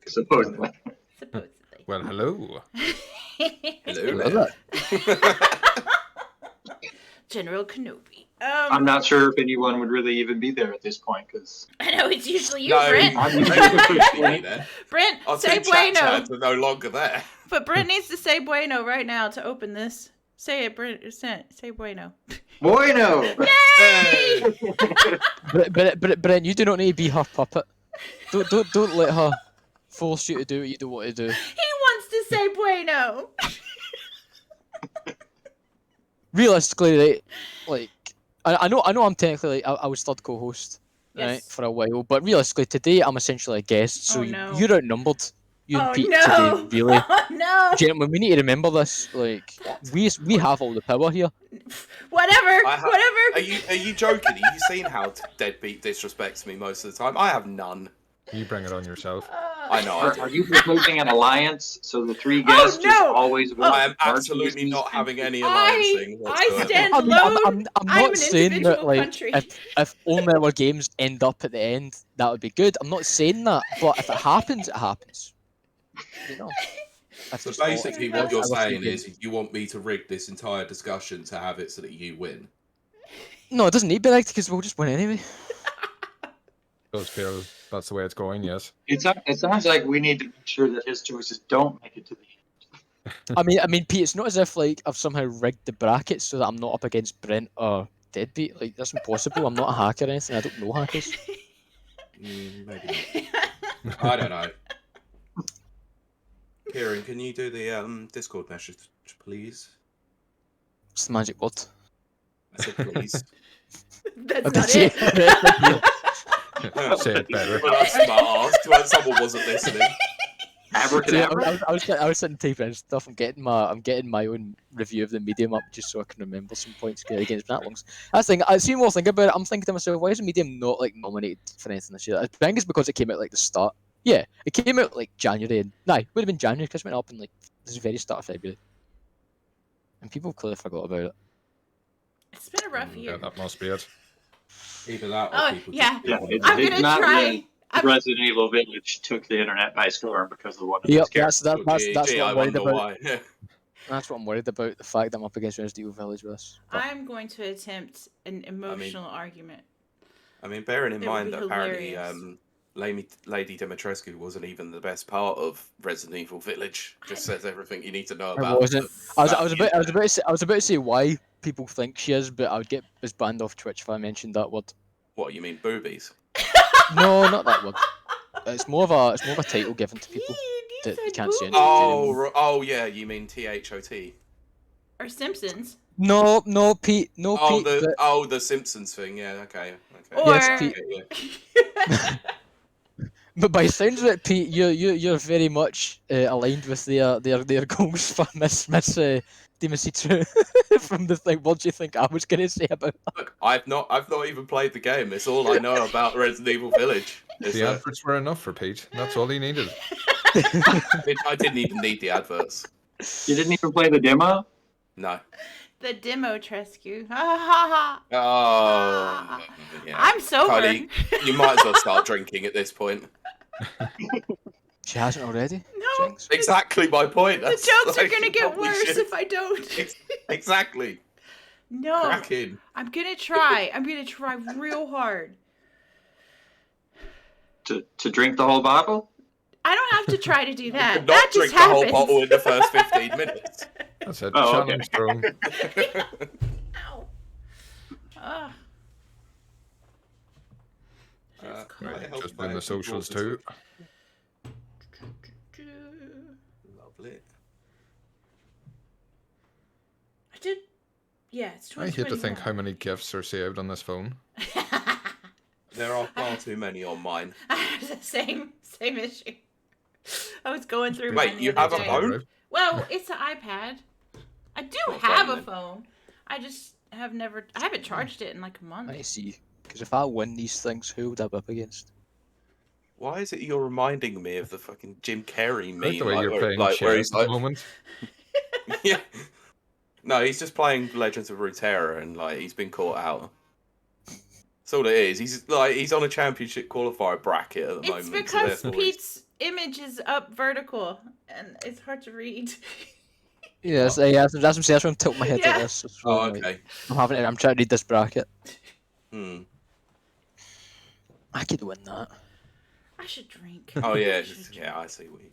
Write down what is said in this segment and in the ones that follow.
Supposedly. Well, hello. Hello there. General Kenobi. I'm not sure if anyone would really even be there at this point, because... I know, it's usually you, No, Brent. Brent, Our say two chat bueno. chads are no longer there. But Brent needs to say bueno right now to open this. Say it, Brent. Say bueno. Bueno! Yay! Brent, you do not need to be her puppet. Don't let her force you to do what you don't want to do. He wants to say bueno. Realistically, right, like I know I'm technically like, I was third co-host, right, Yes. for a while, but realistically today I'm essentially a guest, so Oh, no. you're outnumbered. You and Oh Pete no! today, really. Oh no! Gentlemen, we need to remember this. Like we have all the power here. Whatever. Are you joking? Are you seeing how Deadbeat disrespects me most of the time? I have none. You bring it on yourself. I know. Are you proposing an alliance so the three guests just always will? I am absolutely not having any alliancing whatsoever. I stand I mean, alone. I'm I'm not an saying that individual like country. if only our games end up at the end, that would be good. I'm not saying that, but if it happens, it happens. You know. So basically, what you're saying is you want me to rig this entire discussion to have it so that you win. No, it doesn't need to be rigged because we'll just win anyway. Does feel that's the way it's going, yes. It sounds like we need to make sure that his choices don't make it to the end. I mean, Pete, it's not as if like I've somehow rigged the brackets so that I'm not up against Brent or Deadbeat. Like that's impossible. I'm not a hacker or anything. I don't know hackers. Maybe not. I don't know. Ciaran, can you do the Discord message, please? What's the magic word? I said please. That's not it. Say it better. Well, that's smart. Well, someone wasn't listening. Abracadabra. I was sitting typing and stuff. I'm getting my own review of the medium up just so I can remember some points again. It's been that long. I think I see more think about it. I'm thinking to myself, why is the medium not like nominated for anything this year? I think it's because it came out like the start. Yeah, it came out like January, and would have been January because it went up in like the very start of February, and people clearly forgot about it. It's been a rough year. Yeah, that must be it. Either that or Oh, people yeah. just I'm gonna try. Resident Evil Village took the internet by storm because of one of Yep, those characters. that's what I'm worried about. Why. That's what I'm worried about. The fact that I'm up against Resident Evil Village with this. But I'm going to attempt an emotional argument. I mean, bearing in It mind would that be apparently hilarious. Lady Dimitrescu wasn't even the best part of Resident Evil Village. Just says everything you need to know it about. wasn't. I was about to say why people think she is, but I would get us banned off Twitch if I mentioned that word. What, you mean boobies? No, not that word. It's more of a title given to people that you can't say anything. Oh yeah, you mean THOT? Or Simpsons. No, Pete, Pete. The Simpsons thing. Yeah, okay. Or... Yes, Pete. Yeah. But by the sounds of it, Pete, you're very much aligned with their goals for Miss Dimitrescu from the thing. What do you think I was going to say about that? Look, I've not even played the game. It's all I know about Resident Evil Village. The adverts were enough for Pete. That's all he needed. I didn't even need the adverts. You didn't even play the demo? No. The demo Trescu. Ha ha ha. Oh, yeah. I'm sober. Kylie, you might as well start drinking at this point. She hasn't already. No. Jinx. Exactly my point. The jokes are gonna get worse if I don't. Exactly. No. Cracking. I'm gonna try. I'm gonna try real hard. To drink the whole bottle? I don't have to try to do that. Not That drink just the happens. whole bottle in the first 15 minutes. That's it. Oh, Challenge thrown. Ow. Ugh. Right, just doing the socials too. Lovely. I did. Yeah, it's I hate to think 2021. how many gifts are saved on this phone. There are far too many on mine. I have the same issue. I was going through. Wait, mine the you other have a day. phone? Well, it's an iPad. I do What have phone a then? phone. I just have never. I haven't charged it in like a month. I see. Because if I win these things, who would I be up against? Why is it you're reminding me of the fucking Jim Carrey I like meme? the way you're playing where chess he's at like, the moment. yeah. No, he's just playing Legends of Runeterra and like he's been caught out. That's all it is. He's on a championship qualifier bracket at the It's moment. because so therefore Pete's image is up vertical, and it's hard to read. Yes, that's what I'm saying. That's why I'm tilting my head Yeah. like this. It's Oh, really, like, okay. I'm trying to read this bracket. Hmm. I could win that. I should drink. Oh yeah, I should drink. I see what you.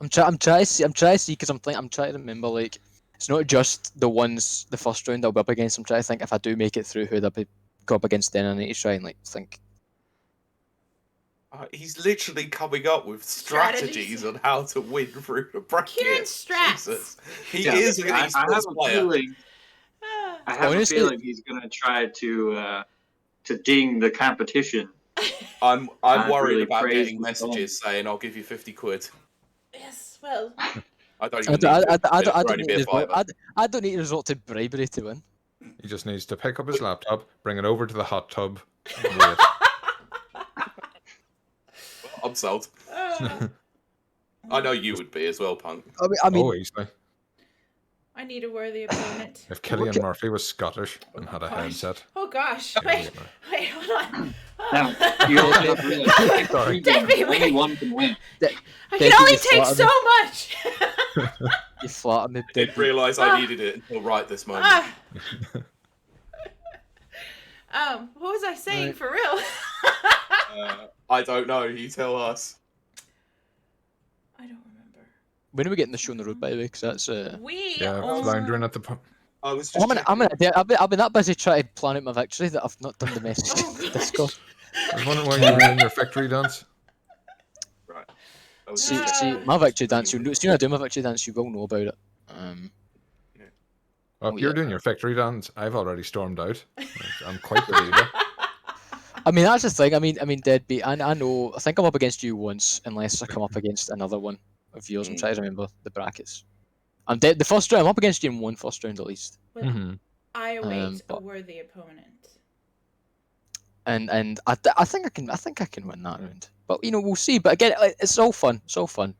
I'm trying to see because I'm trying to remember, like, it's not just the ones the first round I'll be up against. I'm trying to think if I do make it through, who'd I go up against then. I need to try and like think. He's literally coming up with strategies on how to win through the bracket. Ciaran strats. Jesus. He Yeah, is an I have esports a player. feeling. I have a Honestly- feeling he's going to try to ding the competition. I'm I'd worried really about praise getting the messages saying I'll give you 50 quid. Yes, well, I don't I even don't, I, need I, it. I, It'll don't, I, don't only need be a to resort, fiver. I don't need to resort to bribery to win. He just needs to pick up his laptop, bring it over to the hot tub, and wait. I'm sold. I know you would be as well, Punk. I mean, Oh, easily. I need a worthy opponent. If Killian Murphy was Scottish and had a Gosh. headset. Oh gosh! Yeah, Wait, yeah. wait, hold on. Now, you also have to realize Sorry. only one can win. I can Deadbeat, only you take flatter so me. much. you flatter me. I didn't realise I needed it until right this moment. What was I saying Right. for real? I don't know. You tell us. I don't remember. When are we getting the show on the road, by the way? Because that's We Yeah, are... floundering at the pub. I was just. I've been that busy trying to plan out my victory that I've not done the message Oh, gosh. Discord. I was wondering when you were doing your victory dance. Right. I was See, just see, checking. my victory dance. As soon as I do my victory dance, you will know about it. Well, if Oh, you're yeah. doing your victory dance, I've already stormed out. I'm quite the leader. I mean, that's the thing. I mean, Deadbeat. I know. I think I'm up against you once, unless I come up against another one of yours. I'm trying to remember the brackets. I'm dead. The first round, I'm up against you in one first round at least. Well, Mm-hmm. I await a but- worthy opponent. And I think I can win that round. But you know, we'll see. But again, it's all fun. It's all fun.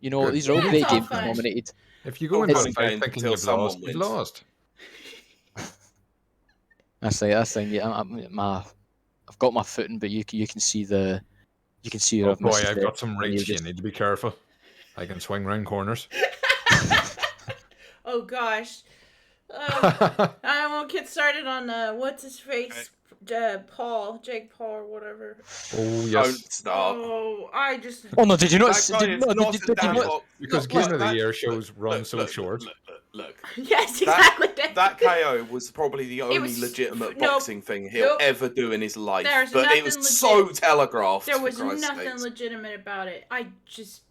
You know, Good. these are all Yeah, great it's all games fun. nominated. If you go Oh, into it's a a fight game thinking until you've someone lost, you've wins. lost. That's thing. Yeah, I've got my footing, but you can see where Oh I've missed boy, I've the- got some when you reach. You just- need to be careful. I can swing round corners. Oh gosh. I won't get started on what's his face, Jake Paul or whatever. Oh Don't yes, start. Oh, I just. Oh no! Did you not? That see- guy Did, is no, not did, a did you damn not? box. because Look, Game of the that- Year shows run look, so look, short. Look. Yes, exactly. That KO was probably the only was- legitimate nope, boxing thing he'll nope. ever do in his life. There's but it was nothing so legit. telegraphed. There for was Christ's nothing sakes. legitimate about it. I just.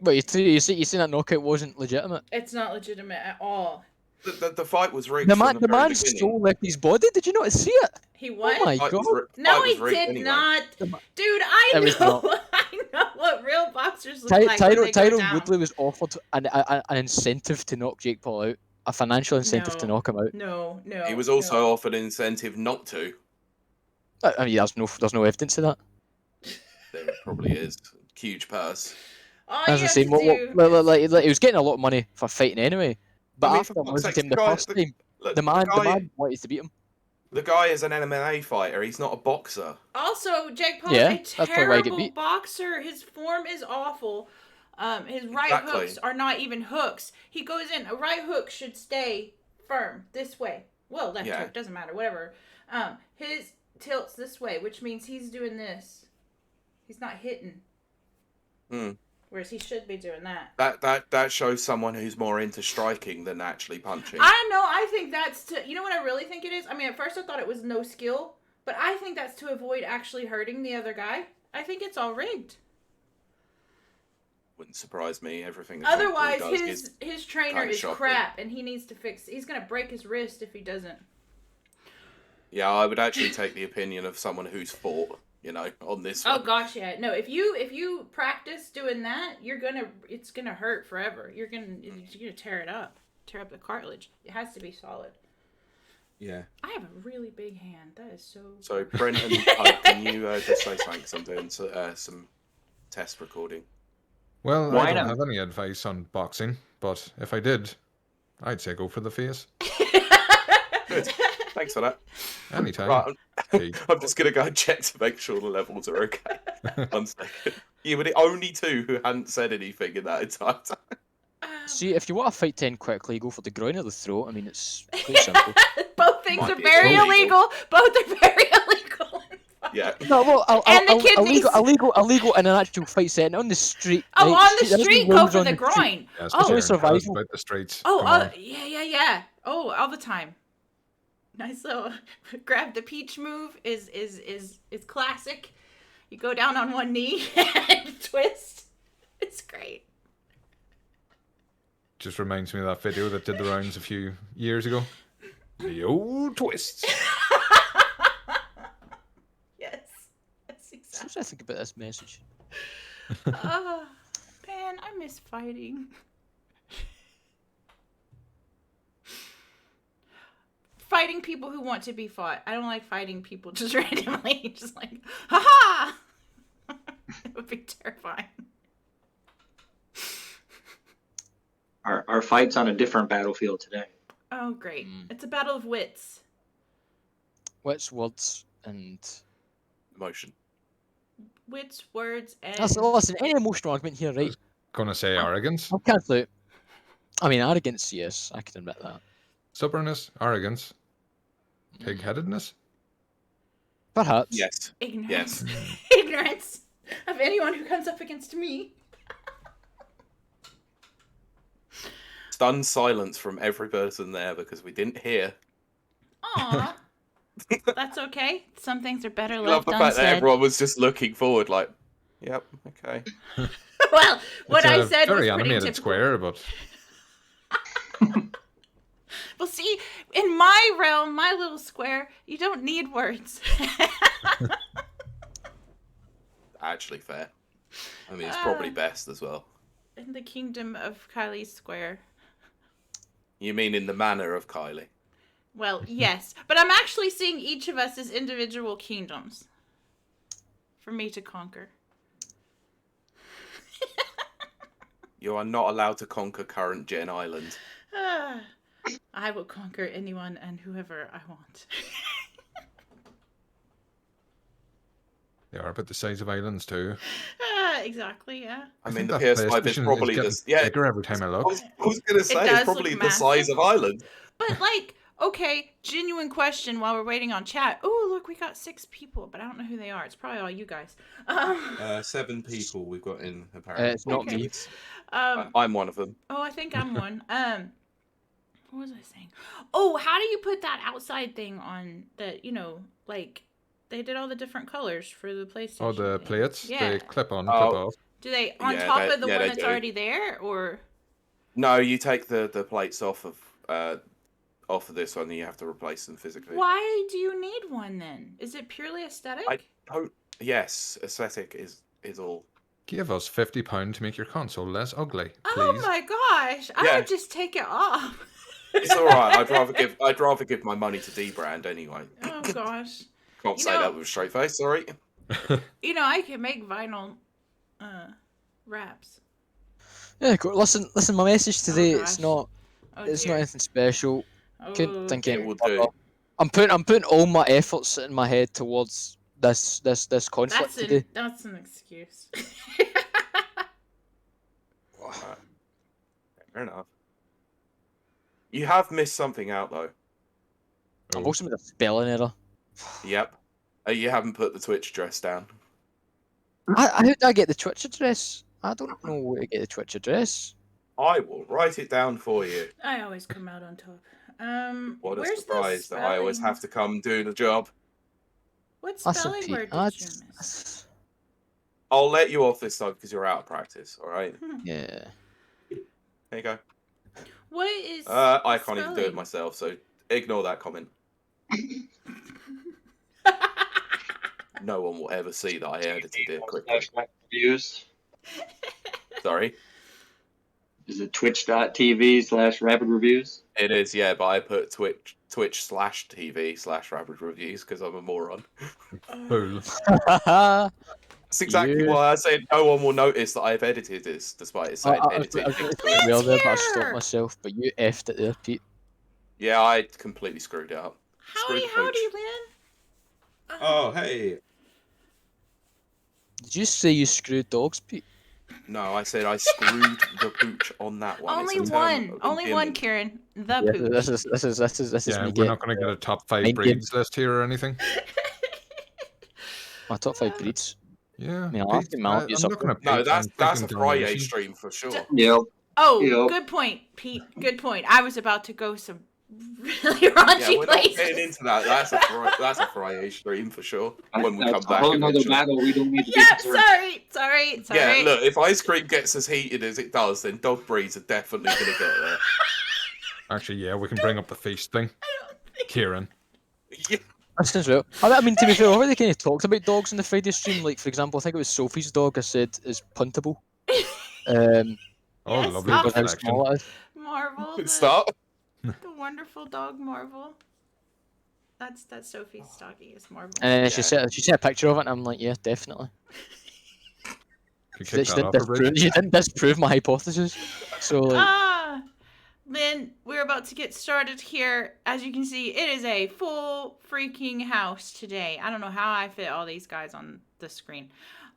But you see that knockout wasn't legitimate. It's not legitimate at all. The fight was rigged. The from man the very so beginning. left his body. Did you not see it? He what? Oh my Fight was god! ri- No, fight was he rigged did anyway. not. The ma- Dude, I It was know. not. I know what real boxers look like. when they go Tyrone down. Woodley was offered an incentive to knock Jake Paul out, a financial incentive to No. knock him out. No. He was also offered an incentive not to. I mean, there's no evidence of that. There probably is. Huge purse. All As you I have say, to do. like, he was getting a lot of money for fighting anyway. But I mean, after for fuck's losing sake, to him the first time, Look, the man guy, wanted to beat him. the guy is an MMA fighter. He's not a boxer. Also, Jake Paul Yeah, is a that's probably why he get terrible beat. boxer. His form is awful. His right Exactly. hooks are not even hooks. He goes in. A right hook should stay firm this way. Well, left Yeah. hook doesn't matter. Whatever. His tilts this way, which means he's doing this. He's not hitting. Hmm. Whereas he should be doing that. That shows someone who's more into striking than actually punching. I know. I think that's to. You know what I really think it is? I mean, at first I thought it was no skill, but I think that's to avoid actually hurting the other guy. I think it's all rigged. Wouldn't surprise me. Everything. that Jake Paul Otherwise, does is- his trainer kinda is shocking. crap, and he needs to fix. He's gonna break his wrist if he doesn't. Yeah, I would actually take the opinion of someone who's fought. On this one. Oh gosh, yeah. No, if you practice doing that, it's gonna hurt forever. You're gonna tear it up, tear up the cartilage. It has to be solid. Yeah. I have a really big hand. That is so. So Brent and Pike, can you just say something? 'Cause I'm doing some test recording. Well, Why I don't not? have any advice on boxing, but if I did, I'd say go for the face. Good. Thanks for that. Anytime. Right, Hey. I'm just gonna go and check to make sure the levels are okay. 1 second. You were the only two who hadn't said anything in that entire time. See, if you want to fight 10 quickly, you go for the groin or the throat. I mean, it's quite simple. Both things Might are be very illegal. illegal. Both are very illegal. Yeah. No, well, And the kidneys. illegal in an actual fight setting on the street. Oh, right? on the There isn't street, go rules for on the street. groin. Yes, Oh. Ciaran, survival. tell us about the streets. Oh, Come on. yeah. Oh, all the time. Nice little grab the peach move is classic. You go down on one knee and twist. It's great. Just reminds me of that video that did the rounds a few years ago. The old twists. Yes. That's exactly. So what do I think about this message? Oh, man, I miss fighting. Fighting people who want to be fought. I don't like fighting people just randomly. Just like, haha! It would be terrifying. Our fight's on a different battlefield today. Oh, great. It's a battle of wits. Wits, words, and... Emotion. Wits, words, and... Listen, any emotional argument here, right? Gonna say arrogance, I'll cancel it. I mean, arrogance, yes, I can admit that. stubbornness, arrogance, pig-headedness. Perhaps. Yes. Ignorance. Yes. Ignorance of anyone who comes up against me. Stunned silence from every person there because we didn't hear. Aw. That's okay. Some things are better I left love the fact that unsaid. everyone was just looking forward like, yep, okay. Well, what It's I a said was very pretty animated typical. square, but Well, see, in my realm, my little square, you don't need words. Actually fair. I mean, it's probably best as well. In the kingdom of Kylie's square. You mean in the manner of Kylie? Well, yes, but I'm actually seeing each of us as individual kingdoms for me to conquer. You are not allowed to conquer current Gen Island. I will conquer anyone and whoever I want. they are about the size of islands too. Exactly, yeah. I mean, think the that PS5 is PlayStation probably getting the... Yeah, bigger every time I I look. was going to say, does it's probably look the size massive. of Ireland. But, like, okay, genuine question while we're waiting on chat. Oh, look, we got 6 people, but I don't know who they are. It's probably all you guys. 7 people we've got in, apparently. It's not Okay. me. I'm one of them. Oh, I think I'm one. What was I saying? Oh, how do you put that outside thing on that, you know, like, they did all the different colors for the PlayStation. Oh, the thing. plates? Yeah. They clip on, Oh. clip off. Do they, on Yeah, top they- of the yeah, one they that's do. already there, or? No, you take the plates off of this one and you have to replace them physically. Why do you need one then? Is it purely aesthetic? I don't... Yes, aesthetic is all. Give us £50 to make your console less ugly, please. Oh my gosh! I Yeah. would just take it off. It's all right. I'd rather give my money to D-Brand anyway. Oh gosh! Can't You say know- that with a straight face. Sorry. You know, I can make vinyl wraps. Yeah, cool. Listen. My message today, gosh. it's not Oh, not dear. anything special. Oh, Couldn't think dear. It any will do. I'm putting all my efforts in my head towards this conflict today. That's an excuse. Fair enough. You have missed something out though. I've also made a spelling error. Yep. You haven't put the Twitch address down. How did I get the Twitch address? I don't know where to get the Twitch address. I will write it down for you. I always come out on top. What a where's the surprise that I always spelling? have to come do the job. What That's a spelling P. word did you miss? I'll let you off this time because you're out of practice. All right. Yeah. There you go. What is? I can't even do it spelling? myself, so ignore that comment. No one will ever see that I edited it quickly. Reviews. Sorry. Is it twitch.tv/rapid reviews? It is, yeah, but I put Twitch/TV/rapid reviews because I'm a moron. Fool. That's exactly Yeah. why I said no one will notice that I've edited this, despite it saying I was edited. going next to to it. well there, but I Here. stopped myself. But you effed it there, Pete. Yeah, I completely screwed it up. Howdy, Screwed howdy, Pooch. Lynn. Oh, hey. Did you say you screwed dogs, Pete? No, I said I screwed the pooch on that one. Only It's a term one. of Only one, endearment. Kieran. The Yeah, pooch. this is Yeah, me we're getting not going to get a top 5 mind breeds list here or anything. my top 5 breeds. Yeah, I mean, I'll Pete, ask him out, I'm it's up looking at No, Pete. that's I'm a thinking Friday Dalmatian. stream for sure. Yep. Oh, Yep. good point, Pete. Good point. I was about to go some really raunchy Yeah, we're not places. getting into that. That's a Friday stream for sure. When we come That's a back whole nother eventually. battle we don't need to Yeah, be concerned. sorry. Yeah, look, if ice cream gets as heated as it does, then dog breeds are definitely going to get there. Actually, yeah, we can bring up the feast thing. Ciaran. Yeah. That's as well. I mean, to be fair, I already kind of talked about dogs in the Friday stream. Like, for example, I think it was Sophie's dog I said is puntable. Oh, Yes, lovely oh. Because how reflection. small it is. Marvel. Good The, start. the wonderful dog Marvel. That's Sophie's doggy is Marvel. And then she Yeah. sent a picture of it, and I'm like, yeah, definitely. You She kick that off a bridge. didn't disprove my hypothesis. So, like, Lynn, we're about to get started here. As you can see, it is a full freaking house today. I don't know how I fit all these guys on the screen.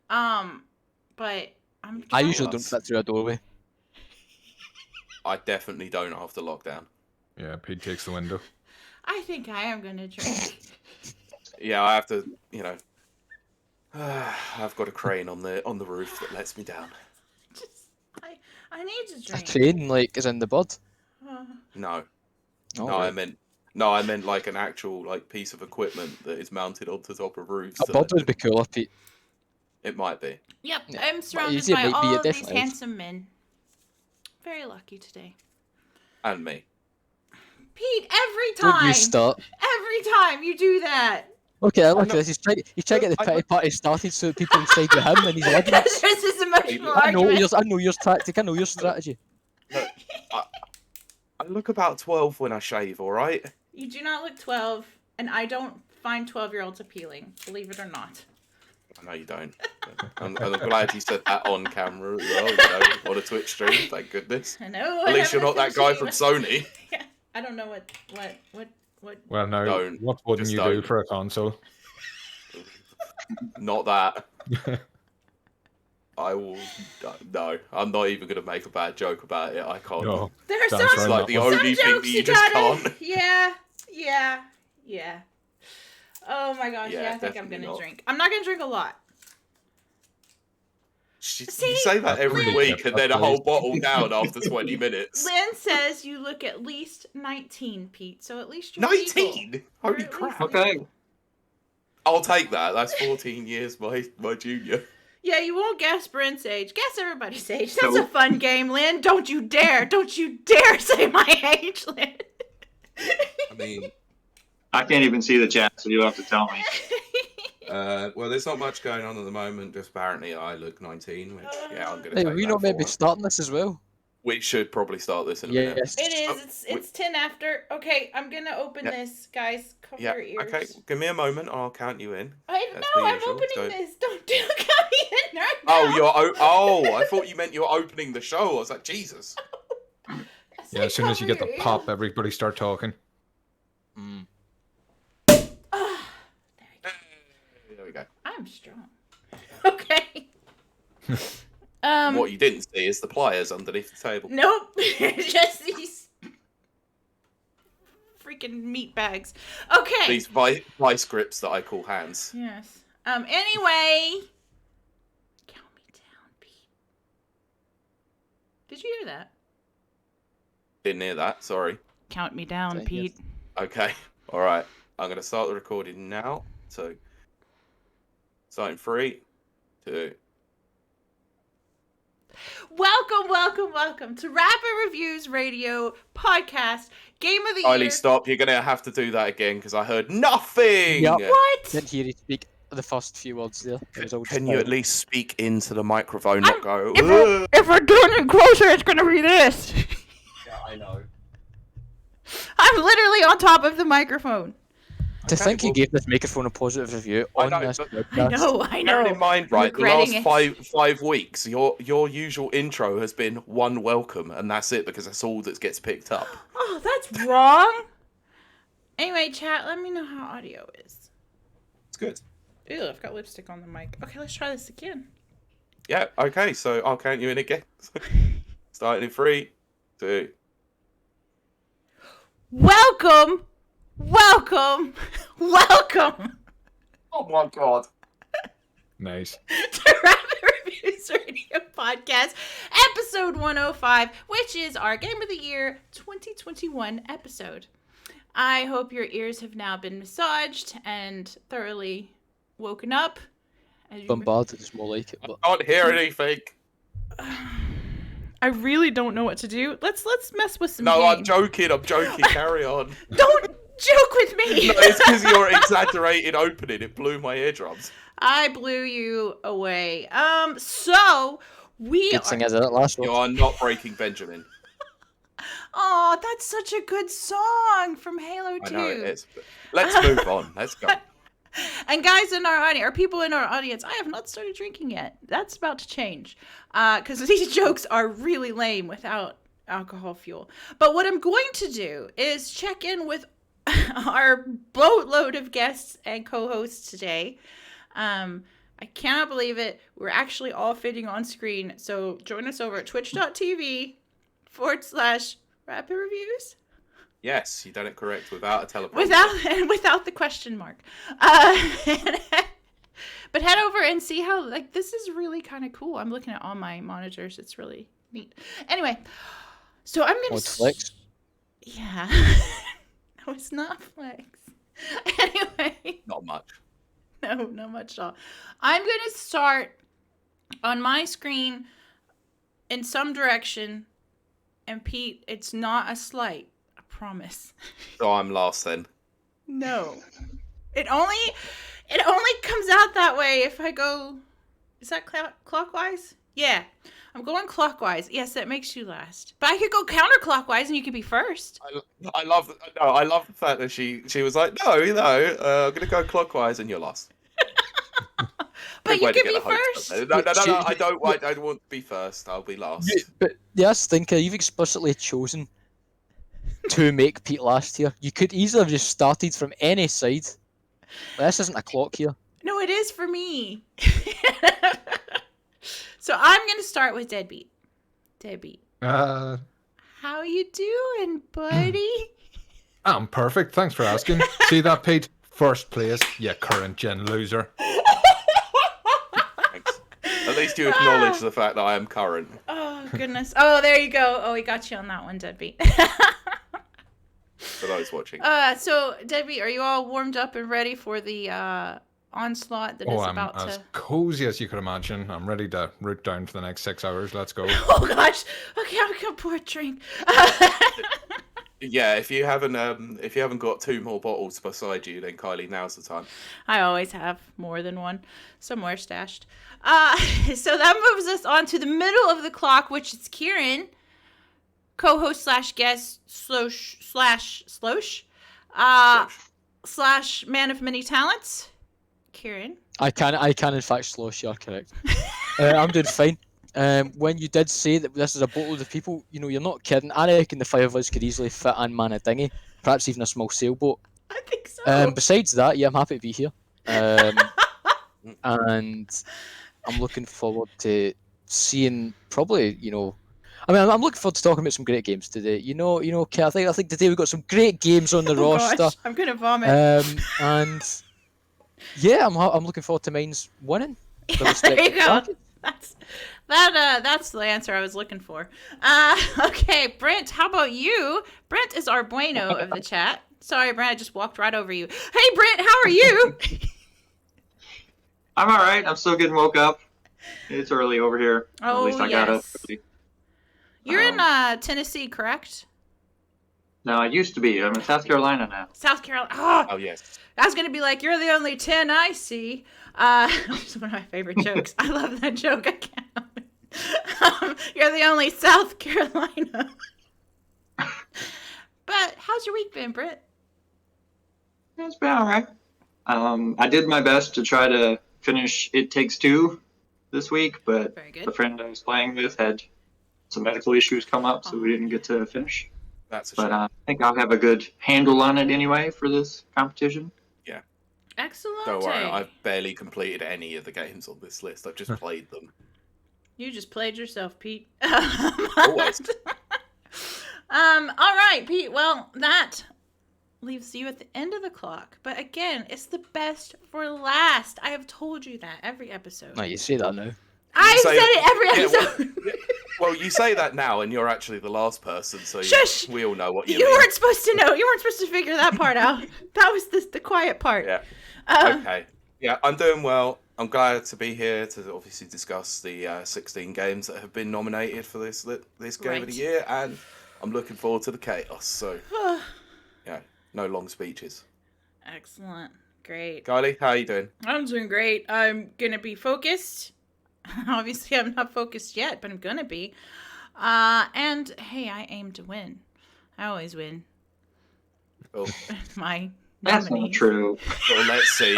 But I'm I usually Yes. don't fit through a doorway. I definitely don't after lockdown. Yeah, Pete takes the window. I think I am gonna drink. Yeah, I have to, I've got a crane on the roof that lets me down. I need to A drink. train, like, is in the bud. No. Oh, No, right. I meant like an actual like piece of equipment that is mounted onto top of roofs. A bud would be cooler, Pete. It might be. Yep, Yeah. I'm surrounded easy it by might be, all it of these definitely is. handsome men. Very lucky today. And me. Pete, every Don't time. you start. Every time you do that. Okay, look at not- this. He's trying to get the I- pity party started so that people inside with him and he's living it. Because there's this emotional I know argument. your tactic. I know your strategy. Look, I look about 12 when I shave, alright? You do not look 12, and I don't find 12-year-olds appealing, believe it or not. I know you don't. I'm glad you said that on camera as well, on a Twitch stream, thank goodness. I know. At least you're not that guy from Sony. Yeah, I don't know what. Well, now, Don't. what wouldn't Just you do don't. for a console? Not that. I will. No, I'm not even going to make a bad joke about it. I can't. No. There are Sounds some, It's like the Some only thing that jokes you just gotta. can't. Yeah. Oh my gosh, Yeah, yeah, I think I'm definitely gonna not. drink. I'm not gonna drink a lot. You See? say that every Lynn- week and then a whole bottle down after 20 minutes. Lynn says you look at least 19, Pete. So at least you're legal. 19? Holy You're at crap. least Okay. legal. I'll take that. That's 14 years my junior. Yeah, you won't guess Brent's age. Guess everybody's age. That's a Nope. fun game, Lynn. Don't you dare say my age, Lynn. I mean, I can't even see the chat, so you'll have to tell me. well, there's not much going on at the moment. Just apparently I look 19, which, yeah, I'm going to Hey, take we that not maybe for. starting this as well. We should probably start this in a minute. Yes. It is. It's 10 after. Okay, I'm gonna open Yep. this, guys. Cover Yeah, your ears. okay. Give me a moment and I'll count you in. I That's know. the I'm usual, opening so- this. Don't do me in right now. Oh, I thought you meant you were opening the show. I was like, Jesus. I Yeah, said as soon as you cover get the your pop, ears. everybody start talking. Mm. Ah, There we go. I'm strong. Okay. What you didn't see is the pliers underneath the table. Nope. Just these freaking meat bags. Okay. These vice grips that I call hands. Yes. Anyway. Count me down, Pete. Did you hear that? Didn't hear that, sorry. Count me down, Yes. Pete. Okay, alright. I'm going to start the recording now. So, starting 3, 2. Welcome to Rapid Reviews Radio Podcast Game of the Year. Kylie, stop. You're going to have to do that again because I heard nothing. Yep. What? Didn't hear you speak the first few words there. It was all Can just you fine. at least speak into the microphone, not go, If we're doing it closer, it's gonna be this. Yeah, I know. I'm literally on top of the microphone. To Okay, think you well- gave this microphone a positive review I on know, this but- podcast. I Bearing in mind, right, the Regretting last it. five weeks, your usual intro has been one welcome, and that's it because that's all that gets picked up. Oh, that's wrong. Anyway, chat, let me know how audio is. It's good. Ew, I've got lipstick on the mic. Okay, let's try this again. Yeah, okay, so I'll count you in again. Starting in 3, 2. Welcome! Welcome! Welcome! Oh my god. Nice. To Rapid Reviews Radio Podcast, episode 105, which is our Game of the Year 2021 episode. I hope your ears have now been massaged and thoroughly woken up. Bombarded is more like it, but I can't hear anything. I really don't know what to do. Let's mess with some No, games. I'm joking. Carry on. Don't joke with me! No, it's because your exaggerated opening. It blew my eardrums. I blew you away. So we good thing I did it last You one. are not breaking Benjamin. Oh, that's such a good song from Halo 2. I know it is. But let's move on. Let's go. And guys in our audience, or people in our audience, I have not started drinking yet. That's about to change. Because these jokes are really lame without alcohol fuel. But what I'm going to do is check in with our boatload of guests and co-hosts today. I cannot believe it. We're actually all fitting on screen. So join us over at twitch.tv/Rapid Reviews. Yes, you done it correct without a teleprompter. Without the question mark. But head over and see how, like, this is really kind of cool. I'm looking at all my monitors. It's really neat. Anyway, so I'm going to... Flex? Yeah. No, it's not flex. Anyway. Not much. No, not much at all. I'm going to start on my screen in some direction. And Pete, it's not a slight. I promise. So I'm last then. No. It only comes out that way if I go... Is that clockwise? Yeah. I'm going clockwise. Yes, that makes you last. But I could go counterclockwise and you could be first. I love the fact that she was like, no, I'm gonna go clockwise and you're last. But you could be first. No, I don't want to be first. I'll be last. But yes, Stinker, you've explicitly chosen to make Pete last here. You could easily have just started from any side. But this isn't a clock here. No, it is for me. So I'm going to start with Deadbeat. Deadbeat. How you doing, buddy? I'm perfect. Thanks for asking. See that, Pete? First place, you current gen loser. Thanks. At least you acknowledge the fact that I am current. Oh, goodness. Oh, there you go. Oh, we got you on that one, Deadbeat. For those watching. So, Deadbeat, are you all warmed up and ready for the onslaught that is I'm about as to... cozy as you could imagine. I'm ready to root down for the next 6 hours. Let's go. Oh, gosh. Okay, I'm going to pour a drink. Yeah, if you haven't got 2 more bottles beside you, then Kylie, now's the time. I always have more than one somewhere stashed. So that moves us on to the middle of the clock, which is Ciaran, co-host / guest / man of many talents. Ciaran. I can in fact slosh, you're correct. I'm doing fine. When you did say that this is a boatload of people, you're not kidding. I reckon the 5 of us could easily fit and man a dinghy, perhaps even a small sailboat. I think so. Besides that, yeah, I'm happy to be here. And I'm looking forward to seeing probably, I'm looking forward to talking about some great games today. I think today we've got some great games on the roster. Gosh, I'm gonna vomit. And yeah, I'm looking forward to mine's winning. There you go. That's the answer I was looking for. Okay, Brent, how about you? Brent is our bueno of the chat. Sorry, Brent, I just walked right over you. Hey, Brent, how are you? I'm all right. I'm still getting woke up. It's early over here. Oh, At least I got up early. You're in Tennessee, correct? No, I used to be. I'm in South Carolina now. South Carolina. Oh, yes. I was going to be like, you're the only 10 I see. It's one of my favorite jokes. I love that joke. I can't help it. You're the only South Carolina. But how's your week been, Britt? It's been all right. I did my best to try to finish It Takes Two this week, but Very good. the friend I was playing with had some medical issues come up, so we didn't get to finish. That's a But shame. I think I'll have a good handle on it anyway for this competition. Yeah. Excellent. Don't worry, I've barely completed any of the games on this list. I've just played them. You just played yourself, Pete. Always. All right, Pete. Well, that leaves you at the end of the clock. But again, it's the best for last. I have told you that every episode. No, you say that now. I've said say it every Yeah, episode. Well, you say that now, and you're actually the last person, so Shush! we all know what you You mean. weren't supposed to know. You weren't supposed to figure that part out. That was the quiet part. Yeah. Um, Okay. Yeah, I'm doing well. I'm glad to be here to obviously discuss the 16 games that have been nominated for this game of the Right. year, and I'm looking forward to the chaos. So, yeah, no long speeches. Excellent. Great. Kylie, how you doing? I'm doing great. I'm gonna be focused. Obviously, I'm not focused yet, but I'm gonna be. And hey, I aim to win. I always win. Oh, My That's not nominees. true. well, let's see.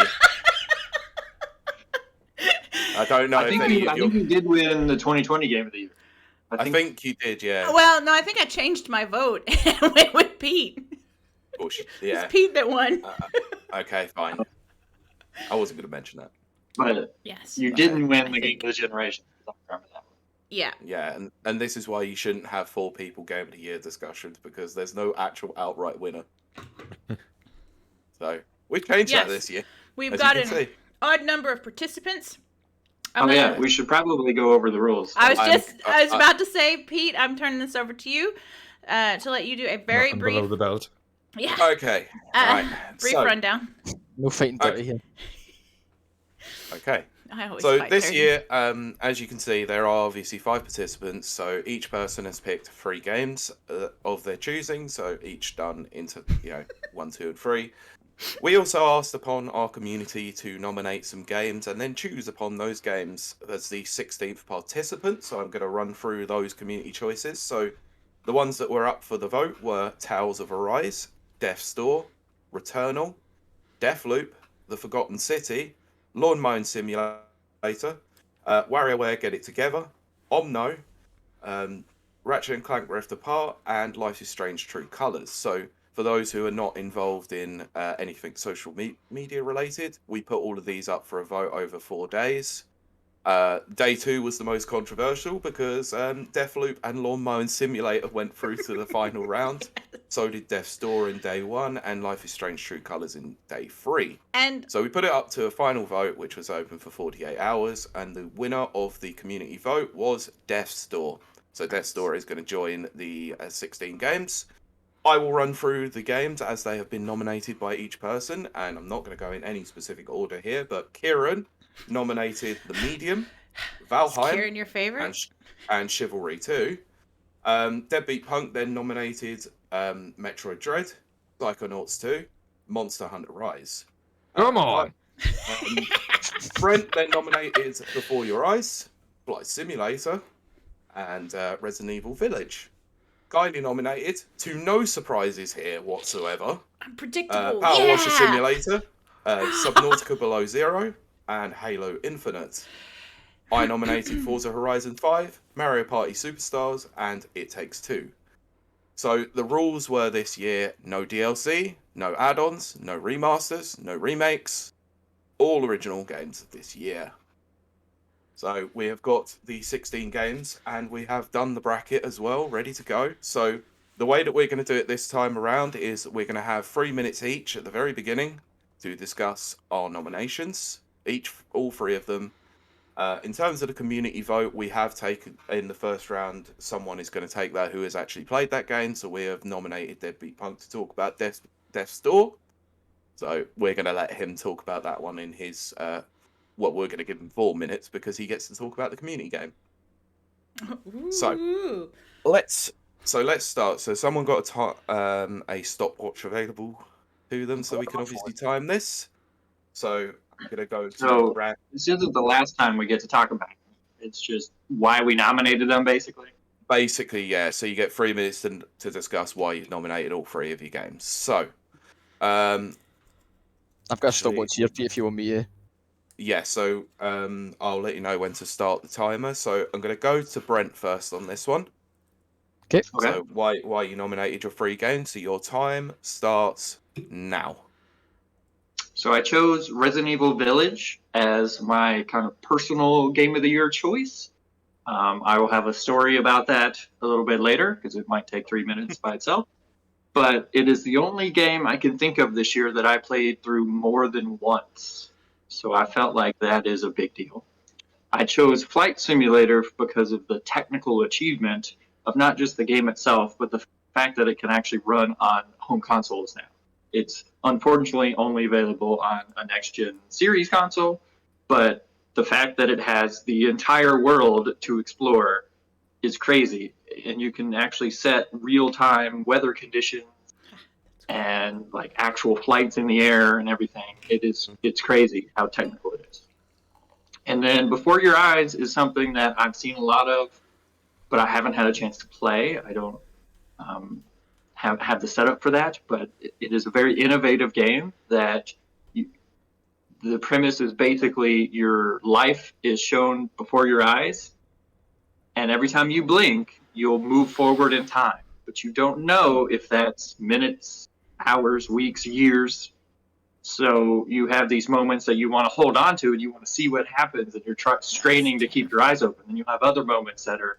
I don't know I if think, any you, of I your... think you did win the 2020 game of the year. I think you did, yeah. Well, no, I think I changed my vote and went with Pete. Yeah. It's Pete that won. Okay, fine. I wasn't going to mention that. But Yes. you didn't win I the game think- of the generation. I remember that one. Yeah. Yeah, and this is why you shouldn't have 4 people game of the year discussions, because there's no actual outright winner. So we changed that Yes. this year. We've as got you an can see. odd number of participants. Oh yeah, we should probably go over the rules. I was I'm- about to say, Pete, I'm turning this over to you to let you do a very Nothing brief, below the belt. yeah, Okay, right. brief So, rundown. No fighting dirty here. okay. I always So fight this dirty. year, as you can see, there are obviously 5 participants. So each person has picked 3 games of their choosing. So each done into 1, 2, and 3. We also asked upon our community to nominate some games and then choose upon those games as the 16th participant. So I'm going to run through those community choices. So the ones that were up for the vote were Tales of Arise, Death's Door, Returnal, Deathloop, The Forgotten City, Lawn Mowing Simulator, WarioWare Get It Together, Omno, Ratchet and Clank Rift Apart, and Life is Strange True Colors. So for those who are not involved in anything social media related, we put all of these up for a vote over 4 days. Day 2 was the most controversial because Deathloop and Lawn Mowing Simulator went through to the final round. So did Death's Door in day 1 and Life is Strange True Colors in day 3. And So we put it up to a final vote, which was open for 48 hours, and the winner of the community vote was Death's Door. So Death's Door is going to join the 16 games. I will run through the games as they have been nominated by each person, and I'm not going to go in any specific order here, but Ciaran nominated The Medium, is Valheim, Ciaran your favorite? and Chivalry 2. Deadbeat Punk then nominated Metroid Dread, Psychonauts 2, Monster Hunter Rise. Come on. Brent then nominated Before Your Eyes, Flight Simulator, and Resident Evil Village. Kylie nominated, to no surprises here whatsoever, Unpredictable. Powerwash Yeah. Simulator, Subnautica Below Zero, and Halo Infinite. I nominated Forza Horizon 5, Mario Party Superstars, and It Takes Two. So the rules were this year: no DLC, no add-ons, no remasters, no remakes, all original games of this year. So we have got the 16 games, and we have done the bracket as well, ready to go. So the way that we're going to do it this time around is we're going to have 3 minutes each at the very beginning to discuss our nominations, all 3 of them. In terms of the community vote, we have taken, in the first round, someone is going to take that who has actually played that game. So we have nominated Deadbeat Punk to talk about Death's Door. So we're going to let him talk about that one in his... we're going to give him 4 minutes because he gets to talk about the community game. So Ooh. let's start. So someone got a stopwatch available to them, so we can obviously time this. So I'm gonna go to So- round. This isn't the last time we get to talk about it. It's just why we nominated them, basically. Basically, yeah. So you get 3 minutes to discuss why you've nominated all 3 of your games. So, I've got a Actually- stopwatch here, Pete, if you want me to. yeah. So I'll let you know when to start the timer. So I'm gonna go to Brent first on this one. Okay. Okay. So why you nominated your 3 games? So your time starts now. So I chose Resident Evil Village as my kind of personal game of the year choice. I will have a story about that a little bit later because it might take 3 minutes by itself. But it is the only game I can think of this year that I played through more than once. So I felt like that is a big deal. I chose Flight Simulator because of the technical achievement of not just the game itself, but the fact that it can actually run on home consoles now. It's unfortunately only available on a next-gen series console, but the fact that it has the entire world to explore is crazy. And you can actually set real-time weather conditions and like actual flights in the air and everything. It's crazy how technical it is. And then Before Your Eyes is something that I've seen a lot of, but I haven't had a chance to play. I don't have the setup for that, but it is a very innovative game that the premise is basically your life is shown before your eyes, and every time you blink, you'll move forward in time, but you don't know if that's minutes, hours, weeks, years. So you have these moments that you want to hold on to and you want to see what happens, and you're straining to keep your eyes open. And you have other moments that are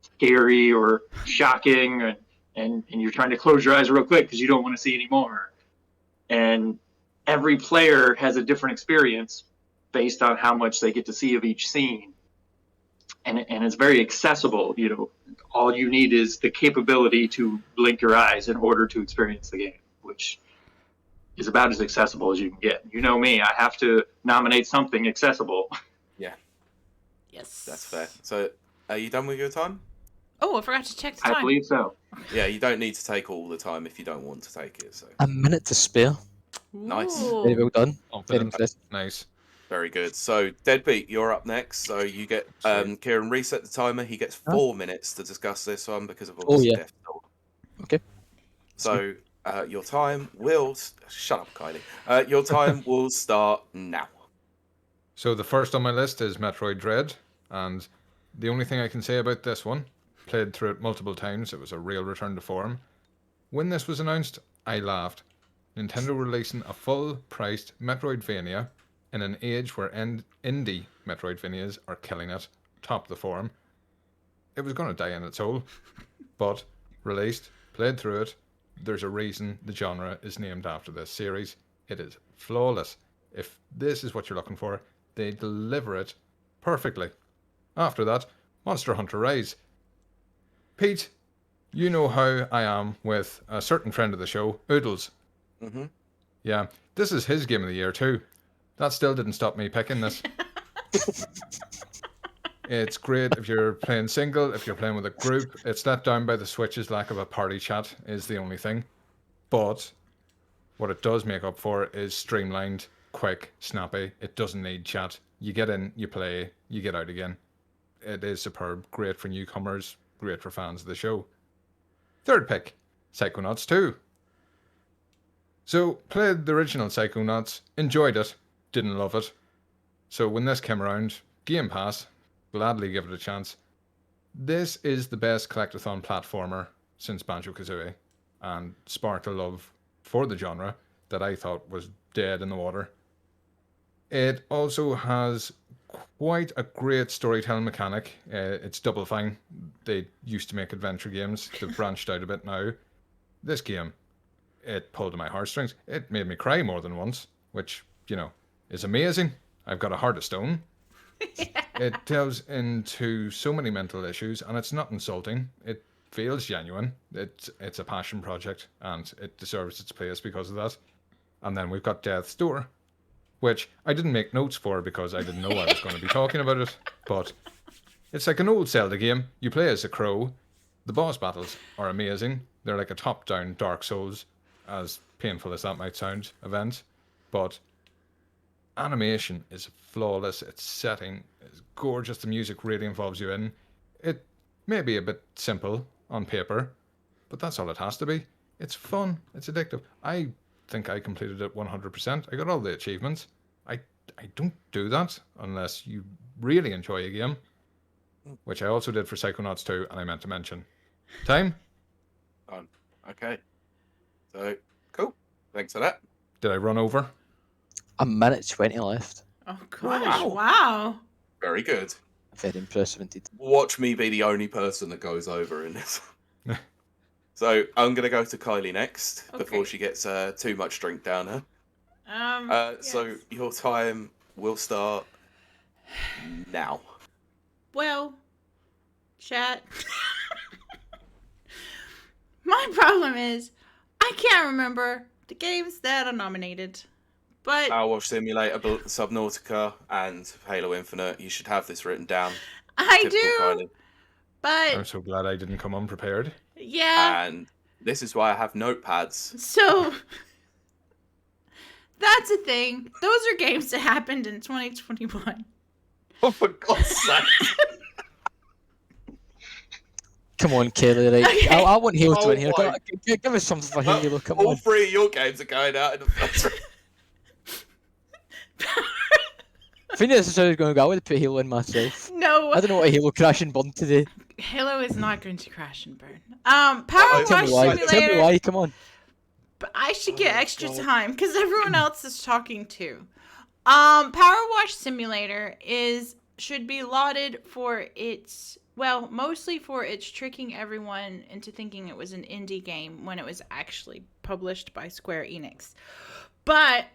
scary or shocking, and you're trying to close your eyes real quick because you don't want to see anymore. And every player has a different experience based on how much they get to see of each scene. And it's very accessible. All you need is the capability to blink your eyes in order to experience the game, which is about as accessible as you can get. You know me, I have to nominate something accessible. Yeah, Yes. that's fair. So, are you done with your time? Oh, I forgot to check the time. I believe so. Yeah, you don't need to take all the time if you don't want to take it. So A minute to spare. Nice. Very well Ooh. done. Very Confident. impressed. Nice. very good. So Deadbeat, you're up next. So you get Sweet. Ciaran reset the timer. He gets Huh? 4 minutes to discuss this one because of Oh, obviously yeah. Death Toll. Okay. So your time will shut up, Kylie. Your time will start now. So the first on my list is Metroid Dread, and the only thing I can say about this one, played through it multiple times, it was a real return to form. When this was announced, I laughed. Nintendo releasing a full-priced Metroidvania in an age where indie Metroidvanias are killing it, top of the form. It was going to die in its hole, but released, played through it. There's a reason the genre is named after this series. It is flawless. If this is what you're looking for, they deliver it perfectly. After that, Monster Hunter Rise. Pete, you know how I am with a certain friend of the show, Oodles. Mm-hmm. Yeah, this is his game of the year too. That still didn't stop me picking this. It's great if you're playing single, if you're playing with a group. It's let down by the Switch's lack of a party chat is the only thing. But what it does make up for is streamlined, quick, snappy. It doesn't need chat. You get in, you play, you get out again. It is superb, great for newcomers, great for fans of the show. Third pick, Psychonauts 2. So, played the original Psychonauts, enjoyed it, didn't love it. So when this came around, Game Pass, gladly give it a chance. This is the best collectathon platformer since Banjo-Kazooie, and sparked a love for the genre that I thought was dead in the water. It also has quite a great storytelling mechanic. It's Double Fine. They used to make adventure games. They've branched out a bit now. This game, it pulled at my heartstrings. It made me cry more than once, which, is amazing. I've got a heart of stone. It delves into so many mental issues, and it's not insulting. It feels genuine. It's a passion project, and it deserves its place because of that. And then we've got Death's Door, which I didn't make notes for because I didn't know I was going to be talking about it. But it's like an old Zelda game. You play as a crow. The boss battles are amazing. They're like a top-down Dark Souls, as painful as that might sound, event. But animation is flawless. Its setting is gorgeous. The music really involves you in. It may be a bit simple on paper, but that's all it has to be. It's fun. It's addictive. I think I completed it 100%. I got all the achievements. I don't do that unless you really enjoy a game, which I also did for Psychonauts 2, and I meant to mention. Time? Okay. So, cool. Thanks for that. Did I run over? A minute 20 left. Oh gosh! Wow. Very good. Very impressive indeed. Watch me be the only person that goes over in this. So I'm gonna go to Kylie next before Okay. she gets too much drink down her. So Yes. your time will start now. Well, chat. My problem is I can't remember the games that are nominated. But Powerwash Simulator, Subnautica, and Halo Infinite. You should have this written down. I Typical do. Kylie. I'm But so glad I didn't come unprepared. yeah. And this is why I have notepads. So that's a thing. Those are games that happened in 2021. Oh, for God's sake. Come on, Kelly, right? Okay. I want Halo to Oh win here. my- Give us something for Halo, come All on. 3 of your games are going out in the first round. I think this is how it's going to go. I would put Halo in myself. No, I don't know what Halo crash and burn today. Halo is not going to crash and burn. Tell Powerwash me why. Tell me Simulator. why. Come on. But I should get Oh, extra God. time because everyone else is talking too. Powerwash Simulator should be lauded for its, well, mostly for its tricking everyone into thinking it was an indie game when it was actually published by Square Enix. But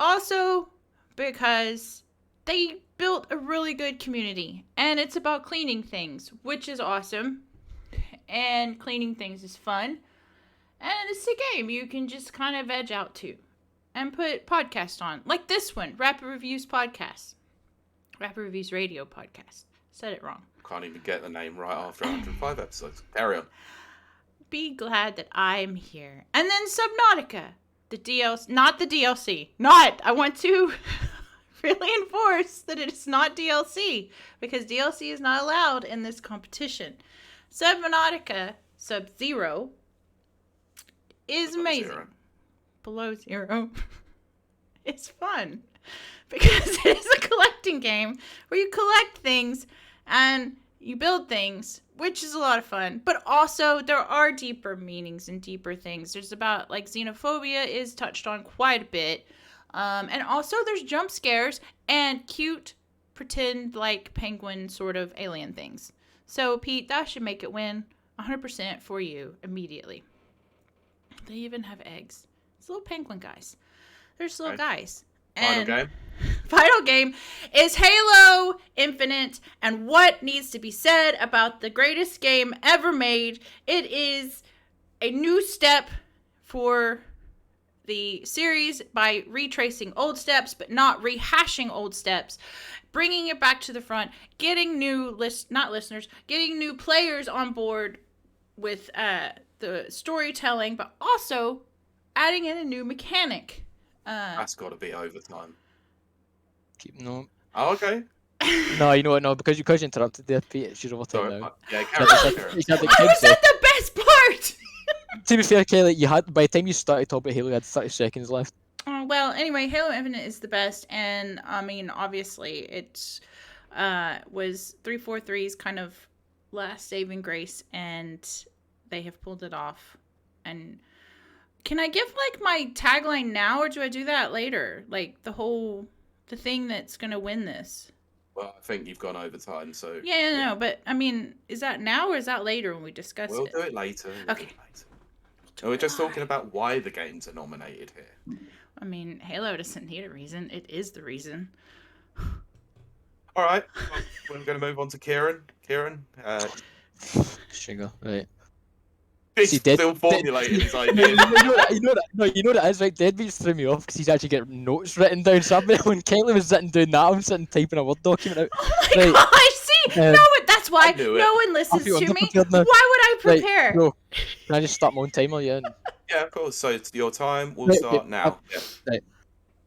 also because they built a really good community and it's about cleaning things, which is awesome. And cleaning things is fun. And it's a game you can just kind of edge out to and put podcasts on. Like this one, Rapid Reviews Podcast. Rapid Reviews Radio Podcast. Said it wrong. Can't even get the name right after 105 episodes. Carry on. Be glad that I'm here. And then Subnautica. The DLC. Not the DLC. Not. I want to really enforce that it is not DLC. Because DLC is not allowed in this competition. Subnautica Sub-Zero is Below amazing. Zero. Below Zero. It's fun because it is a collecting game where you collect things and you build things, which is a lot of fun. But also there are deeper meanings and deeper things. There's about like xenophobia is touched on quite a bit. And also there's jump scares and cute pretend like penguin sort of alien things. So Pete, that should make it win 100% for you immediately. They even have eggs. It's little penguin guys. They're just little Okay. guys. Final And game. final game is Halo Infinite. And what needs to be said about the greatest game ever made? It is a new step for the series by retracing old steps, but not rehashing old steps. Bringing it back to the front, getting new getting new players on board with the storytelling, but also adding in a new mechanic. That's got to be overtime. No. Oh, okay. No, you know what? No, because you interrupted there, Pete. It's your overtime Sorry. now. Yeah, You carry said- on. Carry on. you said the How kids is that the best part? To be fair, Kelly, you had by the time you started talking about Halo, you had 30 seconds left. Well, anyway, Halo Infinite is the best, and I mean, obviously, it was 343's kind of last saving grace, and they have pulled it off. And can I give like my tagline now, or do I do that later? Like the thing that's gonna win this. Well, I think you've gone over time, so Yeah, no, but I mean, is that now or is that later when we discuss we'll it? do it later. Okay. We're just talking about why the games are nominated here. I mean, Halo doesn't need a reason; it is the reason. All right, well, we're going to move on to Ciaran. Ciaran, Sugar, right. he's See, Dead- still formulating his you ideas. know that is right. Deadbeats threw me off because he's actually getting notes written down. So when Kelly was sitting doing that, I'm sitting typing a Word document out. Oh my Right. gosh! See, Um, no one. That's why I knew it. no one listens feel to me. underprepared now. Why would I Right, prepare? go. Can I just start my own timer? Yeah. Yeah, of course. So it's your time. We'll Right, start yeah, now. Yeah.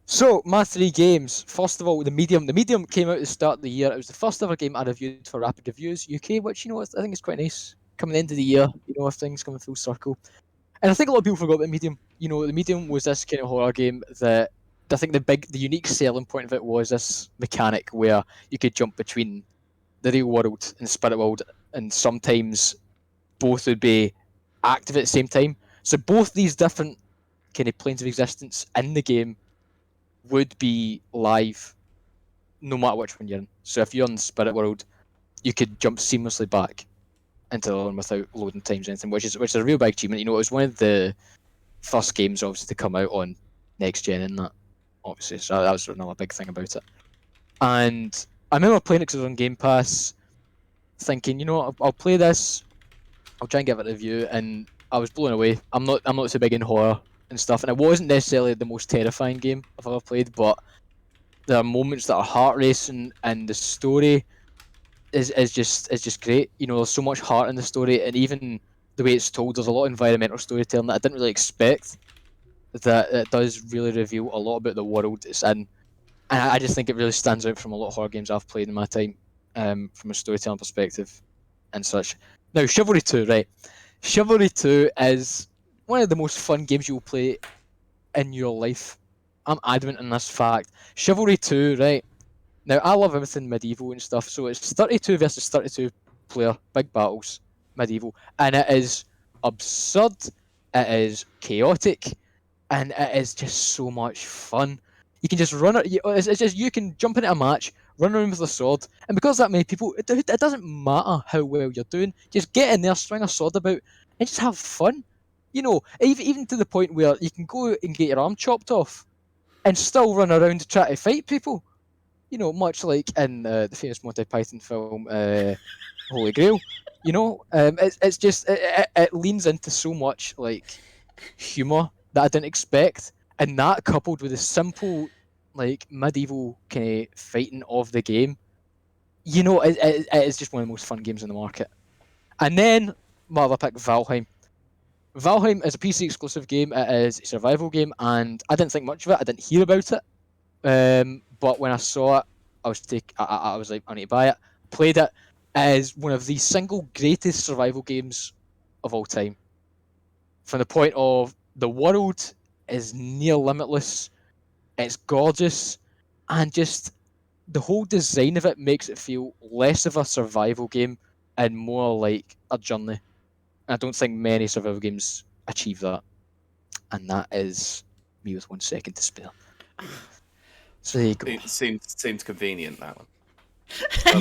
So, my 3 games. First of all, The Medium. The Medium came out at the start of the year. It was the first ever game I reviewed for Rapid Reviews UK, which, you know, I think is quite nice. Coming the end of the year, you know, if things coming full circle. And I think a lot of people forgot about Medium. You know, The Medium was this kind of horror game that I think the unique selling point of it was this mechanic where you could jump between the real world and spirit world, and sometimes both would be active at the same time. So both these different kind of planes of existence in the game would be live no matter which one you're in. So if you're in Spirit World, you could jump seamlessly back into the other one without loading times or anything, which is a real big achievement. You know, it was one of the first games obviously to come out on next gen in that, obviously. So that was another big thing about it. And I remember playing it because it was on Game Pass, thinking, you know what, I'll play this, I'll try and give it a review, and I was blown away. I'm not so big in horror and stuff, and it wasn't necessarily the most terrifying game I've ever played, but there are moments that are heart racing, and the story is just great. You know, there's so much heart in the story, and even the way it's told, there's a lot of environmental storytelling that I didn't really expect. That it does really reveal a lot about the world it's in, and I just think it really stands out from a lot of horror games I've played in my time, from a storytelling perspective and such. Now, Chivalry 2, right? Chivalry 2 is one of the most fun games you'll play in your life. I'm adamant in this fact. Chivalry 2, right? Now, I love everything medieval and stuff, so it's 32 versus 32 player, big battles, medieval, and it is absurd, it is chaotic, and it is just so much fun. You can just run it, it's just you can jump into a match, run around with a sword, and because that many people, it doesn't matter how well you're doing, just get in there, swing a sword about, and just have fun. You know, even to the point where you can go and get your arm chopped off, and still run around to try to fight people. You know, much like in the famous Monty Python film Holy Grail. You know, it's just it leans into so much like humor that I didn't expect, and that coupled with the simple like medieval kind of fighting of the game, you know, it is just one of the most fun games in the market. And then my other pick, Valheim. Valheim is a PC exclusive game. It is a survival game, and I didn't think much of it. I didn't hear about it. But when I saw it, I was like, I need to buy it. Played it as one of the single greatest survival games of all time. From the point of the world is near limitless, it's gorgeous, and just the whole design of it makes it feel less of a survival game and more like a journey. I don't think many survival games achieve that, and that is me with 1 second to spare. So there you go. It seems convenient, that one.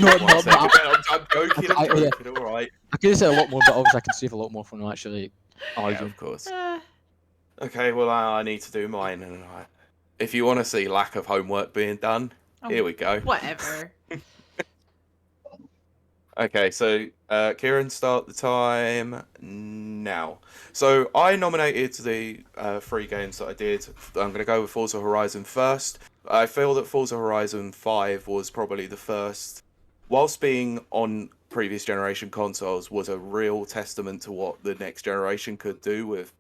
No, One no, second. but I'm joking, I- yeah. all right. I could have said a lot more, but obviously I can save a lot more from actually Yeah, arguing. of course. Uh, Okay, well, I need to do mine. And if you want to see lack of homework being done, here we go. Whatever. Okay, so Ciaran, start the time now. So I nominated the 3 games that I did. I'm going to go with Forza Horizon first. I feel that Forza Horizon 5 was probably the first, whilst being on previous generation consoles, was a real testament to what the next generation could do with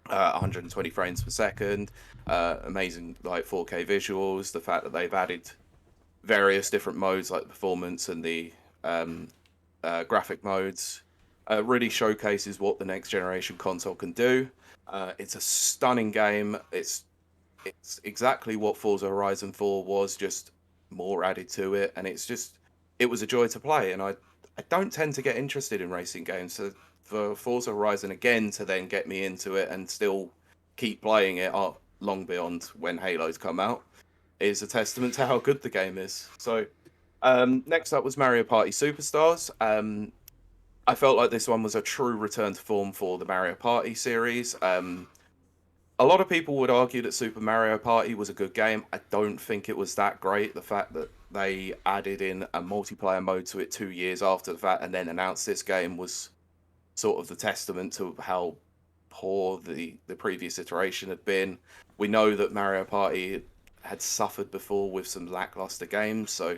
120 frames per second, amazing like 4K visuals, the fact that they've added various different modes like performance and the graphic modes, really showcases what the next generation console can do. It's a stunning game. It's exactly what Forza Horizon 4 was, just more added to it, and it was a joy to play. And I don't tend to get interested in racing games, so for Forza Horizon again to then get me into it and still keep playing it long beyond when Halo's come out is a testament to how good the game is. So next up was Mario Party Superstars. I felt like this one was a true return to form for the Mario Party series. A lot of people would argue that Super Mario Party was a good game. I don't think it was that great. The fact that they added in a multiplayer mode to it 2 years after the fact and then announced this game was sort of the testament to how poor the previous iteration had been. We know that Mario Party had suffered before with some lackluster games, so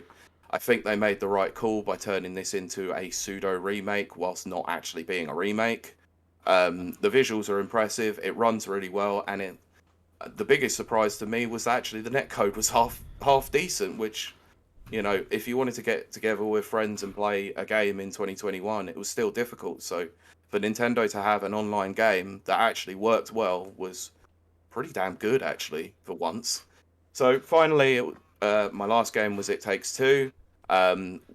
I think they made the right call by turning this into a pseudo remake whilst not actually being a remake. The visuals are impressive, it runs really well, and the biggest surprise to me was actually the netcode was half decent, which, you know, if you wanted to get together with friends and play a game in 2021, it was still difficult. So for Nintendo to have an online game that actually worked well was pretty damn good, actually, for once. So finally, my last game was It Takes Two.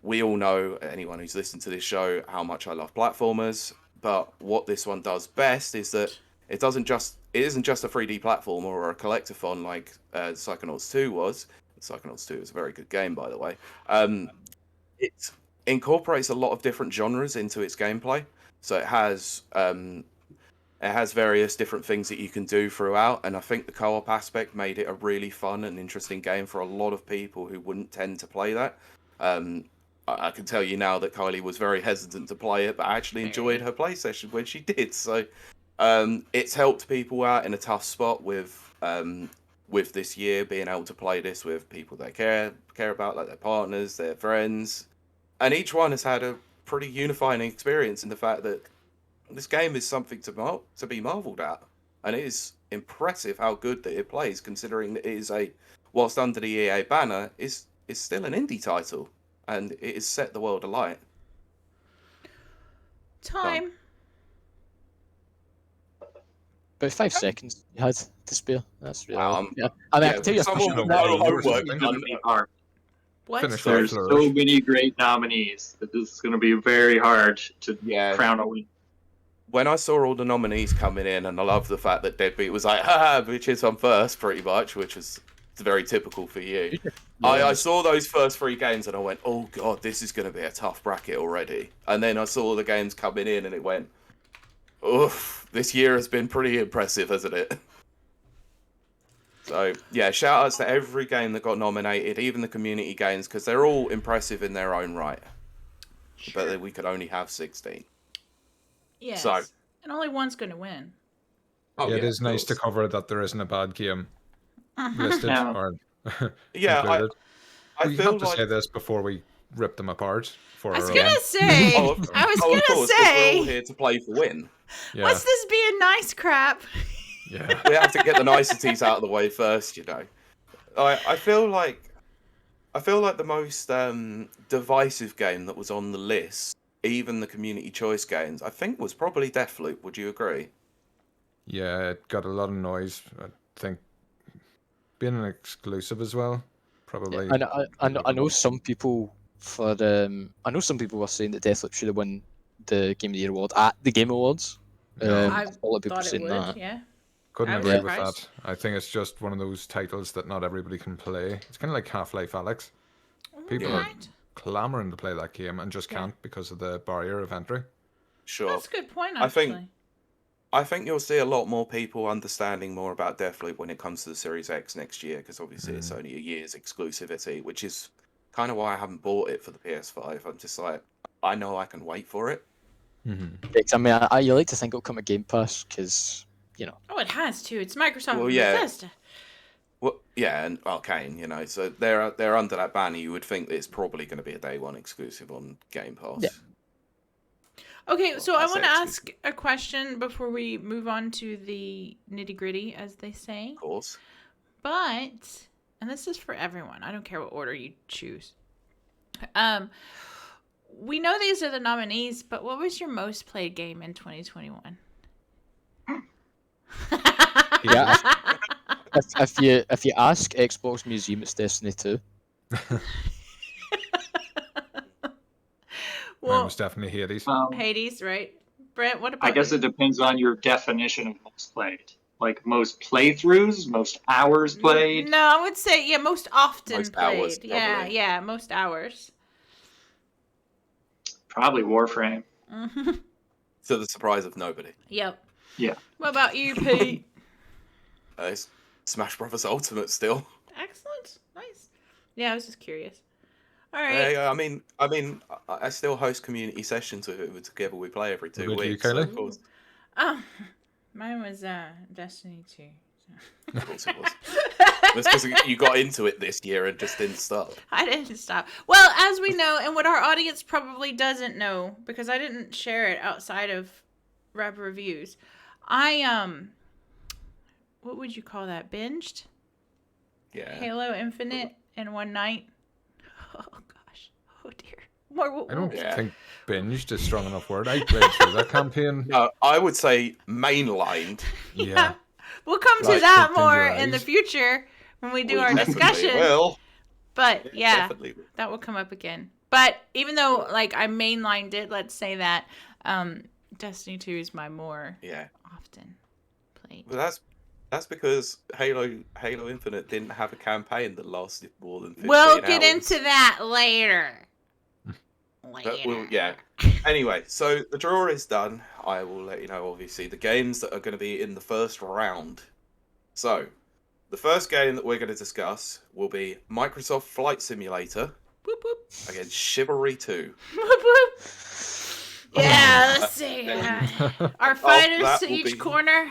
We all know, anyone who's listened to this show, how much I love platformers. But what this one does best is that it isn't just a 3D platform or a collectathon like Psychonauts 2 was. Psychonauts 2 is a very good game, by the way. It incorporates a lot of different genres into its gameplay. So it has various different things that you can do throughout, and I think the co-op aspect made it a really fun and interesting game for a lot of people who wouldn't tend to play that. I can tell you now that Kylie was very hesitant to play it, but actually enjoyed her play session when she did. So it's helped people out in a tough spot with this year, being able to play this with people they care about, like their partners, their friends, and each one has had a pretty unifying experience in the fact that this game is something to be marveled at, and it is impressive how good that it plays, considering that it is whilst under the EA banner, is still an indie title, and it has set the world alight. Time. About 5 seconds you had to spare. That's really. Wow, yeah. I mean, I yeah, can tell you. someone with no no homework homework It's going to be hard. What? Finish There's that so flourish. many great nominees that this is going to be very hard to Yeah. crown a win. When I saw all the nominees coming in, and I love the fact that Deadbeat was like, haha, bitches on first, pretty much, which is very typical for you. I saw those first 3 games and I went, oh god, this is going to be a tough bracket already. And then I saw the games coming in and it went, oof, this year has been pretty impressive, hasn't it? So, yeah, shout outs to every game that got nominated, even the community games, because they're all impressive in their own right. Sure. But we could only have 16. Yes. So- And only one's going to win. Oh, Yeah, it is of nice to course. cover that there isn't a bad game listed Yeah. or Yeah, included. I we feel have to like... say this before we rip them apart. For I was our going own. to say. Oh, of I was oh, going of to course, 'cause we're all say. here to play for win. Yeah, What's this being nice crap? yeah. We have to get the niceties out of the way first, you know. I feel like the most divisive game that was on the list, even the community choice games, I think was probably Deathloop. Would you agree? Yeah, it got a lot of noise. I think being an exclusive as well, probably. And I know some people I know some people were saying that Deathloop should have won the Game of the Year award at the Game Awards. No. I a lot of people thought it saying would, that. yeah. Couldn't I was agree with surprised. that. I think it's just one of those titles that not everybody can play. It's kind of like Half-Life Alyx. People Yeah. are clamoring to play that game and just Yeah. can't because of the barrier of entry. Sure. That's a good point, I actually. think- I think you'll see a lot more people understanding more about Deathloop when it comes to the Series X next year, because obviously it's only a year's exclusivity, which is kind of why I haven't bought it for the PS5. I'm just like, I know I can wait for it. I mean, you like to think it'll come at Game Pass because, you know. Oh, it has to. It's Microsoft Well, and yeah. Bethesda. Well, yeah, and Arcane, you know, so they're under that banner. You would think that it's probably going to be a day one exclusive on Game Pass. Yeah. Okay, so I I want to say ask a question before we move on to the nitty gritty, as they say. Of course. But, and this is for everyone. I don't care what order you choose. We know these are the nominees, but what was your most played game in 2021? Yeah. If you ask Xbox Museum, it's Destiny 2. Mine Well, was definitely Hades. Hades, right? Brent, what about I guess you? it depends on your definition of most played. Like most playthroughs, most hours played. No, I would say most often Most played. hours, probably. Yeah, most hours. Probably Warframe. Mm-hmm. To the surprise of nobody. Yep. Yeah. What about you, Pete? It's Smash Brothers Ultimate still. Excellent. Nice. Yeah, I was just curious. All right. Hey, I mean, I still host community sessions with it. Together we play every 2 What about you, weeks. So Kylie? of course, Oh, mine was Destiny 2. of course it was. That's because you got into it this year and just didn't stop. I didn't stop. Well, as we know, and what our audience probably doesn't know, because I didn't share it outside of Rap Reviews, I what would you call that? Binged Yeah. Halo Infinite in one night. Oh gosh. Oh dear. More. I don't Yeah. think binged is a strong enough word. I played through that campaign. No, I would say mainlined. Yeah. We'll come to Like, that open more your in the eyes. future when we do our definitely discussion. will. But yeah, Definitely will. that will come up again. But even though like I mainlined it, let's say that Destiny 2 is my more Yeah. often. Simulate. But that's because Halo Infinite didn't have a campaign that lasted more than 15 We'll get hours. into that later. But yeah. Anyway, so the draw is done. I will let you know, obviously, the games that are going to be in the first round. So, the first game that we're going to discuss will be Microsoft Flight Simulator Whoop, whoop. against Chivalry 2. Whoop, whoop. Yeah, let's see. Our fighters that to will each be- corner.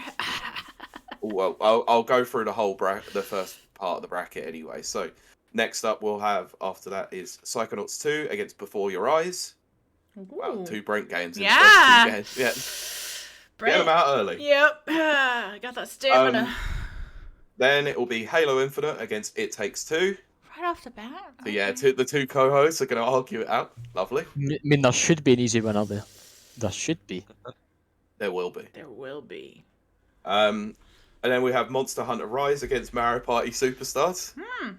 Well, I'll go through the whole the first part of the bracket anyway. So, next up we'll have, after that, is Psychonauts 2 against Before Your Eyes. Wow, Ooh. 2 Brent games in Yeah. the first 2 games. Yeah. Brent. Get them out early. Yep. Got that stamina. Then it will be Halo Infinite against It Takes Two. Right off the bat. So yeah, okay. the two co-hosts are going to argue it out. Lovely. I mean, there should be an easy winner there. There should be. There will be. There will be. And then we have Monster Hunter Rise against Mario Party Superstars.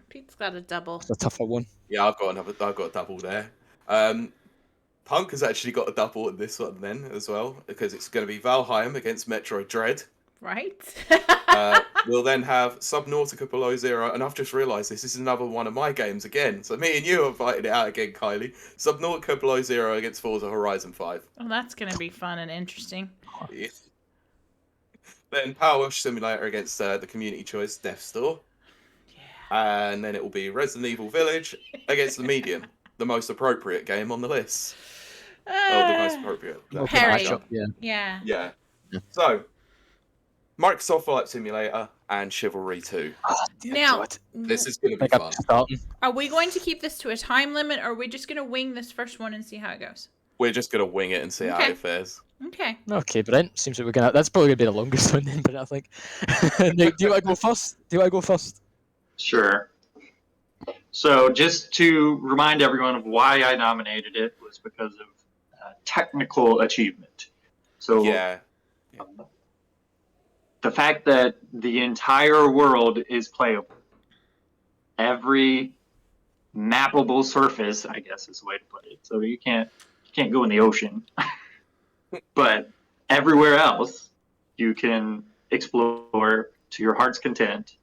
Pete's got a double. It's a tougher one. Yeah, I've got a double there. Punk has actually got a double in this one then as well, because it's going to be Valheim against Metroid Dread. Right? We'll then have Subnautica Below Zero, and I've just realised this is another one of my games again. So me and you are fighting it out again, Kylie. Subnautica Below Zero against Forza Horizon 5. Well, that's going to be fun and interesting. Yeah. Then Powerwash Simulator against the community choice Death Store. Yeah. And then it will be Resident Evil Village against The Medium, the most appropriate game on the list. The most appropriate. Parry. Matchup, yeah. Yeah. Yeah. So, Microsoft Flight Simulator and Chivalry 2. Now, This is going to be Like I'm fun. starting. are we going to keep this to a time limit, or are we just going to wing this first one and see how it goes? We're just going to wing it and see how Okay. it fares. Okay. Okay, Brent. Seems like we're gonna. That's probably gonna be the longest one then, Brent. I think. Now, do you want to go first? Sure. So just to remind everyone of why I nominated it was because of technical achievement. So Yeah. the fact that the entire world is playable, every mappable surface, I guess is the way to put it. So you can't go in the ocean, but everywhere else you can explore to your heart's content,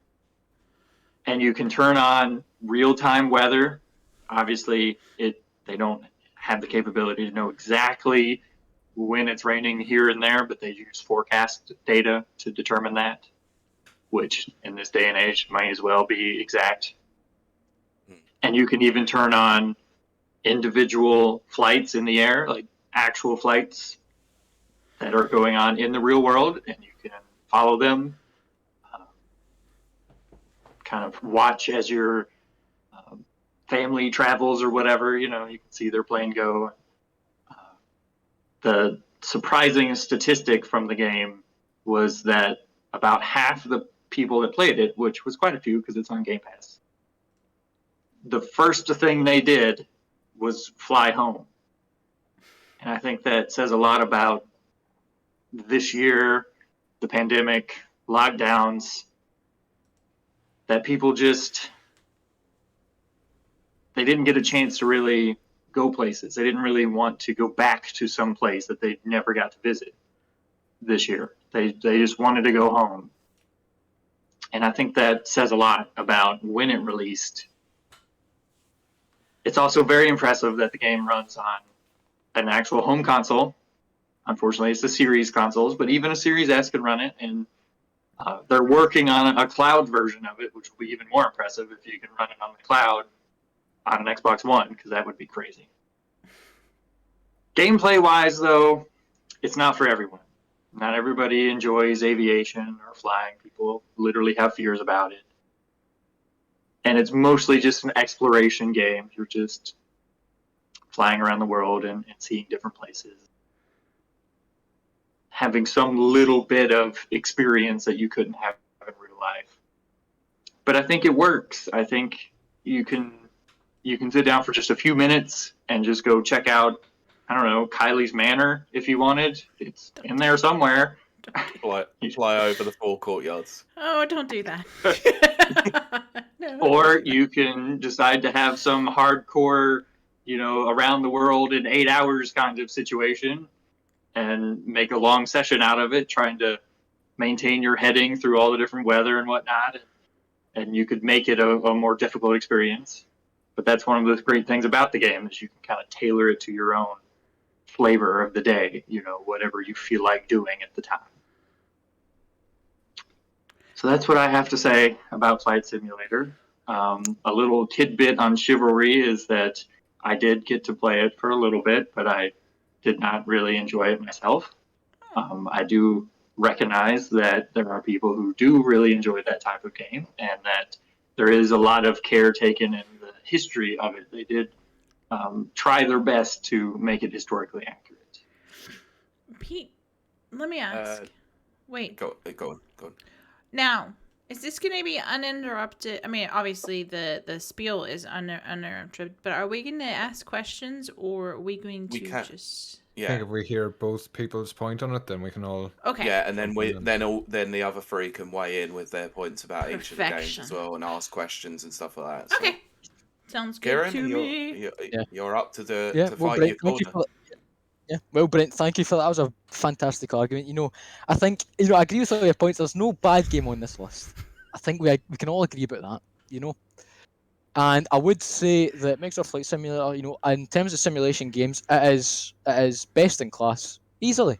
and you can turn on real-time weather. Obviously, they don't have the capability to know exactly when it's raining here and there, but they use forecast data to determine that, which in this day and age might as well be exact. And you can even turn on individual flights in the air, like actual flights that are going on in the real world, and you can follow them, kind of watch as your family travels or whatever, you can see their plane go. The surprising statistic from the game was that about half the people that played it, which was quite a few because it's on Game Pass, the first thing they did was fly home. And I think that says a lot about this year, the pandemic, lockdowns, that people they didn't get a chance to really go places. They didn't really want to go back to some place that they never got to visit this year. They just wanted to go home. And I think that says a lot about when it released. It's also very impressive that the game runs on an actual home console. Unfortunately, it's the Series consoles, but even a Series S can run it. And they're working on a cloud version of it, which will be even more impressive if you can run it on the cloud on an Xbox One, because that would be crazy. Gameplay-wise, though, it's not for everyone. Not everybody enjoys aviation or flying. People literally have fears about it. And it's mostly just an exploration game. You're just flying around the world and seeing different places. Having some little bit of experience that you couldn't have in real life. But I think it works. I think you can sit down for just a few minutes and just go check out, I don't know, Kylie's Manor if you wanted. It's in there somewhere. Fly over the 4 courtyards. Oh, don't do that. No. Or you can decide to have some hardcore, around the world in 8 hours kind of situation and make a long session out of it, trying to maintain your heading through all the different weather and whatnot, and you could make it a more difficult experience. But that's one of the great things about the game is you can kind of tailor it to your own flavor of the day, whatever you feel like doing at the time. So that's what I have to say about Flight Simulator. A little tidbit on Chivalry is that I did get to play it for a little bit, but I did not really enjoy it myself. I do recognize that there are people who do really enjoy that type of game, and that there is a lot of care taken in the history of it. They did try their best to make it historically accurate. Pete, let me ask. Wait. Go on. Now, is this going to be uninterrupted? I mean, obviously the spiel is uninterrupted, but are we going to ask questions, or are we going to just? I think if we hear both people's point on it, then we can all. Okay. Yeah, and then then the other three can weigh in with their points about each of the games as well, and ask questions and stuff like that. So. Okay. Sounds good Kieran, to me. You're up to the Yeah, to well, fight Brent, your thank you corner. well, Brent, thank you for that. That was a fantastic argument. I think I agree with all your points. There's no bad game on this list. I think we can all agree about that. And I would say that Microsoft Flight Simulator, in terms of simulation games, it is best in class, easily.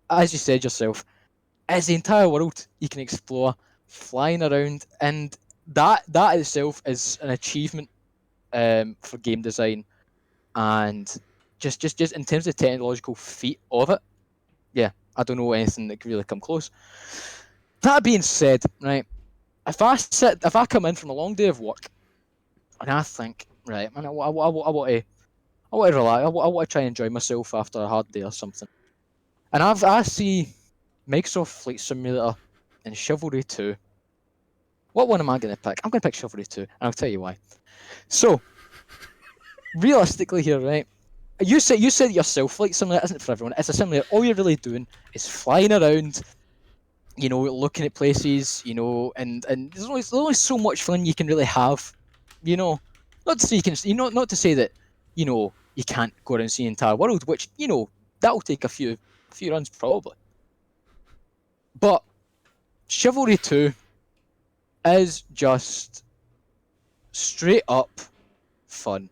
As you said yourself, it's the entire world you can explore, flying around, and that itself is an achievement for game design, and just in terms of technological feat of it, yeah, I don't know anything that could really come close. That being said, right, if I come in from a long day of work, and I think, right, man, I want to relax, I want to try and enjoy myself after a hard day or something, and I see Microsoft Flight Simulator and Chivalry 2. What one am I going to pick? I'm going to pick Chivalry 2, and I'll tell you why. So, realistically here, right, you said yourself, Flight Simulator isn't for everyone. It's a simulator. All you're really doing is flying around, looking at places, and there's only so much fun you can really have, Not to say you can, not to say that, you can't go around and see the entire world, which that'll take a few runs probably. But Chivalry 2 is just straight up fun.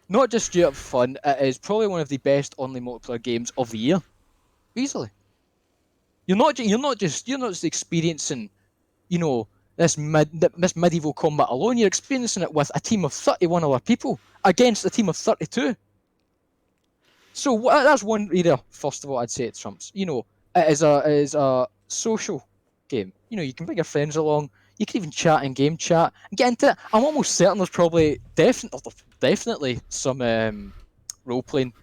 Not just straight up fun, it is probably one of the best online multiplayer games of the year, easily. You're not just experiencing, this medieval combat alone. You're experiencing it with a team of 31 other people against a team of 32. So that's one area. First of all, I'd say it trumps. It is a social game. You can bring your friends along. You can even chat in game chat and get into it. I'm almost certain there's probably definitely some role-playing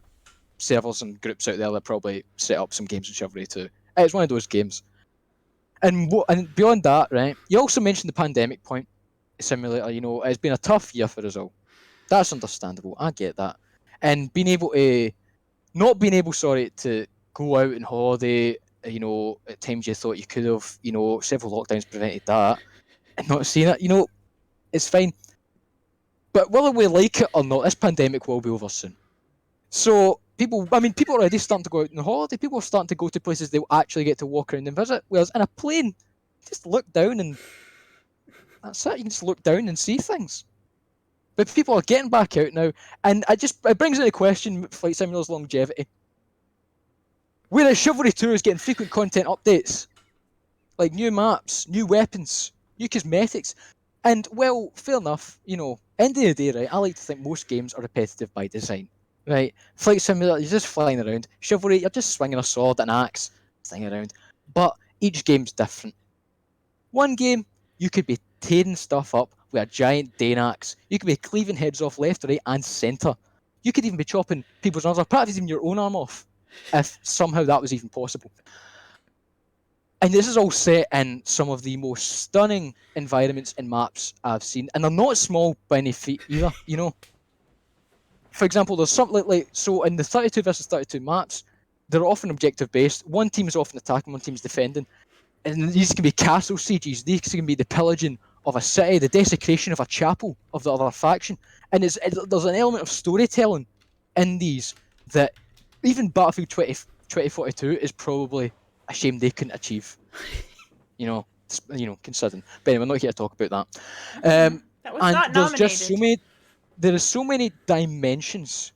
servers and groups out there that probably set up some games in Chivalry 2. It's one of those games. And beyond that, right, you also mentioned the pandemic point. Simulator, it's been a tough year for us all. That's understandable. I get that. And not being able to go out and holiday, at times you thought you could have, several lockdowns prevented that. And not seeing it, it's fine. But whether we like it or not, this pandemic will be over soon. So people are already starting to go out on holiday. People are starting to go to places they'll actually get to walk around and visit. Whereas in a plane, just look down and that's it. You can just look down and see things. But people are getting back out now, and it brings into question Flight Simulator's longevity. Whereas Chivalry 2 is getting frequent content updates, like new maps, new weapons, new cosmetics, and well, fair enough. End of the day, right? I like to think most games are repetitive by design. Right, Flight Simulator, you're just flying around. Chivalry, you're just swinging a sword and an axe, flying around. But each game's different. One game, you could be tearing stuff up with a giant Dane axe. You could be cleaving heads off left, right, and centre. You could even be chopping people's arms off, perhaps even your own arm off, if somehow that was even possible. And this is all set in some of the most stunning environments and maps I've seen, and they're not small by any feet either. For example, there's something so in the 32 versus 32 maps, they're often objective based. One team is often attacking, one team is defending. And these can be castle sieges, these can be the pillaging of a city, the desecration of a chapel of the other faction. And there's an element of storytelling in these that even Battlefield 2042 is probably a shame they couldn't achieve. Considering. But anyway, we're not here to talk about that. That was And not there's nominated. just so many. There are so many dimensions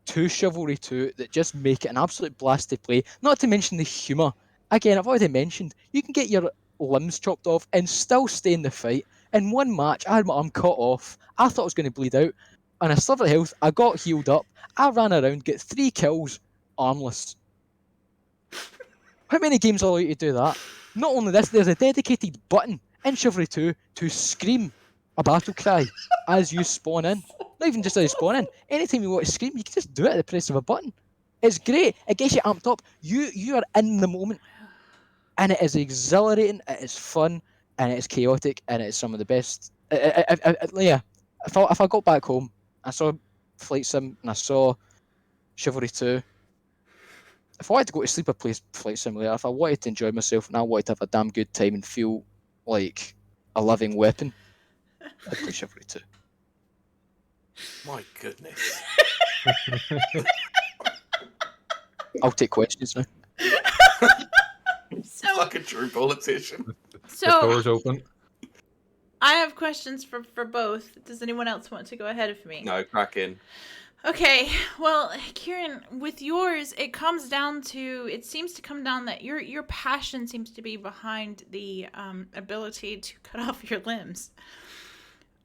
to Chivalry 2 that just make it an absolute blast to play. Not to mention the humour. Again, I've already mentioned, you can get your limbs chopped off and still stay in the fight. In one match, I had my arm cut off. I thought I was going to bleed out. And I slivered health. I got healed up. I ran around, get 3 kills, armless. How many games allow you to do that? Not only this, there's a dedicated button in Chivalry 2 to scream a battle cry as you spawn in. Not even just as you spawn in. Anytime you want to scream, you can just do it at the press of a button. It's great. It gets you amped up. You are in the moment. And it is exhilarating, it is fun, and it is chaotic, and it is some of the best. Yeah, if I got back home, I saw Flight Sim, and I saw Chivalry 2. If I wanted to go to sleep, I'd play Flight Simulator. If I wanted to enjoy myself, and I wanted to have a damn good time and feel like a living weapon, I'd play Chivalry 2. My goodness. I'll take questions now. So, Like a true politician. The door's so open. I have questions for both. Does anyone else want to go ahead of me? No, crack in. Okay, well, Ciaran, with yours, it seems to come down that your passion seems to be behind the ability to cut off your limbs.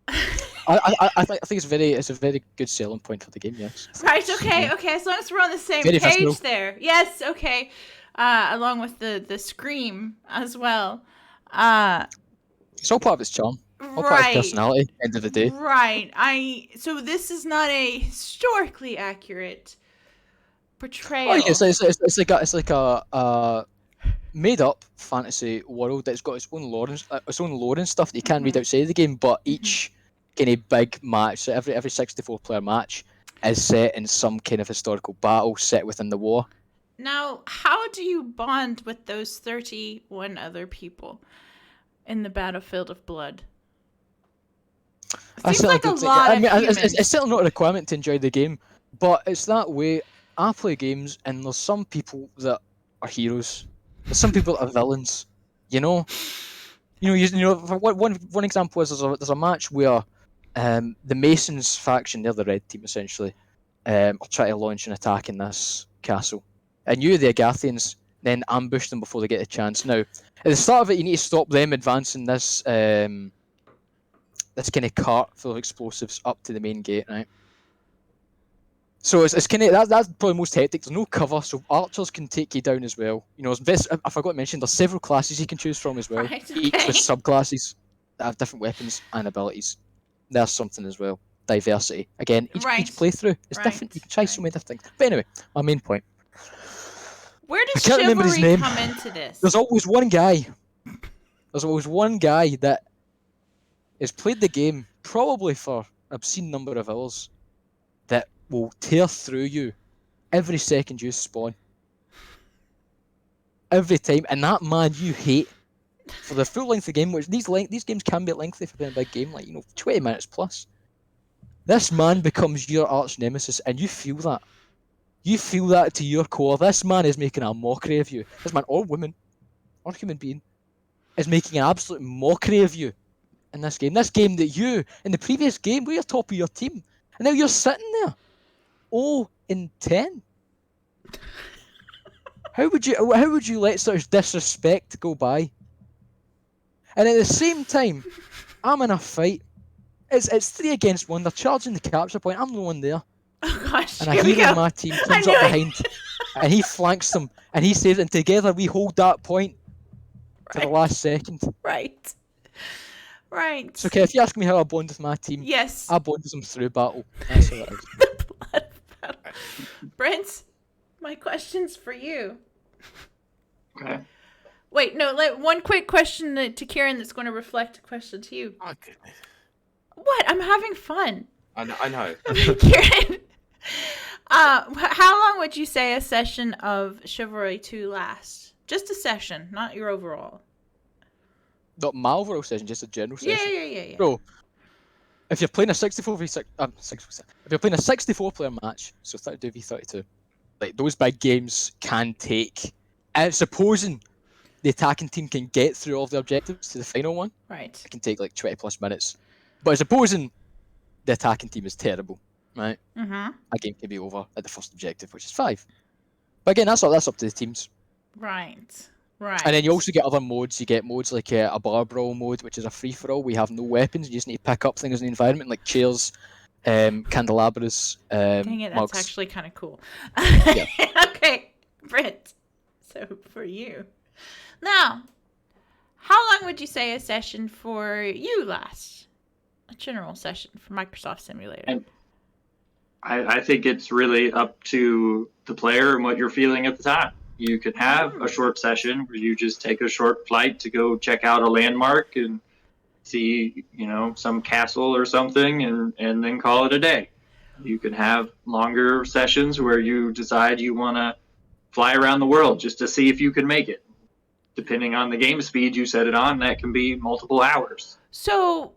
I think it's a very good selling point for the game. Yes. Right. Okay. As long as we're on the same Very page visceral. there. Yes. Okay. Along with the scream as well. It's all part of its charm. All part of its personality. At the end of the day. Right. So this is not a historically accurate portrayal. Oh, yeah, it's like a made up fantasy world that's got its own lore and stuff that you can't read outside the game, but each kind of big match, so every 64 player match is set in some kind of historical battle set within the war. Now, how do you bond with those 31 other people in the battlefield of blood? Seems like a lot of humans. It's certainly not a requirement to enjoy the game, but it's that way. I play games, and there's some people that are heroes. There's some people that are villains. One example is there's a match where the Masons faction, they're the red team essentially, are trying to launch an attack in this castle, and you, the Agathians, then ambush them before they get a chance. Now, at the start of it, you need to stop them advancing this this kind of cart full of explosives up to the main gate, right? So it's kind of that's probably most hectic. There's no cover, so archers can take you down as well. I forgot to mention there's several classes you can choose from as well, Right, each okay. with subclasses that have different weapons and abilities. There's something as well. Diversity. Again, each playthrough is different. You can try so many different things. But anyway, my main point. Where does I can't remember his Chivalry name. come into this? There's always one guy. That has played the game probably for an obscene number of hours that will tear through you every second you spawn. Every time. And that man you hate for the full length of the game, which these games can be lengthy for being a big game, 20 minutes plus. This man becomes your arch nemesis, and you feel that. You feel that to your core. This man is making a mockery of you. This man, or woman, or human being, is making an absolute mockery of you in this game. This game that you, in the previous game, were top of your team. And now you're sitting there. 0-10. How would you let such disrespect go by? And at the same time, I'm in a fight. It's 3 against 1. They're charging the capture point. I'm the one there. Oh gosh, And here a we hero go. on my team comes I up knew it. behind, and he flanks them, and he says, and together we hold that point to the last second. Right. So, okay, if you ask me how I bond with my team, Yes. I bond with them through battle. That's how it is. The blood battle. Brent, my question's for you. Okay. Wait, no, one quick question to Ciaran that's going to reflect a question to you. My goodness. What? I'm having fun. I know. Ciaran, how long would you say a session of Chivalry 2 lasts? Just a session, not your overall. Not my overall session, just a general session. Yeah. Bro, if you're playing a 64v6, if you're playing a 64 player match, so 32v32, like those big games can take supposing the attacking team can get through all the objectives to the final one, Right. it can take like 20 plus minutes. But supposing the attacking team is terrible, right? Mm-hmm. A game can be over at the first objective, which is 5. But again, that's up to the teams. Right. Right. And then you also get other modes. You get modes like a bar brawl mode, which is a free for all. We have no weapons. You just need to pick up things in the environment like chairs, candelabras, Dang it, that's mugs. actually kind of cool. Yeah. Okay, Brent. So for you. Now, how long would you say a session for you lasts? A general session for Microsoft Simulator. And I think it's really up to the player and what you're feeling at the time. You can have a short session where you just take a short flight to go check out a landmark and see, some castle or something and then call it a day. You can have longer sessions where you decide you want to fly around the world just to see if you can make it. Depending on the game speed you set it on, that can be multiple hours. So,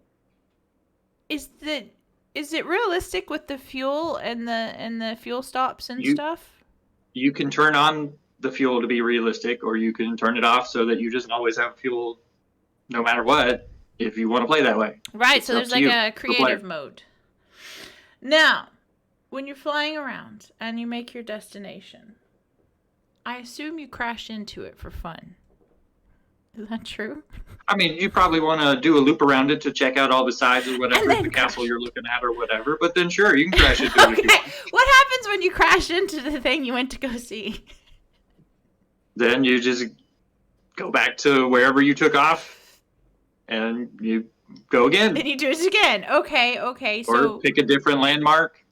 is it realistic with the fuel and the fuel stops and stuff? You can turn on the fuel to be realistic, or you can turn it off so that you just always have fuel no matter what if you want to play that way. Right, It's so up there's to like you, a the creative player. mode. Now, when you're flying around and you make your destination, I assume you crash into it for fun. Is that true? I mean, you probably want to do a loop around it to check out all the sides or whatever, And then the castle crash. you're looking at or whatever, but then sure, you can crash into it if you Okay, want. what happens when you crash into the thing you went to go see? Then you just go back to wherever you took off and you go again. Then you do it again. Okay, Or so pick a different landmark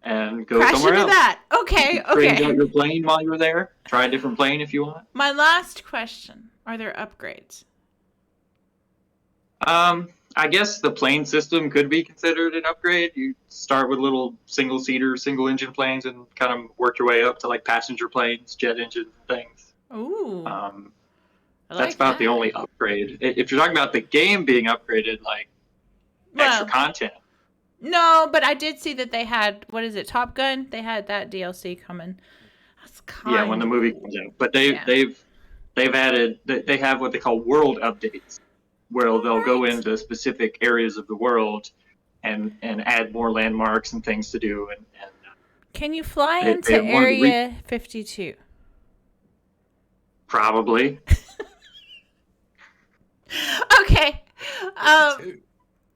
and go crash somewhere into else. that. Okay, Change out okay. your plane while you're there. Try a different plane if you want. My last question. Are there upgrades? I guess the plane system could be considered an upgrade. You start with little single-seater, single-engine planes and kind of work your way up to like passenger planes, jet engine things. Ooh. I I That's about the only upgrade. If you're talking about the game being upgraded, like extra content. No, but I did see that they had, what is it, Top Gun? They had that DLC coming. That's kind Yeah, when the movie comes out. But they've added, they have what they call world updates, where they'll go into specific areas of the world and add more landmarks and things to do. And Can you fly They- into they want to Area 52? probably. Okay. Two.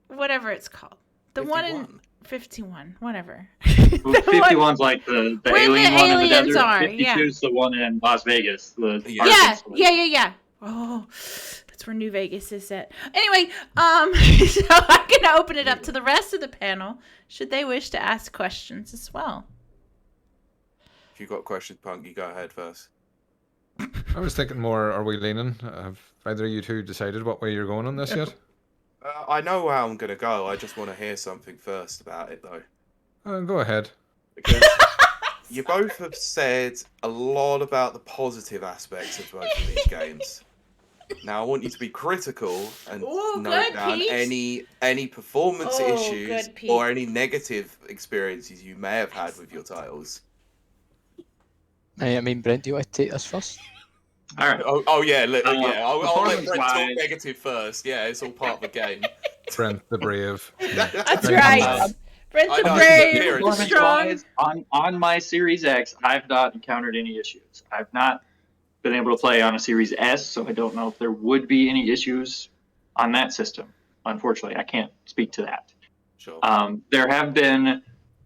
Whatever it's called. The one in 51. 51, whatever. Well, 51's like the Where the alien one in the aliens desert. are, 52's the one in Las Vegas. The Yeah. Arctic one. Yeah. Oh, that's where New Vegas is at. Anyway, so I'm gonna open it up to the rest of the panel, should they wish to ask questions as well. If you've got questions, Punk, you go ahead first. I was thinking more, are we leaning? Have either of you two decided what way you're going on this yet? I know where I'm going to go. I just want to hear something first about it, though. Go ahead. Because you both have said a lot about the positive aspects of both of these games. Now, I want you to be critical and Ooh, note good, down Pete. any performance Oh, issues good, Pete. or any negative experiences you may have had with your titles. I mean, Brent, do you want to take this first? All right. Oh yeah, I'll let Brent talk performance-wise- negative first. Yeah, it's all part of the game. Brent the Brave. That's Very right. nice. Brent I the know, Brave, it's the appearance. strong. Performance-wise, on my Series X, I've not encountered any issues. I've not been able to play on a Series S, so I don't know if there would be any issues on that system. Unfortunately, I can't speak to that. Sure. There have been,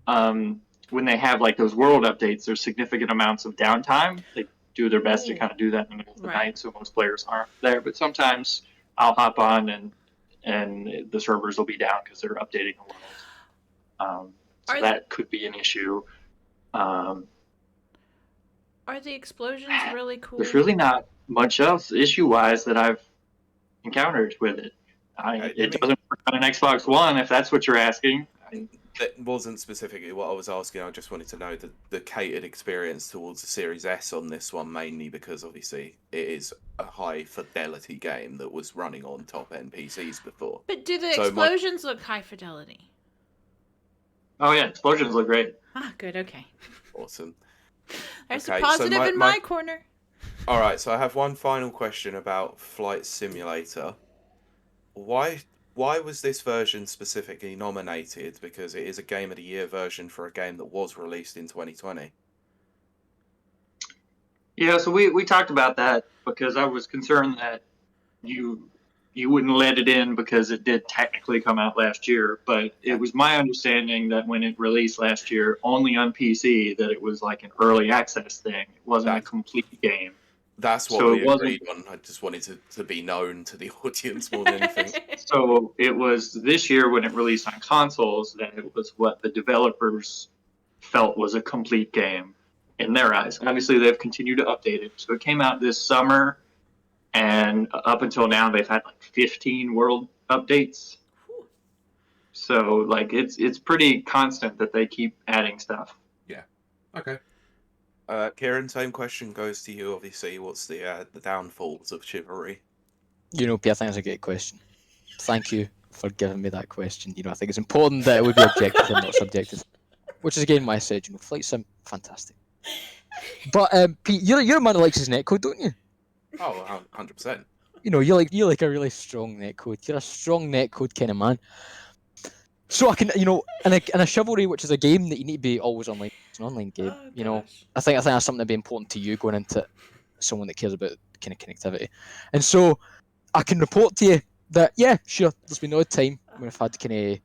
when they have like those world updates, there's significant amounts of downtime. They do their best to kind of do that in the middle of the Right. night, so most players aren't there. But sometimes I'll hop on and the servers will be down because they're updating the world. So Are that could be an issue. Are the explosions really cool? There's really not much else issue-wise that I've encountered with it. It doesn't work on an Xbox One, if that's what you're asking. That wasn't specifically what I was asking. I just wanted to know the catered experience towards the Series S on this one, mainly because obviously it is a high fidelity game that was running on top end PCs before. But do the So explosions look high fidelity? Oh yeah, explosions look great. Ah, good, okay. Awesome. There's Okay, a so positive in my corner. All right, so I have one final question about Flight Simulator. Why was this version specifically nominated? Because it is a Game of the Year version for a game that was released in 2020. Yeah, so we talked about that because I was concerned that you wouldn't let it in because it did technically come out last year, but it was my understanding that when it released last year, only on PC, that it was like an early access thing. It wasn't a complete game. That's what So we it wasn't. agreed on. I just wanted to be known to the audience more than anything. So it was this year when it released on consoles that it was what the developers felt was a complete game in their eyes. Obviously, they've continued to update it. So it came out this summer, and up until now, they've had like 15 world updates. So like it's pretty constant that they keep adding stuff. Yeah. Okay. Ciaran, same question goes to you. Obviously, what's the downfalls of Chivalry? You know, Pete, I think that's a great question. Thank you for giving me that question. You know, I think it's important that it would be objective and not subjective. Which is again why I said, you know, Flight Sim, fantastic. But Pete, you're a man who likes his netcode, don't you? Oh, 100%. You know, you're like a really strong netcode. You're a strong netcode kind of man. So I can, you know, in a Chivalry, which is a game that you need to be always online. It's an online game. Oh, you know, gosh. I think that's something that'd be important to you going into someone that cares about kind of connectivity. And so I can report to you that yeah, sure, there's been no time when I've had kind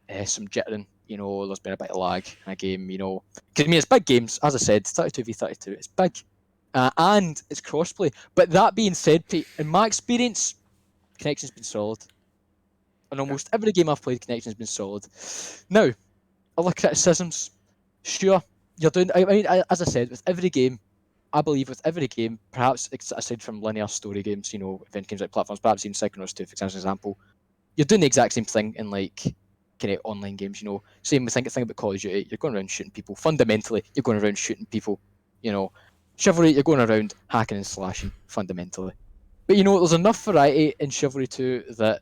of some jittering. You know, there's been a bit of lag in a game. You know, because I mean it's big games, as I said, 32v32. It's big, and it's crossplay. But that being said, Pete, in my experience, connection's been solid. On almost every game I've played, connection's been solid. Now, other criticisms, sure, you're doing. I mean, as I said, with every game, I believe with every game, perhaps aside from linear story games, you know, event games like platforms, perhaps even Psychonauts 2, for example, you're doing the exact same thing in like kind of online games. You know, same with thing about Call of Duty, you're going around shooting people. Fundamentally, you're going around shooting people. You know, Chivalry, you're going around hacking and slashing. Fundamentally, but you know, there's enough variety in Chivalry 2 that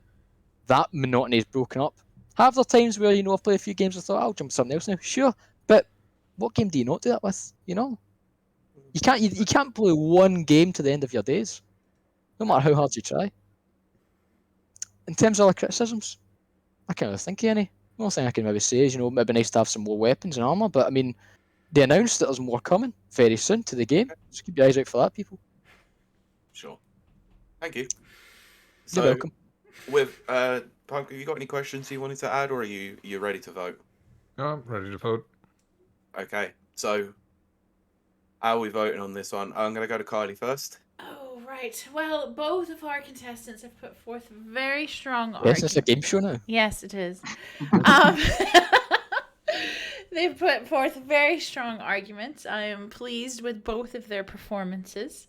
monotony is broken up. Have there times where, you know, I've played a few games and thought, I'll jump to something else now? Sure. But what game do you not do that with? You know? You can't play one game to the end of your days. No matter how hard you try. In terms of other criticisms, I can't really think of any. The only thing I can maybe say is, you know, it might be nice to have some more weapons and armour, but I mean, they announced that there's more coming very soon to the game. So keep your eyes out for that, people. Sure. Thank you. You're welcome. With Punk, have you got any questions you wanted to add, or are you ready to vote? No, I'm ready to vote. Okay, so how are we voting on this one? I'm going to go to Kylie first. Oh, right. Well, both of our contestants have put forth very strong Yes, arguments. it's a game show now. Yes, it is. They've put forth very strong arguments. I am pleased with both of their performances.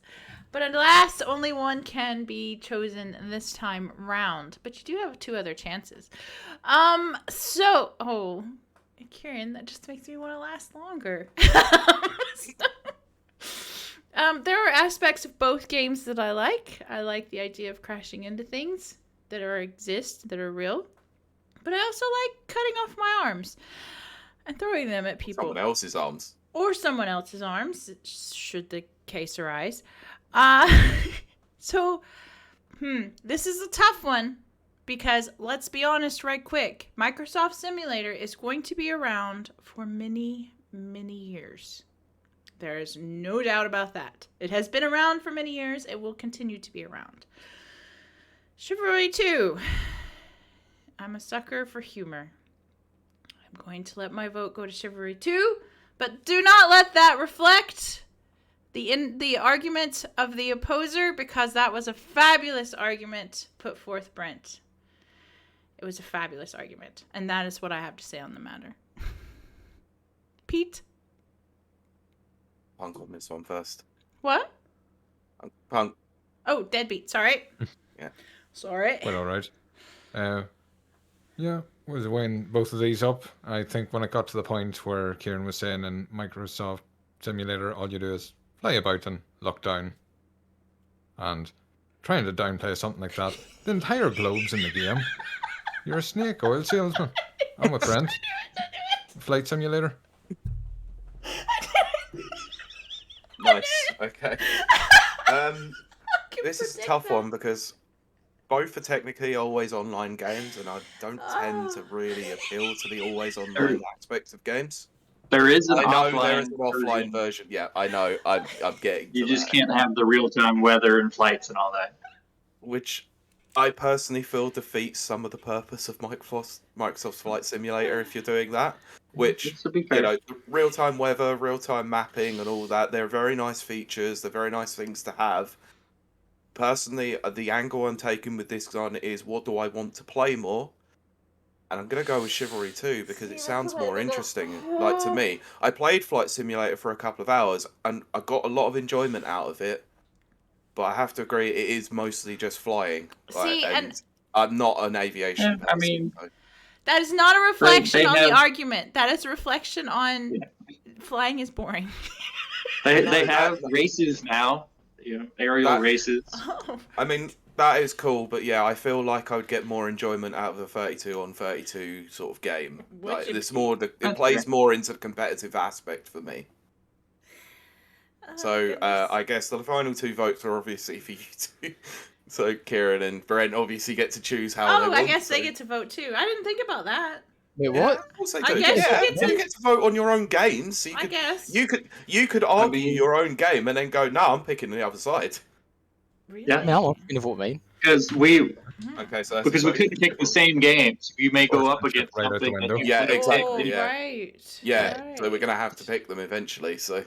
But alas, only one can be chosen this time round. But you do have 2 other chances. Ciaran, that just makes me want to last longer. There are aspects of both games that I like. I like the idea of crashing into things that exist, that are real. But I also like cutting off my arms and throwing them at people. Someone else's arms. Or someone else's arms, should the case arise. This is a tough one because let's be honest right quick. Microsoft Simulator is going to be around for many, many years. There is no doubt about that. It has been around for many years. It will continue to be around. Chivalry 2. I'm a sucker for humor. I'm going to let my vote go to Chivalry 2, but do not let that reflect the argument of the opposer, because that was a fabulous argument put forth, Brent. It was a fabulous argument, and that is what I have to say on the matter. Pete? Punk on this one first. What? Punk. Oh, Deadbeat. Sorry. Yeah. Sorry. Well, all right. Yeah, was weighing both of these up. I think when it got to the point where Ciaran was saying in Microsoft Simulator, all you do is fly about and look down. And trying to downplay something like that. The entire globe's in the game. You're a snake oil salesman. I'm with Brent. Flight Simulator. Nice. Okay. This is a predict tough that. one because both are technically always online games, and I don't tend to Oh. really appeal to the always online aspect of games. There is an I know there is offline an offline version. version. Yeah, I know. I'm getting to You just that. can't have the real-time weather and flights and all that. Which I personally feel defeats some of the purpose of Microsoft's Flight Simulator if you're doing that. Which, Just to be fair. real-time weather, real-time mapping and all that, they're very nice features, they're very nice things to have. Personally, the angle I'm taking with this one is, what do I want to play more? And I'm going to go with Chivalry 2 because it sounds more interesting. Like, to me, I played Flight Simulator for a couple of hours and I got a lot of enjoyment out of it. But I have to agree, it is mostly just flying. See, and I'm not an aviation person. I mean, that is not a reflection they on the have- argument. That is a reflection on flying is boring. They have races now, aerial races. Oh. I mean, that is cool, but yeah, I feel like I would get more enjoyment out of a 32 on 32 sort of game. Like, it's more it plays more into the competitive aspect for me. So I guess the final two votes are obviously for you two. So Ciaran and Brent obviously get to choose how they want. I guess they get to vote too. I didn't think about that. Wait, Yeah, what? of course they I do. guess Yeah, you get to- vote on your own games. So I guess. you could argue your own game and then go, no, I'm picking the other side. Really? Yeah. I mean, I'm not going to vote mine. Because we Okay, so that's we couldn't pick the same games. You may go up against right out the something that window. you Yeah, wouldn't exactly, pick. yeah. Right. Yeah, so we're right. gonna have to pick them eventually. So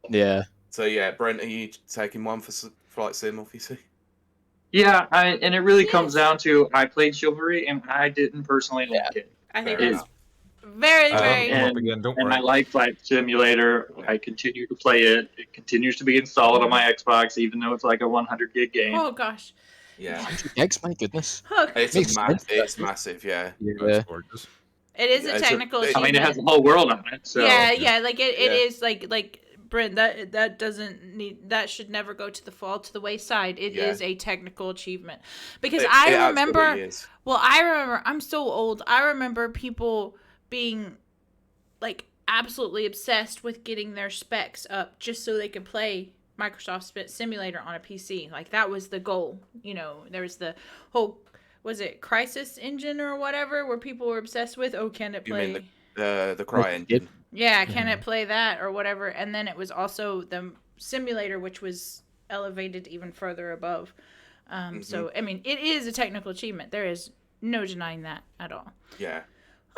Yeah. yeah, Brent, are you taking one for Flight Sim, obviously? Yeah, and it really comes Yes. down to I played Chivalry and I didn't personally like it. I think Fair that's enough. very, I very. love it. Up again, don't and I worry. like Flight Simulator. I continue to play it. It continues to be installed on my Xbox, even though it's like a 100 gig game. Oh gosh. Yeah, 100 gigs, my goodness. Okay. Makes sense. it's massive. Yeah, Yeah. It's gorgeous. It is Yeah, a it's a- technical I mean, I mean, it has achievement. the whole world on it. So Yeah, like it Yeah. is like Brent, that doesn't need, that should never go to the wayside. It is Yeah. a technical achievement. Because It I remember absolutely is. I'm so old. I remember people being like absolutely obsessed with getting their specs up just so they could play Microsoft Simulator on a PC. Like that was the goal. There was the whole, was it Crisis Engine or whatever, where people were obsessed with, can it You play? mean the Cry engine? Yeah, can it play that or whatever? And then it was also the simulator, which was elevated even further above. So, I mean, it is a technical achievement. There is no denying that at all. Yeah.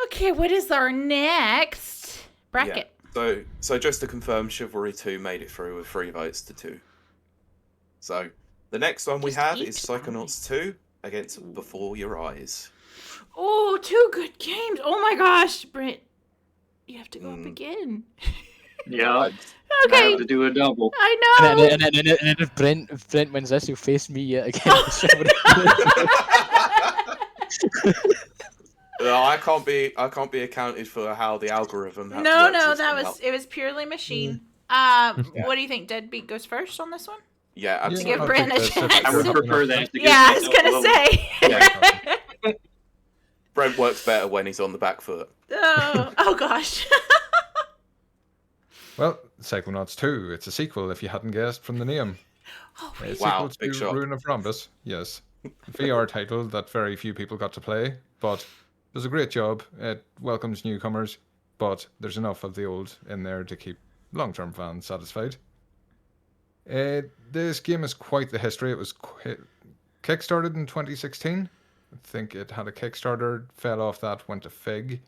Okay, what is our next bracket? Yeah. So just to confirm, Chivalry 2 made it through with 3 votes to 2. So the next one we Just have eat is Psychonauts 2 against Before Your Eyes. Oh, 2 good games. Oh my gosh, Brent. You have to go up again. yeah, I Okay, have to do a double. I know. And then if Brent wins this, he'll face me yet again. No, I can't be accounted for how the algorithm. No, works this one out. it was purely machine. What do you think? Deadbeat goes first on this one? Yeah, absolutely. give I Brent think a that's chance. I would enough. prefer that. To give Yeah, I was myself a gonna little- say. Brent works better when he's on the back foot. Oh gosh. Well, Psychonauts 2. It's a sequel, if you hadn't guessed from the name. Oh, It's Wow, sequel big to shock. Ruin of Rhombus. Yes, VR title that very few people got to play, but it does a great job. It welcomes newcomers, but there's enough of the old in there to keep long-term fans satisfied. This game is quite the history. It was kickstarted in 2016. I think it had a Kickstarter, fell off that, went to Fig.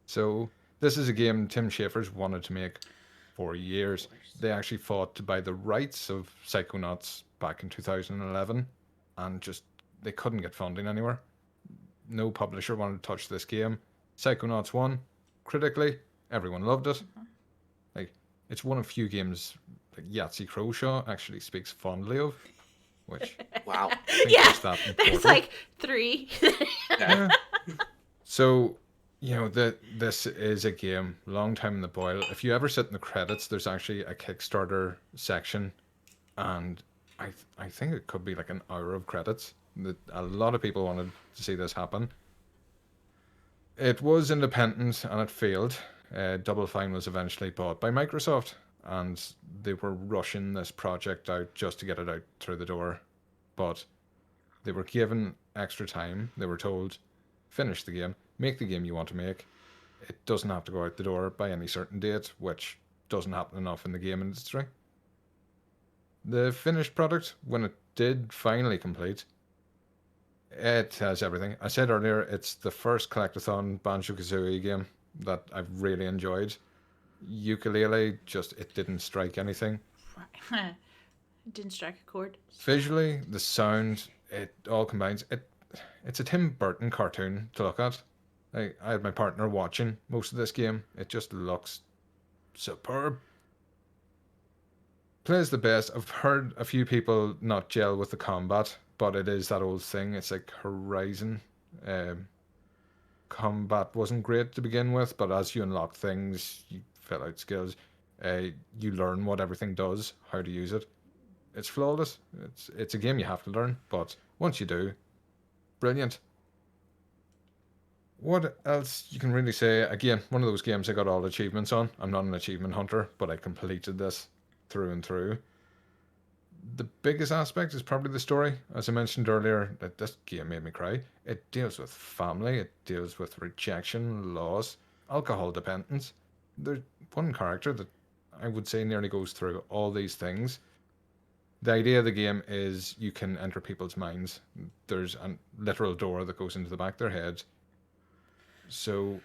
So this is a game Tim Schafer's wanted to make for years. They actually fought to buy the rights of Psychonauts back in 2011, and just they couldn't get funding anywhere. No publisher wanted to touch this game. Psychonauts won critically. Everyone loved it. Like, it's one of few games like Yahtzee Croshaw actually speaks fondly of, which Wow. I think Yeah, is that there's important. like 3. Yeah. So, this is a game, long time in the boil. If you ever sit in the credits, there's actually a Kickstarter section, and I think it could be like an hour of credits. That a lot of people wanted to see this happen. It was independent and it failed. Double Fine was eventually bought by Microsoft, and they were rushing this project out just to get it out through the door. But they were given extra time. They were told, finish the game, make the game you want to make. It doesn't have to go out the door by any certain date, which doesn't happen enough in the game industry. The finished product, when it did finally complete, it has everything. I said earlier, it's the first collectathon Banjo-Kazooie game that I've really enjoyed. Ukulele, it didn't strike anything. It didn't strike a chord. Visually, the sound, it all combines. It's a Tim Burton cartoon to look at. I had my partner watching most of this game. It just looks superb. Plays the best. I've heard a few people not gel with the combat, but it is that old thing. It's like Horizon. Combat wasn't great to begin with, but as you unlock things, you fill out skills, you learn what everything does, how to use it. It's flawless. It's a game you have to learn, but once you do, brilliant. What else you can really say? Again, one of those games I got all achievements on. I'm not an achievement hunter, but I completed this through and through. The biggest aspect is probably the story. As I mentioned earlier, that this game made me cry. It deals with family, it deals with rejection, loss, alcohol dependence. There's one character that I would say nearly goes through all these things. The idea of the game is you can enter people's minds. There's a literal door that goes into the back of their head. So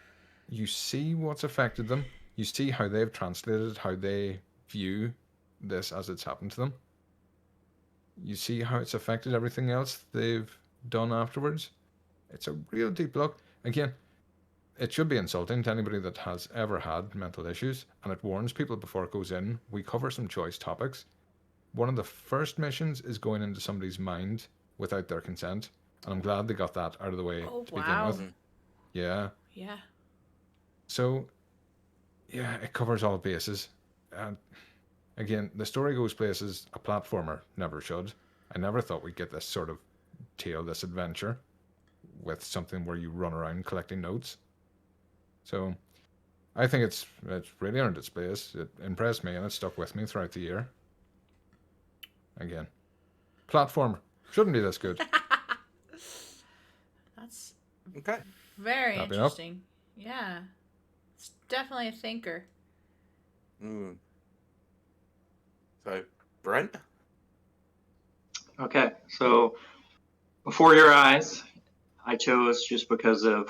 you see what's affected them. You see how they've translated, how they view this as it's happened to them. You see how it's affected everything else they've done afterwards. It's a real deep look. Again, it should be insulting to anybody that has ever had mental issues, and it warns people before it goes in. We cover some choice topics. One of the first missions is going into somebody's mind without their consent, and I'm glad they got that out of the way to begin with. Yeah. Yeah. So, yeah, it covers all bases. And again, the story goes places a platformer never should. I never thought we'd get this sort of tale, this adventure, with something where you run around collecting notes. So, I think it's really earned its place. It impressed me and it stuck with me throughout the year. Again, platformer shouldn't be this good. That's Okay. very Happy enough? interesting. Yeah. It's definitely a thinker. So, Brent? Okay, so Before Your Eyes, I chose just because of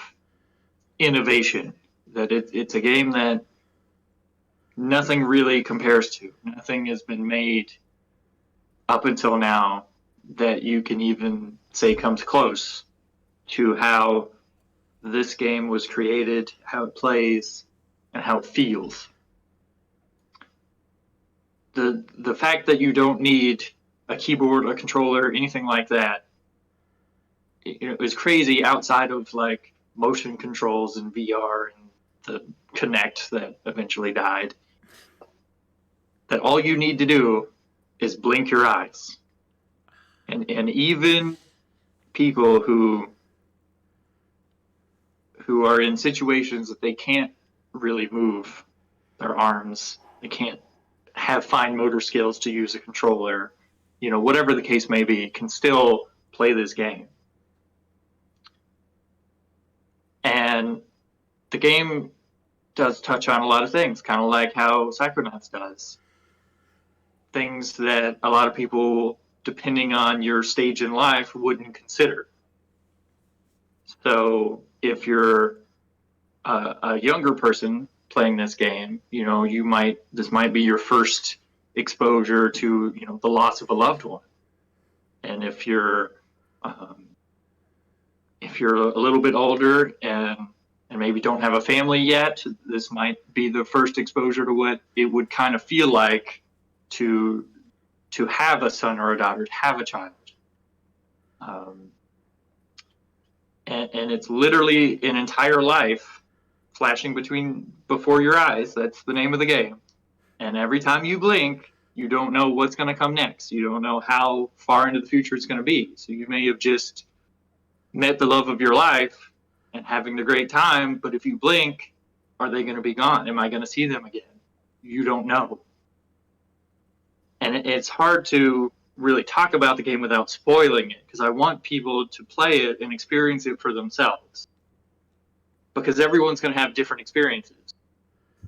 innovation. That it's a game that nothing really compares to. Nothing has been made up until now that you can even say comes close to how this game was created, how it plays, and how it feels. The fact that you don't need a keyboard, a controller, anything like that, it was crazy outside of like motion controls and VR and the Kinect that eventually died. That all you need to do is blink your eyes. And even people who are in situations that they can't really move their arms, they can't have fine motor skills to use a controller, whatever the case may be, can still play this game. And the game does touch on a lot of things, kind of like how Psychonauts does. Things that a lot of people, depending on your stage in life, wouldn't consider. So if you're a younger person playing this game, this might be your first exposure to, the loss of a loved one. And if you're a little bit older and maybe don't have a family yet, this might be the first exposure to what it would kind of feel like to have a son or a daughter, to have a child. And it's literally an entire life flashing before your eyes. That's the name of the game. And every time you blink, you don't know what's going to come next. You don't know how far into the future it's going to be. So you may have just met the love of your life and having the great time, but if you blink, are they going to be gone? Am I going to see them again? You don't know. and it's hard to really talk about the game without spoiling it, because I want people to play it and experience it for themselves. Because everyone's going to have different experiences.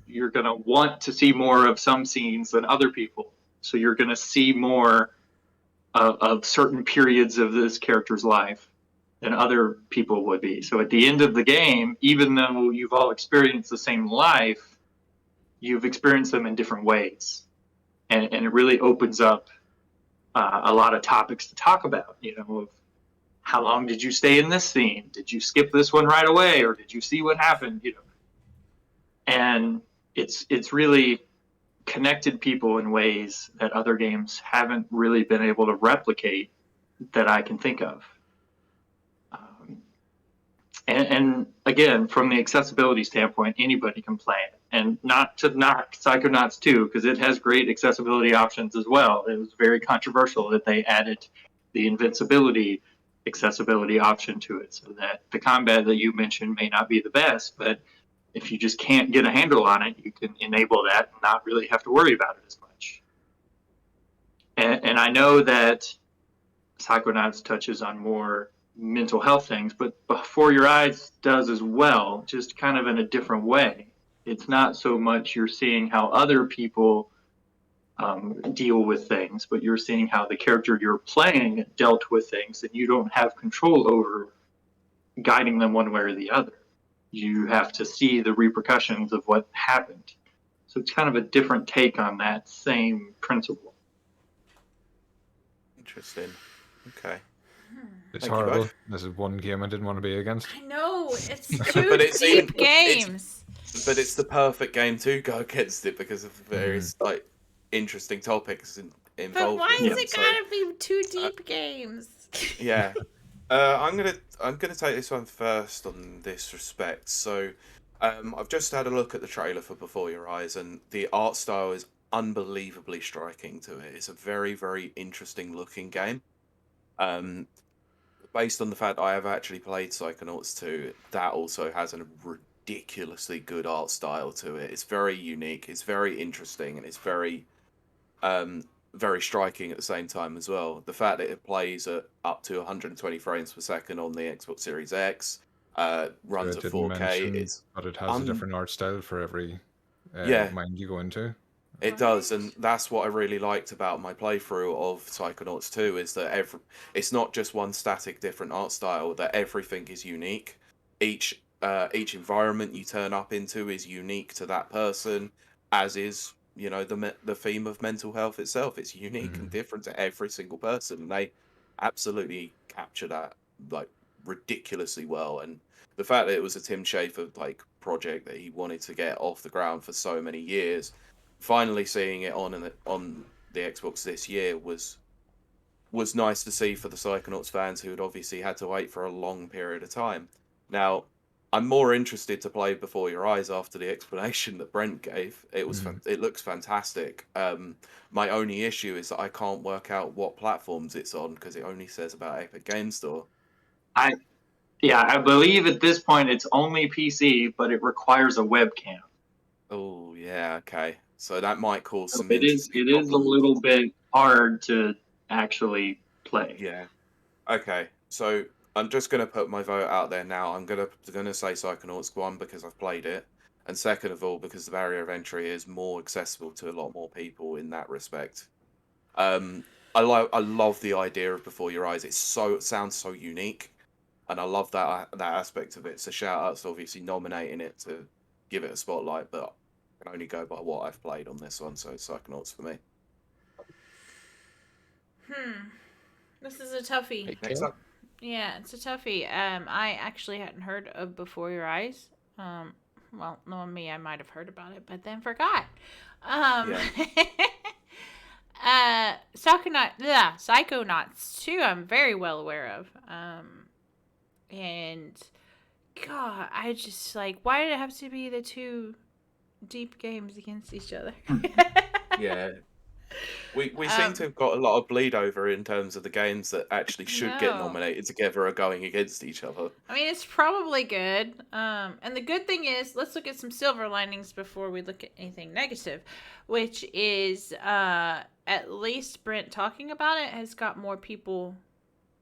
You're going to want to see more of some scenes than other people. So you're going to see more of certain periods of this character's life than other people would be. So at the end of the game, even though you've all experienced the same life, you've experienced them in different ways. And it really opens up a lot of topics to talk about, of how long did you stay in this scene? Did you skip this one right away, or did you see what happened? And it's really connected people in ways that other games haven't really been able to replicate that I can think of. And again, from the accessibility standpoint, anybody can play it. And not to knock Psychonauts 2, because it has great accessibility options as well. It was very controversial that they added the invincibility accessibility option to it, so that the combat that you mentioned may not be the best, but if you just can't get a handle on it, you can enable that and not really have to worry about it as much. And I know that Psychonauts touches on more mental health things, but Before Your Eyes does as well, just kind of in a different way. It's not so much you're seeing how other people deal with things, but you're seeing how the character you're playing dealt with things that you don't have control over, guiding them one way or the other. You have to see the repercussions of what happened. So it's kind of a different take on that same principle. Interesting. Okay. It's Thank you horrible. both. This is one game I didn't want to be against. I know, it's two But it's deep even- it's- games. But it's the perfect game to go against it because of the various like interesting topics But involved. why with is them, it so- gotta be two deep games? Yeah. I'm gonna take this one first on this respect. So, I've just had a look at the trailer for Before Your Eyes, and the art style is unbelievably striking to it. It's a very, very interesting looking game. Based on the fact I have actually played Psychonauts 2, that also has a ridiculously good art style to it. It's very unique, it's very interesting, and it's very very striking at the same time as well. The fact that it plays at up to 120 frames per second on the Xbox Series X, runs I at didn't 4K. mention, It's but it has a different art style for every Yeah. mind you go into. It does, and that's what I really liked about my playthrough of Psychonauts 2 is that it's not just one static different art style, that everything is unique. Each environment you turn up into is unique to that person, as is, the theme of mental health itself. It's unique and different to every single person, and they absolutely capture that like ridiculously well. And the fact that it was a Tim Schafer like project that he wanted to get off the ground for so many years, finally seeing it on the Xbox this year was nice to see for the Psychonauts fans who had obviously had to wait for a long period of time. Now, I'm more interested to play Before Your Eyes after the explanation that Brent gave. It was it looks fantastic. My only issue is that I can't work out what platforms it's on because it only says about Epic Game Store. I believe at this point it's only PC, but it requires a webcam. Oh yeah, okay. So that might cause some It is interesting a problems. little bit hard to actually play. Yeah. Okay. So I'm just gonna put my vote out there now. I'm gonna say Psychonauts 1 because I've played it, and second of all because the barrier of entry is more accessible to a lot more people in that respect. I love the idea of Before Your Eyes. It sounds so unique, and I love that aspect of it. So shout out to obviously nominating it to give it a spotlight, but I can only go by what I've played on this one. So it's Psychonauts for me. This is a toughie. Right, Next Kale? up. Yeah, it's a toughie. I actually hadn't heard of Before Your Eyes. Well, knowing me, I might have heard about it, but then forgot. Psychonauts 2, I'm very well aware of. And God, I just like, why did it have to be the two deep games against each other? Yeah. We seem to have got a lot of bleed over in terms of the games that actually should get No. nominated together are going against each other. I mean, it's probably good. And the good thing is, let's look at some silver linings before we look at anything negative, which is at least Brent talking about it has got more people,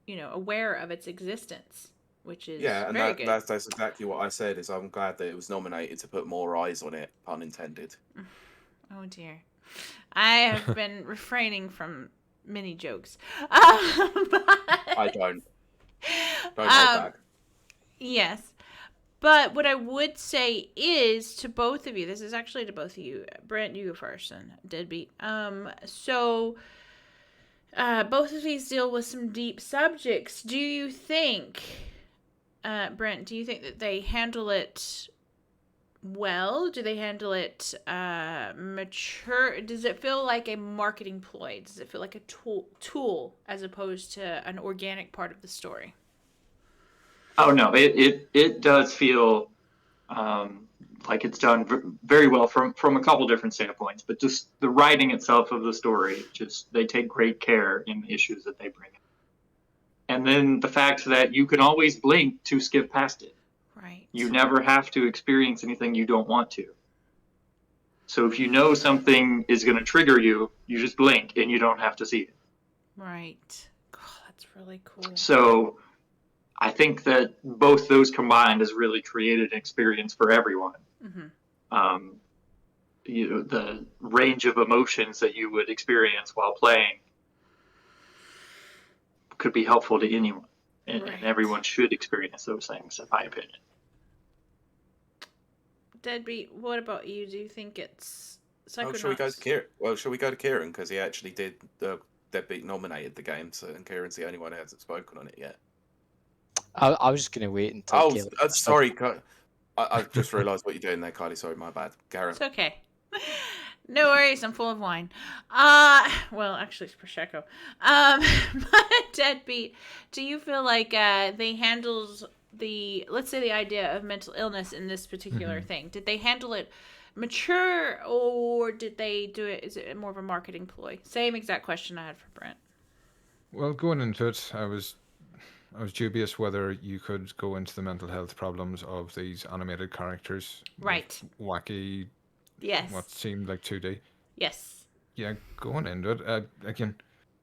aware of its existence, which is Yeah, and very good. that's exactly what I said. Is I'm glad that it was nominated to put more eyes on it, pun intended. Oh dear, I have been refraining from many jokes. I don't hold back. Yes. But what I would say is to both of you, this is actually to both of you. Brent, you go first, and Deadbeat. So both of these deal with some deep subjects. Do you think, Brent, do you think that they handle it well? Do they handle it mature? Does it feel like a marketing ploy? Does it feel like a tool as opposed to an organic part of the story? Oh no, it does feel like it's done very well from a couple different standpoints, but just the writing itself of the story, just they take great care in the issues that they bring in. And then the fact that you can always blink to skip past it. Right. You never have to experience anything you don't want to. So if you know something is going to trigger you, you just blink and you don't have to see it. Right. God, that's really cool. So I think that both those combined has really created an experience for everyone. Mm-hmm. The range of emotions that you would experience while playing could be helpful to anyone, and everyone should experience those things, in my opinion. Deadbeat, what about you? Do you think it's Psychonauts? Shall we go to Ciaran? Well, shall we go to Ciaran, because he actually did Deadbeat nominated the game, so and Kieran's the only one who hasn't spoken on it yet. I was just going to wait until. Sorry, I just realised what you're doing there, Kylie. Sorry, my bad. Ciaran. It's okay. No worries, I'm full of wine. Well, actually, it's Prosecco. But Deadbeat, do you feel like they handled let's say the idea of mental illness in this particular thing? Did they handle it mature, or did they do it? Is it more of a marketing ploy? Same exact question I had for Brent. Well, going into it, I was dubious whether you could go into the mental health problems of these animated characters. Right. Wacky. Yes. What seemed like 2D. Yes. Yeah, going into it, again,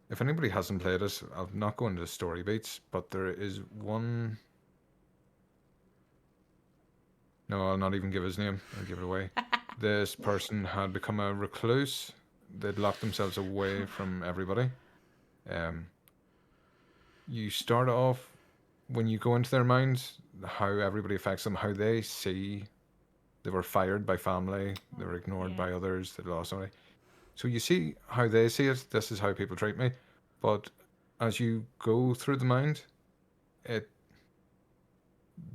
if anybody hasn't played it, I'll not go into the story beats, but there is one... No, I'll not even give his name. I'll give it away. This person had become a recluse. They'd locked themselves away from everybody. You start off, when you go into their minds, how everybody affects them, how they see... They were fired by family. They were ignored by others. They lost somebody. So you see how they see it. This is how people treat me. But as you go through the mind,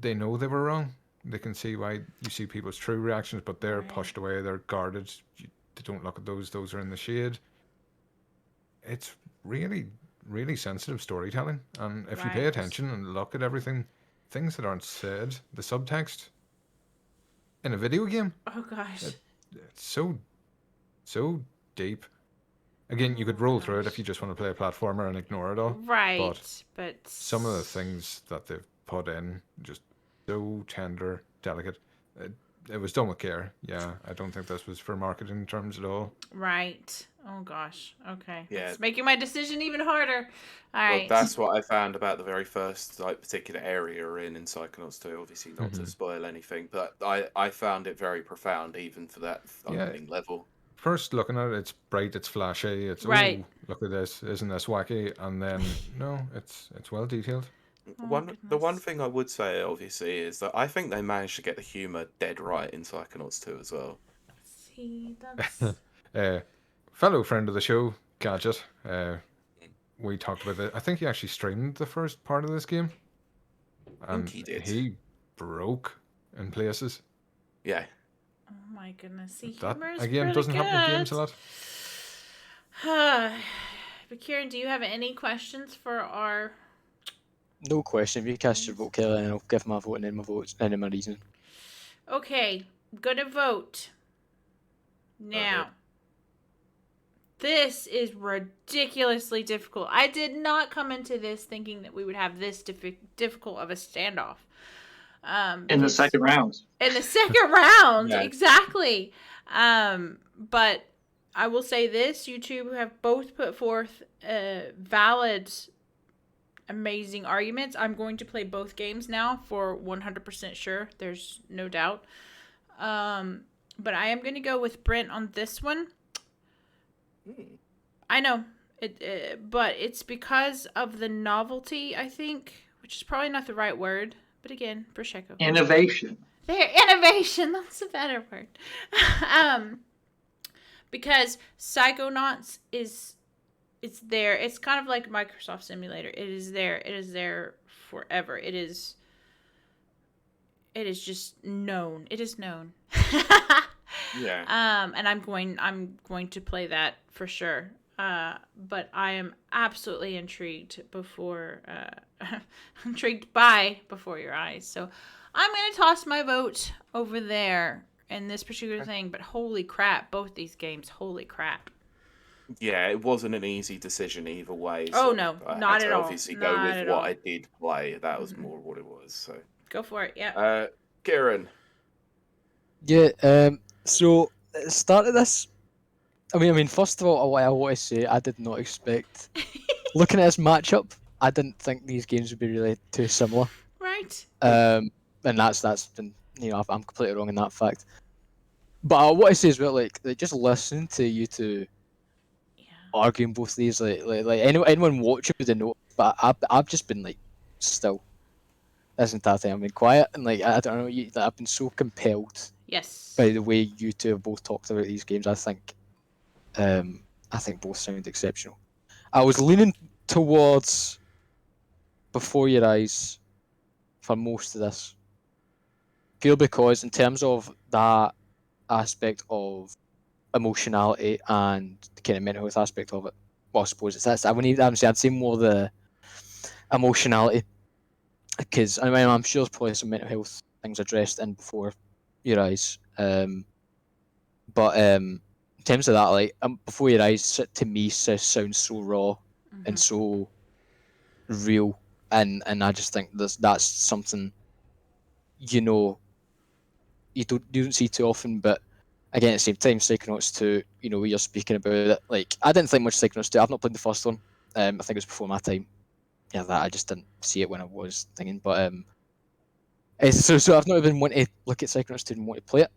they know they were wrong. They can see why you see people's true reactions, but they're pushed away. They're guarded. They don't look at those. Those are in the shade. It's really, really sensitive storytelling. And if you pay attention and look at everything, things that aren't said, the subtext... in a video game. Oh gosh. It's so deep. Again, you could roll through it if you just want to play a platformer and ignore it all. Right, but some of the things that they've put in, just so tender, delicate. It was done with care. Yeah, I don't think this was for marketing terms at all. Right. Oh gosh. Okay. Yeah. It's making my decision even harder. All right. Well, that's what I found about the very first particular area we're in Psychonauts 2. Obviously, not to spoil anything, but I found it very profound, even for that opening level. First looking at it, it's bright, it's flashy, it's right. Oh, look at this, isn't this wacky? And then no, it's well detailed. The one thing I would say, obviously, is that I think they managed to get the humor dead right in Psychonauts 2 as well. See, that's fellow friend of the show, Gadget. We talked about it. I think he actually streamed the first part of this game. And he did. He broke in places. Yeah. Oh my goodness. See, That humor is again pretty doesn't good. happen in games a lot. But Ciaran, do you have any questions for our... No question. If you cast your vote, Kelly, and I'll give my vote and then my votes and then my reason. Okay, I'm gonna vote. Now, this is ridiculously difficult. I did not come into this thinking that we would have this difficult of a standoff. In the second round. In the second round, Yeah. exactly. But I will say this: you two have both put forth valid, amazing arguments. I'm going to play both games now for 100% sure. There's no doubt. But I am going to go with Brent on this one. I know but it's because of the novelty, I think, which is probably not the right word. But again, Prosecco. Innovation. There, innovation. That's a better word. Because Psychonauts is, it's there. It's kind of like Microsoft Simulator. It is there. It is there forever. It is just known. It is known. Yeah. And I'm going to play that for sure. But I am absolutely intrigued by Before Your Eyes. So I'm going to toss my vote over there in this particular thing. But holy crap, both these games, holy crap. Yeah, it wasn't an easy decision either way. Oh, So no, I not had at to all. obviously go Not with at what all. I did play. That was more what it was. So Go for it, yeah. Ciaran. Yeah. So at the start of this, I mean, first of all, I want to say I did not expect. Looking at this matchup, I didn't think these games would be really too similar. Right. And that's been, I'm completely wrong in that fact. But I want to say as well, like just listening to you two arguing both these, like anyone watching would have known. But I've just been like still this entire time. I've been quiet and like I don't know. I've been so compelled Yes. by the way you two have both talked about these games. I think both sound exceptional. I was leaning towards Before Your Eyes for most of this, purely because in terms of that aspect of emotionality and the kind of mental health aspect of it, well, I suppose it's that's. I wouldn't even say I'd say more the emotionality, because I mean I'm sure there's probably some mental health things addressed in Before Your Eyes, but in terms of that, like Before Your Eyes to me sounds so raw and so real, and I just think that's something you don't see too often. But again, at the same time, Psychonauts 2, where you're speaking about it, like I didn't think much of Psychonauts 2. I've not played the first one. I think it was before my time. Yeah, that I just didn't see it when I was thinking. But so I've not even wanted to look at Psychonauts 2 and want to play it.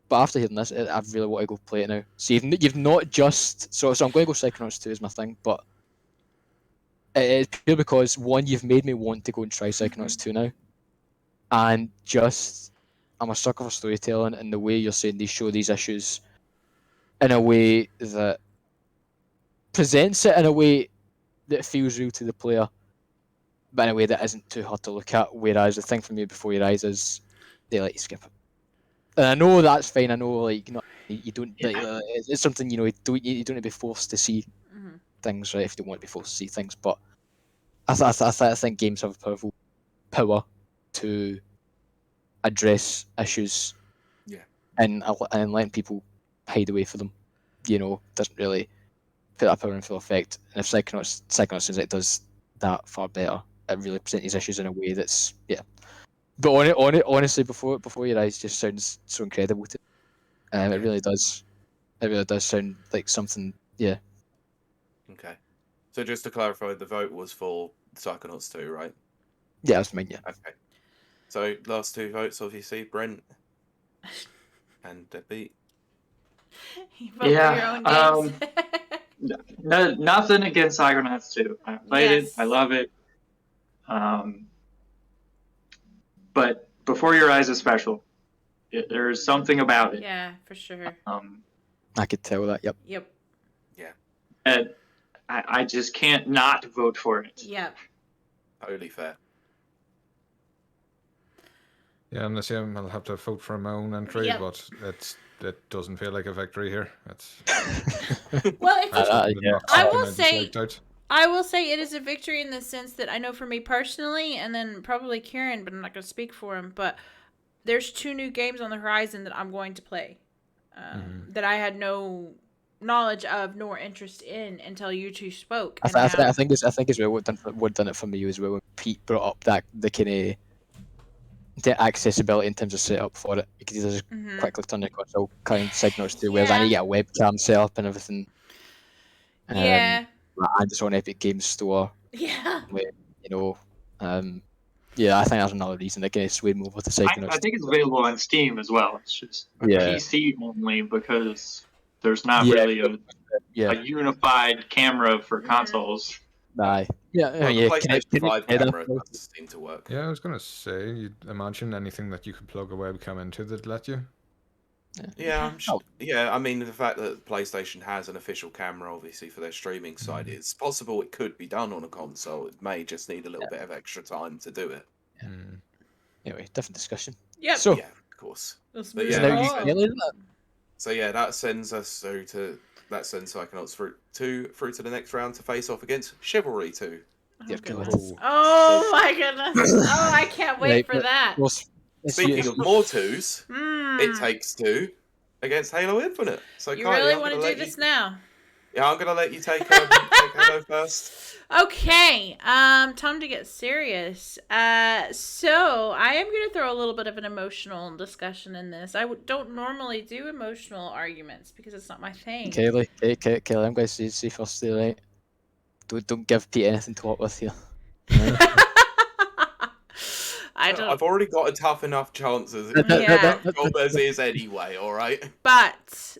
But after hearing this, I really want to go play it now. So you've not just so I'm going to go Psychonauts 2 is my thing, but it's pure because one, you've made me want to go and try Psychonauts 2 now, and just I'm a sucker for storytelling, and the way you're saying they show these issues in a way that presents it in a way that feels real to the player, but in a way that isn't too hard to look at. Whereas the thing for me Before Your Eyes is they let you skip it, and I know that's fine. I know, like, you don't. Like, it's something you don't need to be forced to see things, right? If you don't want to be forced to see things, but I think games have a powerful power to address issues, and letting people hide away from them, doesn't really put that power in full effect. And if Psychonauts seems like it does that far better, it really presents these issues in a way that's But honestly, Before Your Eyes just sounds so incredible to me. It really does. It really does sound like something. Yeah. Okay. So just to clarify, the vote was for Psychonauts 2, right? Yeah, that's mine. Yeah. Okay. So last two votes, obviously, Brent and Deadbeat. You vote for your own games. Nothing against Psychonauts 2. I played it. I love it. But Before Your Eyes is special. There's something about it. Yeah, for sure. I could tell that. Yep. Yep. Yeah. And I just can't not vote for it. Yep. Totally fair. Yeah, I'm the same. I'll have to vote for my own entry, Yep. but it doesn't feel like a victory here. It's Well, it's yeah. I will say it is a victory in the sense that I know for me personally, and then probably Ciaran, but I'm not going to speak for him, but there's 2 new games on the horizon that I'm going to play that I had no knowledge of nor interest in until you two spoke. I think as well what done it for me as well when Pete brought up that the kind of the accessibility in terms of setup for it. You can just quickly turn your console, kind of Psychonauts 2, whereas I need to get a webcam set up and everything. Yeah. And it's on Epic Games Store. Yeah. Where, yeah, I think that's another reason that gets swayed over to Psychonauts. I think it's available on Steam as well. It's just PC only because there's not really a unified camera for consoles. Aye. Well, the PlayStation 5 camera doesn't seem to work. Yeah, I was going to say, you'd imagine anything that you could plug a webcam into that'd let you. Yeah, I mean, the fact that PlayStation has an official camera, obviously, for their streaming side, it's possible it could be done on a console. It may just need a little bit of extra time to do it. Anyway, different discussion. Yeah. So, yeah, of course. But yeah, so yeah, that sends us through to Psychonauts through to the next round to face off against Chivalry 2. Oh my goodness! Oh, I can't wait for that. Speaking of more twos, It Takes Two against Halo Infinite. So you really want to do this now? Yeah, I'm gonna let you take Halo first. Okay, time to get serious. So I am gonna throw a little bit of an emotional discussion in this. I don't normally do emotional arguments because it's not my thing. Kiley, I'm going to say first, right? Don't give Pete anything to work with here. I've already got a tough enough chance as is anyway. All right. But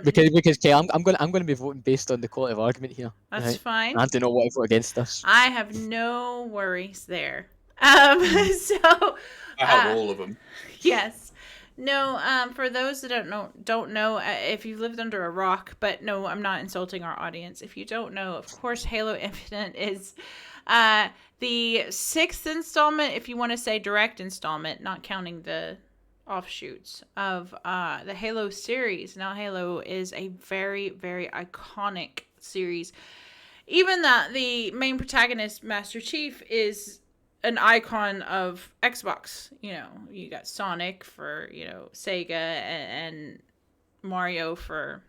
because Kay, I'm going to be voting based on the quality of argument here. That's fine. I do not want to vote against this. I have no worries there. So I have all of them. Yes. No, for those that don't know if you've lived under a rock, but no, I'm not insulting our audience. If you don't know, of course, Halo Infinite is the 6th installment, if you want to say direct installment, not counting the offshoots of the Halo series. Now, Halo is a very, very iconic series. Even that the main protagonist, Master Chief, is an icon of Xbox. You know, you got Sonic for, Sega and Mario for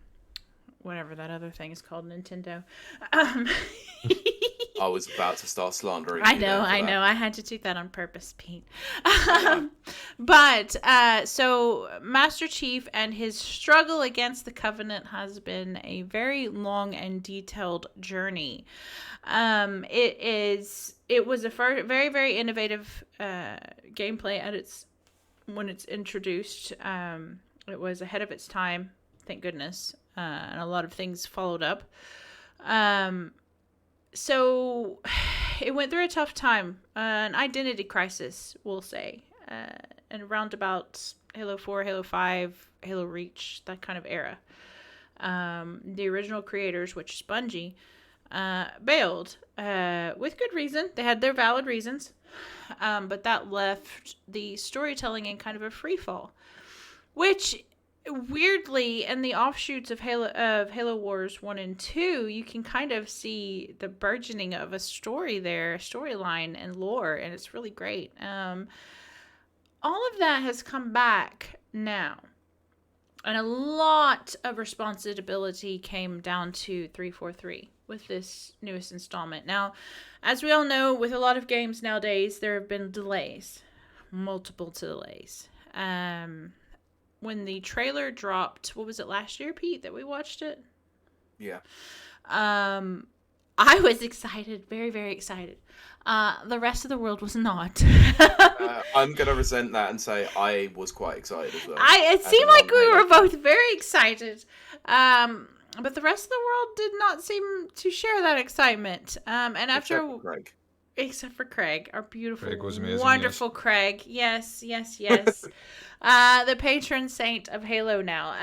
whatever that other thing is called, Nintendo. I was about to start slandering. I know. I had to do that on purpose, Pete. But so Master Chief and his struggle against the Covenant has been a very long and detailed journey. It was a very, very innovative gameplay when it's introduced. It was ahead of its time, thank goodness, and a lot of things followed up. So it went through a tough time, an identity crisis, we'll say, and around about Halo 4, Halo 5, Halo Reach, that kind of era. The original creators, which is Bungie, bailed with good reason. They had their valid reasons, but that left the storytelling in kind of a free fall, which weirdly, in the offshoots of Halo Wars 1 and 2, you can kind of see the burgeoning of a storyline and lore, and it's really great. All of that has come back now, and a lot of responsibility came down to 343 with this newest installment. Now, as we all know, with a lot of games nowadays, there have been delays, multiple delays. When the trailer dropped, what was it, last year, Pete, that we watched it? Yeah. I was excited, very, very excited. The rest of the world was not. I'm going to resent that and say I was quite excited as well. It seemed like we were both very excited. But the rest of the world did not seem to share that excitement. And after Except for Craig, our beautiful, Craig was amazing, wonderful yes. Craig. Yes. The patron saint of Halo now.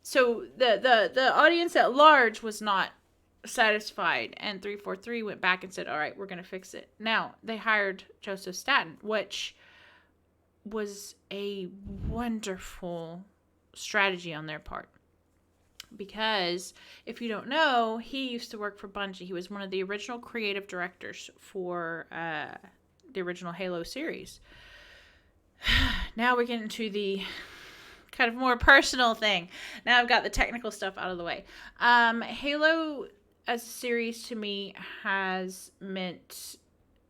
So the audience at large was not satisfied, and 343 went back and said, all right, we're going to fix it. Now, they hired Joseph Staten, which was a wonderful strategy on their part. Because, if you don't know, he used to work for Bungie. He was one of the original creative directors for the original Halo series. Now we're getting to the kind of more personal thing. Now I've got the technical stuff out of the way. Halo as a series to me has meant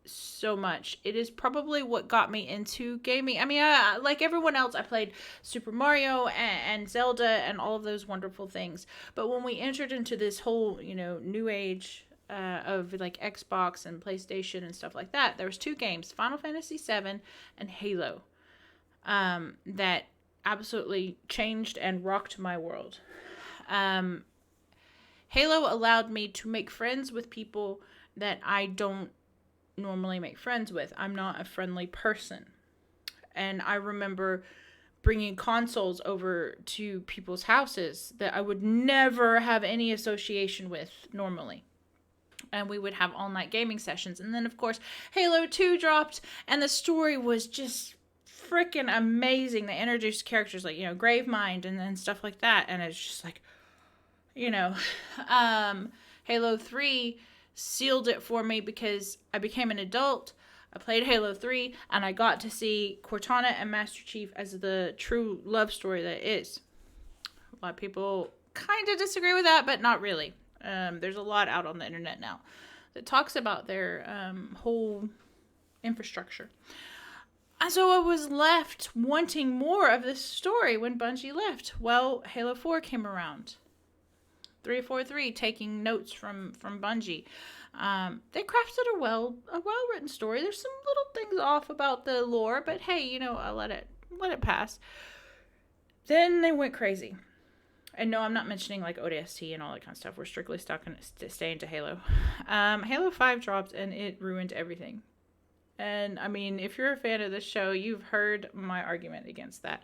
so much. It is probably what got me into gaming. I mean, like everyone else, I played Super Mario and Zelda and all of those wonderful things. But when we entered into this whole, new age of like Xbox and PlayStation and stuff like that, there was 2 games, Final Fantasy VII and Halo, that absolutely changed and rocked my world. Halo allowed me to make friends with people that I don't normally make friends with. I'm not a friendly person. And I remember bringing consoles over to people's houses that I would never have any association with normally. And we would have all-night gaming sessions. And then, of course, Halo 2 dropped, and the story was just freaking amazing. They introduced characters like, Gravemind and stuff like that. And it's just like, Halo 3 sealed it for me because I became an adult. I played Halo 3, and I got to see Cortana and Master Chief as the true love story that it is. A lot of people kind of disagree with that, but not really. There's a lot out on the internet now that talks about their whole infrastructure. And so I was left wanting more of this story when Bungie left. Well, Halo 4 came around. 343 taking notes from Bungie. They crafted a well-written story. There's some little things off about the lore, but hey, I'll let it pass. Then they went crazy. And no, I'm not mentioning like ODST and all that kind of stuff. We're strictly staying to Halo. Halo 5 dropped and it ruined everything. And I mean, if you're a fan of this show, you've heard my argument against that.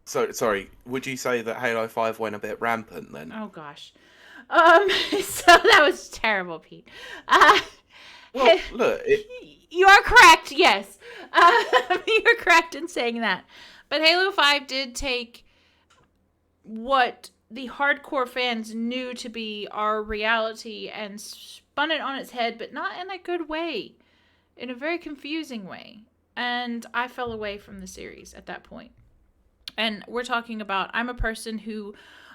Sorry, would you say that Halo 5 went a bit rampant then? Oh gosh. So that was terrible, Pete. Well, look, you are correct, yes. You're correct in saying that. But Halo 5 did take what the hardcore fans knew to be our reality and spun it on its head, but not in a good way. In a very confusing way. And I fell away from the series at that point. And we're talking about, I'm a person who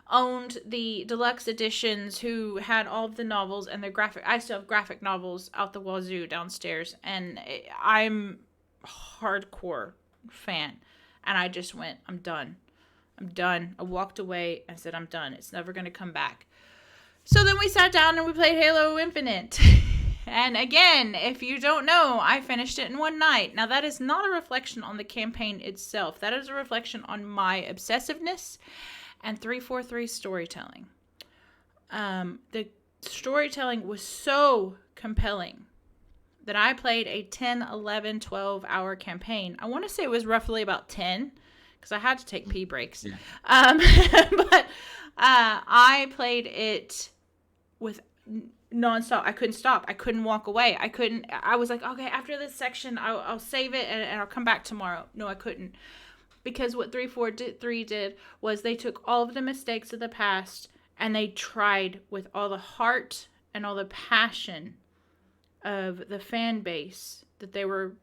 owned the deluxe editions, who had all of the novels and their I still have graphic novels out the wazoo downstairs. And I'm a hardcore fan. And I just went, I'm done. I walked away and said, I'm done. It's never going to come back. So then we sat down and we played Halo Infinite. And again, if you don't know, I finished it in one night. Now, that is not a reflection on the campaign itself. That is a reflection on my obsessiveness and 343 storytelling. The storytelling was so compelling that I played a 10, 11, 12-hour campaign. I want to say it was roughly about 10, because I had to take pee breaks. Yeah. But I played it with nonstop. I couldn't stop. I couldn't walk away. I was like, okay, after this section, I'll save it and I'll come back tomorrow. No, I couldn't. Because what 343 did was they took all of the mistakes of the past and they tried with all the heart and all the passion of the fan base that they were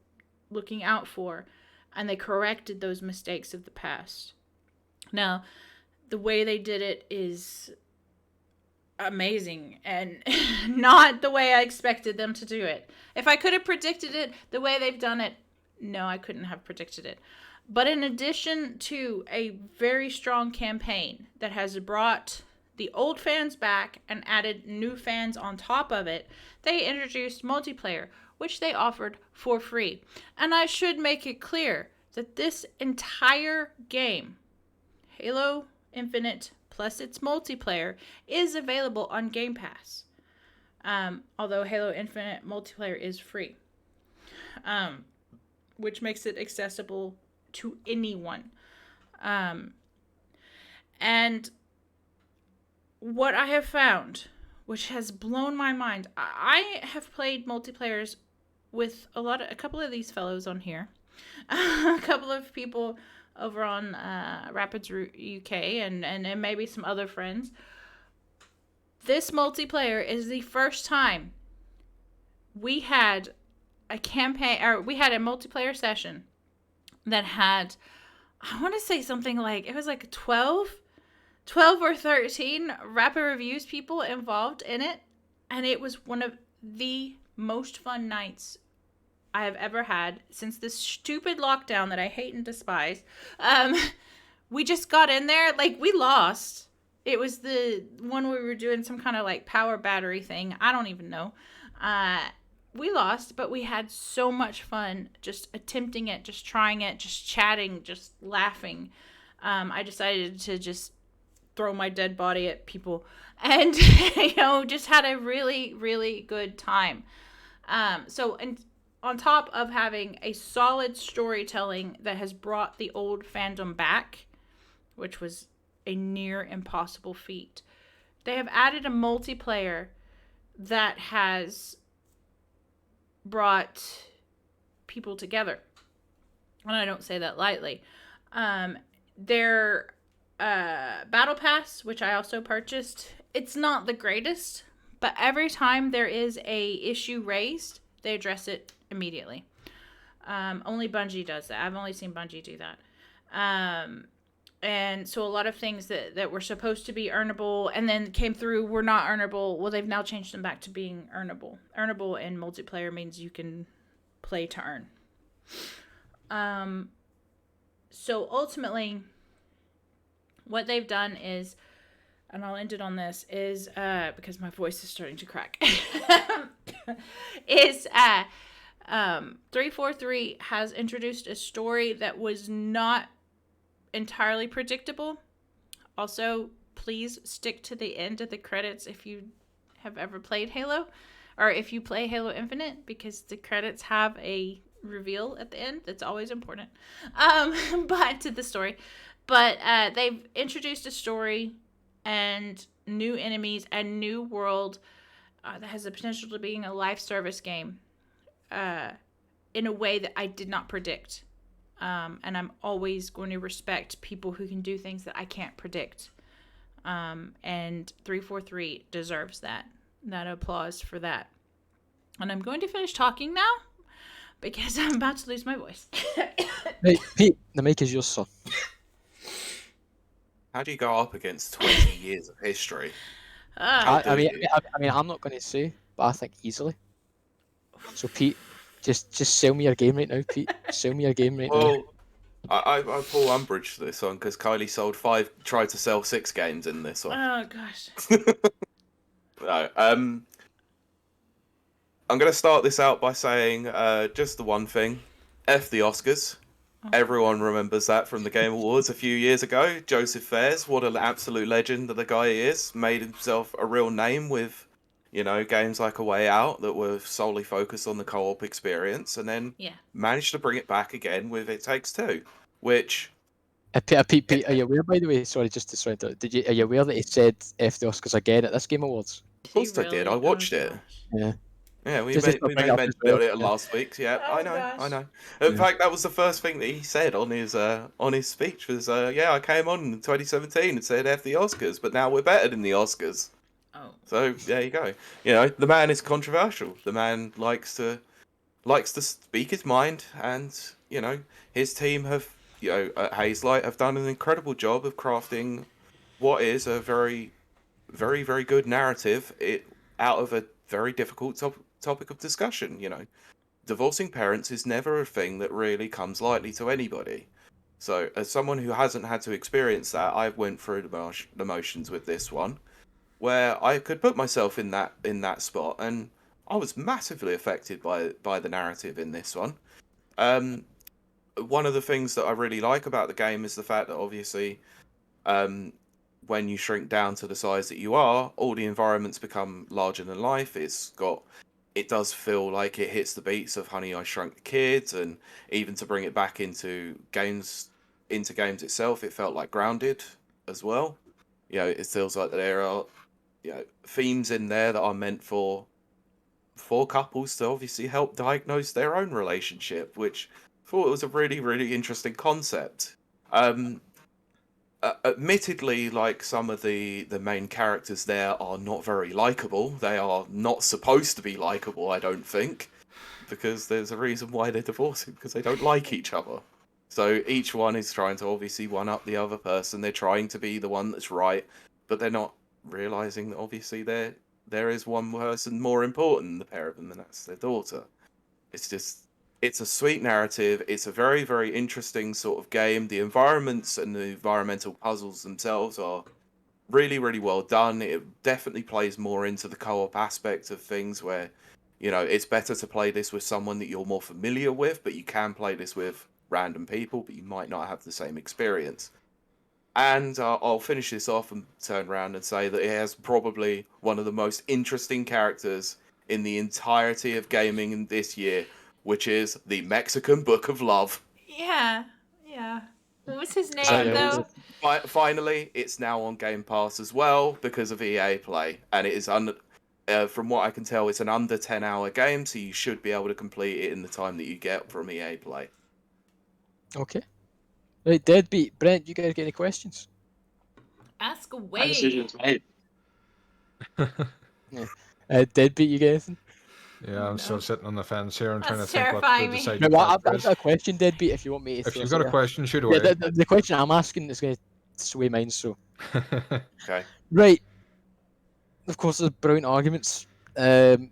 looking out for, and they corrected those mistakes of the past. Now, the way they did it is amazing and not the way I expected them to do it. If I could have predicted it the way they've done it, no, I couldn't have predicted it. But in addition to a very strong campaign that has brought the old fans back and added new fans on top of it, they introduced multiplayer, which they offered for free. And I should make it clear that this entire game, Halo Infinite plus its multiplayer, is available on Game Pass. Although Halo Infinite multiplayer is free. Which makes it accessible to anyone. And what I have found, which has blown my mind, I have played multiplayers with a couple of these fellows on here, a couple of people over on Rapids UK, and maybe some other friends. This multiplayer is the first time we had a campaign, or we had a multiplayer session that had, I want to say something like, it was like 12 or 13 Rapid Reviews people involved in it. And it was one of the most fun nights I have ever had since this stupid lockdown that I hate and despise. We just got in there, like, we lost. It was the one where we were doing some kind of like power battery thing. I don't even know. We lost, but we had so much fun just attempting it, just trying it, just chatting, just laughing. I decided to just throw my dead body at people and, just had a really, really good time. And on top of having a solid storytelling that has brought the old fandom back, which was a near impossible feat, they have added a multiplayer that has brought people together. And I don't say that lightly. Their Battle Pass, which I also purchased, it's not the greatest, but every time there is a issue raised, they address it immediately. Only Bungie does that. I've only seen Bungie do that. And so a lot of things that were supposed to be earnable and then came through were not earnable. Well, they've now changed them back to being earnable. Earnable in multiplayer means you can play to earn. So ultimately, what they've done is, and I'll end it on this, is, because my voice is starting to crack, is 343 has introduced a story that was not entirely predictable. Also, please stick to the end of the credits if you have ever played Halo, or if you play Halo Infinite, because the credits have a reveal at the end that's always important. But to the story. But they've introduced a story and new enemies and new world that has the potential to being a live service game in a way that I did not predict. And I'm always going to respect people who can do things that I can't predict. And 343 deserves that applause for that. And I'm going to finish talking now because I'm about to lose my voice. Hey, Pete, the mic is yours, sir. How do you go up against 20 years of history? I mean, I'm not going to say, but I think easily. So, Pete, just sell me your game right now, Pete. Sell me your game right now. Well, I pull umbrage to this one because Kylie tried to sell 6 games in this one. Oh, gosh. No, I'm going to start this out by saying just the one thing. F the Oscars. Oh. Everyone remembers that from the Game Awards a few years ago. Joseph Fares, what an absolute legend that the guy is. Made himself a real name with, games like A Way Out that were solely focused on the co-op experience, and then managed to bring it back again with It Takes Two, which... Pete, are you aware, by the way, sorry, are you aware that he said F the Oscars again at this Game Awards? Of course I did, I watched it. Yeah. Yeah, we made mention about it last week. Yeah, Oh, I know. In fact, that was the first thing that he said on his speech was, I came on in 2017 and said F the Oscars, but now we're better than the Oscars. Oh. So there you go. The man is controversial. The man likes to speak his mind, and his team have at Hazelight have done an incredible job of crafting what is a very, very, very good narrative out of a very difficult topic of discussion. Divorcing parents is never a thing that really comes lightly to anybody. So as someone who hasn't had to experience that, I went through the motions with this one, where I could put myself in that spot, and I was massively affected by the narrative in this one. One of the things that I really like about the game is the fact that obviously, when you shrink down to the size that you are, all the environments become larger than life. It does feel like it hits the beats of Honey, I Shrunk the Kids, and even to bring it back into games itself, it felt like Grounded as well. It feels like there are themes in there that are meant for couples to obviously help diagnose their own relationship, which I thought was a really, really interesting concept. Admittedly, like, some of the main characters there are not very likable. They are not supposed to be likable, I don't think, because there's a reason why they're divorcing, because they don't like each other. So each one is trying to obviously one up the other person. They're trying to be the one that's right, but they're not realizing that obviously there is one person more important than the pair of them, and that's their daughter. It's just It's a sweet narrative. It's a very, very interesting sort of game. The environments and the environmental puzzles themselves are really, really well done. It definitely plays more into the co-op aspect of things where, it's better to play this with someone that you're more familiar with, but you can play this with random people, but you might not have the same experience. And I'll finish this off and turn around and say that it has probably one of the most interesting characters in the entirety of gaming in this year, which is the Mexican Book of Love. Yeah. What was his name, that though? Finally, it's now on Game Pass as well because of EA Play, and it is from what I can tell, it's an under 10-hour game, so you should be able to complete it in the time that you get from EA Play. Okay. Right, Deadbeat. Brent, you guys get any questions? Ask My away. decision's made. Deadbeat, you get anything? Yeah, I'm still sitting on the fence here. I'm trying to That's think what terrifying the me. deciding No, well, I've factor is. got a question, Deadbeat, if you want me to If throw you've it got a there. question, shoot Yeah, away. the question I'm asking is going to sway mine, so... Okay. Right. Of course, there's brilliant arguments. But,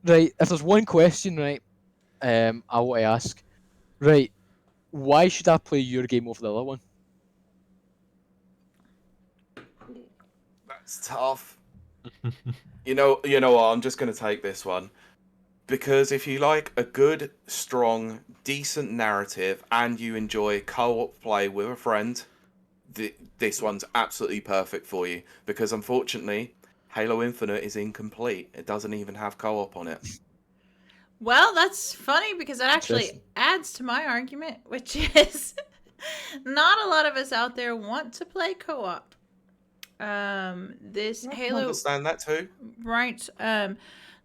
right, if there's one question, right, I want to ask, right, why should I play your game over the other one? That's tough. You know what? I'm just going to take this one. Because if you like a good, strong, decent narrative and you enjoy co-op play with a friend, this one's absolutely perfect for you. Because unfortunately, Halo Infinite is incomplete. It doesn't even have co-op on it. Well, that's funny because it actually Interesting. adds to my argument, which is not a lot of us out there want to play co-op. This I can Halo, understand that too. right?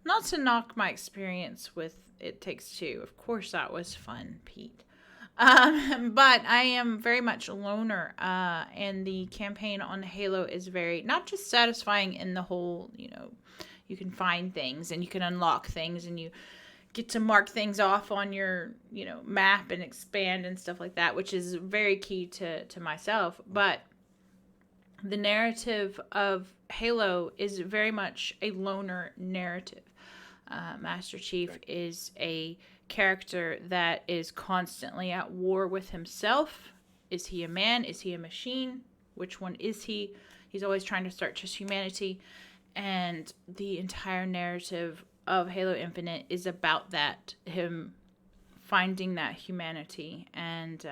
Not to knock my experience with It Takes Two. Of course, that was fun, Pete. But I am very much a loner, and the campaign on Halo is very not just satisfying in the whole, you can find things and you can unlock things and you get to mark things off on your, map and expand and stuff like that, which is very key to myself. But the narrative of Halo is very much a loner narrative. Master Chief is a character that is constantly at war with himself. Is he a man? Is he a machine? Which one is he? He's always trying to search his humanity. And the entire narrative of Halo Infinite is about that. Him finding that humanity and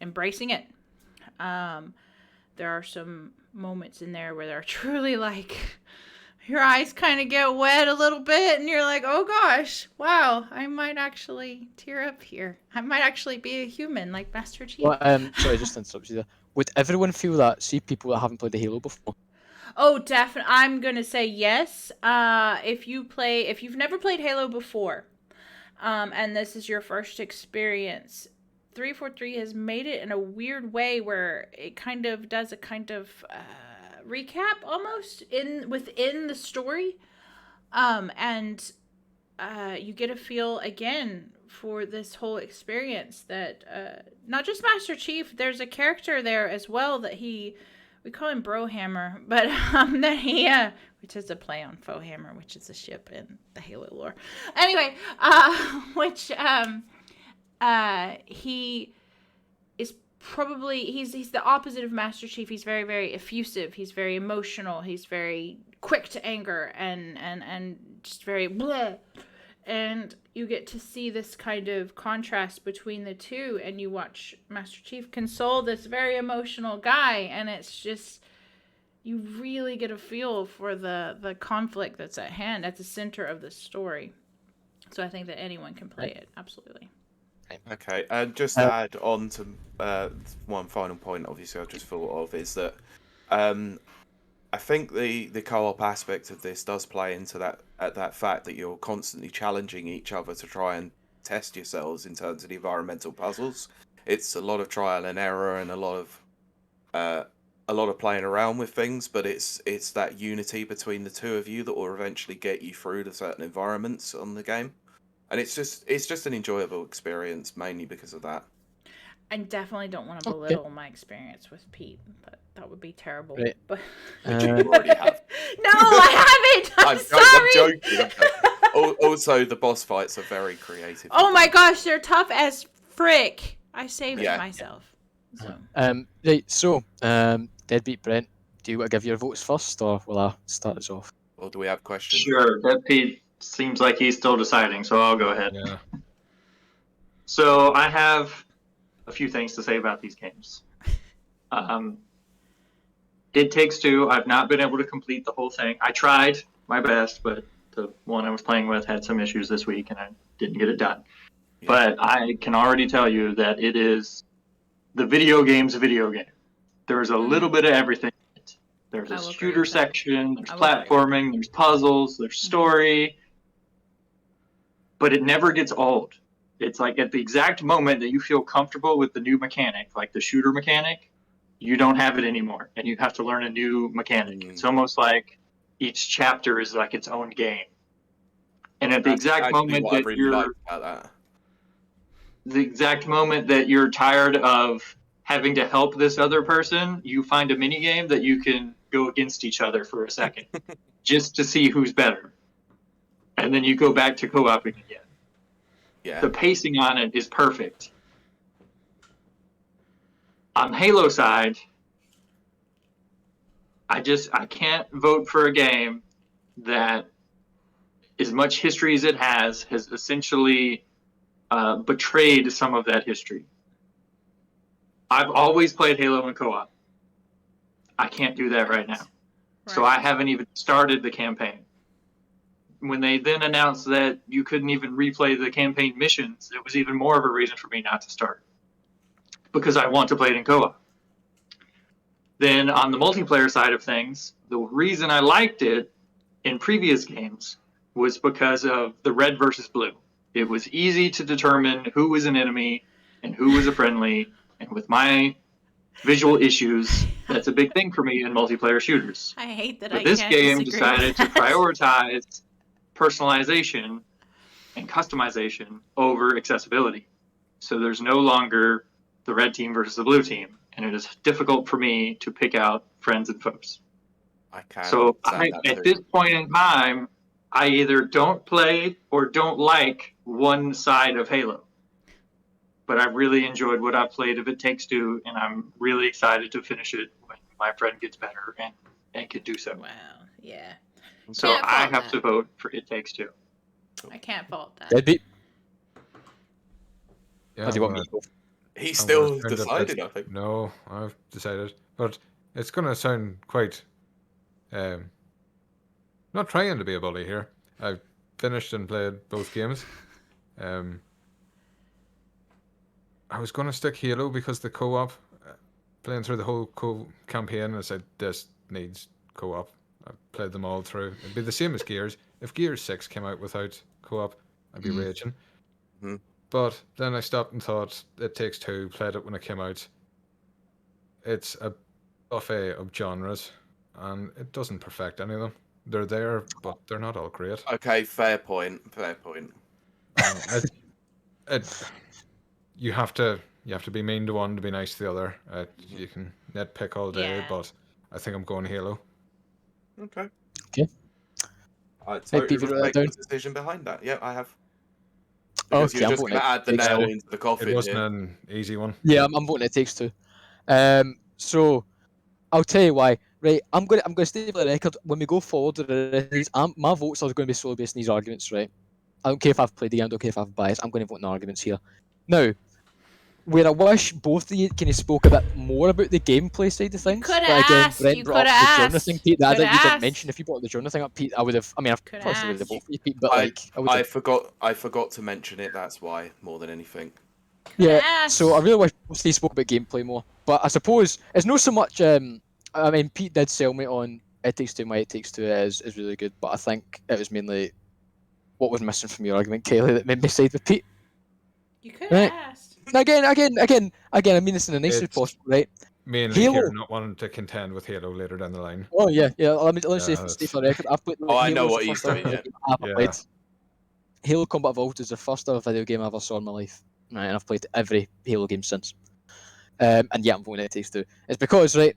embracing it. There are some moments in there where they're truly like... your eyes kind of get wet a little bit and you're like, oh gosh, wow, I might actually tear up here. I might actually be a human like Master Chief. Well, sorry, just to interrupt you there. Would everyone feel that? See people that haven't played the Halo before? Oh, definitely. I'm going to say yes. If you've never played Halo before, and this is your first experience, 343 has made it in a weird way where it kind of does a kind of... recap almost within the story, and you get a feel again for this whole experience that not just Master Chief, there's a character there as well that we call him Brohammer, but that he which is a play on Foehammer, which is a ship in the Halo lore. Anyway, which he is probably he's the opposite of Master Chief. He's very, very effusive. He's very emotional. He's very quick to anger and just very bleh. And you get to see this kind of contrast between the two, and you watch Master Chief console this very emotional guy, and it's just you really get a feel for the conflict that's at hand at the center of the story. So I think that anyone can play it, absolutely. Okay, and just to add on to one final point, obviously I just thought of, is that I think the co-op aspect of this does play into that fact that you're constantly challenging each other to try and test yourselves in terms of the environmental puzzles. It's a lot of trial and error and a lot of playing around with things, but it's that unity between the two of you that will eventually get you through to certain environments on the game. And it's just an enjoyable experience, mainly because of that. I definitely don't want to belittle my experience with Pete, but that would be terrible. Right. But Which you already have. no, I haven't. I'm sorry. I'm joking. Also, the boss fights are very creative. Oh my gosh, they're tough as frick. I saved Yeah. myself. So. Right, so, Deadbeat Brent, do you want to give your votes first, or will I start us off? Or do we have questions? Sure, Deadbeat seems like he's still deciding, so I'll go ahead. Yeah. So I have a few things to say about these games. It Takes Two, I've not been able to complete the whole thing. I tried my best, but the one I was playing with had some issues this week, and I didn't get it done. Yeah. But I can already tell you that it is the video game's video game. There's a little bit of everything. There's I a will agree shooter with that. section, there's I will agree. platforming, there's puzzles, there's story, but it never gets old. It's like at the exact moment that you feel comfortable with the new mechanic, like the shooter mechanic, you don't have it anymore, and you have to learn a new mechanic. It's almost like each chapter is like its own game. And at the That's exact actually moment what I that really you're like about that. the exact moment that you're tired of having to help this other person, you find a mini game that you can go against each other for a second, just to see who's better, and then you go back to co-oping again. Yeah. The pacing on it is perfect. On Halo side, I can't vote for a game that, as much history as it has essentially betrayed some of that history. I've always played Halo in co-op. I can't do that right now. So I haven't even started the campaign. When they then announced that you couldn't even replay the campaign missions, it was even more of a reason for me not to start. Because I want to play it in co-op. Then on the multiplayer side of things, the reason I liked it in previous games was because of the red versus blue. It was easy to determine who was an enemy and who was a friendly. And with my visual issues, that's a big thing for me in multiplayer shooters. I hate that But I this can't game disagree decided with to that. prioritize personalization and customization over accessibility. So there's no longer the red team versus the blue team, and it is difficult for me to pick out friends and foes. I can. So understand that at too. this point in time, I either don't play or don't like one side of Halo. But I really enjoyed what I played of It Takes Two, and I'm really excited to finish it when my friend gets better and can do so. Wow, yeah. So Can't I fault have that. to vote for It Takes Two. I can't fault that. Deadbeat? Yeah, Or do you want well, me to go? He's I'm still gonna turn to decided, bed. I think. No, I've decided. But it's going to sound quite... not trying to be a bully here. I've finished and played both games. I was going to stick Halo because the co-op, playing through the whole campaign, I said, this needs co-op. I've played them all through. It'd be the same as Gears. If Gears 6 came out without co-op, I'd be raging. Mhm. But then I stopped and thought, It Takes Two, played it when it came out. It's a buffet of genres, and it doesn't perfect any of them. They're there, but they're not all great. Okay, fair point. Fair point. You have to be mean to one to be nice to the other. You can nitpick all day, Yeah. but I think I'm going Halo. Okay. Okay. I Hey, totally Pete, have you wrote respect that the down? decision behind that. Yeah, I have. Oh, Because okay, you're I'm just voting going to add the Takes nail Two. into the coffin It wasn't here. an easy one. Yeah, I'm voting It Takes Two. So I'll tell you why. Right, I'm gonna state for the record. When we go forward with these, my votes are going to be solely based on these arguments, right? I don't care if I've played the game. I don't care if I've biased. I'm going to vote in arguments here. Now, where I wish both of you kind of spoke a bit more about the gameplay side of things. coulda But again, asked, Brent you brought coulda up the genre asked, thing, Pete. That coulda you didn't asked. mention. If you brought the genre thing up, Pete, I would have. I mean, I've Coulda probably would have asked. voted for you, Pete. But like, I would I have. forgot to mention it. That's why, more than anything. Yeah. asked. So I really wish both of you spoke about gameplay more. But I suppose it's not so much. I mean, Pete did sell me on It Takes Two. My It Takes Two is really good, but I think it was mainly what was missing from your argument, Kiley, that made me side with Pete. You could Right. have asked. And again, I mean this in the nicest It's- possible, right? Mainly Halo. here not wanting to contend with Halo later down the line. Oh yeah. Let me say Yeah, stay for the record. I've played. Oh, I know Halo's what the he's first doing, ever yeah. game I've ever Yeah. played. Halo Combat Evolved is the first ever video game I ever saw in my life, right? And I've played every Halo game since. And yeah, I'm voting It Takes Two. It's because right,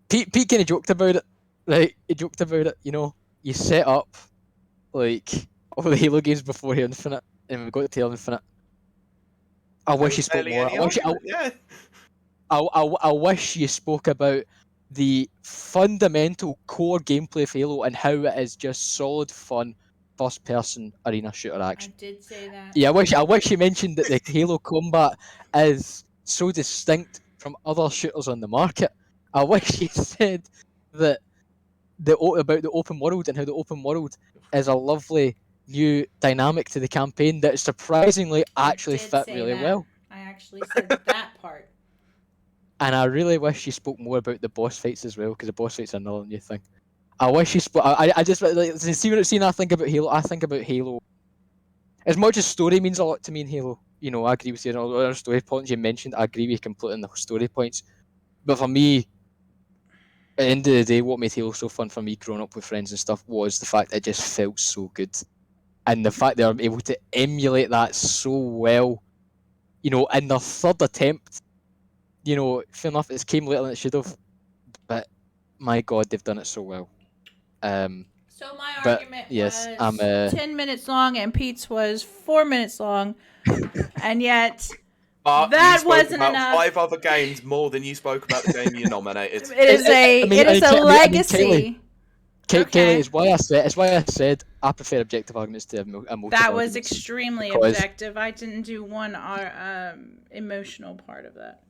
Pete kind of joked about it. Right, he joked about it. You know, you set up like all the Halo games before Infinite, and we got to Halo Infinite. I wish you spoke Barely more. any argument, yeah. I wish you spoke about the fundamental core gameplay of Halo and how it is just solid fun, first-person arena shooter I action. did say that. Yeah, I wish you mentioned that the Halo combat is so distinct from other shooters on the market. I wish you said that about the open world and how the open world is a lovely new dynamic to the campaign that surprisingly actually I did fit say really that. well. I actually said that part. And I really wish you spoke more about the boss fights as well, because the boss fights are another new thing. I wish you spoke. I just like see I think about Halo. I think about Halo. As much as story means a lot to me in Halo, you know, I agree with you on all the other story points you mentioned. I agree with you completely on the story points. But for me, at the end of the day, what made Halo so fun for me growing up with friends and stuff was the fact that it just felt so good. And the fact they were able to emulate that so well, you know, in their third attempt. You know, fair enough, it came later than it should have, but my God, they've done it so well. So my But argument yes, was I'm 10 minutes long and Pete's was 4 minutes long. And yet But that you spoke wasn't about enough. 5 other games more than you spoke about the game you nominated. It is a legacy. Kaylee, Okay. is why I said I prefer objective arguments to emotive That was arguments. extremely because- objective. I didn't do one emotional part of that.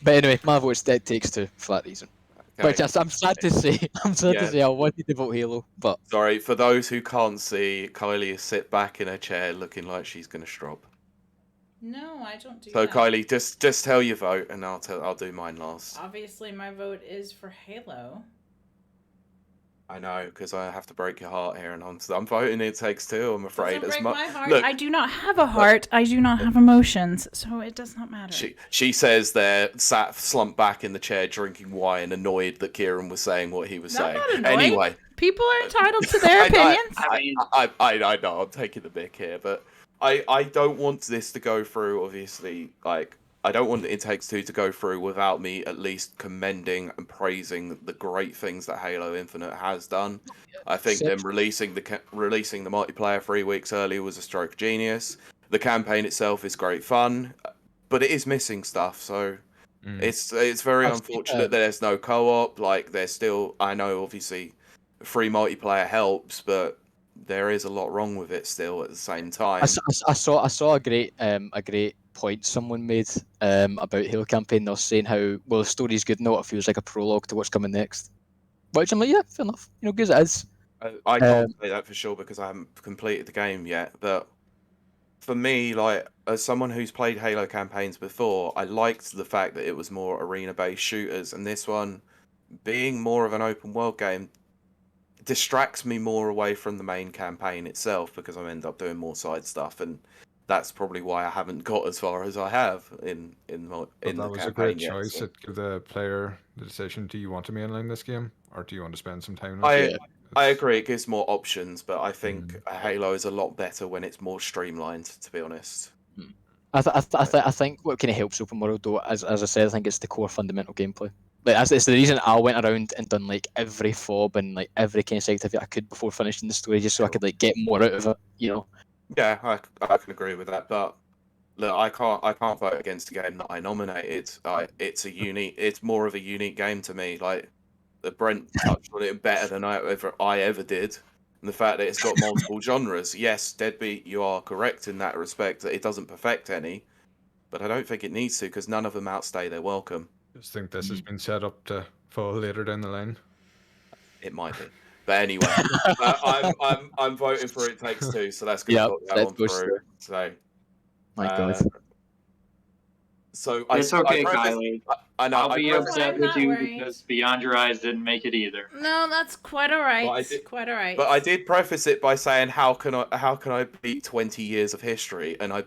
But anyway, my vote's Dead Takes Two for that reason. Okay. Which I'm sad to say. I wanted to vote Halo, but Sorry, for those who can't see, Kylie is sit back in her chair looking like she's going to strop. No, I don't do So that. Kylie, just tell your vote, and I'll do mine last. Obviously, my vote is for Halo. I know, because I have to break your heart here, and I'm voting It Takes Two. I'm afraid. Doesn't break my heart. Look, I do not have a heart. I do not have emotions, so it does not matter. she says they're sat slumped back in the chair drinking wine, annoyed that Ciaran was saying what he was I'm saying. not annoyed. Anyway, People are entitled to their opinions. I know I'm taking the mick here, but I don't want this to go through. Obviously, like I don't want It Takes Two to go through without me at least commending and praising the great things that Halo Infinite has done. I think them releasing the multiplayer 3 weeks early was a stroke of genius. The campaign itself is great fun, but it is missing stuff. So it's very unfortunate that there's no co-op. Like there's still, I know obviously free multiplayer helps, but there is a lot wrong with it still at the same time. I saw a great point someone made about Halo campaign. They were saying how well the story's good now, it feels like a prologue to what's coming next. Which I'm like, yeah, fair enough. You know, good as it is. I can't say that for sure because I haven't completed the game yet. But for me, like as someone who's played Halo campaigns before, I liked the fact that it was more arena-based shooters, and this one, being more of an open world game, distracts me more away from the main campaign itself because I end up doing more side stuff, and that's probably why I haven't got as far as I have in the That was campaign a great yet, choice. so. It give the player the decision: do you want to mainline this game, or do you want to spend some time on it? I agree, it gives more options, but I think Halo is a lot better when it's more streamlined, to be honest. I think what kind of helps open world though, as I said, I think it's the core fundamental gameplay. Like it's the reason I went around and done like every fob and like every kind of side activity I could before finishing the story, just so I could like get more out of it. You know. Yeah, I can agree with that, but look, I can't vote against a game that I nominated. It's more of a unique game to me. Like Brent touched on it better than I ever did. And the fact that it's got multiple genres. Yes, Deadbeat, you are correct in that respect that it doesn't perfect any, but I don't think it needs to because none of them outstay their welcome. Just think this has been set up to fall later down the line. It might be, but anyway, I'm voting for It Takes Two, so that's gonna put that one through. So, my God. So it's okay, Kylie. I know. I'll be upset I'm with not you worried. because Beyond Your Eyes didn't make it either. No, that's quite all right. Quite all right. But I did preface it by saying, how can I beat 20 years of history? And I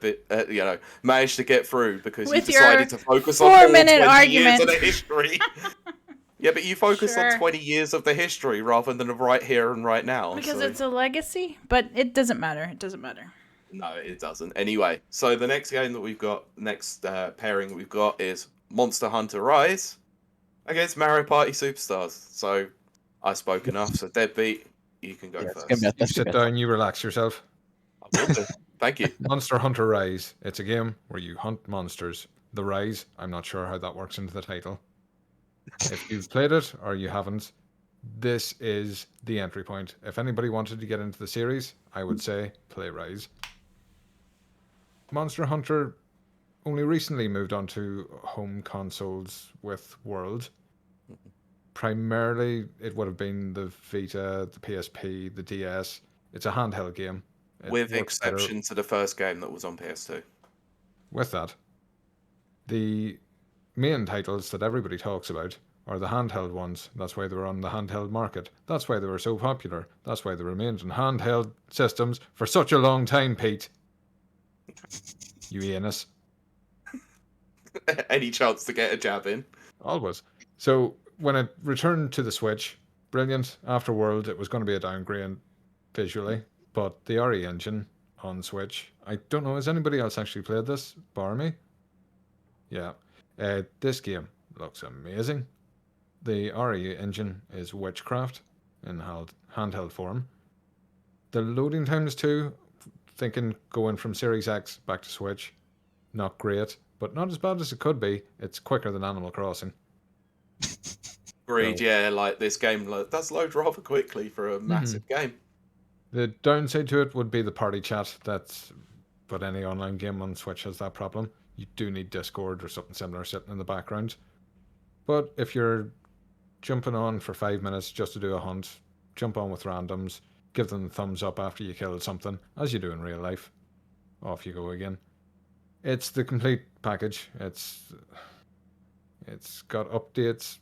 managed to get through because With you decided to focus on 4-minute 20 years argument. of the history. Yeah, but you focus Sure. on 20 years of the history rather than right here and right now. Because it's a legacy, but it doesn't matter. It doesn't matter. No, it doesn't. Anyway, so the next game that we've got, pairing we've got is Monster Hunter Rise against Mario Party Superstars. So I spoke enough. So Deadbeat, you can go Yeah, it's first. gonna be a- You that's sit gonna be a- down, you relax yourself. I will do. Thank you. Monster Hunter Rise. It's a game where you hunt monsters. The Rise, I'm not sure how that works into the title. If you've played it or you haven't, this is the entry point. If anybody wanted to get into the series, I would say play Rise. Monster Hunter only recently moved on to home consoles with World. Primarily, it would have been the Vita, the PSP, the DS. It's a handheld game. It With works better exception to the first game that was on PS2. with that. The main titles that everybody talks about are the handheld ones. That's why they were on the handheld market. That's why they were so popular. That's why they remained in handheld systems for such a long time, Pete. You anus. Any chance to get a jab in? Always. So when it returned to the Switch, brilliant. After World, it was going to be a downgrade visually, but the RE engine on Switch, I don't know, has anybody else actually played this, bar me? Yeah. This game looks amazing. The RE engine is witchcraft in handheld form. The loading times too, thinking going from Series X back to Switch, not great, but not as bad as it could be. It's quicker than Animal Crossing. Agreed, So- yeah, like this game does load rather quickly for a massive game. The downside to it would be the party chat. But any online game on Switch has that problem. You do need Discord or something similar sitting in the background. But if you're jumping on for 5 minutes just to do a hunt, jump on with randoms, give them the thumbs up after you killed something, as you do in real life. Off you go again. It's the complete package. It's got updates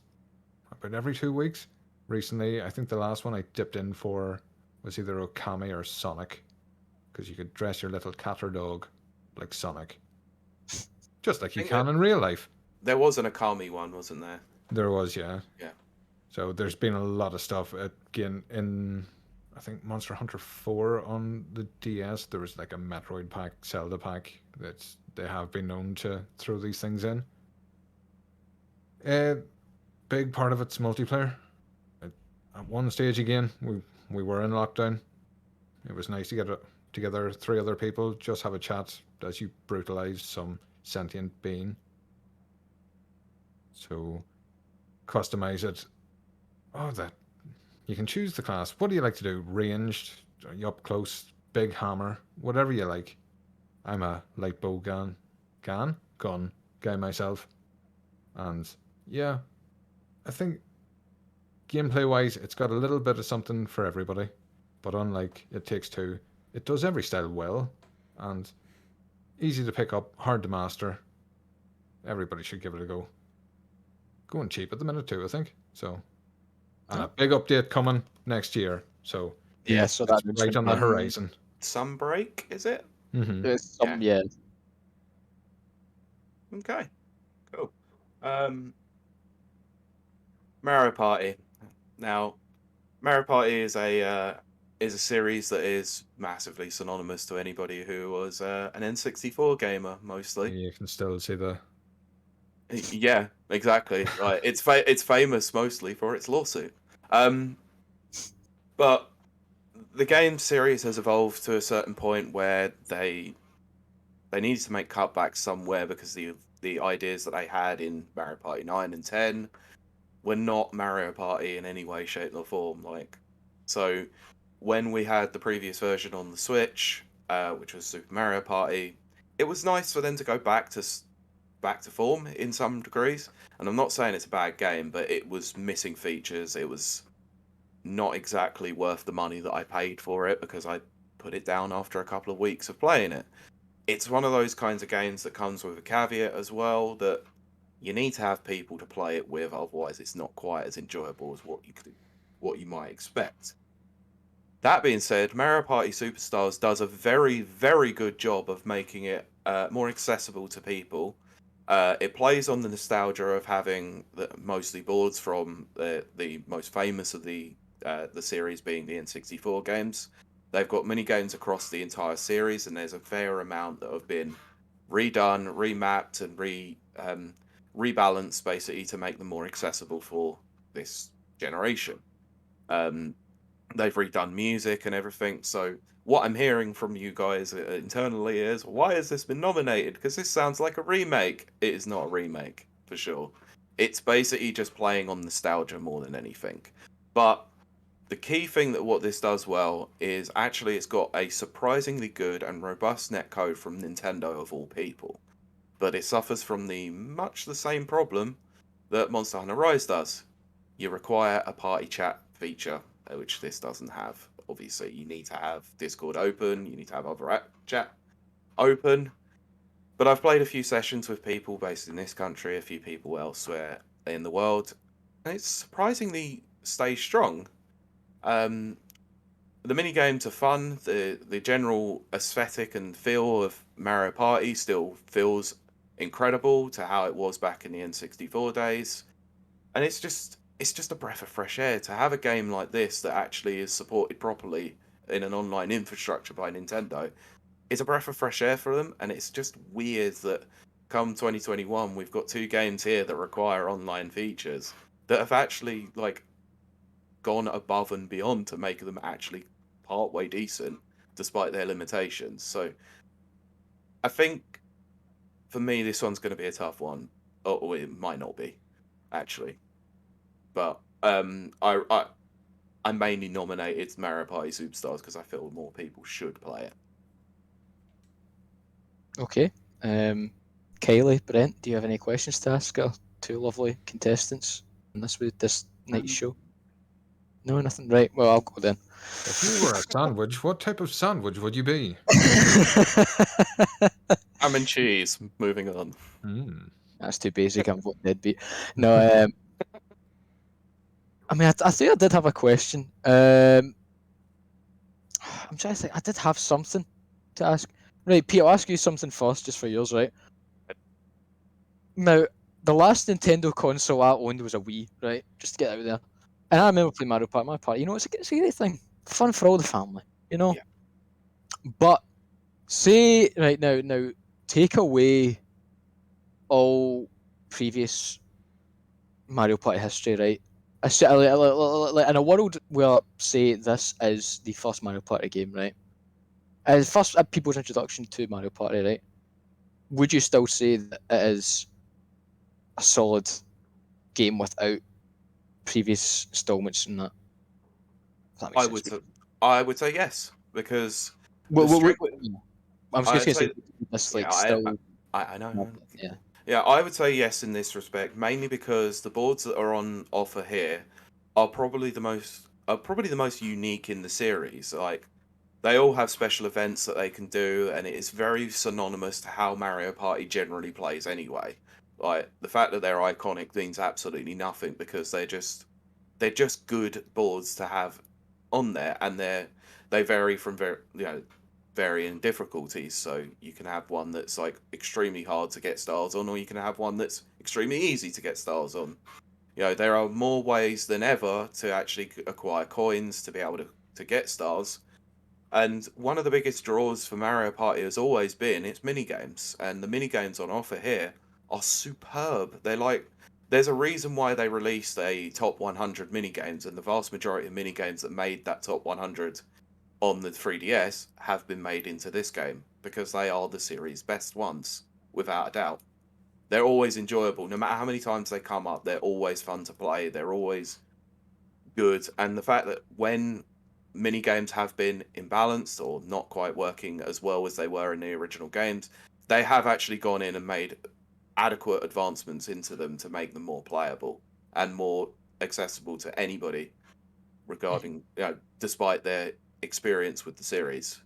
about every 2 weeks. Recently, I think the last one I dipped in for was either Okami or Sonic, because you could dress your little cat or dog like Sonic, just like you think can in real life. There was an Akami one, wasn't there? There was, yeah. Yeah. So there's been a lot of stuff. Again, in I think Monster Hunter 4 on the DS, there was like a Metroid pack, Zelda pack. They have been known to throw these things in. A big part of it's multiplayer. At one stage again, we were in lockdown. It was nice to get together 3 other people, just have a chat as you brutalize some sentient being. So customize it. Oh, that you can choose the class. What do you like to do? Ranged, are you up close, big hammer, whatever you like. I'm a light bow gun guy myself. And yeah, I think gameplay wise, it's got a little bit of something for everybody. But unlike It Takes Two, it does every style well and easy to pick up, hard to master. Everybody should give it a go. Going cheap at the minute too, I think. So, and a big update coming next year. So Yeah, so it's that right on the horizon. Sunbreak, is it? Mm-hmm. There's some, yeah. Okay, cool. Mario Party. Now, Mario Party is a series that is massively synonymous to anybody who was an N64 gamer, mostly. You can still see the. Yeah, exactly. Like it's famous mostly for its lawsuit. But the game series has evolved to a certain point where they needed to make cutbacks somewhere because the ideas that they had in Mario Party 9 and 10 were not Mario Party in any way, shape, or form. Like, so when we had the previous version on the Switch, which was Super Mario Party, it was nice for them to go back to form in some degrees. And I'm not saying it's a bad game, but it was missing features. It was not exactly worth the money that I paid for it because I put it down after a couple of weeks of playing it. It's one of those kinds of games that comes with a caveat as well, that you need to have people to play it with, otherwise it's not quite as enjoyable as what you might expect. That being said, Mario Party Superstars does a very, very good job of making it more accessible to people. It plays on the nostalgia of having mostly boards from the most famous of the series being the N64 games. They've got mini games across the entire series, and there's a fair amount that have been redone, remapped, and rebalanced basically to make them more accessible for this generation. They've redone music and everything. So what I'm hearing from you guys internally is, why has this been nominated? Because this sounds like a remake. It is not a remake, for sure. It's basically just playing on nostalgia more than anything. But the key thing that what this does well is actually it's got a surprisingly good and robust netcode from Nintendo of all people. But it suffers from much the same problem that Monster Hunter Rise does. You require a party chat feature, which this doesn't have. Obviously, you need to have Discord open, you need to have other chat open. But I've played a few sessions with people based in this country, a few people elsewhere in the world, and it's surprisingly stays strong. The mini games are fun. The general aesthetic and feel of Mario Party still feels incredible to how it was back in the N64 days, and it's just a breath of fresh air to have a game like this that actually is supported properly in an online infrastructure by Nintendo. It's a breath of fresh air for them, and it's just weird that come 2021 we've got two games here that require online features that have actually like gone above and beyond to make them actually partway decent despite their limitations. So I think for me this one's going to be a tough one, or it might not be actually, but I mainly nominated Mario Party Superstars because I feel more people should play it. Okay. Kylie, Brent, do you have any questions to ask our two lovely contestants on this night's show? No, nothing. Right. Well, I'll go then. If you were a sandwich, what type of sandwich would you be? Ham and cheese. Moving on. That's too basic. I'm voting Deadbeat. No. I mean, I think I did have a question. I'm trying to think. I did have something to ask. Right, Pete, I'll ask you something first, just for yours, right? Now, the last Nintendo console I owned was a Wii, right? Just to get out there. And I remember playing Mario Party. Mario Party, you know, it's a great thing. Fun for all the family, you know? Yeah. But, say, right now, take away all previous Mario Party history, right? In a world where, say, this is the first Mario Party game, right? As first people's introduction to Mario Party, right? Would you still say that it is a solid game without previous installments and that? If that makes sense. I would say yes, because Well, the strict- I was just I'd going to say say- this, yeah, like, still. I know. Yeah. Yeah, I would say yes in this respect, mainly because the boards that are on offer here are probably the most unique in the series. Like, they all have special events that they can do, and it is very synonymous to how Mario Party generally plays anyway. Like, the fact that they're iconic means absolutely nothing because they're just good boards to have on there, and they vary from varying difficulties. So you can have one that's like extremely hard to get stars on, or you can have one that's extremely easy to get stars on. You know, there are more ways than ever to actually acquire coins to be able to get stars. And one of the biggest draws for Mario Party has always been its minigames, and the minigames on offer here are superb. There's a reason why they released a top 100 minigames, and the vast majority of minigames that made that top 100 on the 3DS have been made into this game, because they are the series' best ones, without a doubt. They're always enjoyable. No matter how many times they come up, they're always fun to play. They're always good. And the fact that when mini games have been imbalanced or not quite working as well as they were in the original games, they have actually gone in and made adequate advancements into them to make them more playable and more accessible to anybody regarding, despite their experience with the series.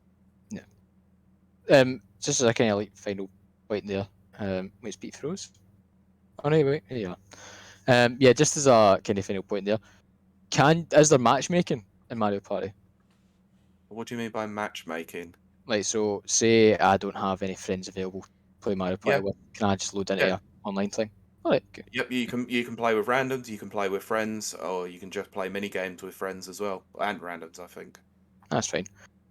Just as a kind of like final point there. Wait, Pete froze. Oh no, wait, here you are. Yeah, just as a kind of final point there. Is there matchmaking in Mario Party? What do you mean by matchmaking? Like, so say I don't have any friends available to play Mario Party with, can I just load into an online thing? Alright, good. Yep, you can play with randoms, you can play with friends, or you can just play mini games with friends as well, and randoms, I think. That's fine.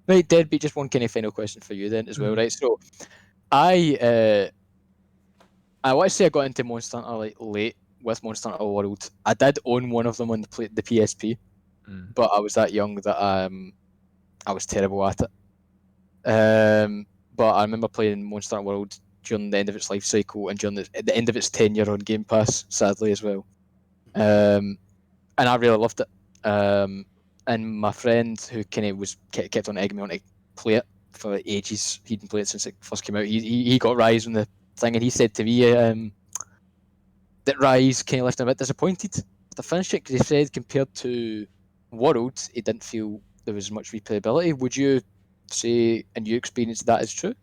Right, Deadbeat, just one kind of final question for you then as well, right? So, I want to say I got into Monster Hunter like late with Monster Hunter World. I did own one of them on the PSP. but I was that young that I was terrible at it. But I remember playing Monster Hunter World during the end of its life cycle and during the end of its tenure on Game Pass, sadly as well. And I really loved it. And my friend who kind of kept on egging me on to play it for ages. He'd been playing it since it first came out. He got Rise on the thing, and he said to me that Rise kind of left him a bit disappointed to finish it because he said compared to World, he didn't feel there was much replayability. Would you say, in your experience, that is true?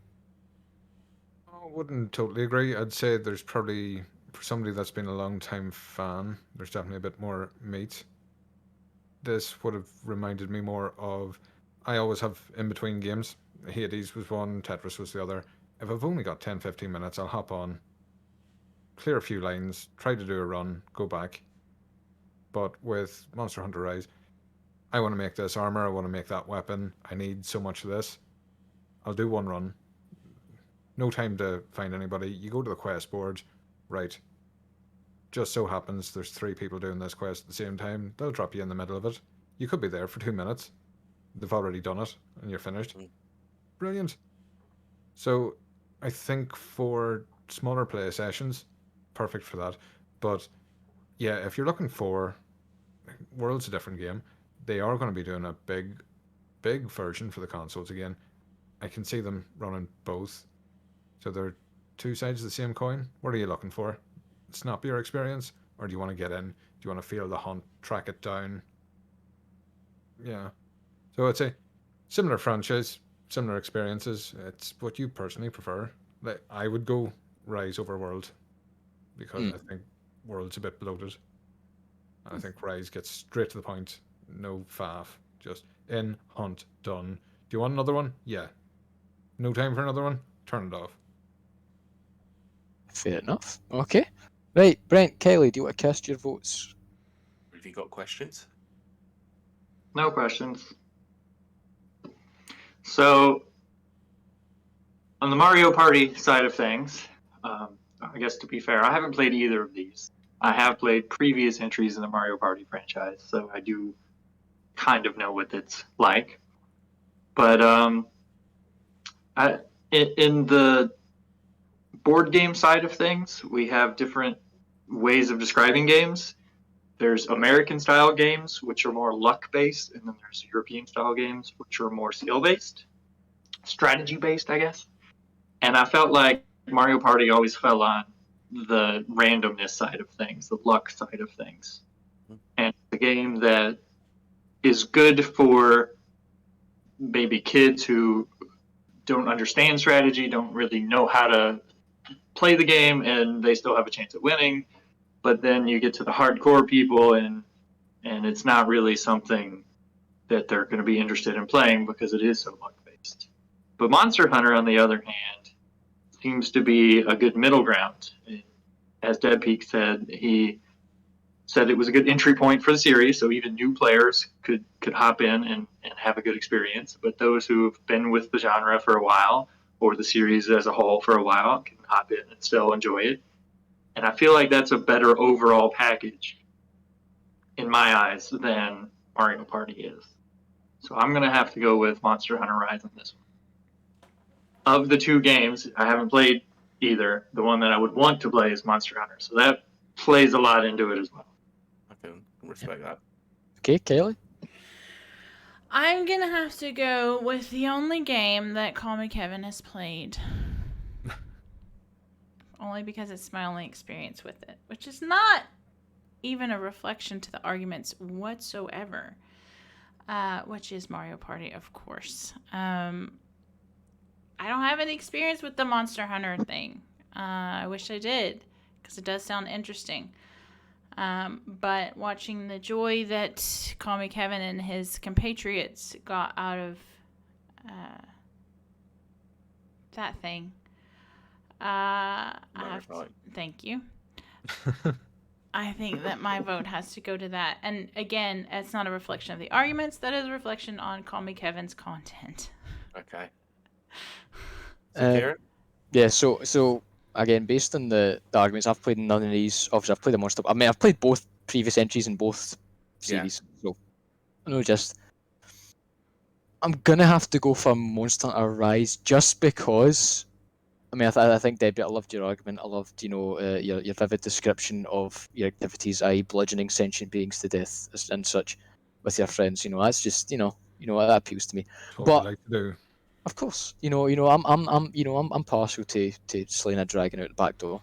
I wouldn't totally agree. I'd say there's probably, for somebody that's been a long time fan, there's definitely a bit more meat. This would have reminded me more of, I always have in between games. Hades was one, Tetris was the other. If I've only got 10-15 minutes, I'll hop on, clear a few lines, try to do a run, go back. But with Monster Hunter Rise, I want to make this armor, I want to make that weapon, I need so much of this. I'll do one run. No time to find anybody. You go to the quest board, right. Just so happens there's 3 people doing this quest at the same time. They'll drop you in the middle of it. You could be there for 2 minutes. They've already done it, and you're finished. Brilliant. So, I think for smaller play sessions, perfect for that. But, yeah, if you're looking for... World's a different game. They are going to be doing a big version for the consoles again. I can see them running both. So they're 2 sides of the same coin. What are you looking for? Snappier experience? Or do you want to get in? Do you want to feel the hunt, track it down? Yeah. So I'd say similar franchise, similar experiences. It's what you personally prefer. Like, I would go Rise over World because I think World's a bit bloated. I think Rise gets straight to the point. No faff. Just in, hunt, done. Do you want another one? Yeah. No time for another one? Turn it off. Fair enough. Okay. Right, Brent, Kiley, do you want to cast your votes? Have you got questions? No questions. So, on the Mario Party side of things, I guess to be fair, I haven't played either of these. I have played previous entries in the Mario Party franchise, so I do kind of know what it's like. But in the board game side of things, we have different ways of describing games. There's American style games, which are more luck based, and then there's European style games, which are more skill based, strategy based, I guess. And I felt like Mario Party always fell on the randomness side of things, the luck side of things. And it's a game that is good for maybe kids who don't understand strategy, don't really know how to play the game, and they still have a chance at winning. But then you get to the hardcore people, and it's not really something that they're going to be interested in playing because it is so luck based. But Monster Hunter, on the other hand, seems to be a good middle ground. As Deadbeat said, he said it was a good entry point for the series, so even new players could hop in and have a good experience. But those who have been with the genre for a while, or the series as a whole for a while, can hop in and still enjoy it. And I feel like that's a better overall package, in my eyes, than Mario Party is. So I'm going to have to go with Monster Hunter Rise on this one. Of the 2 games, I haven't played either. The one that I would want to play is Monster Hunter. So that plays a lot into it as well. I can respect that. Okay, Kiley? I'm going to have to go with the only game that Call Me Kevin has played. Only because it's my only experience with it, which is not even a reflection to the arguments whatsoever, which is Mario Party, of course. I don't have any experience with the Monster Hunter thing. I wish I did, because it does sound interesting. But watching the joy that Call Me Kevin and his compatriots got out of that thing, thank you. I think that my vote has to go to that. And again, it's not a reflection of the arguments. That is a reflection on Call Me Kevin's content. Okay. Ciaran? Yeah, so again, based on the arguments, I've played none of these. Obviously, I've played the Monster. I mean, I've played both previous entries in both series. So, know, just I'm gonna have to go for Monster Hunter Rise just because. I mean, I think Debbie, I loved your argument. I loved, your vivid description of your activities, i.e., bludgeoning sentient beings to death and such, with your friends. That's just, that appeals to me. That's what But we like to do. of course, I'm partial to slaying a dragon out the back door.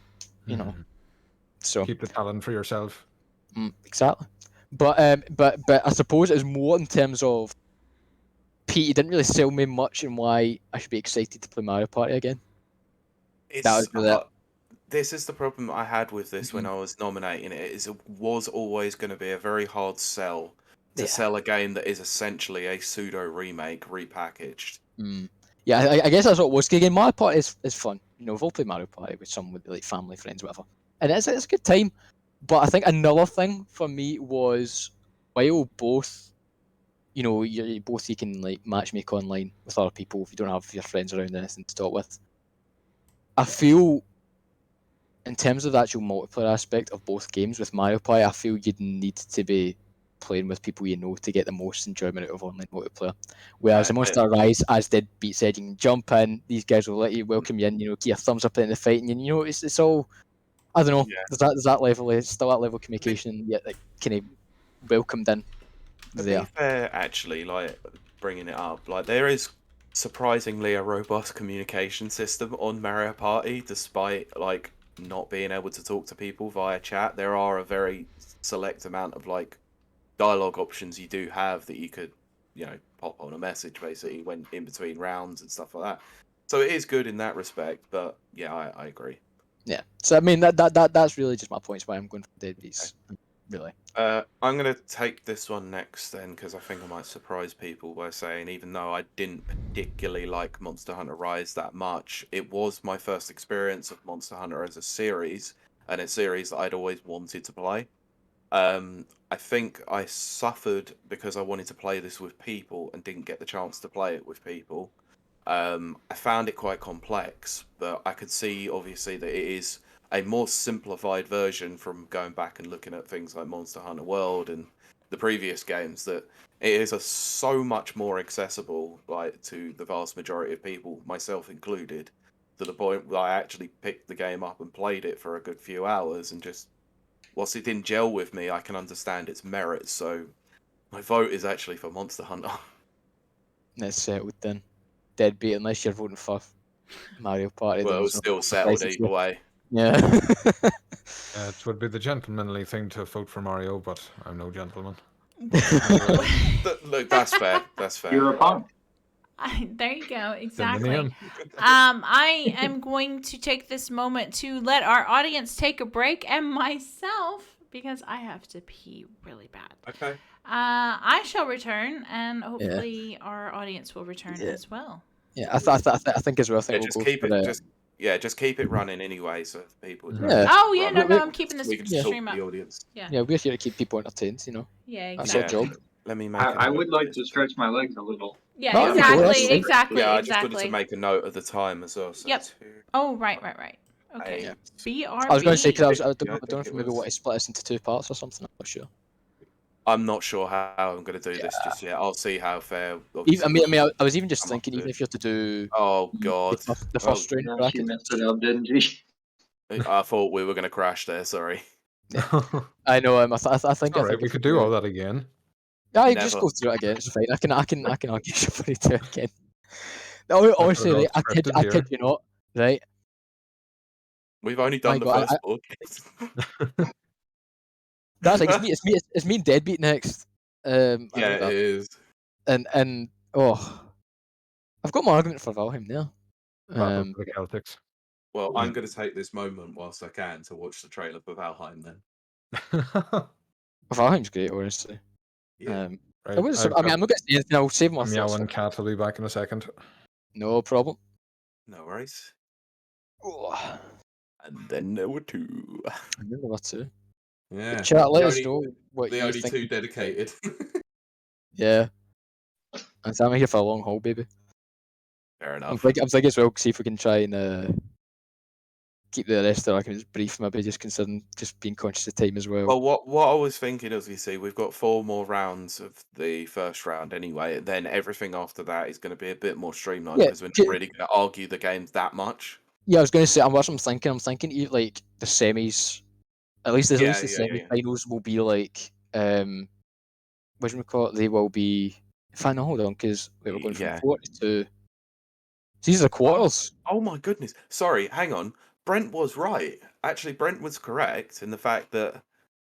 Mhm. So Keep the talent for yourself. exactly. But I suppose it's more in terms of Pete. You didn't really sell me much on why I should be excited to play Mario Party again. That was really it. This is the problem I had with this when I was nominating it. Is it was always going to be a very hard sell to sell a game that is essentially a pseudo remake repackaged. Yeah, I guess that's what it was. Again, Mario Party is fun. We've all played Mario Party with some like family, friends, whatever, and it's a good time. But I think another thing for me was while both, you can like matchmake online with other people if you don't have your friends around or anything to talk with. I feel, in terms of the actual multiplayer aspect of both games with Mario Party, I feel you'd need to be playing with people to get the most enjoyment out of online multiplayer. Whereas in Monster Hunter Rise, as Deadbeat said, you can jump in, these guys will let you welcome you in, give you a thumbs up in the fight, and it's all, I don't know, there's that level, it's still that level of communication, yet like kind of welcomed in. To be fair, actually, like bringing it up, like there is surprisingly a robust communication system on Mario Party, despite like not being able to talk to people via chat. There are a very select amount of like dialogue options you do have that you could, pop on a message basically when in between rounds and stuff like that. So it is good in that respect, but yeah, I agree. Yeah. So I mean that's really just my points why I'm going for Deadbeats. Okay. Really. I'm going to take this one next then, because I think I might surprise people by saying, even though I didn't particularly like Monster Hunter Rise that much, it was my first experience of Monster Hunter as a series, and a series that I'd always wanted to play. I think I suffered because I wanted to play this with people and didn't get the chance to play it with people. I found it quite complex, but I could see, obviously, that it is a more simplified version from going back and looking at things like Monster Hunter World and the previous games, that it is so much more accessible, like, to the vast majority of people, myself included, to the point where I actually picked the game up and played it for a good few hours, and just, whilst it didn't gel with me, I can understand its merits, so my vote is actually for Monster Hunter. Let's settle then. Deadbeat, unless you're voting for Mario Party. Well, it was still settled either way. Yeah. It would be the gentlemanly thing to vote for Mario, but I'm no gentleman. Look, that's fair. That's fair. You're a punk. There you go. Exactly. Name. I am going to take this moment to let our audience take a break, and myself, because I have to pee really bad. Okay. I shall return, and hopefully our audience will return as well. Yeah, I think as well. I think just keep it. Just keep it running anyway, so people. Yeah. Oh yeah, no, I'm keeping this we can stream talk up. the audience. Yeah, we're here to keep people entertained. Yeah, exactly. That's our job. Let me make. I would like to stretch my legs a little. Yeah, Oh, exactly. Yeah, I just wanted to make a note of the time as well. So yep. Oh, right. Okay. Yeah. BRB. I was going to say because I don't know if maybe want to split this into 2 parts or something. I'm not sure. I'm not sure how I'm going to do this just yet. I'll see how fair. I was even just thinking, even if you have to do. Oh God. The first round bracket. She messed it up, didn't she? I thought we were going to crash there. Sorry. I know. I think. All right, we could do all that again. Yeah, you just go through it again. It's fine. I can argue somebody to it again. No, honestly, right, I kid you not. Right. We've only done the first book. That's like it's me and Deadbeat next. Yeah, it is. And I've got my argument for Valheim there. For the Celtics. Well, I'm going to take this moment whilst I can to watch the trailer for Valheim then. Valheim's great, honestly. Yeah. Right, I'm not going to say anything. I'll save my thoughts. Meowing cat will be back in a second. No problem. No worries. Oh. And then there were 2. And then there were 2. Yeah. Chat, let us know what the you only think. 2 dedicated. Yeah. And I'm here for a long haul, baby. Fair enough. I'm thinking as well, see if we can try and keep the rest of the arguments brief, maybe just considering just being conscious of time as well. Well, what I was thinking is, you see, we've got 4 more rounds of the first round anyway. Then everything after that is going to be a bit more streamlined Yeah, because we're not really going to argue the games that much. Yeah, I was going to say, what I'm thinking. I'm thinking like the semis, at least the Yeah. semi-finals will be like, what do we call it? They will be. In fact, no, hold on, because we're going from Yeah. 42. These are quarters. Oh my goodness! Sorry, hang on. Brent was right. Actually, Brent was correct in the fact that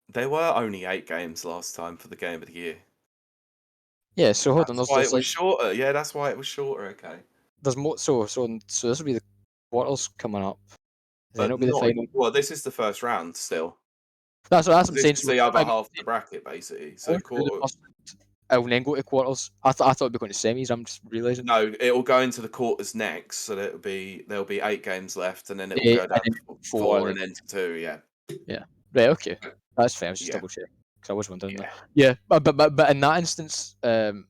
there were only 8 games last time for the Game of the Year. Yeah, so hold on. That's why There's it was like shorter. Yeah, that's why it was shorter. Okay. there's more. So this will be the quarters coming up. Then But it'll be the not final. well. This is the first round still. That's what I'm This saying. is So the other maybe half of the bracket, basically. go So through the quarter. first round, and then go to quarters. I thought it'd be going to semis. I'm just realizing. No, it will go into the quarters next. So there'll be 8 games left, and then it will 8 go down and to then 4 4 and then to 2. Yeah. Yeah. Right. Okay. That's fair. I was just Yeah. double check because I was wondering that. Yeah. Yeah. But in that instance, for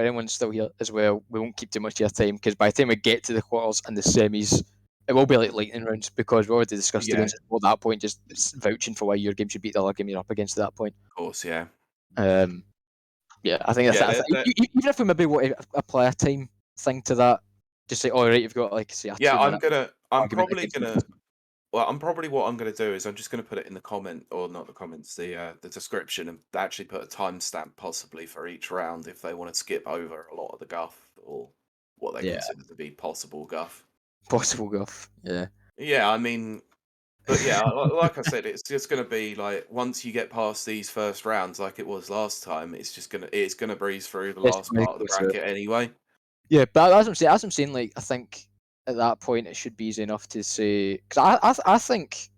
anyone still here as well, we won't keep too much of your time because by the time we get to the quarters and the semis, it will be like lightning rounds because we already discussed the Yeah. games at that point, just vouching for why your game should beat the other game you're up against at that point. Of course. Yeah. Yeah. I think that's Yeah. even if we maybe want to apply a time thing to that, just say, all right, you've got like say a Yeah. 2-minute I'm argument probably against gonna. Well, what I'm going to do is I'm just going to put it in the comment, or not the comments, the description, and actually put a timestamp possibly for each round if they want to skip over a lot of the guff or what they Yeah. consider to be possible guff. possible guff. Yeah. Yeah, I mean, but yeah, like I said, it's just going to be like once you get past these first rounds, like it was last time, it's gonna breeze through the It's last gonna part of the go through. bracket anyway. Yeah, but as I'm saying, like I think at that point it should be easy enough to say because I think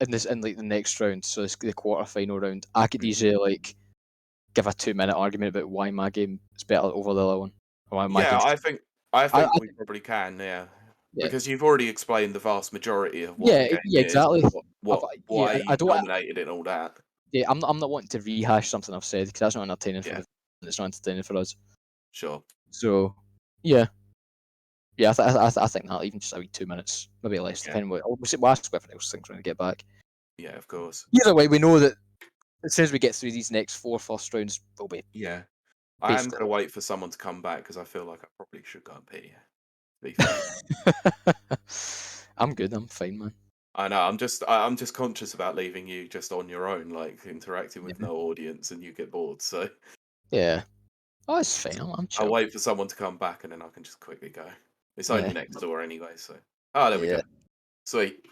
in like the next round, so it's the quarter-final round, I could easily like give a 2-minute argument about why my game is better over the other one. Or why my Yeah, game. I think I we probably can. Yeah. yeah. Because you've already explained the vast majority of what the game Yeah, is, exactly. and why Yeah, I you've don't. nominated it and all that. Yeah, I'm not wanting to rehash something I've said because that's not entertaining for Yeah. it's not entertaining for us. Sure. So yeah. Yeah, I think that even just a wee 2 minutes, maybe less, Yeah. depending we'll ask whether else things trying to get back. Yeah, of course. Either way, we know that as soon as we get through these next 4 first rounds, we'll be Yeah. I am going to wait for someone to come back because I feel like I probably should go and pee. To be fair. I'm good. I'm fine, man. I know. I'm just conscious about leaving you just on your own, like interacting with Yeah. no audience, and you get bored. So Yeah. Oh, it's fine. I'm chill. I'll wait for someone to come back, and then I can just quickly go. It's only Yeah. next door anyway. So there we go. Sweet.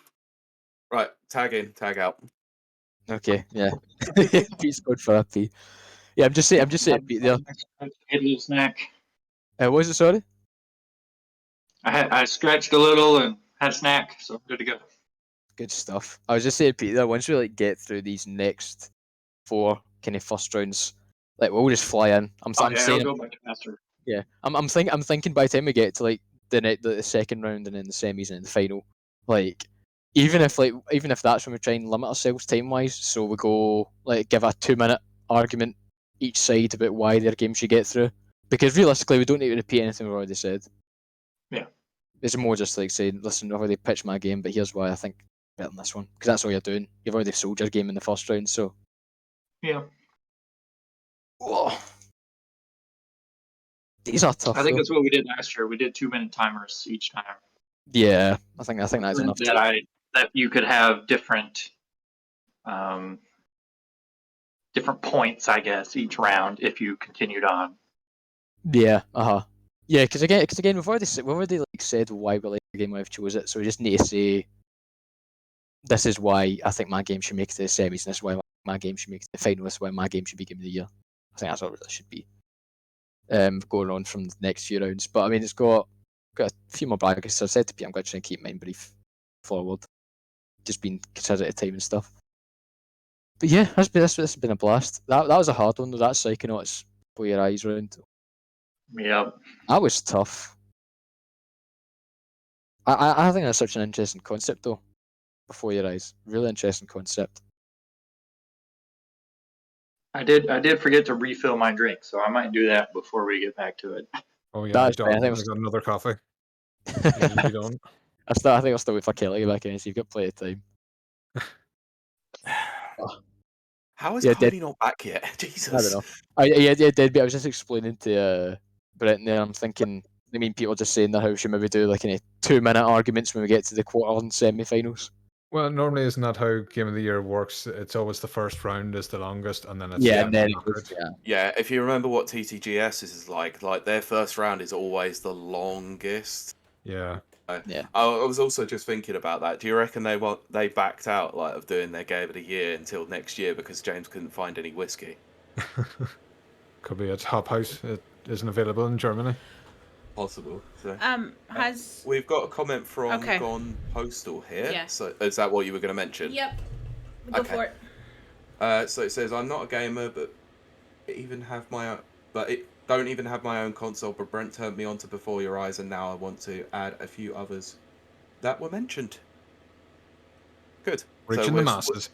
Right. Tag in. Tag out. Okay. Yeah. Pete's good for a pee. Yeah, I'm just saying, Pete. There. Get a little snack. What was it? Sorry. I stretched a little and had a snack, so I'm good to go. Good stuff. I was just saying, Pete. There. Once we like get through these next 4 kind of first rounds, like we'll just fly in. I'm saying. It'll go much faster. Yeah, I'm thinking by the time we get to like the second round and then the semis and then the final, like even if that's when we try and limit ourselves time wise, so we go like give a 2-minute argument each side about why their game should get through, because realistically we don't need to repeat anything we've already said. Yeah, it's more just like saying, listen, I've already pitched my game, but here's why I think better than this one, because that's all you're doing. You've already sold your game in the first round, so yeah. Whoa. These are tough. I think though. that's what we did last year. We did 2-minute timers each time. Yeah, I think that's enough. That you could have different different points, I guess, each round if you continued on. Yeah, yeah, because again, we've already like said why we like the game, why we've chose it. So we just need to say, this is why I think my game should make it to the semis, and this is why my game should make it to the final. This is why my game should be game of the year. I think that's all it really should be. Going on from the next few rounds, but I mean, it's got a few more brackets. So I said to Pete, I'm going to try and keep mine brief forward, just being considerate of time and stuff. But yeah, this has been a blast. That was a hard one though. That Psychonauts Pull Your Eyes round. Yeah, That was tough. I think that's such an interesting concept though. Before Your Eyes, really interesting concept. I did forget to refill my drink, so I might do that before we get back to it. Oh yeah, That's I fair. I think got another coffee. You don't. I think I'll still wait for Kelly back in, so you've got plenty of time. How is Yeah, Kylie not back yet? Jesus. I don't know. Yeah, Deadbeat. I was just explaining to Brent there. I'm thinking. I mean, people just saying that how we should maybe do like any 2-minute arguments when we get to the quarter and semi-finals. Well, normally isn't that how Game of the Year works? It's always the first round is the longest, and then it's Yeah, the and then knockout. Yeah, if you remember what TTGS is like their first round is always the longest. Yeah. Yeah. I was also just thinking about that. Do you reckon they backed out of doing their Game of the Year until next year because James couldn't find any whiskey? Could be at Hop House. It isn't available in Germany. Possible. So. We've got a comment from Okay. Gone Postal here. Yeah. So is that what you were going to mention? Yep. Go Okay. for it. So it says, I'm not a gamer, but don't even have my own console, but Brent turned me on to Before Your Eyes, and now I want to add a few others that were mentioned. Good. Reaching the masses.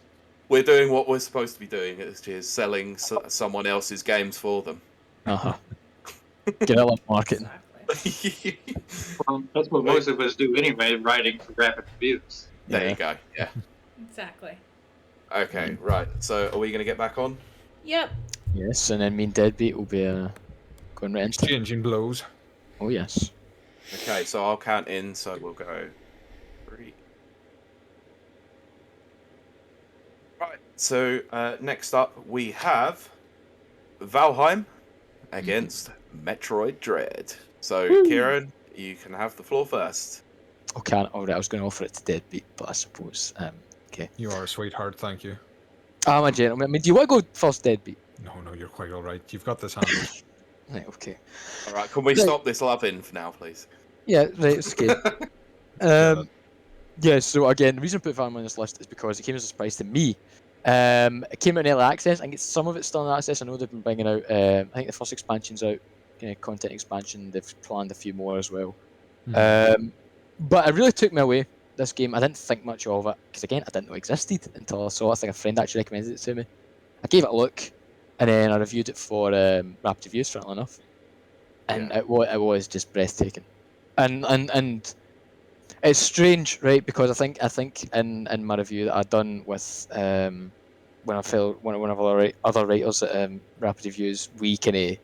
We're doing what we're supposed to be doing, which is selling someone else's games for them. Get out of marketing. Exactly. Well, that's what most of us do anyway, writing for rapid reviews. There you go. Yeah. Exactly. Okay, right. So are we going to get back on? Yep. Yes, and then me and Deadbeat will be going right into it. Exchanging blows. Oh yes. Okay, so I'll count in. So we'll go 3. Right. So next up we have Valheim against Metroid Dread. So Ciaran, you can have the floor first. Okay, alright, I was going to offer it to Deadbeat, but I suppose okay. You are a sweetheart, thank you. I'm a gentleman. I mean, do you want to go first, Deadbeat? No, you're quite all right. You've got this handled. Right, okay. All right, can we stop this loving for now, please? Yeah, right, it's okay. Yeah, so again, the reason I put Valheim on this list is because it came as a surprise to me. It came out in early access. I think some of it's still in access. I know they've been bringing out. I think the first expansion's out, kind of content expansion. They've planned a few more as well. But it really took me away. This game, I didn't think much of it because again, I didn't know it existed until I saw it. I think a friend actually recommended it to me. I gave it a look, and then I reviewed it for rapid reviews, funnily enough, and it was just breathtaking. And it's strange, right? Because I think in my review that I'd done with one of other writers at rapid reviews, we kind of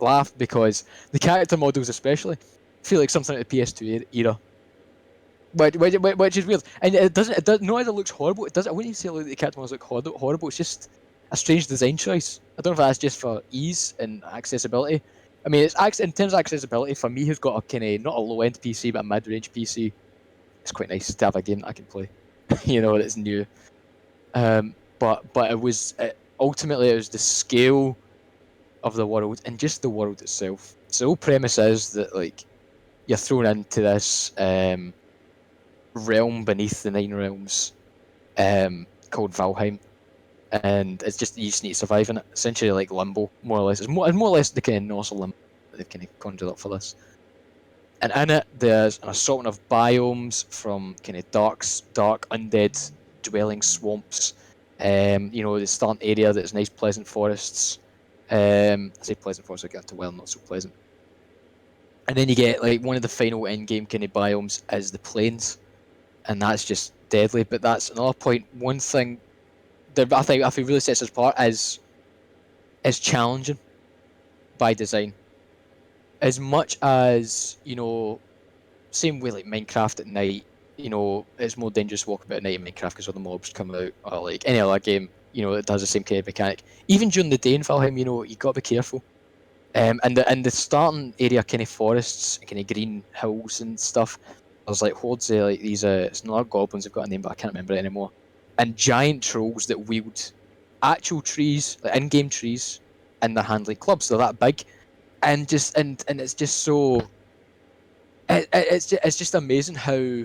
laughed because the character models, especially, feel like something like the PS2 era. Which is weird, and it doesn't. Not that it looks horrible. It doesn't. I wouldn't say the character models look horrible. It's just a strange design choice. I don't know if that's just for ease and accessibility. I mean, it's in terms of accessibility for me, who's got a kind of not a low end PC but a mid range PC. It's quite nice to have a game that I can play. That's new. But ultimately it was the scale of the world and just the world itself. So the whole premise is that like you're thrown into this realm beneath the 9 realms called Valheim, and it's just you just need to survive in it. Essentially like Limbo, more or less. It's more or less the kind of Norse Limbo that they've kind of conjured up for this. And in it, there's an assortment of biomes from kind of dark undead dwelling swamps. The starting area that's nice, pleasant forests. I say pleasant forests, I get into not so pleasant. And then you get like one of the final end-game kind of biomes is the plains, and that's just deadly. But that's another point. One thing that I think really sets us apart is challenging by design. As much as, same way like Minecraft at night, it's more dangerous to walk about at night in Minecraft because all the mobs come out, or like any other game, that does the same kind of mechanic. Even during the day in Valheim, you got to be careful. And the starting area, kind of forests, kind of green hills and stuff, there's like hordes of like these, it's not goblins, they've got a name, but I can't remember it anymore. And giant trolls that wield actual trees, like in-game trees, in their hand like clubs. They're that big. And it's just so it's just amazing how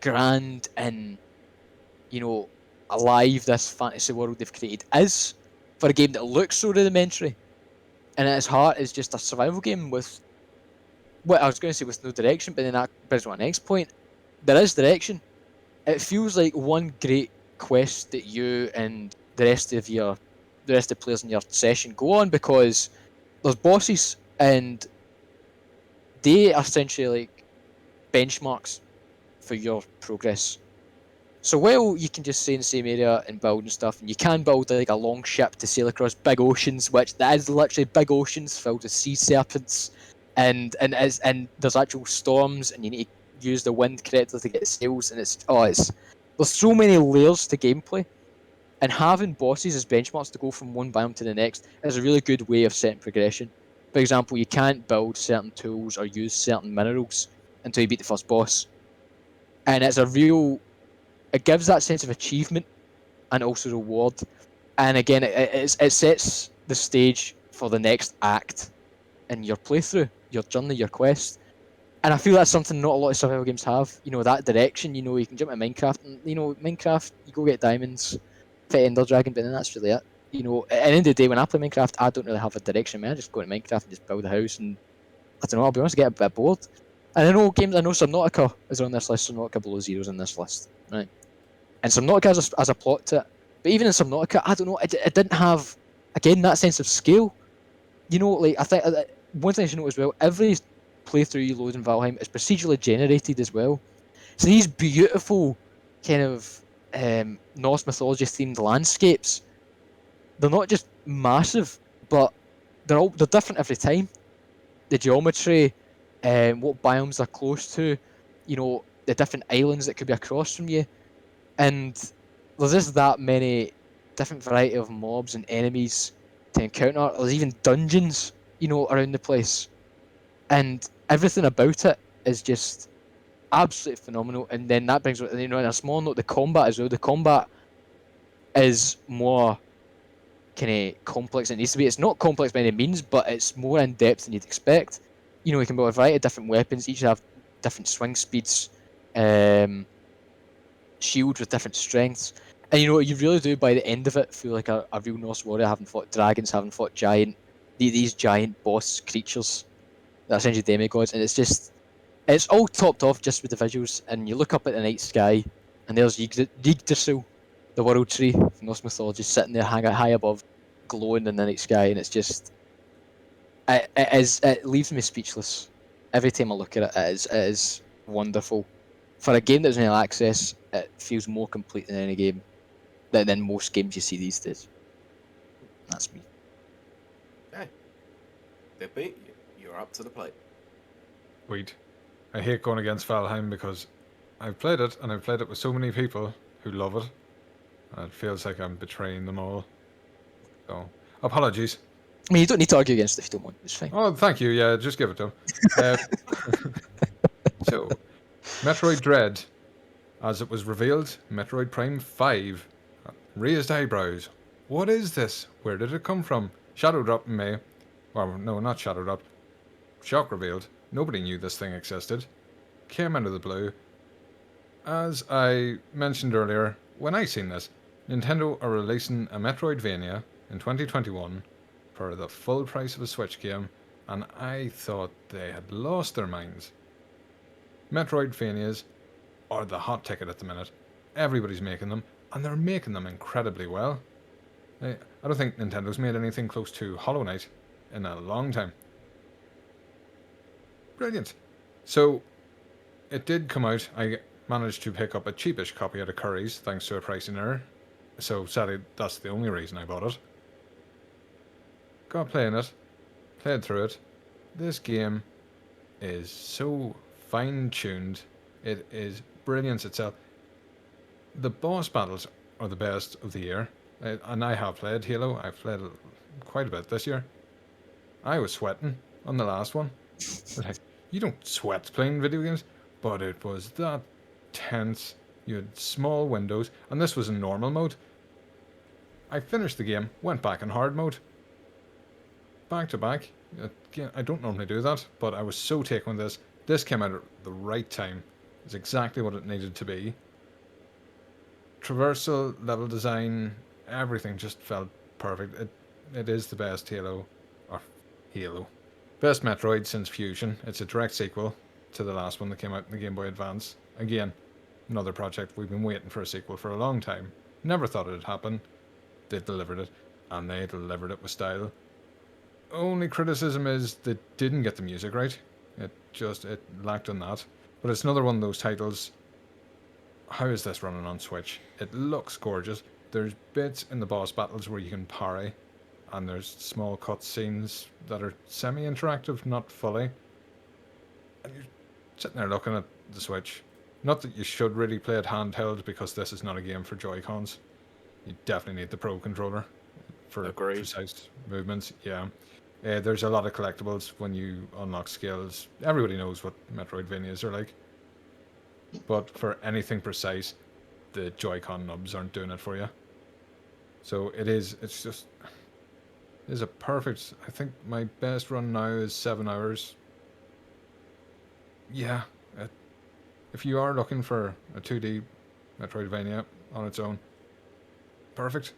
grand and alive this fantasy world they've created is for a game that looks so rudimentary, and at its heart is just a survival game with what I was going to say with no direction, but then that brings on the next point. There is direction. It feels like one great quest that you and the rest of the players in your session go on, because there's bosses, and they are essentially like benchmarks for your progress. So while you can just stay in the same area and build and stuff, and you can build like a long ship to sail across big oceans, which that is literally big oceans filled with sea serpents, and there's actual storms, and you need to use the wind correctly to get sails, and it's there's so many layers to gameplay, and having bosses as benchmarks to go from one biome to the next is a really good way of setting progression. For example, you can't build certain tools or use certain minerals until you beat the first boss, and it gives that sense of achievement and also reward. And again, it sets the stage for the next act in your playthrough, your journey, your quest. And I feel that's something not a lot of survival games have. That direction. You can jump in Minecraft, and Minecraft, you go get diamonds, fit Ender Dragon, but then that's really it. At the end of the day, when I play Minecraft, I don't really have a direction. Man, I just go into Minecraft and just build a house, and I don't know. I'll be honest, I get a bit bored. And I know Subnautica is on this list. Subnautica Below Zero's on this list, right? And Subnautica has a plot to it. But even in Subnautica, I don't know, it didn't have, again, that sense of scale. I think one thing I should note as well, every playthrough you load in Valheim is procedurally generated as well. So these beautiful kind of Norse mythology themed landscapes, they're not just massive, but they're different every time. The geometry, what biomes they're close to, the different islands that could be across from you. And there's just that many different variety of mobs and enemies to encounter. There's even dungeons, around the place. And everything about it is just absolutely phenomenal. And then that brings, in a small note, the combat as well. The combat is more kind of complex than it needs to be. It's not complex by any means, but it's more in depth than you'd expect. You can build a variety of different weapons. Each have different swing speeds. Shields with different strengths, and you really do by the end of it feel like a real Norse warrior, having fought dragons, having fought these giant boss creatures that are essentially demigods, and it's all topped off just with the visuals. And you look up at the night sky, and there's Yggdrasil, the world tree from Norse mythology, sitting there high above, glowing in the night sky, and it's just it leaves me speechless every time I look at it. It is wonderful. For a game that's in early access, it feels more complete than any game than most games you see these days. That's me. Okay. Deadbeat, you're up to the plate. Wait. I hate going against Valheim because I've played it, and I've played it with so many people who love it. And it feels like I'm betraying them all. So, apologies. I mean, you don't need to argue against it if you don't want. It's fine. Oh, thank you. Yeah, just give it to him. So, Metroid Dread. As it was revealed, Metroid Prime 5 raised eyebrows. What is this? Where did it come from? Shadow dropped in May. Well, no, not shadow dropped. Shock revealed. Nobody knew this thing existed. Came out of the blue. As I mentioned earlier, when I seen this, Nintendo are releasing a Metroidvania in 2021 for the full price of a Switch game, and I thought they had lost their minds. Metroidvanias are the hot ticket at the minute. Everybody's making them, and they're making them incredibly well. I don't think Nintendo's made anything close to Hollow Knight in a long time. Brilliant. So, it did come out. I managed to pick up a cheapish copy at a Curry's thanks to a pricing error. So, sadly, that's the only reason I bought it. Got playing it. Played through it. This game is so fine-tuned. It is brilliance itself. The boss battles are the best of the year. And I have played Halo. I've played quite a bit this year. I was sweating on the last one. Like, you don't sweat playing video games, but it was that tense. You had small windows, and this was in normal mode. I finished the game, went back in hard mode. Back to back. Again, I don't normally do that, but I was so taken with this. This came out at the right time. It's exactly what it needed to be. Traversal, level design, everything just felt perfect. It is the best Halo. Best Metroid since Fusion. It's a direct sequel to the last one that came out in the Game Boy Advance. Again, another project we've been waiting for a sequel for a long time. Never thought it'd happen. They delivered it, and they delivered it with style. Only criticism is they didn't get the music right. It lacked on that. But it's another one of those titles how is this running on Switch? It looks gorgeous. There's bits in the boss battles where you can parry, and there's small cutscenes that are semi-interactive, not fully. And you're sitting there looking at the Switch. Not that you should really play it handheld, because this is not a game for Joy-Cons. You definitely need the Pro controller for Agreed. precise movements. Yeah. There's a lot of collectibles when you unlock skills. Everybody knows what Metroidvanias are like. But for anything precise, the Joy-Con nubs aren't doing it for you. So it is a perfect, I think my best run now is 7 hours. Yeah. If you are looking for a 2D Metroidvania on its own, perfect.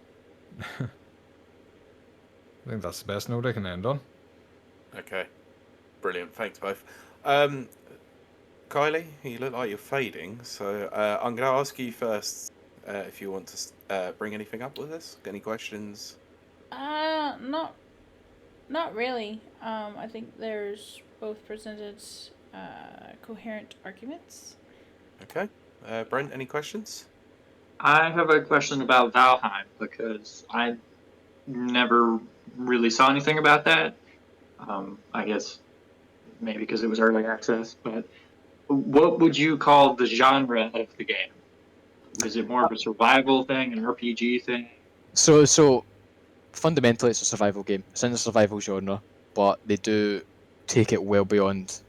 I think that's the best note I can end on. Okay, brilliant. Thanks both. Kylie, you look like you're fading, so I'm going to ask you first if you want to bring anything up with us. Any questions? Not really. I think there's both presented coherent arguments. Okay. Brent, any questions? I have a question about Valheim because I never really saw anything about that. I guess maybe because it was early access, but what would you call the genre of the game? Is it more of a survival thing, an RPG thing? So fundamentally, it's a survival game. It's in the survival genre, but they do take it well beyond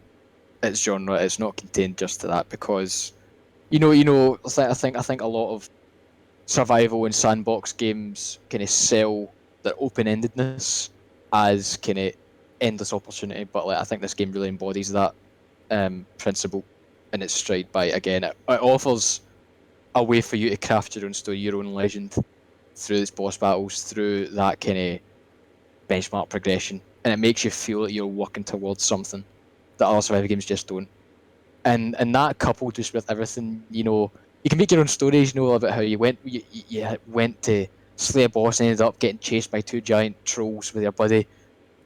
its genre. It's not contained just to that, because I think a lot of survival and sandbox games kind of sell their open-endedness as kind of endless opportunity, but I think this game really embodies that principle in its stride. By again, it offers a way for you to craft your own story, your own legend, through its boss battles, through that kind of benchmark progression, and it makes you feel like you're working towards something that other survival games just don't. And that, coupled just with everything, you can make your own stories, about how you went to slay a boss and ended up getting chased by 2 giant trolls with your buddy,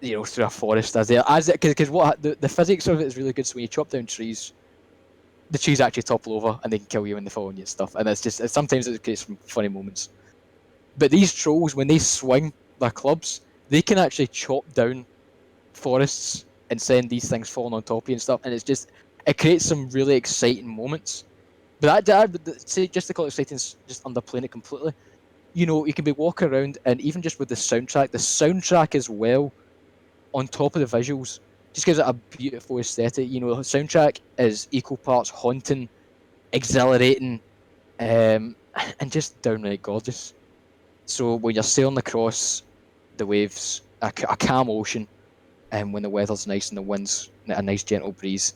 through a forest. Because what the physics of it is really good. So when you chop down trees, the trees actually topple over and they can kill you when they fall on you and stuff. And sometimes it creates some funny moments. But these trolls, when they swing their clubs, they can actually chop down forests and send these things falling on top of you and stuff. And it creates some really exciting moments. But just to call it exciting is just underplaying it completely. You can be walking around, and even just with the soundtrack as well, on top of the visuals, just gives it a beautiful aesthetic. The soundtrack is equal parts haunting, exhilarating, and just downright gorgeous. So when you're sailing across the waves, a calm ocean, and when the weather's nice and the wind's a nice gentle breeze,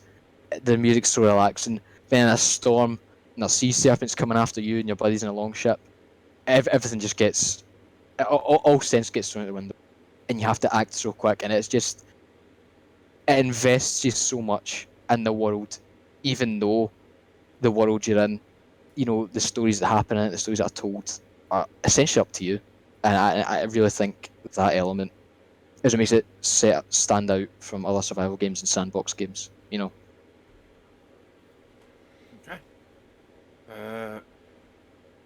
the music's so relaxing. Then a storm and there's sea serpents coming after you and your buddies in a long ship. Everything just gets, all sense gets thrown out the window, and you have to act so quick. And it invests you so much in the world, even though the world you're in, the stories that happen in it, the stories that are told, are essentially up to you. And I really think that element is what makes it stand out from other survival games and sandbox games. Okay.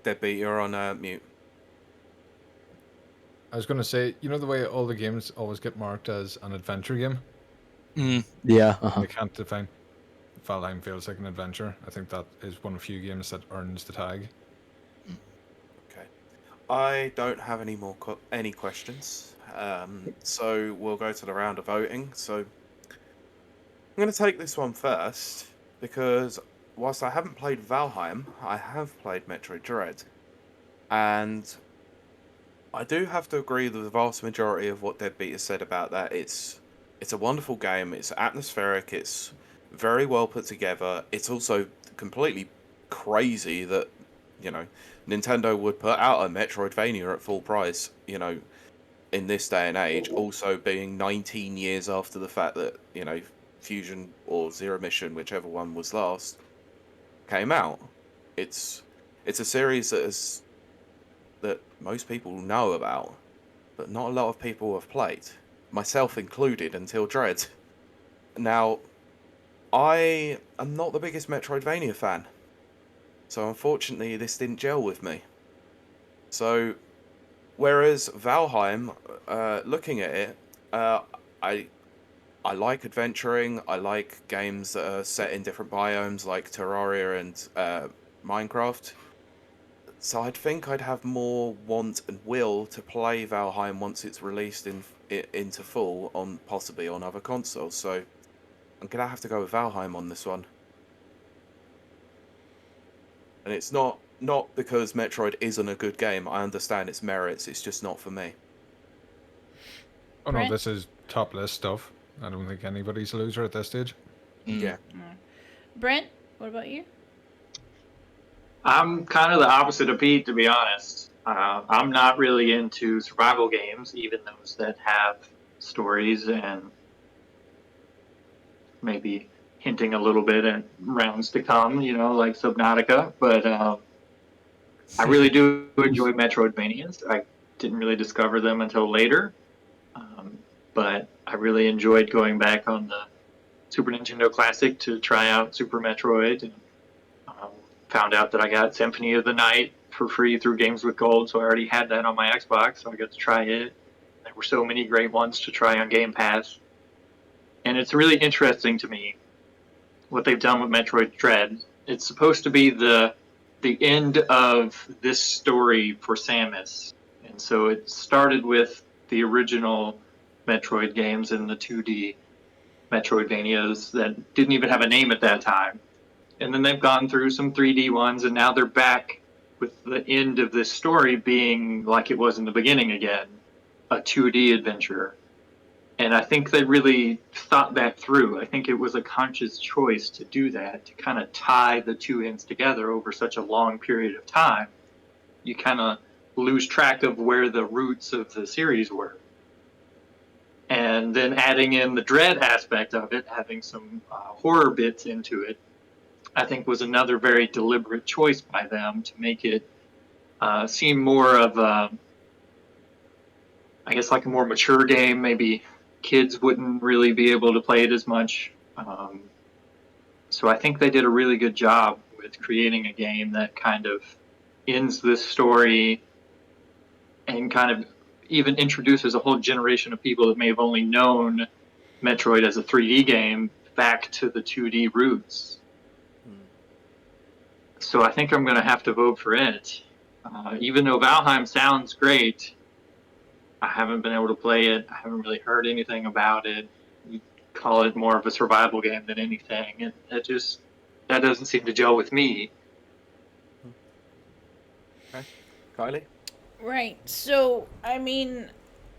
Deadbeat, you're on mute. I was going to say, the way all the games always get marked as an adventure game? Yeah. I can't define. Valheim feels like an adventure. I think that is one of the few games that earns the tag. Okay. I don't have any more any questions. So we'll go to the round of voting. So I'm going to take this one first, because whilst I haven't played Valheim, I have played Metroid Dread. And I do have to agree with the vast majority of what Deadbeat has said about that. It's a wonderful game. It's atmospheric. It's very well put together. It's also completely crazy that, Nintendo would put out a Metroidvania at full price, in this day and age, also being 19 years after the fact that, Fusion or Zero Mission, whichever one was last, came out. It's a series that most people know about, but not a lot of people have played, myself included, until Dread. Now, I am not the biggest Metroidvania fan. So unfortunately, this didn't gel with me. So, whereas Valheim, looking at it, I like adventuring. I like games that are set in different biomes, like Terraria and Minecraft. So I'd think I'd have more want and will to play Valheim once it's released into full on possibly on other consoles. So I'm gonna have to go with Valheim on this one. And it's not because Metroid isn't a good game. I understand its merits. It's just not for me. Oh no, Brent? this is top list stuff. I don't think anybody's a loser at this stage. Yeah. Brent, what about you? I'm kind of the opposite of Pete, to be honest. I'm not really into survival games, even those that have stories and maybe hinting a little bit at rounds to come, like Subnautica. But I really do enjoy Metroidvanias. I didn't really discover them until later. But I really enjoyed going back on the Super Nintendo Classic to try out Super Metroid, and found out that I got Symphony of the Night for free through Games with Gold, so I already had that on my Xbox, so I got to try it. There were so many great ones to try on Game Pass. And it's really interesting to me what they've done with Metroid Dread. It's supposed to be the end of this story for Samus. And so it started with the original Metroid games and the 2D Metroidvanias that didn't even have a name at that time. And then they've gone through some 3D ones, and now they're back with the end of this story being like it was in the beginning again, a 2D adventure. And I think they really thought that through. I think it was a conscious choice to do that, to kind of tie the two ends together over such a long period of time. You kind of lose track of where the roots of the series were. And then adding in the Dread aspect of it, having some horror bits into it, I think was another very deliberate choice by them to make it seem more of a, I guess, like a more mature game. Maybe kids wouldn't really be able to play it as much. So I think they did a really good job with creating a game that kind of ends this story and kind of even introduces a whole generation of people that may have only known Metroid as a 3D game back to the 2D roots. So I think I'm going to have to vote for it. Even though Valheim sounds great, I haven't been able to play it. I haven't really heard anything about it. You call it more of a survival game than anything. And that doesn't seem to gel with me. Okay. Kylie? Right. So, I mean,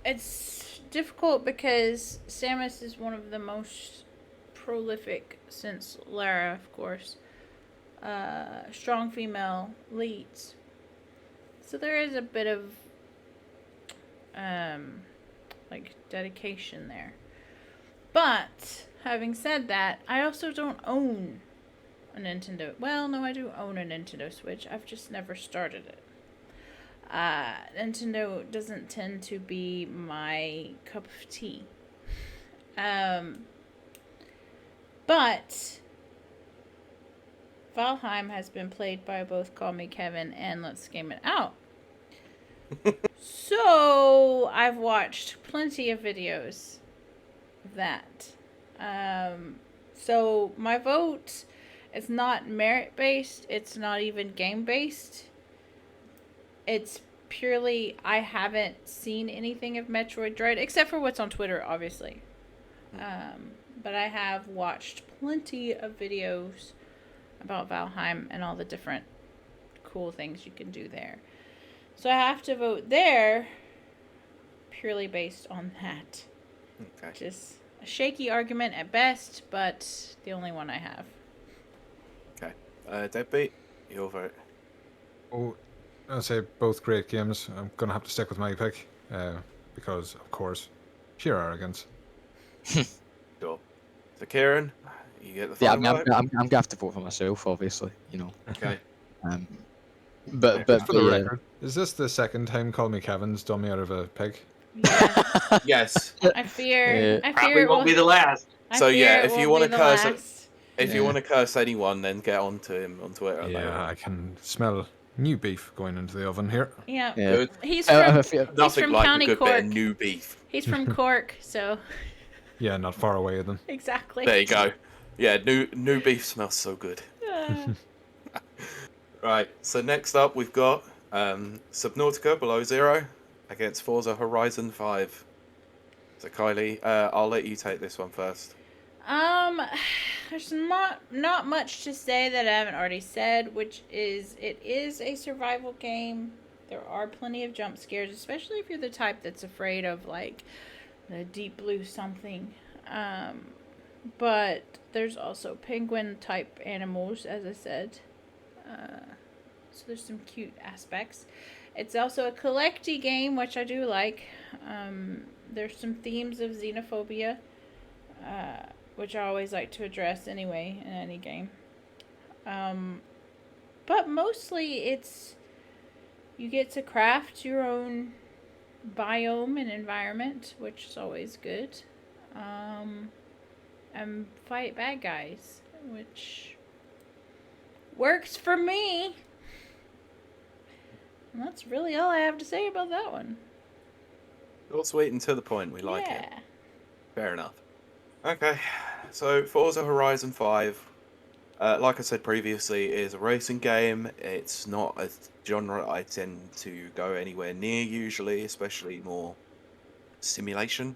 it's difficult because Samus is one of the most prolific, since Lara, of course, strong female leads. So there is a bit of, dedication there. But, having said that, I also don't own a Nintendo. Well, no, I do own a Nintendo Switch. I've just never started it. Nintendo doesn't tend to be my cup of tea. But Valheim has been played by both Call Me Kevin and Let's Game It Out. So I've watched plenty of videos of that. So my vote is not merit based. It's not even game based. It's purely, I haven't seen anything of Metroid Dread, except for what's on Twitter, obviously. But I have watched plenty of videos about Valheim and all the different cool things you can do there. So I have to vote there purely based on that. Okay. Just a shaky argument at best, but the only one I have. Okay. Deadbeat, your vote. Oh, I'd say both great games. I'm going to have to stick with my pick because, of course, sheer arrogance. Sure. So, Ciaran, you get the Yeah, final vote? I'm gonna have to vote for myself, obviously. Okay. But For the yeah. record, is this the second time Call Me Kevin's done me out of a pig? Yes. I fear Probably it won't be the last. So, yeah, if you want to curse at If you want to curse anyone, then get onto him on Twitter. and they Yeah, will. I can smell new beef going into the oven here. Yeah. Yeah. Good. He's I from have a fear. Nothing from like County a good bit Cork. of new beef. He's from Cork, so Yeah, not far away then. exactly. There you go. Yeah, new beef smells so good. Right, so next up we've got Subnautica Below Zero against Forza Horizon 5. So Kylie, I'll let you take this one first. There's not much to say that I haven't already said, which is it is a survival game. There are plenty of jump scares, especially if you're the type that's afraid of like the deep blue something. But there's also penguin type animals, as I said. So there's some cute aspects. It's also a collecty game, which I do like. There's some themes of xenophobia, which I always like to address anyway in any game. But mostly it's you get to craft your own biome and environment, which is always good. And fight bad guys, which works for me. And that's really all I have to say about that one. All sweet and to the point, we like it. Yeah. Fair enough. Okay, so Forza Horizon 5, like I said previously, is a racing game. It's not a genre I tend to go anywhere near usually, especially more simulation.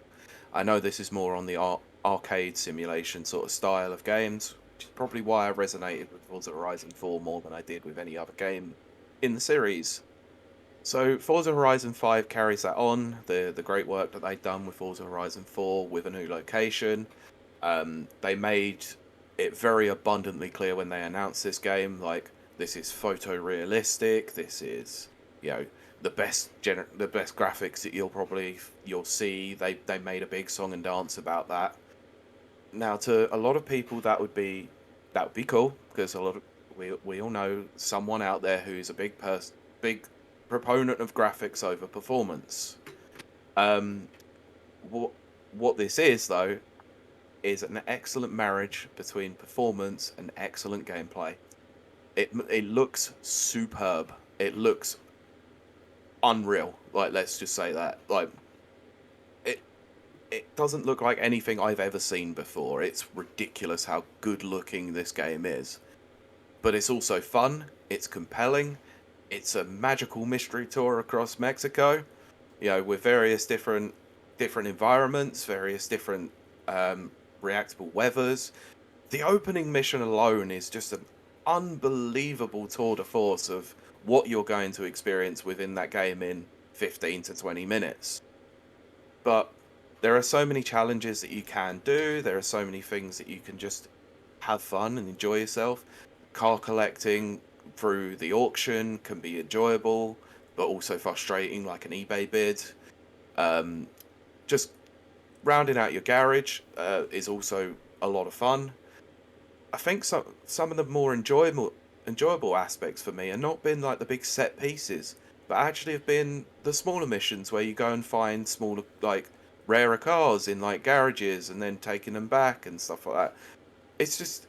I know this is more on the arcade simulation sort of style of games, which is probably why I resonated with Forza Horizon 4 more than I did with any other game in the series. So Forza Horizon 5 carries that on, the great work that they've done with Forza Horizon 4 with a new location. They made it very abundantly clear when they announced this game, like, this is photorealistic, this is, you know, the best graphics that you'll see. They made a big song and dance about that. Now, to a lot of people, that would be cool, because we all know someone out there who's a big proponent of graphics over performance. What this is, though, is an excellent marriage between performance and excellent gameplay. It looks superb. It looks unreal. Like, let's just say that. Like, it doesn't look like anything I've ever seen before. It's ridiculous how good looking this game is. But it's also fun. It's compelling. It's a magical mystery tour across Mexico, you know, with various different environments, various different reactable weathers. The opening mission alone is just an unbelievable tour de force of what you're going to experience within that game in 15 to 20 minutes. But there are so many challenges that you can do. There are so many things that you can just have fun and enjoy yourself. Car collecting through the auction can be enjoyable, but also frustrating, like an eBay bid. Just rounding out your garage is also a lot of fun. I think some of the more enjoyable aspects for me have not been like the big set pieces, but actually have been the smaller missions where you go and find smaller, like, rarer cars in like garages and then taking them back and stuff like that. It's just,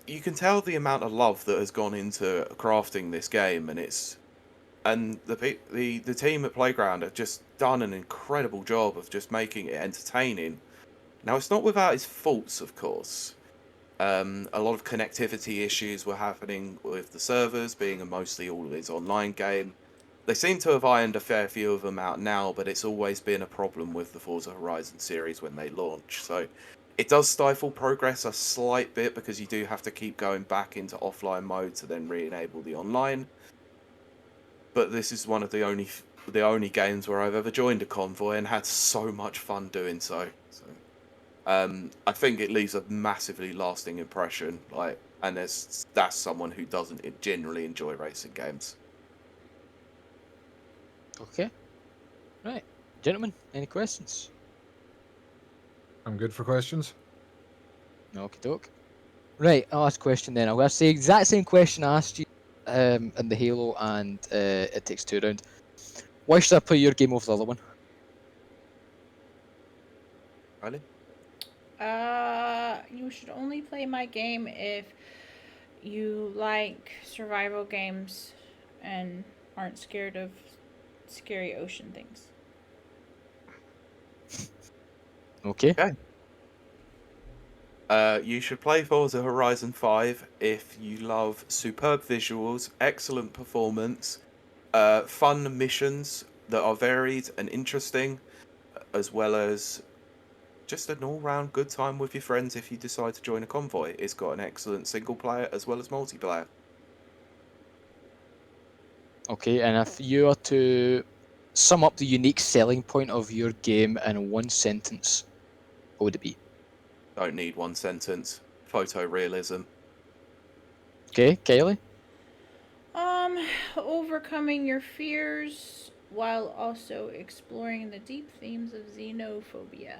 you can tell the amount of love that has gone into crafting this game, and the team at Playground have just done an incredible job of just making it entertaining. Now, it's not without its faults, of course. A lot of connectivity issues were happening with the servers, being a mostly always online game. They seem to have ironed a fair few of them out now, but it's always been a problem with the Forza Horizon series when they launch. So it does stifle progress a slight bit, because you do have to keep going back into offline mode to then re-enable the online. But this is one of the only games where I've ever joined a convoy and had so much fun doing so. I think it leaves a massively lasting impression. Like, and that's someone who doesn't generally enjoy racing games. Okay. Right. Gentlemen, any questions? I'm good for questions. Okie doke. Right, I'll ask a question then. I'm going to say the exact same question I asked you in the Halo and It Takes Two round. Why should I play your game over the other one? Really? You should only play my game if you like survival games and aren't scared of scary ocean things. Okay. You should play Forza Horizon 5 if you love superb visuals, excellent performance, fun missions that are varied and interesting, as well as just an all-round good time with your friends if you decide to join a convoy. It's got an excellent single player as well as multiplayer. Okay, and if you are to sum up the unique selling point of your game in one sentence, what would it be? Don't need one sentence. Photorealism. Okay, Kylie? Overcoming your fears while also exploring the deep themes of xenophobia.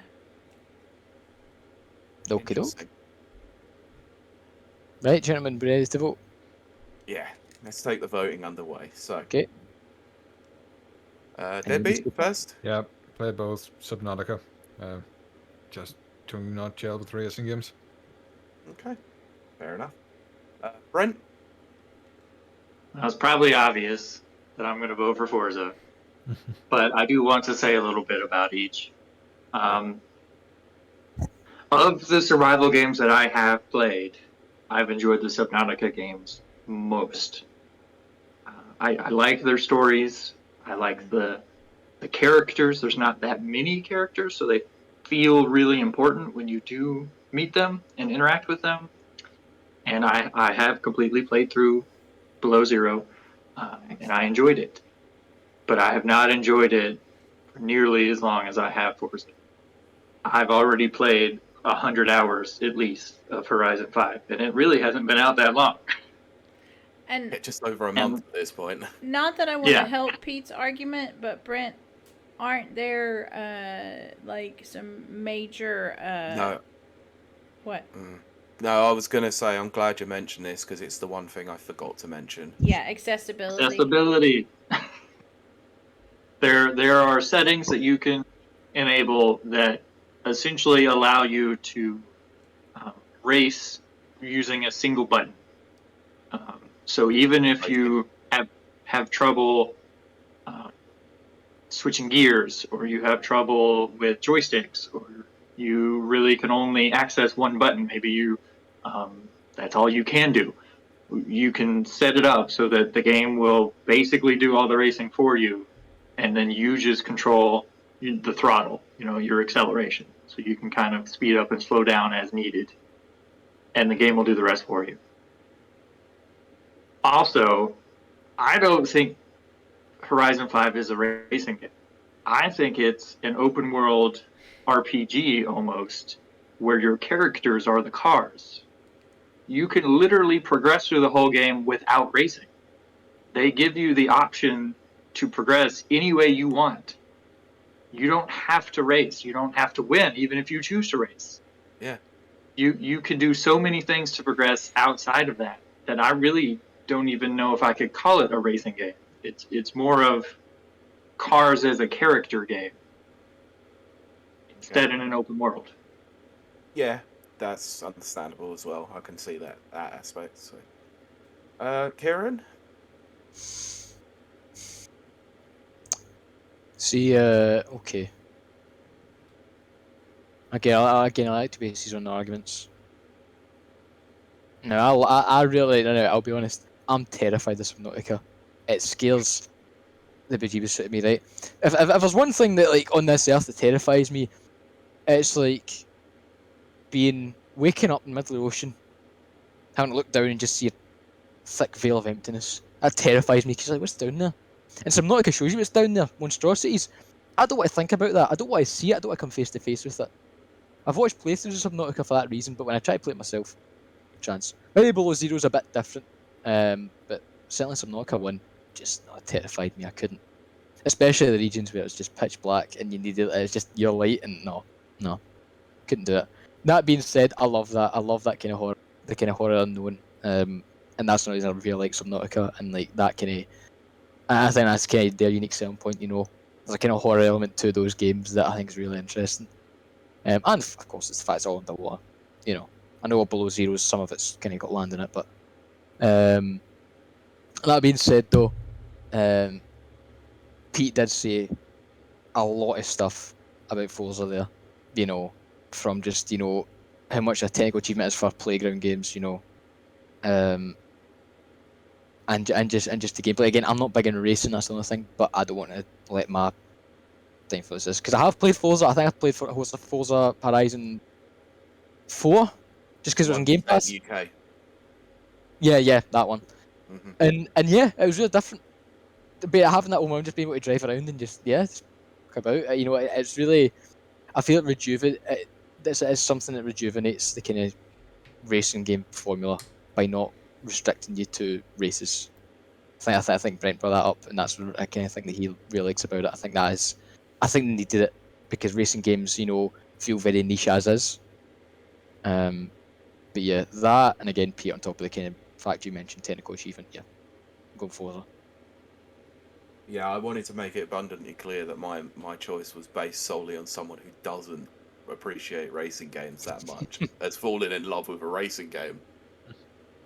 Okie doke. Interesting. Right, gentlemen, ready to vote? Yeah, let's take the voting underway. So, Okay. Deadbeat first. Yeah, play both Subnautica. Just do not gel with racing games. Okay, fair enough. Brent. Now, it's probably obvious that I'm going to vote for Forza, but I do want to say a little bit about each. Of the survival games that I have played, I've enjoyed the Subnautica games most. I like their stories. I like the characters. There's not that many characters, so they feel really important when you do meet them and interact with them. And I have completely played through Below Zero, and I enjoyed it. But I have not enjoyed it for nearly as long as I have Forza. I've already played 100 hours at least of Horizon 5, and it really hasn't been out that long. And Yeah, just over a month at this point. not that I want to Yeah. help Pete's argument, but Brent, aren't there like some major No. what? No, I was going to say, I'm glad you mentioned this because it's the one thing I forgot to mention. Yeah, accessibility. Accessibility. There are settings that you can enable that essentially allow you to race using a single button. So even if you have trouble switching gears, or you have trouble with joysticks, or you really can only access one button, maybe you that's all you can do. You can set it up so that the game will basically do all the racing for you, and then you just control the throttle, your acceleration. So you can kind of speed up and slow down as needed, and the game will do the rest for you. Also, I don't think Horizon 5 is a racing game. I think it's an open world RPG almost, where your characters are the cars. You can literally progress through the whole game without racing. They give you the option to progress any way you want. You don't have to race. You don't have to win, even if you choose to race. Yeah. You can do so many things to progress outside of that I really don't even know if I could call it a racing game. It's more of cars as a character game instead in an open world. Yeah, that's understandable as well. I can see that aspect. So, Ciaran? See, okay. Again, I like to base these on arguments. No, I really, no, I'll be honest. I'm terrified of Subnautica. It scares the bejeebus out of me, right? If there's one thing that, like, on this earth that terrifies me, it's like waking up in the middle of the ocean, having to look down and just see a thick veil of emptiness. That terrifies me, because, like, what's down there? And Subnautica shows you what's down there. Monstrosities. I don't want to think about that. I don't want to see it. I don't want to come face to face with it. I've watched playthroughs of Subnautica for that reason, but when I try to play it myself, chance. Maybe Below Zero's a bit different, but certainly Subnautica 1 just terrified me. I couldn't. Especially the regions where it was just pitch black and you needed it's just your light, and no, couldn't do it. That being said, I love that. I love that kind of horror, the kind of horror unknown, and that's the reason I really like Subnautica and like that kind of. I think that's kind of their unique selling point. There's a kind of horror element to those games that I think is really interesting. And of course, it's the fact it's all underwater. You know, I know Below Zero's some of it's kind of got land in it, but that being said, though, Pete did say a lot of stuff about Forza there. You know, from just how much a technical achievement is for playground games. And just the gameplay. Again, I'm not big in racing, that's the only thing, but I don't want to let my thing for this because I have played Forza. I think I've played Forza Horizon 4, just because it was on Game Pass. UK. Yeah, that one. Mm-hmm. And yeah, it was really different. But having that moment, just being able to drive around and just walk about. It's really, I feel this is something that rejuvenates the kind of racing game formula by not restricting you to races. I think Brent brought that up, and that's a kind of thing that he really likes about it. I think they needed it because racing games, feel very niche as is. But yeah, that, and again, Pete, on top of the kind of fact you mentioned, technical achievement, yeah, go Forza. Yeah, I wanted to make it abundantly clear that my choice was based solely on someone who doesn't appreciate racing games that much, has fallen in love with a racing game.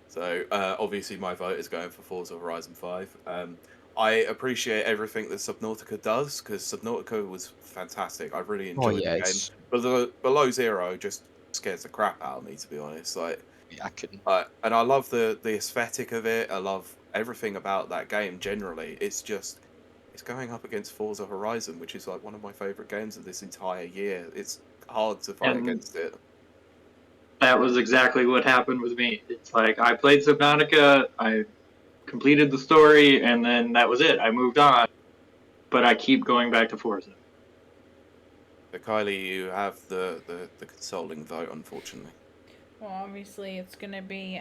So obviously my vote is going for Forza Horizon 5. I appreciate everything that Subnautica does, because Subnautica was fantastic. I really enjoyed the game. But Below Zero just scares the crap out of me, to be honest. I couldn't. And I love the aesthetic of it. I love everything about that game generally. It's going up against Forza Horizon, which is like one of my favourite games of this entire year. It's hard to fight against it. That was exactly what happened with me. It's like I played Subnautica, I completed the story, and then that was it. I moved on. But I keep going back to Forza. So Kylie, you have the consoling vote, unfortunately. Well, obviously it's going to be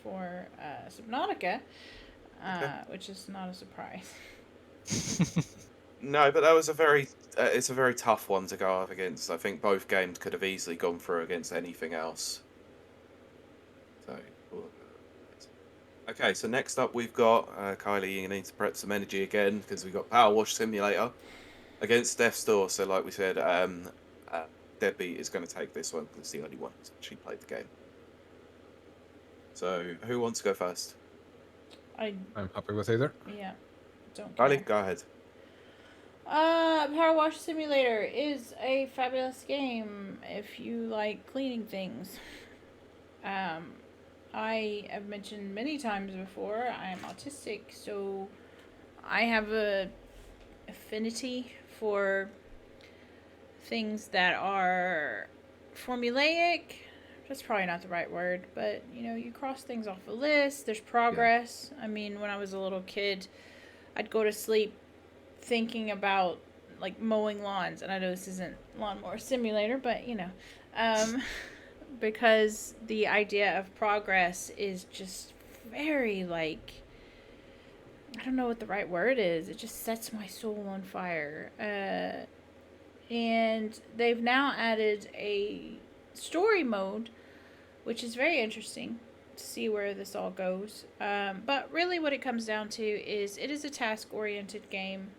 for Subnautica, which is not a surprise. No, but that was it's a very tough one to go up against. I think both games could have easily gone through against anything else. So, okay, so next up we've got Kylie. You need to prep some energy again because we've got Powerwash Simulator against Death's Door. So, like we said, Deadbeat is going to take this one because it's the only one who's actually played the game. So, who wants to go first? I'm happy with either. Yeah, don't care. Kylie, go ahead. Powerwash Simulator is a fabulous game if you like cleaning things. I have mentioned many times before, I am autistic, so I have a affinity for things that are formulaic. That's probably not the right word, but you cross things off a list, there's progress. Yeah. I mean, when I was a little kid, I'd go to sleep thinking about like mowing lawns, and I know this isn't Lawnmower Simulator, but because the idea of progress is just very like, I don't know what the right word is, it just sets my soul on fire. And they've now added a story mode, which is very interesting to see where this all goes. But really what it comes down to is it is a task-oriented game.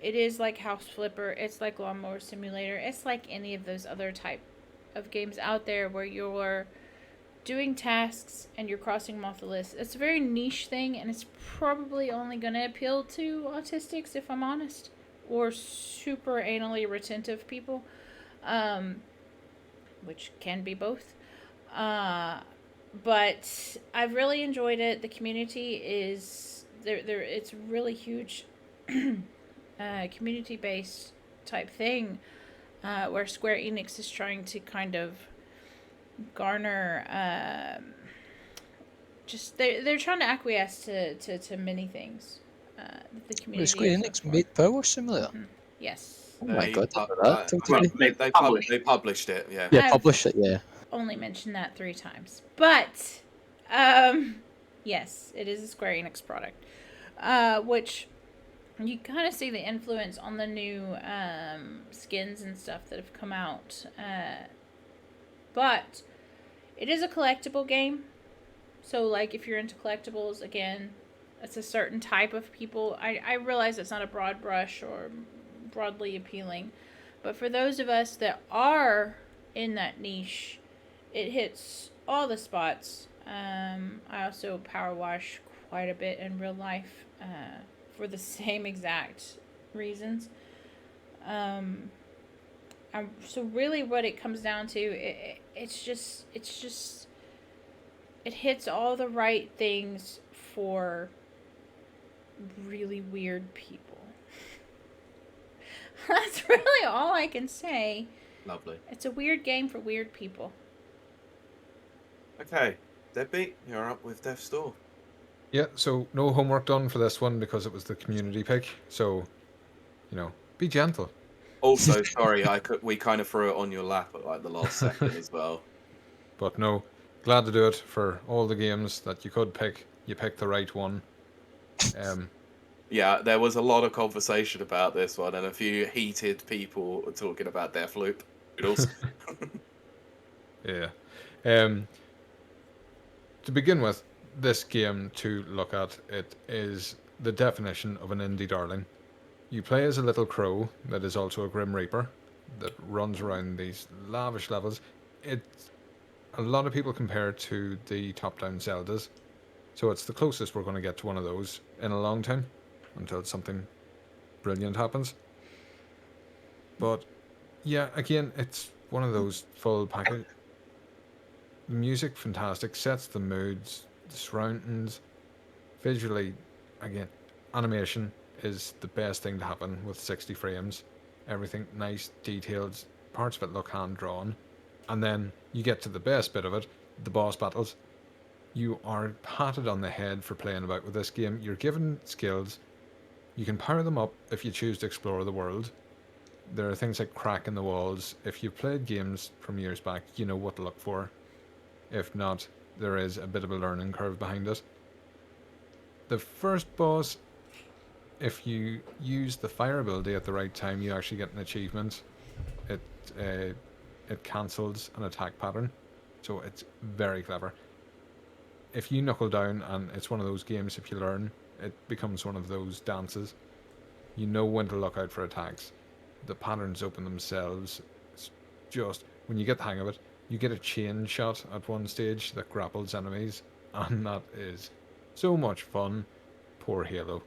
It is like House Flipper, it's like Lawnmower Simulator, it's like any of those other type of games out there where you're doing tasks and you're crossing them off the list. It's a very niche thing, and it's probably only going to appeal to autistics, if I'm honest, or super anally retentive people, which can be both. But I've really enjoyed it. The community is there. It's really huge, community-based type thing, where Square Enix is trying to kind of garner. They're trying to acquiesce to many things. The community. Square Enix made Powerwash Simulator. Mm-hmm. Yes. Oh my god! They published it. Yeah. Yeah, published it. Yeah. Only mentioned that 3 times, but yes, it is a Square Enix product, which you kind of see the influence on the new skins and stuff that have come out. But it is a collectible game, so like if you're into collectibles, again, it's a certain type of people. I realize it's not a broad brush or broadly appealing, But for those of us that are in that niche, it hits all the spots. I also power wash quite a bit in real life for the same exact reasons. So really what it comes down to, it's just it hits all the right things for really weird people. That's really all I can say. Lovely. It's a weird game for weird people. Okay, Deadbeat, you're up with Death's Door. Yeah, so no homework done for this one because it was the community pick. So, be gentle. Also, sorry, we kind of threw it on your lap at like the last second as well. But no, glad to do it for all the games that you could pick. You picked the right one. Yeah, there was a lot of conversation about this one, and a few heated people were talking about Deathloop. Yeah. To begin with, this game to look at, it is the definition of an indie darling. You play as a little crow that is also a Grim Reaper that runs around these lavish levels. A lot of people compare it to the top-down Zeldas, so it's the closest we're going to get to one of those in a long time, until something brilliant happens. But yeah, again, it's one of those full package. The music, fantastic, sets the moods, the surroundings, visually, again, animation is the best thing to happen with 60 frames. Everything nice, detailed, parts of it look hand-drawn. And then you get to the best bit of it, the boss battles. You are patted on the head for playing about with this game. You're given skills. You can power them up if you choose to explore the world. There are things like cracking the walls. If you've played games from years back, you know what to look for. If not, there is a bit of a learning curve behind it. The first boss, if you use the fire ability at the right time, you actually get an achievement. It cancels an attack pattern, so it's very clever. If you knuckle down, and it's one of those games, if you learn, it becomes one of those dances. You know when to look out for attacks. The patterns open themselves. It's just, when you get the hang of it, you get a chain shot at one stage that grapples enemies, and that is so much fun. Poor Halo.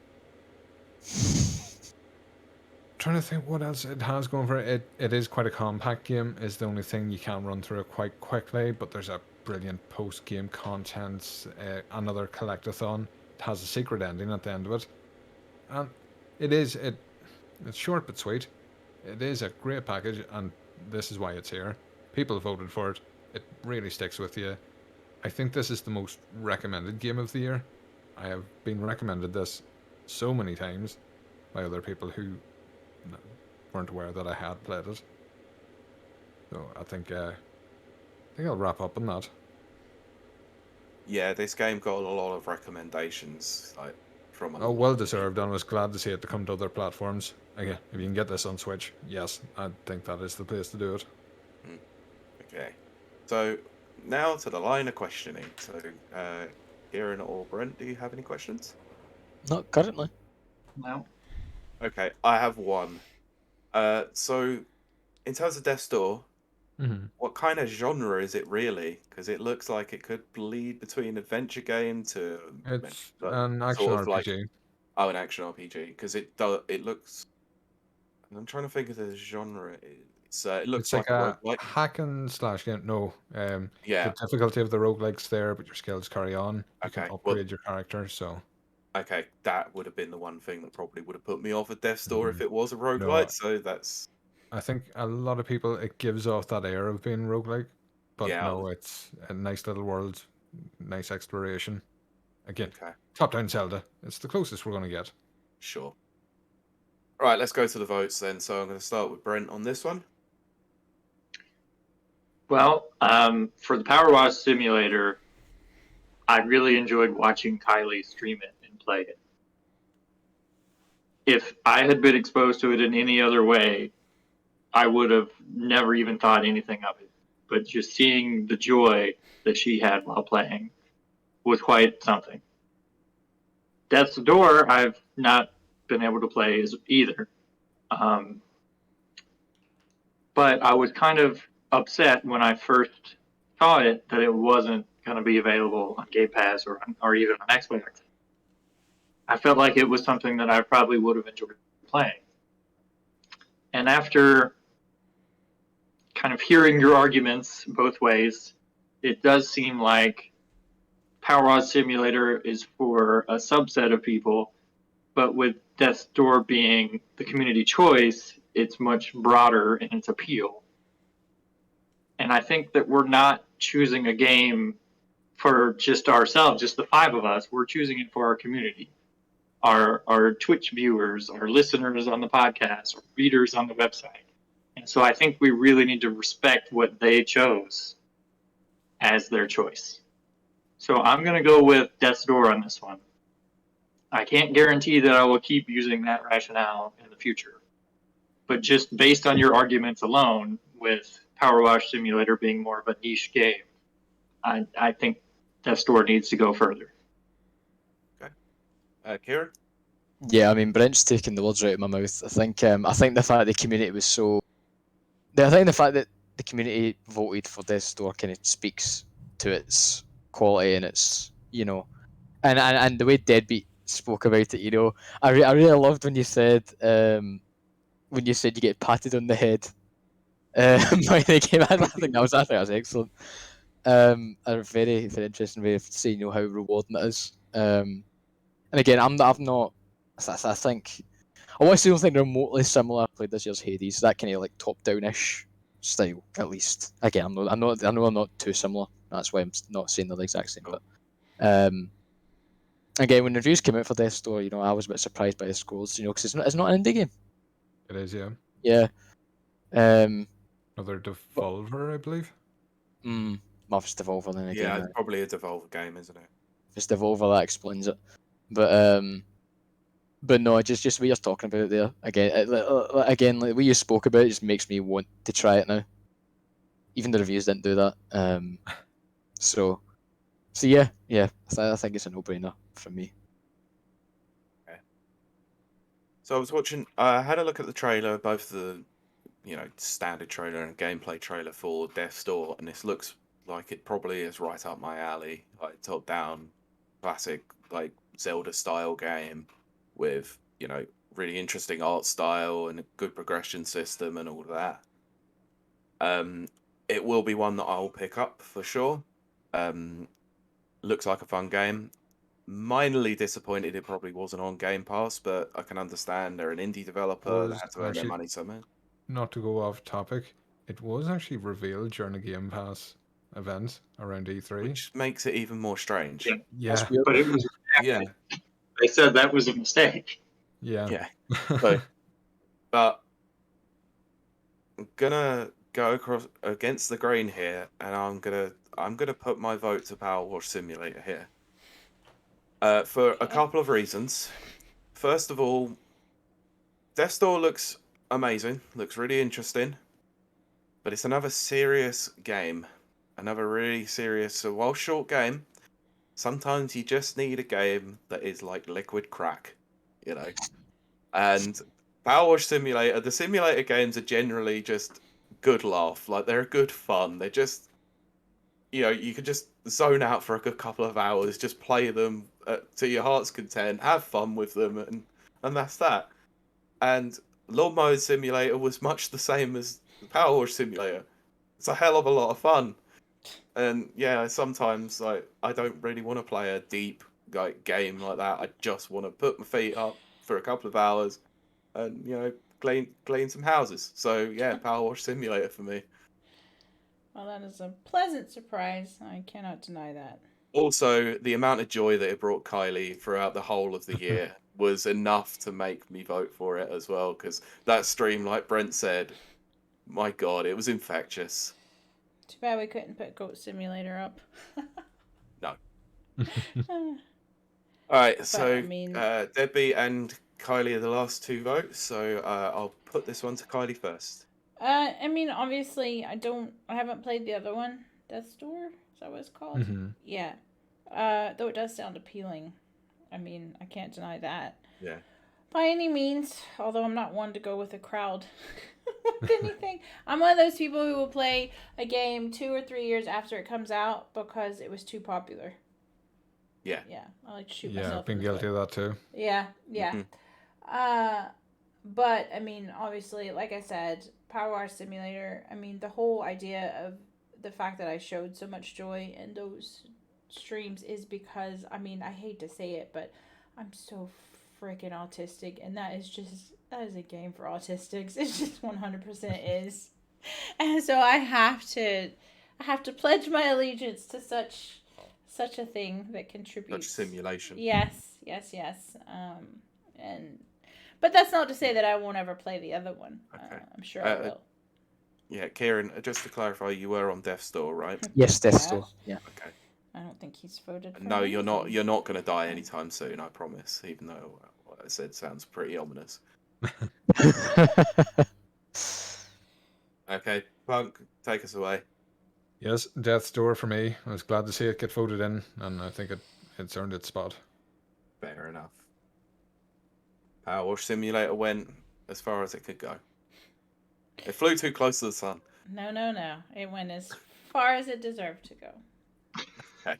Trying to think what else it has going for it. It is quite a compact game, is the only thing. You can run through it quite quickly, but there's a brilliant post-game content, another collectathon. It has a secret ending at the end of it. And it's short but sweet. It is a great package, and this is why it's here. People voted for it. It really sticks with you. I think this is the most recommended game of the year. I have been recommended this so many times by other people who weren't aware that I had played it. So I think I'll wrap up on that. Yeah, this game got a lot of recommendations, like from. Oh, well deserved. I was glad to see it to come to other platforms. Again, if you can get this on Switch, yes, I think that is the place to do it. Okay, so now to the line of questioning. So, Ciaran or Brent, do you have any questions? Not currently. No. Okay, I have one. So in terms of Death's Door, what kind of genre is it really? Because it looks like it could bleed between adventure game to It's like, an action sort of RPG. an action RPG. Because it looks. I'm trying to think of the genre. It looks It's like like a roguelike. hack and slash game. No, Yeah. the difficulty of the roguelike's there, but your skills carry on. You can Okay, upgrade your character, so. Okay, that would have been the one thing that probably would have put me off of Death's Door if it was a roguelike. No, So that's. I think a lot of people, it gives off that air of being roguelike, but Yeah. no, it's a nice little world, nice exploration. Again, Okay. top-down Zelda. It's the closest we're going to get. Sure. All right, let's go to the votes then. So I'm going to start with Brent on this one. Well, for the Powerwash Simulator, I really enjoyed watching Kylie stream it and play it. If I had been exposed to it in any other way, I would have never even thought anything of it. But just seeing the joy that she had while playing was quite something. Death's Door, I've not been able to play either. but I was kind of upset when I first saw it that it wasn't going to be available on Game Pass or even on Xbox. I felt like it was something that I probably would have enjoyed playing. And after kind of hearing your arguments both ways, it does seem like Powerwash Simulator is for a subset of people, but with Death's Door being the community choice, it's much broader in its appeal. And I think that we're not choosing a game for just ourselves, just the 5 of us. We're choosing it for our community, our Twitch viewers, our listeners on the podcast, our readers on the website. And so I think we really need to respect what they chose as their choice. So I'm going to go with Death's Door on this one. I can't guarantee that I will keep using that rationale in the future. But just based on your arguments alone, with Powerwash Simulator being more of a niche game, I think Death's Door needs to go further. Okay. Ciaran? Yeah, I mean, Brent's taking the words right out of my mouth. I think the fact the community was so... I think the fact that the community voted for Death's Door kind of speaks to its quality and its, you know... And the way Deadbeat spoke about it, you know, I really loved when you said you get patted on the head by the game. I think that was excellent. A very very interesting way of saying, you know, how rewarding it is. And again, I've not. I think I want to say something remotely similar. I played this year's Hades, that kind of like top-down-ish style, at least. Again, I know I'm not too similar. That's why I'm not saying they're the exact same. Cool. But again, when reviews came out for Death's Door, you know, I was a bit surprised by the scores, you know, because it's not an indie game. It is, yeah. Yeah. Another Devolver, I believe. Well, if it's Devolver, then again, Yeah, it's probably a Devolver game, isn't it? if it's Devolver, that explains it. But no, just what you're talking about there. Again, like what you spoke about, just makes me want to try it now. Even the reviews didn't do that. So yeah. I think it's a no-brainer for me. Okay. So I was watching. I had a look at the trailer, both the, you know, standard trailer and gameplay trailer for Death's Door, and this looks like it probably is right up my alley. Like top-down, classic, like Zelda-style game with, you know, really interesting art style and a good progression system and all of that. It will be one that I'll pick up for sure. Looks like a fun game. Minorly disappointed it probably wasn't on Game Pass, but I can understand they're an indie developer that had to earn their money somewhere. Not to go off topic, it was actually revealed during a Game Pass event around E3. Which makes it even more strange. Yeah. That's weird. But it was. Yeah. They said that was a mistake. Yeah. Yeah. So, but I'm gonna go across against the grain here, and I'm gonna put my vote to Powerwash Simulator here. For a couple of reasons. First of all, Death's Door looks amazing, looks really interesting, but it's another serious game, another really serious. So while short game, sometimes you just need a game that is like liquid crack, you know. And Powerwash Simulator, the simulator games are generally just good laugh, like they're good fun. They're just, you know, you can just zone out for a good couple of hours, just play them to your heart's content, have fun with them, and that's that. And Lawnmower Simulator was much the same as Powerwash Simulator. It's a hell of a lot of fun. And yeah, sometimes like I don't really want to play a deep like game like that. I just want to put my feet up for a couple of hours and, you know, clean some houses. So yeah, Powerwash Simulator for me. Well, that is a pleasant surprise. I cannot deny that. Also, the amount of joy that it brought Kylie throughout the whole of the year was enough to make me vote for it as well, because that stream, like Brent said, my God, it was infectious. Too bad we couldn't put Goat Simulator up. No. Alright, so I mean... Deadbeat and Kylie are the last 2 votes, so I'll put this one to Kylie first. I mean, obviously, I haven't played the other one. Death's Door? Is that what it's called? Mm-hmm. Yeah. Though it does sound appealing. I mean, I can't deny that. Yeah. By any means, although I'm not one to go with a crowd. anything. I'm one of those people who will play a game 2 or 3 years after it comes out because it was too popular. Yeah. Yeah, I like to shoot Yeah, myself. I've been in the guilty foot. of that too. Yeah. Mhm. But I mean, obviously, like I said, Powerwash Simulator. I mean, the whole idea of the fact that I showed so much joy in those streams is because, I mean, I hate to say it, but I'm so freaking autistic, and that is a game for autistics. It just 100% is, and so I have to pledge my allegiance to such a thing that contributes. Such simulation. Yes. And but that's not to say that I won't ever play the other one. Okay. I'm sure I will. Yeah, Ciaran, just to clarify, you were on Death's Door, right? Yes, Death's Door. Yeah. Okay. I don't think he's voted for No, you're not. anything. You're not going to die anytime soon. I promise. Even though what I said sounds pretty ominous. Okay, Punk, take us away. Yes, Death's Door for me. I was glad to see it get voted in, and I think it's earned its spot. Fair enough. Powerwash Simulator went as far as it could go. It flew too close to the sun. No. It went as far as it deserved to go. Okay.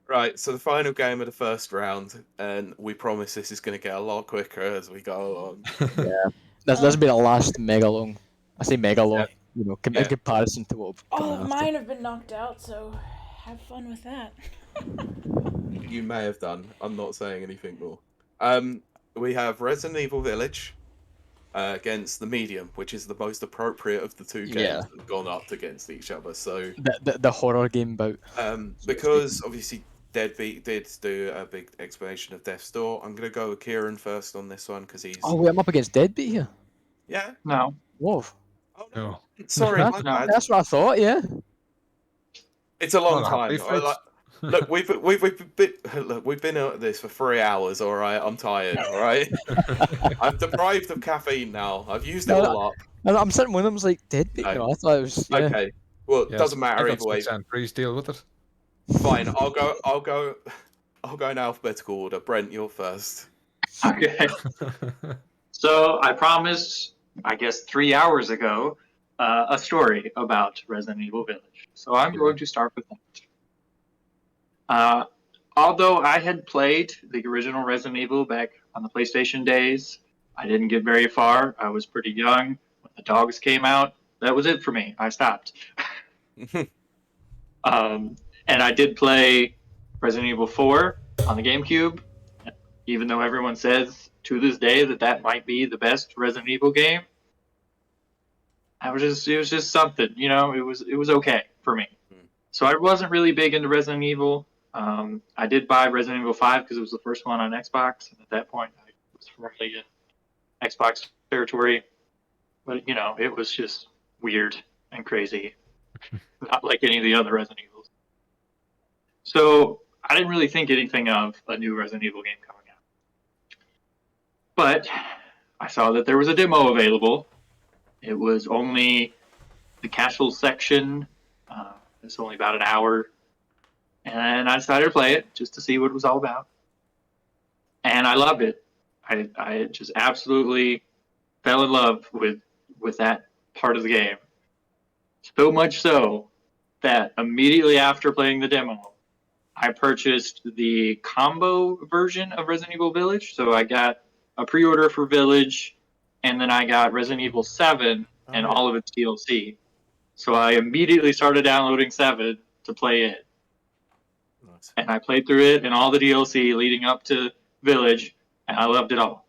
Right, so the final game of the first round, and we promise this is going to get a lot quicker as we go along. Yeah. That's been a last mega long. I say mega long. Yeah. You know, Yeah. in comparison to what. All of mine have been knocked out, so have fun with that. You may have done. I'm not saying anything more. We have Resident Evil Village against the Medium, which is the most appropriate of the two games Yeah. that have gone up against each other. So, The horror game bout. because obviously Deadbeat did do a big explanation of Death's Door, I'm going to go with Ciaran first on this one because he's. Oh wait, I'm up against Deadbeat here. Yeah. No. Whoa. Oh, No. Sorry, That's, my bad. that's what I thought. Yeah. It's a long Well, time. happy face. Look, we've been at this for 3 hours. All right, I'm tired. All right, I'm deprived of caffeine now. I've used it No, all up. And I'm sitting with him. I was like Deadbeat. No. No, I thought it was. Yeah. Okay, well, it Yes, doesn't matter pick up either way. 6 entries, deal with it. Fine, I'll go in alphabetical order. Brent, you're first. Okay. So I promised, I guess 3 hours ago, a story about Resident Evil Village. So I'm going to start with that. Although I had played the original Resident Evil back on the PlayStation days, I didn't get very far. I was pretty young when the dogs came out. That was it for me. I stopped. And I did play Resident Evil 4 on the GameCube, even though everyone says to this day that might be the best Resident Evil game. It was just something, you know. It was okay for me. So I wasn't really big into Resident Evil. I did buy Resident Evil 5 because it was the first one on Xbox, and at that point I was firmly in Xbox territory. But you know, it was just weird and crazy, not like any of the other Resident Evils. So I didn't really think anything of a new Resident Evil game coming out. But I saw that there was a demo available. It was only the castle section. It's only about an hour. And I decided to play it just to see what it was all about. And I loved it. I just absolutely fell in love with that part of the game. So much so that immediately after playing the demo, I purchased the combo version of Resident Evil Village. So I got a pre-order for Village, and then I got Resident Evil 7 and all of its DLC. So I immediately started downloading 7 to play it. Nice. And I played through it and all the DLC leading up to Village, and I loved it all.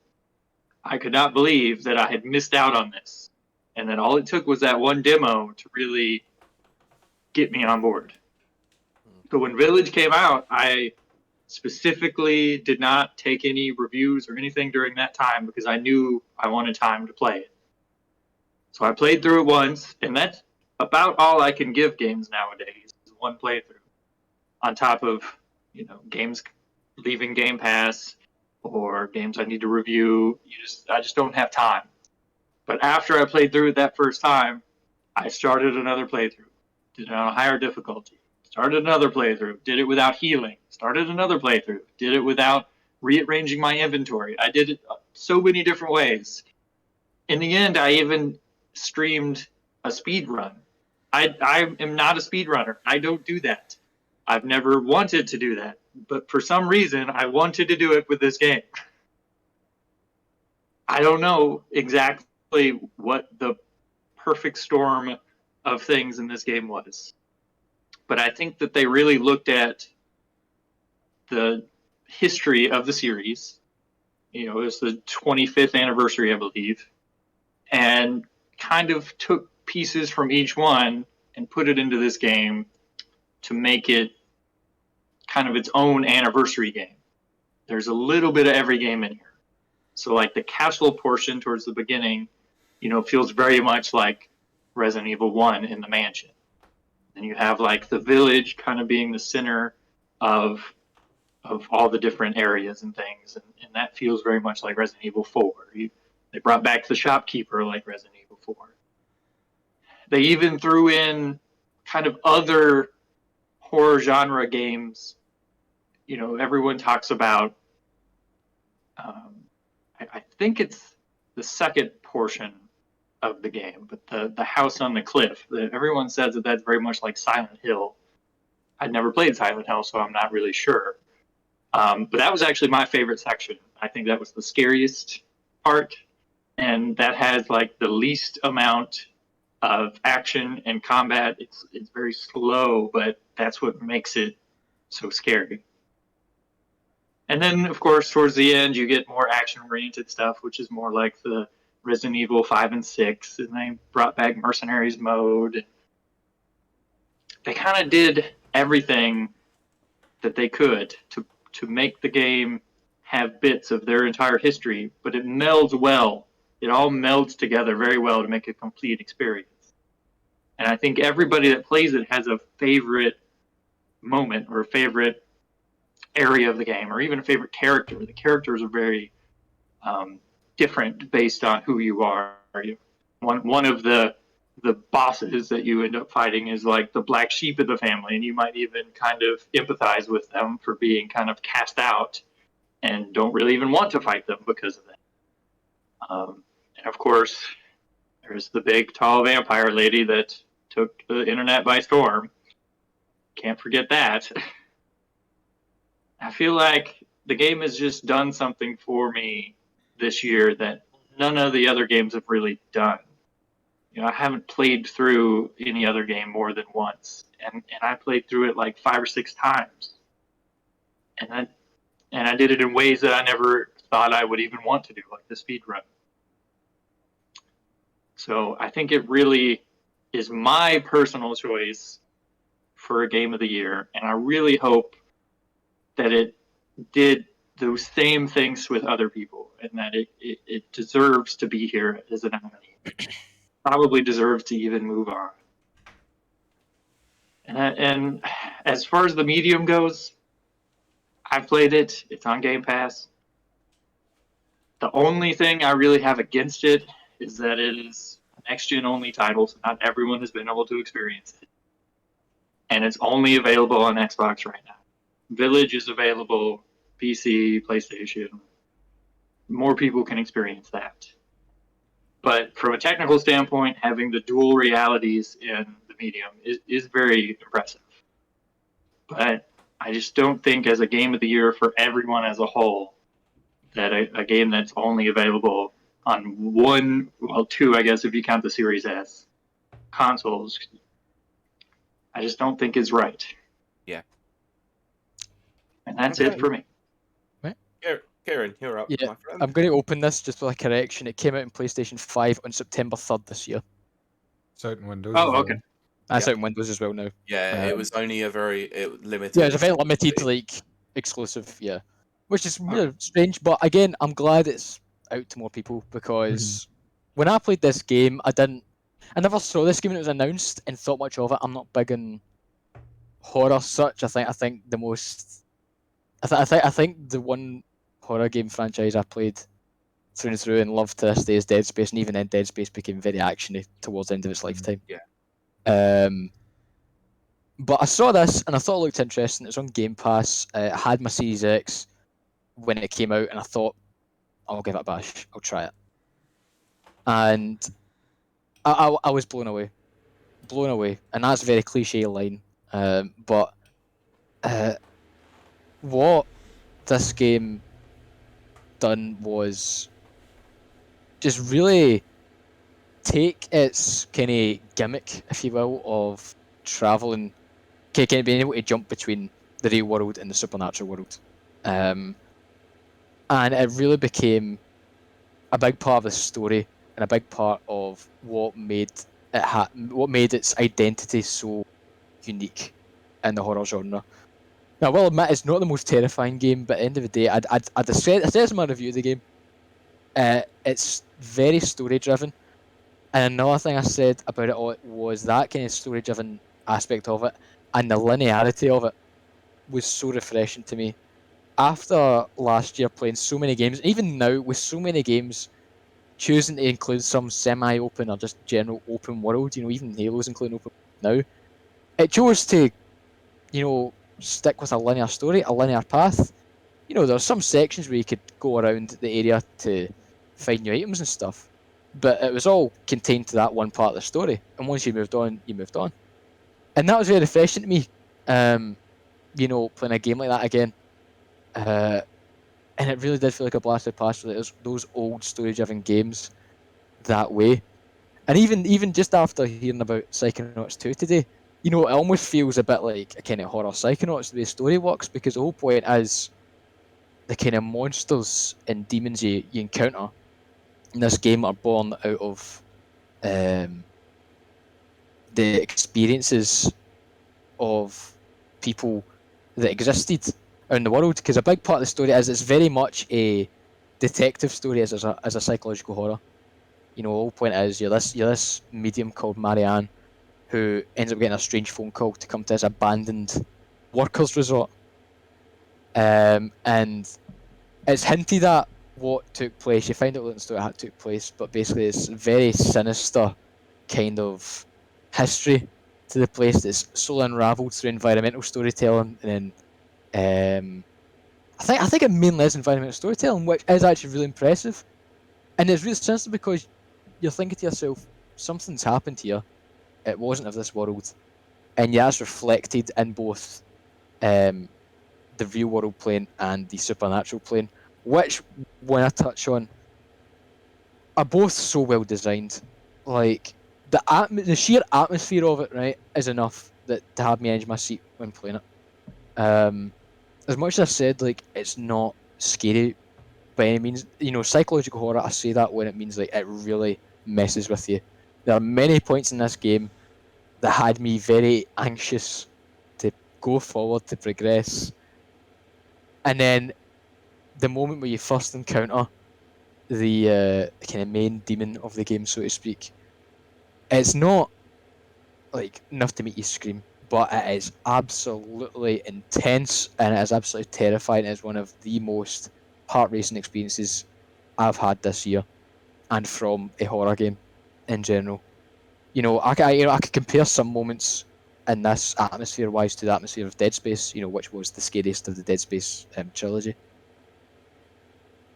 I could not believe that I had missed out on this, and that all it took was that one demo to really get me on board. So when Village came out, I specifically did not take any reviews or anything during that time because I knew I wanted time to play it. So I played through it once, and that's about all I can give games nowadays, is one playthrough. On top of, you know, games leaving Game Pass or games I need to review, I just don't have time. But after I played through it that first time, I started another playthrough, did it on a higher difficulty. Started another playthrough, did it without healing. Started another playthrough, did it without rearranging my inventory. I did it so many different ways. In the end, I even streamed a speed run. I am not a speedrunner. I don't do that. I've never wanted to do that. But for some reason, I wanted to do it with this game. I don't know exactly what the perfect storm of things in this game was. But I think that they really looked at the history of the series. You know, it was the 25th anniversary, I believe, and kind of took pieces from each one and put it into this game to make it kind of its own anniversary game. There's a little bit of every game in here. So like the castle portion towards the beginning, you know, feels very much like Resident Evil 1 in the mansion. And you have like the village kind of being the center of all the different areas and things. And that feels very much like Resident Evil 4. They brought back the shopkeeper like Resident Evil 4. They even threw in kind of other horror genre games. You know, everyone talks about, I think it's the second portion of the game, but the house on the cliff. Everyone says that that's very much like Silent Hill. I'd never played Silent Hill, so I'm not really sure. But that was actually my favorite section. I think that was the scariest part, and that has like the least amount of action and combat. It's very slow, but that's what makes it so scary. And then, of course, towards the end, you get more action-oriented stuff, which is more like the Resident Evil 5 and 6, and they brought back Mercenaries mode. They kind of did everything that they could to make the game have bits of their entire history, but it melds well. It all melds together very well to make a complete experience. And I think everybody that plays it has a favorite moment or a favorite area of the game, or even a favorite character. The characters are very different based on who you are. One of the bosses that you end up fighting is like the black sheep of the family, and you might even kind of empathize with them for being kind of cast out and don't really even want to fight them because of that. And of course, there's the big, tall vampire lady that took the internet by storm. Can't forget that. I feel like the game has just done something for me this year that none of the other games have really done. You know, I haven't played through any other game more than once, and I played through it like 5 or 6 times, and I did it in ways that I never thought I would even want to do, like the speed run. So I think it really is my personal choice for a game of the year, and I really hope that it did those same things with other people, and that it deserves to be here as a nominee. Probably deserves to even move on. And as far as the medium goes, I've played it. It's on Game Pass. The only thing I really have against it is that it is a next-gen only title, so not everyone has been able to experience it. And it's only available on Xbox right now. Village is available, PC, PlayStation. More people can experience that. But from a technical standpoint, having the dual realities in the medium is very impressive. But I just don't think as a game of the year for everyone as a whole, that a game that's only available on 2, I guess, if you count the Series S consoles, I just don't think is right. Yeah. And that's it for me. Ciaran, you're up, Yeah, my friend. I'm going to open this just with a correction. It came out on PlayStation 5 on September 3rd this year. It's out in Windows. Oh, as well. okay. That's Yeah. out in Windows as well now. Yeah, it was only a very limited. Yeah, it's a very limited, like, exclusive, yeah. Which is really strange, but again, I'm glad it's out to more people, because when I played this game, I never saw this game when it was announced and thought much of it. I'm not big in horror such. I think the most... I think the one horror game franchise I played through and through and loved to this day is Dead Space, and even then Dead Space became very actiony towards the end of its lifetime. Yeah. But I saw this and I thought it looked interesting. It was on Game Pass. I had my Series X when it came out, and I thought, I'll give it a bash. I'll try it. And I was blown away, and that's a very cliche line. But what this game done was just really take its kind of gimmick, if you will, of traveling, kind of being able to jump between the real world and the supernatural world, and it really became a big part of the story and a big part of what made what made its identity so unique in the horror genre. Now, I will admit it's not the most terrifying game, but at the end of the day, I'd say as my review of the game, it's very story driven. And another thing I said about it was that kind of story driven aspect of it and the linearity of it was so refreshing to me. After last year playing so many games, even now with so many games choosing to include some semi-open or just general open world, even Halo's including open now, it chose to, stick with a linear story, a linear path. There's some sections where you could go around the area to find new items and stuff, but it was all contained to that one part of the story. And once you moved on, you moved on, and that was very refreshing to me. Playing a game like that again, and it really did feel like a blasted past for those old story-driven games that way. And even just after hearing about Psychonauts 2 today, it almost feels a bit like a kind of horror Psychonauts the way the story works, because the whole point is the kind of monsters and demons you encounter in this game are born out of the experiences of people that existed in the world. Because a big part of the story is it's very much a detective story as a psychological horror. The whole point is you're this medium called Marianne who ends up getting a strange phone call to come to this abandoned workers' resort. And it's hinted at what took place. You find out what the story had took place, but basically it's very sinister kind of history to the place that's so unravelled through environmental storytelling, and then I think it mainly is environmental storytelling, which is actually really impressive. And it's really sinister because you're thinking to yourself, something's happened here. It wasn't of this world, and yeah, that's reflected in both the real world plane and the supernatural plane, which, when I touch on, are both so well designed. Like the sheer atmosphere of it, right, is enough to have me edge my seat when playing it. As much as I said, like, it's not scary by any means. Psychological horror, I say that when it means like it really messes with you. There are many points in this game that had me very anxious to go forward, to progress. And then the moment where you first encounter the kind of main demon of the game, so to speak, it's not like enough to make you scream, but it is absolutely intense and it is absolutely terrifying. It's one of the most heart-racing experiences I've had this year, and from a horror game in general. I could compare some moments in this atmosphere-wise to the atmosphere of Dead Space, which was the scariest of the Dead Space trilogy.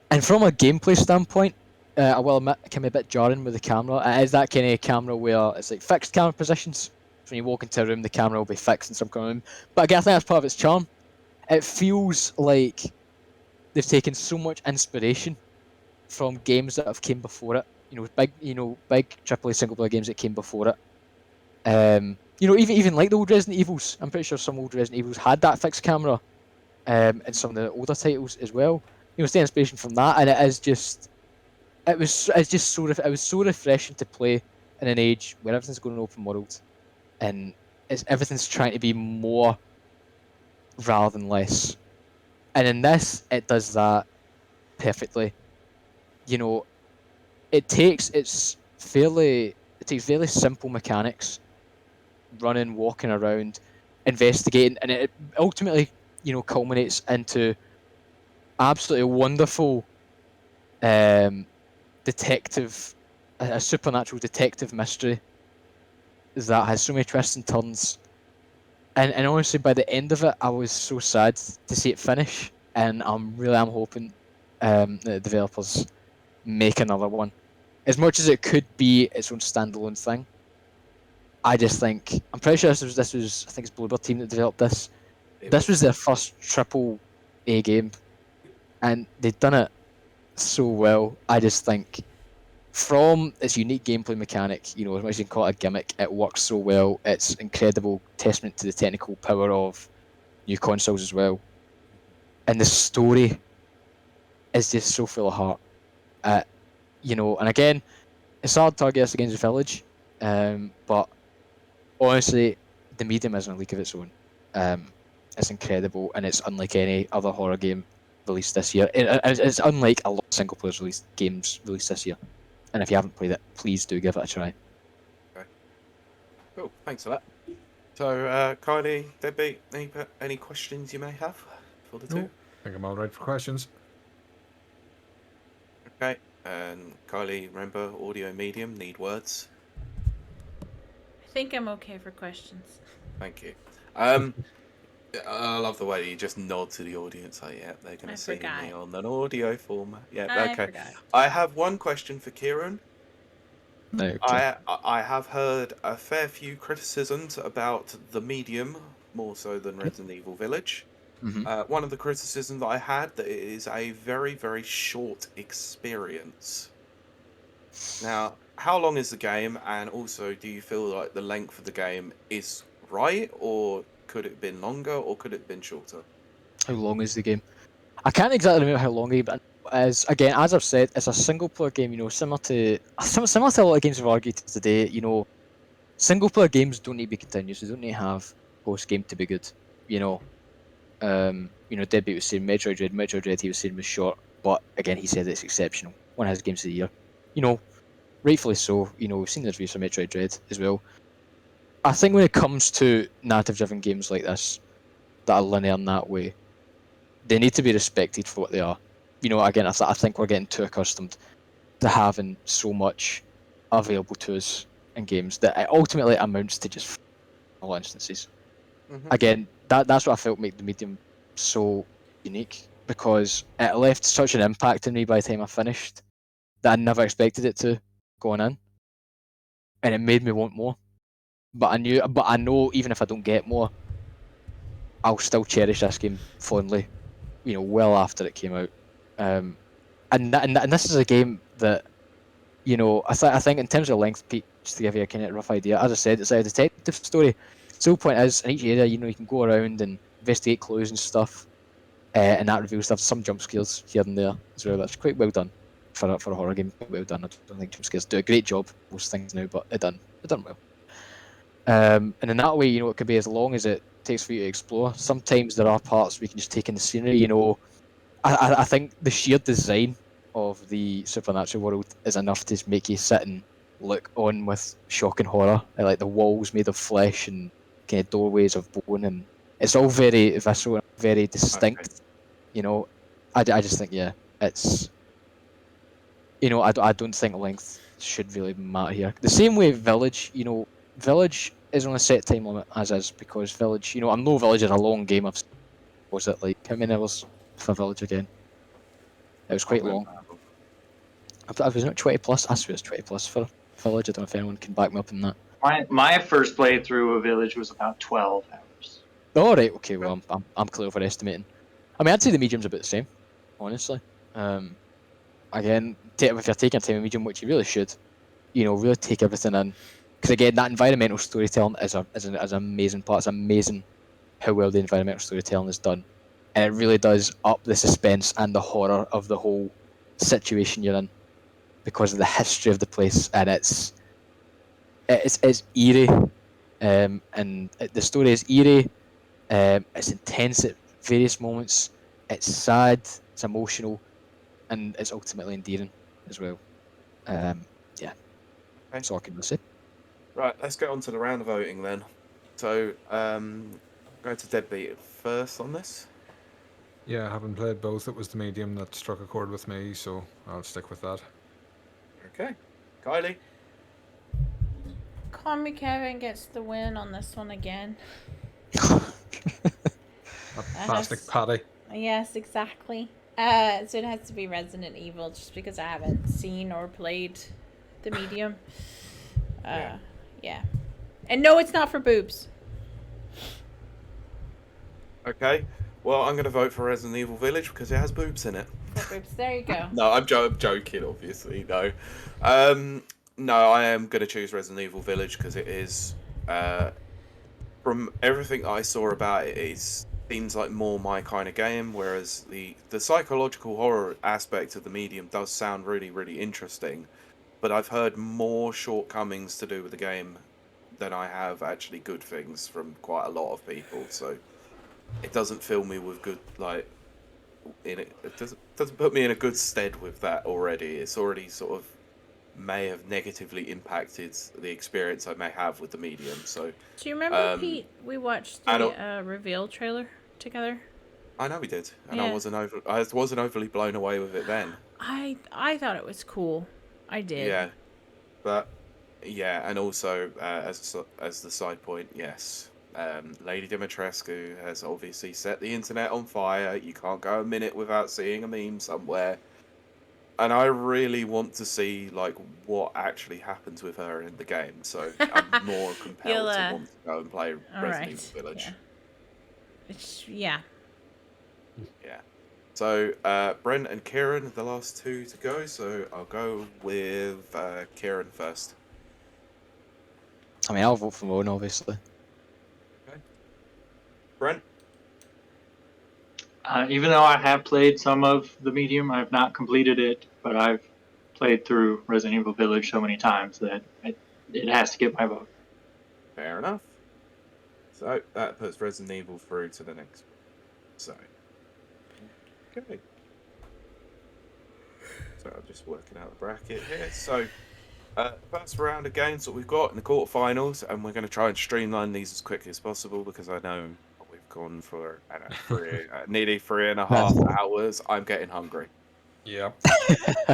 And from a gameplay standpoint, I will admit it can be a bit jarring with the camera. It is that kind of camera where it's like fixed camera positions. So when you walk into a room, the camera will be fixed in some kind of room. But again, I think that's part of its charm. It feels like they've taken so much inspiration from games that have came before it. Big AAA single player games that came before it. Even like the old Resident Evils. I'm pretty sure some old Resident Evils had that fixed camera, and some of the older titles as well. It's the inspiration from that, and it was so refreshing to play in an age where everything's going open world, and everything's trying to be more rather than less. And in this, it does that perfectly. It takes fairly simple mechanics, running, walking around, investigating, and it ultimately, culminates into absolutely wonderful detective, a supernatural detective mystery that has so many twists and turns. And honestly, by the end of it, I was so sad to see it finish, and I'm hoping the developers make another one. as much as it could be its own standalone thing, I just think I'm pretty sure this was I think it's Bluebird team that developed this. This was their first triple A game, and they've done it so well. I just think from its unique gameplay mechanic, you know, as much as you can call it a gimmick, it works so well. It's incredible testament to the technical power of new consoles as well. And the story is just so full of heart. You know, and again, it's hard to argue this against Village, but honestly, the medium is a league of its own. It's incredible, and it's unlike any other horror game released this year. It's unlike a lot of single player games released this year. And if you haven't played it, please do give it a try. Okay. Cool. Thanks for that. So, Kylie, Deadbeat, any questions you may have for the two? I think I'm all right for questions. Okay. And Kylie, remember, audio medium, need words. I think I'm okay for questions. Thank you. I love the way that you just nod to the audience. Like, yeah, they're going to see me on an audio format. Yeah, okay. Forgot. I have one question for Ciaran. No, I have heard a fair few criticisms about the medium, more so than Resident Evil Village. Mm-hmm. One of the criticisms that I had that it is a very, very short experience. Now, how long is the game, and also do you feel like the length of the game is right, or could it have been longer, or could it have been shorter? How long is the game? I can't exactly remember how long it is, but as I've said, it's a single player game. You know, similar to a lot of games we've argued today. You know, single player games don't need to be continuous. They don't need to have post game to be good. You know, Deadbeat was saying Metroid Dread he was saying was short, but again he said it's exceptional. One of his games of the year. You know, rightfully so. You know, we've seen the reviews for Metroid Dread as well. I think when it comes to narrative-driven games like this, that are linear in that way, they need to be respected for what they are. You know, again, I think we're getting too accustomed to having so much available to us in games that it ultimately amounts to just all instances. Mm-hmm. Again, that's what I felt made the medium so unique, because it left such an impact on me by the time I finished that I never expected it to going in, and it made me want more. But I know even if I don't get more, I'll still cherish this game fondly. You know, well after it came out. And this is a game that, you know, I think in terms of length, Pete, just to give you a kind of rough idea, as I said, it's a detective story. So the point is, in each area, you know, you can go around and investigate clues and stuff, and that reveals stuff. Some jump scares here and there as well. That's quite well done for a horror game. Quite well done. I don't think jump scares do a great job most things now, but it done well. And in that way, you know, it could be as long as it takes for you to explore. Sometimes there are parts where you can just take in the scenery. You know, I think the sheer design of the supernatural world is enough to make you sit and look on with shock and horror. Like the walls made of flesh and kind of doorways of bone, and it's all very visceral and very distinct. Okay. You know, I just think, yeah, it's, you know, I don't think length should really matter here. The same way Village, you know, Village is on a set time limit as is, because Village, you know, I know Village is a long game. Was it like how many hours for Village again? It was quite long. I was not 20 plus. I swear it's 20 plus for Village. I don't know if anyone can back me up in that. My first playthrough of Village was about 12 hours. Oh right, okay. Well, I'm clearly overestimating. I mean, I'd say the medium's about the same, honestly. Again, if you're taking a time of medium, which you really should, you know, really take everything in. Because again, that environmental storytelling is an amazing part. It's amazing how well the environmental storytelling is done, and it really does up the suspense and the horror of the whole situation you're in, because of the history of the place, and it's eerie, and the story is eerie. It's intense at various moments. It's sad. It's emotional, and it's ultimately endearing as well. Yeah, okay. That's all I can say. Right, let's get on to the round of voting then. So, go to Deadbeat first on this. Yeah, I haven't played both. It was the medium that struck a chord with me, so I'll stick with that. Okay. Kylie? Call Me Kevin gets the win on this one again. A plastic patty. Yes, exactly. So it has to be Resident Evil, just because I haven't seen or played the medium. Yeah. Yeah. And no, it's not for boobs. Okay. Well, I'm going to vote for Resident Evil Village because it has boobs in it. For boobs. There you go. No, I'm joking, obviously. No. No, I am going to choose Resident Evil Village because it is, from everything I saw about it, it seems like more my kind of game, whereas the psychological horror aspect of the medium does sound really, really interesting. But I've heard more shortcomings to do with the game than I have actually good things from quite a lot of people. So it doesn't fill me with good it doesn't put me in a good stead with that already. It's already sort of may have negatively impacted the experience I may have with the medium. So Do you remember, Pete? We watched I don't- the reveal trailer together. I know we did, and Yeah. I wasn't overly blown away with it then. I thought it was cool. I did. Yeah, but yeah, and also as the side point, yes, Lady Dimitrescu has obviously set the internet on fire. You can't go a minute without seeing a meme somewhere, and I really want to see like what actually happens with her in the game. So I'm more compelled to want to go and play Resident Evil Village. Yeah. Yeah. So, Brent and Ciaran are the last two to go, so I'll go with Ciaran first. I mean, I'll vote for Moan, obviously. Okay. Brent? Even though I have played some of the medium, I have not completed it, but I've played through Resident Evil Village so many times that it has to get my vote. Fair enough. So, that puts Resident Evil through to the next one. So, okay. So, I'm just working out the bracket here. So, first round of games that we've got in the quarterfinals, and we're going to try and streamline these as quickly as possible because I know we've gone for nearly 3.5 hours. I'm getting hungry. Yep.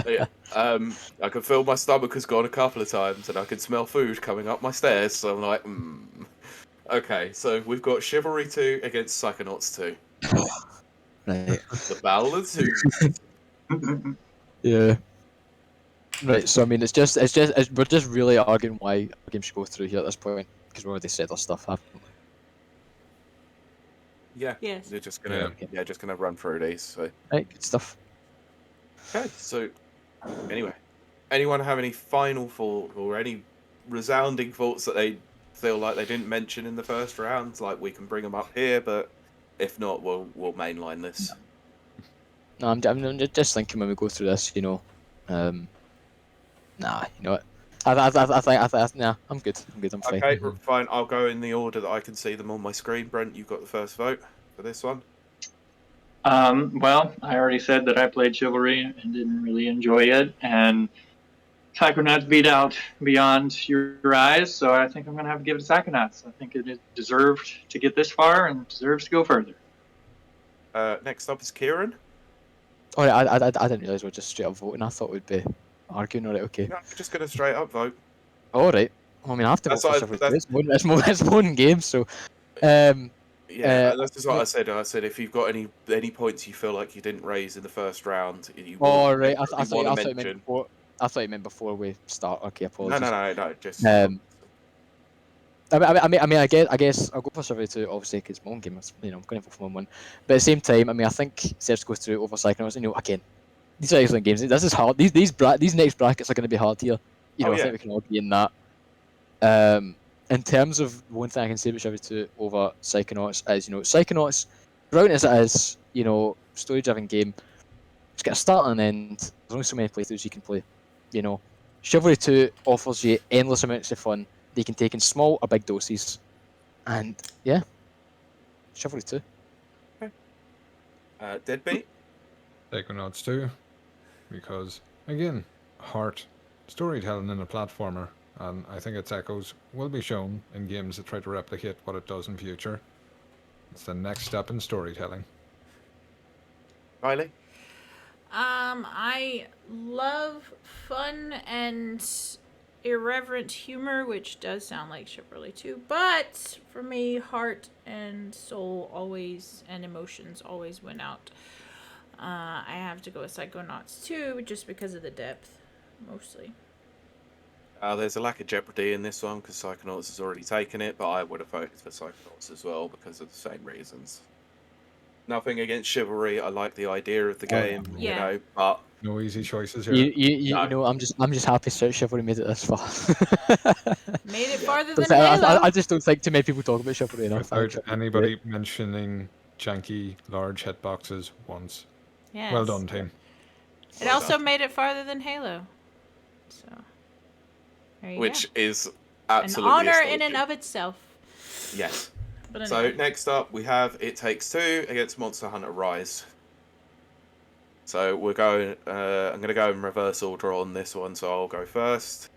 Yeah. I can feel my stomach has gone a couple of times, and I can smell food coming up my stairs. So I'm like, Okay, so we've got Chivalry 2 against Psychonauts 2. Right. The Battle of Two. Yeah. Right. So I mean, we're just really arguing why a game should go through here at this point because we already said our stuff, haven't we? Yeah. Yes. They're just gonna just gonna run through these. So. Right. Good stuff. Okay. So, anyway, anyone have any final thought or any resounding thoughts that they feel like they didn't mention in the first round? Like we can bring them up here, but if not, we'll mainline this. No, I'm just thinking when we go through this, nah, you know what? I think, nah, I'm good. I'm fine. Okay, fine. I'll go in the order that I can see them on my screen. Brent, you've got the first vote for this one. Well, I already said that I played Chivalry and didn't really enjoy it, and Psychonauts beat out Beyond Your Eyes, so I think I'm going to have to give it to Psychonauts. I think it deserved to get this far and deserves to go further. Next up is Ciaran. Oh, I didn't realise we were just straight up voting. I thought we'd be arguing. All right, okay. No, we're just going to straight up vote. All right. Well, I mean, I have to vote That's for what Chivalry 2. It's one game, so. Yeah, that's just what I said. I said if you've got any points you feel like you didn't raise in the first round, you Oh, right. I thought you meant before. I thought you meant before we start. Okay, apologies. No. Just. I mean, I guess I'll go for Survey 2, obviously, because it's my own game. I'm going to vote for one. But at the same time, I mean, I think Serge goes through over Psychonauts. Again, these are excellent games. This is hard. These next brackets are going to be hard here. I think we can all agree in that. In terms of one thing I can say about Chivalry 2 over Psychonauts is, Psychonauts, brilliant as it is, story-driven game, it's got a start and an end. There's only so many playthroughs you can play. Chivalry 2 offers you endless amounts of fun. They can take in small or big doses. And, yeah, Chivalry 2. Deadbeat? Psychonauts 2, because, again, heart, storytelling in a platformer, and I think its echoes will be shown in games that try to replicate what it does in future. It's the next step in storytelling. Riley? I love fun and irreverent humor, which does sound like Chivalry 2, but for me, heart and soul always, and emotions always win out. I have to go with Psychonauts 2 just because of the depth, mostly. There's a lack of jeopardy in this one because Psychonauts has already taken it, but I would have voted for Psychonauts as well because of the same reasons. Nothing against Chivalry. I like the idea of the Oh, game, yeah. you know, but No easy choices here. No. know, I'm just happy Chivalry made it this far. Made it Yeah. farther Don't than think- Halo. I just don't think too many people talk about Chivalry enough. Without anybody mentioning janky large hitboxes once. Yes. Well done, team. It Well also done. made it farther than Halo. So there you Which is go. An absolutely honor in and astonishing. of itself. Yes. But So anyway. next up we have It Takes Two against Monster Hunter Rise. So we're going. I'm going to go in reverse order on this one. So I'll go first.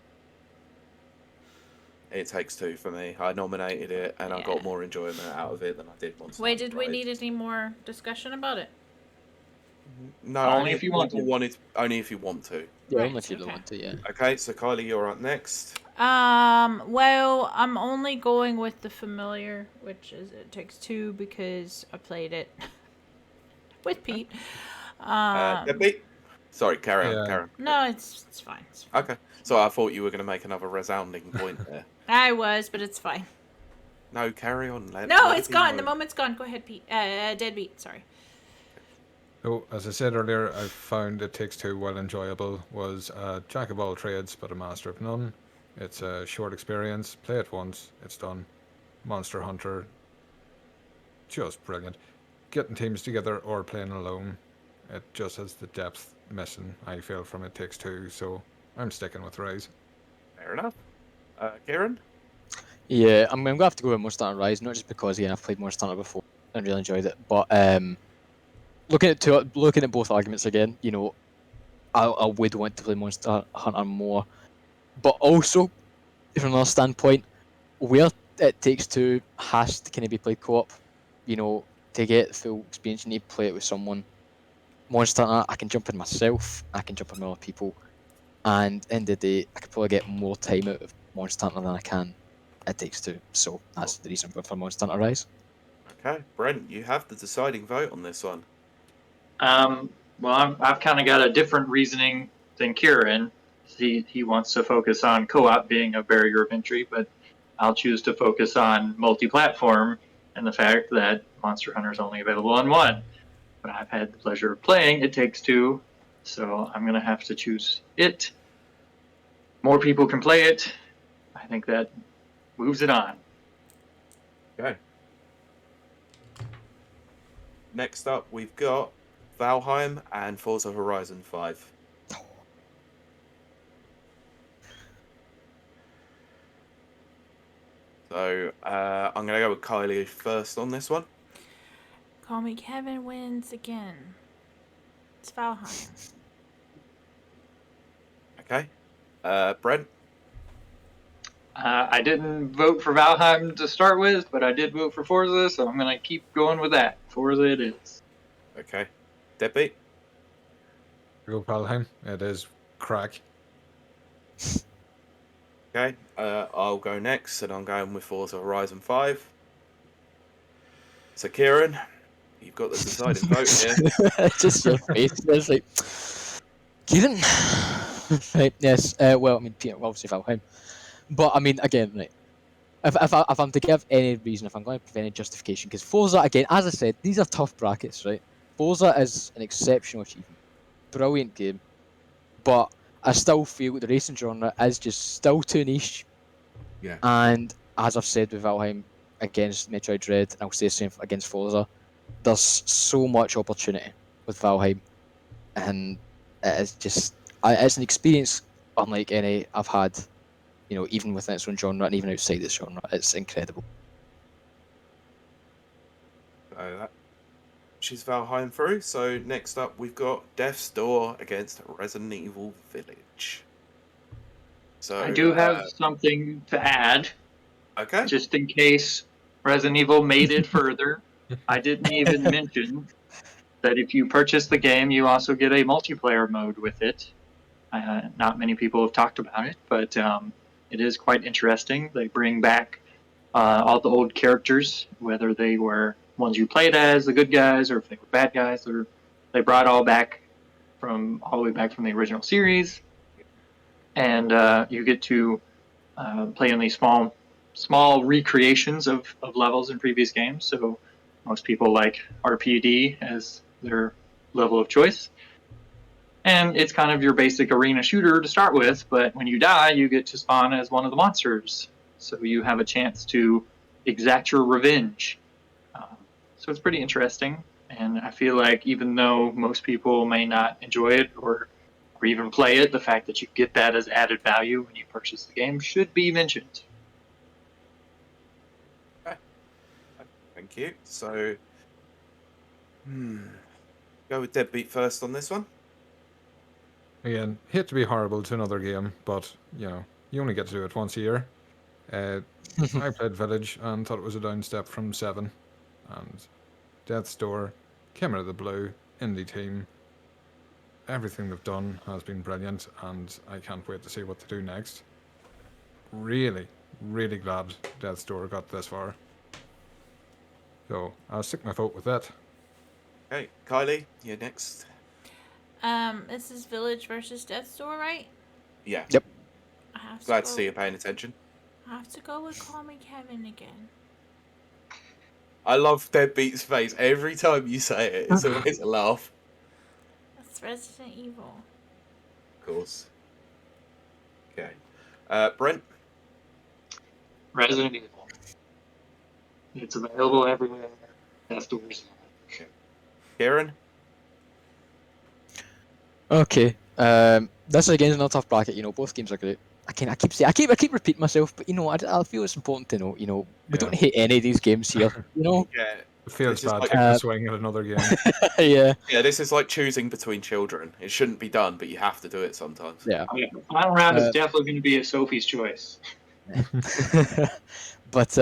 It Takes Two for me. I nominated it, and I got Yeah. more enjoyment out of it than I did Monster Wait, Hunter did we Rise. need any more discussion about it? No, Only if you want to. Only if you want to. Yeah, Right, only if you don't okay. want to, yeah. Okay, so Kylie, you're up next. Well, I'm only going with the familiar, which is It Takes Two, because I played it with Pete. Deadbeat? Sorry, carry on, Yeah. Karen. No, it's fine. It's fine. Okay. So I thought you were going to make another resounding point there. I was, but it's fine. No, carry on. No, let it's it be gone. The known. moment's gone. Go ahead, Pete. Deadbeat. Sorry. So, as I said earlier, I found It Takes Two well enjoyable. Was a jack of all trades, but a master of none. It's a short experience. Play it once, it's done. Monster Hunter, just brilliant. Getting teams together or playing alone, it just has the depth missing, I feel, from It Takes Two. So I'm sticking with Rise. Fair enough. Karen? Yeah, I'm gonna have to go with Monster Hunter Rise, not just because again I've played Monster Hunter before and really enjoyed it, but looking at both arguments again, you know, I would want to play Monster Hunter more, but also from another standpoint, where It Takes Two has to kind of be played co-op, you know, to get the full experience, you need to play it with someone. Monster Hunter, I can jump in myself, I can jump in with other people, and in the day, I could probably get more time out of Monster Hunter than I can It Takes Two. So that's the reason I'm going for Monster Hunter Rise. Okay. Brent, you have the deciding vote on this one. Well, I've kind of got a different reasoning than Ciaran. He wants to focus on co-op being a barrier of entry, but I'll choose to focus on multi-platform and the fact that Monster Hunter is only available on one. But I've had the pleasure of playing It Takes Two, so I'm going to have to choose it. More people can play it. I think that moves it on. Okay. Next up, we've got Valheim and Forza Horizon 5. So, I'm going to go with Kylie first on this one. Call me Kevin wins again. It's Valheim. Okay. Brent? I didn't vote for Valheim to start with, but I did vote for Forza, so I'm going to keep going with that. Forza it is. Okay. Deadbeat? Go Valheim. It is crack. Okay. I'll go next, and I'm going with Forza Horizon 5. So, Ciaran, you've got the deciding vote here. Just your face. It's like, Kieran. Right. Yes. Well, I mean, Peter, obviously Valheim. But I mean, again, right. If I'm to give any reason, if I'm going to give any justification, because Forza, again, as I said, these are tough brackets, right? Forza is an exceptional achievement, brilliant game, but I still feel the racing genre is just still too niche. Yeah. And as I've said with Valheim against Metroid Dread, and I'll say the same against Forza, there's so much opportunity with Valheim, and it's just it's an experience unlike any I've had. You know, even within its own genre and even outside its genre, it's incredible. She's Valheim through. So next up, we've got Death's Door against Resident Evil Village. So I do have something to add, okay. just in case Resident Evil made it further. I didn't even mention that if you purchase the game, you also get a multiplayer mode with it. Not many people have talked about it, but it is quite interesting. They bring back all the old characters, whether they were ones you played as, the good guys, or if they were bad guys. They brought all the way back from the original series. and you get to play in these small recreations of levels in previous games. So most people like RPD as their level of choice. And it's kind of your basic arena shooter to start with, but when you die, you get to spawn as one of the monsters. So you have a chance to exact your revenge. So it's pretty interesting. And I feel like even though most people may not enjoy it or even play it, the fact that you get that as added value when you purchase the game should be mentioned. Thank you. So, go with Deadbeat first on this one. Again, hate to be horrible to another game, but you only get to do it once a year. I played Village and thought it was a down step from 7, and Death's Door came out of the blue, indie team. Everything they've done has been brilliant, and I can't wait to see what they do next. Really, really glad Death's Door got this far. So I'll stick my vote with that. Okay, Kylie, you're next. This is Village versus Death's Door, right? Yeah. Yep. I have Glad to to go, see you paying attention. I have to go with Call Me Kevin again. I love Deadbeat's face every time you say it. It's always a laugh. That's Resident Evil. Of course. Okay. Brent? Resident Evil. It's available everywhere. That's the reason. Ciaran? Okay. This is again another tough bracket. Both games are great. I keep repeating myself, but I feel it's important to know. We don't hate any of these games here. Yeah. It feels This is bad like- taking a swing at another game. Yeah. Yeah, this is like choosing between children. It shouldn't be done, but you have to do it sometimes. Yeah. Final round is definitely going to be a Sophie's choice. But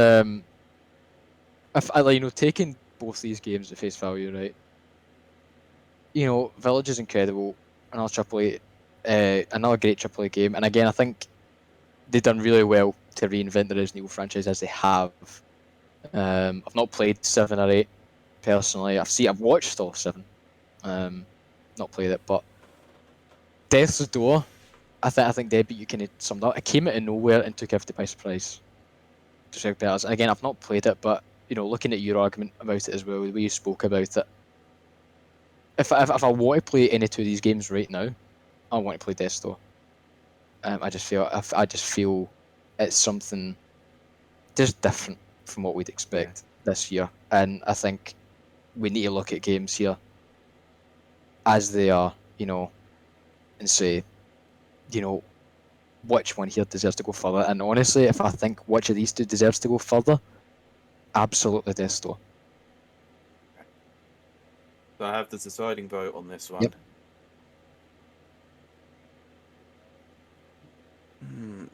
if taking both these games at face value, right? Village is incredible. Another another great AAA game, and again, I think they've done really well to reinvent the Resident Evil franchise as they have. I've not played 7 or 8 personally. I've watched all 7. Not played it, but Death's Door. I think Deadbeat, you kind of summed up. It came out of nowhere and took everybody by surprise. And again, I've not played it, but looking at your argument about it as well, the way you spoke about it. If I want to play any 2 of these games right now, I want to play Death's Door. I just feel it's something just different from what we'd expect this year, and I think we need to look at games here as they are, and say, which one here deserves to go further. And honestly, if I think which of these 2 deserves to go further, absolutely Death's Door. So I have the deciding vote on this one. Yep.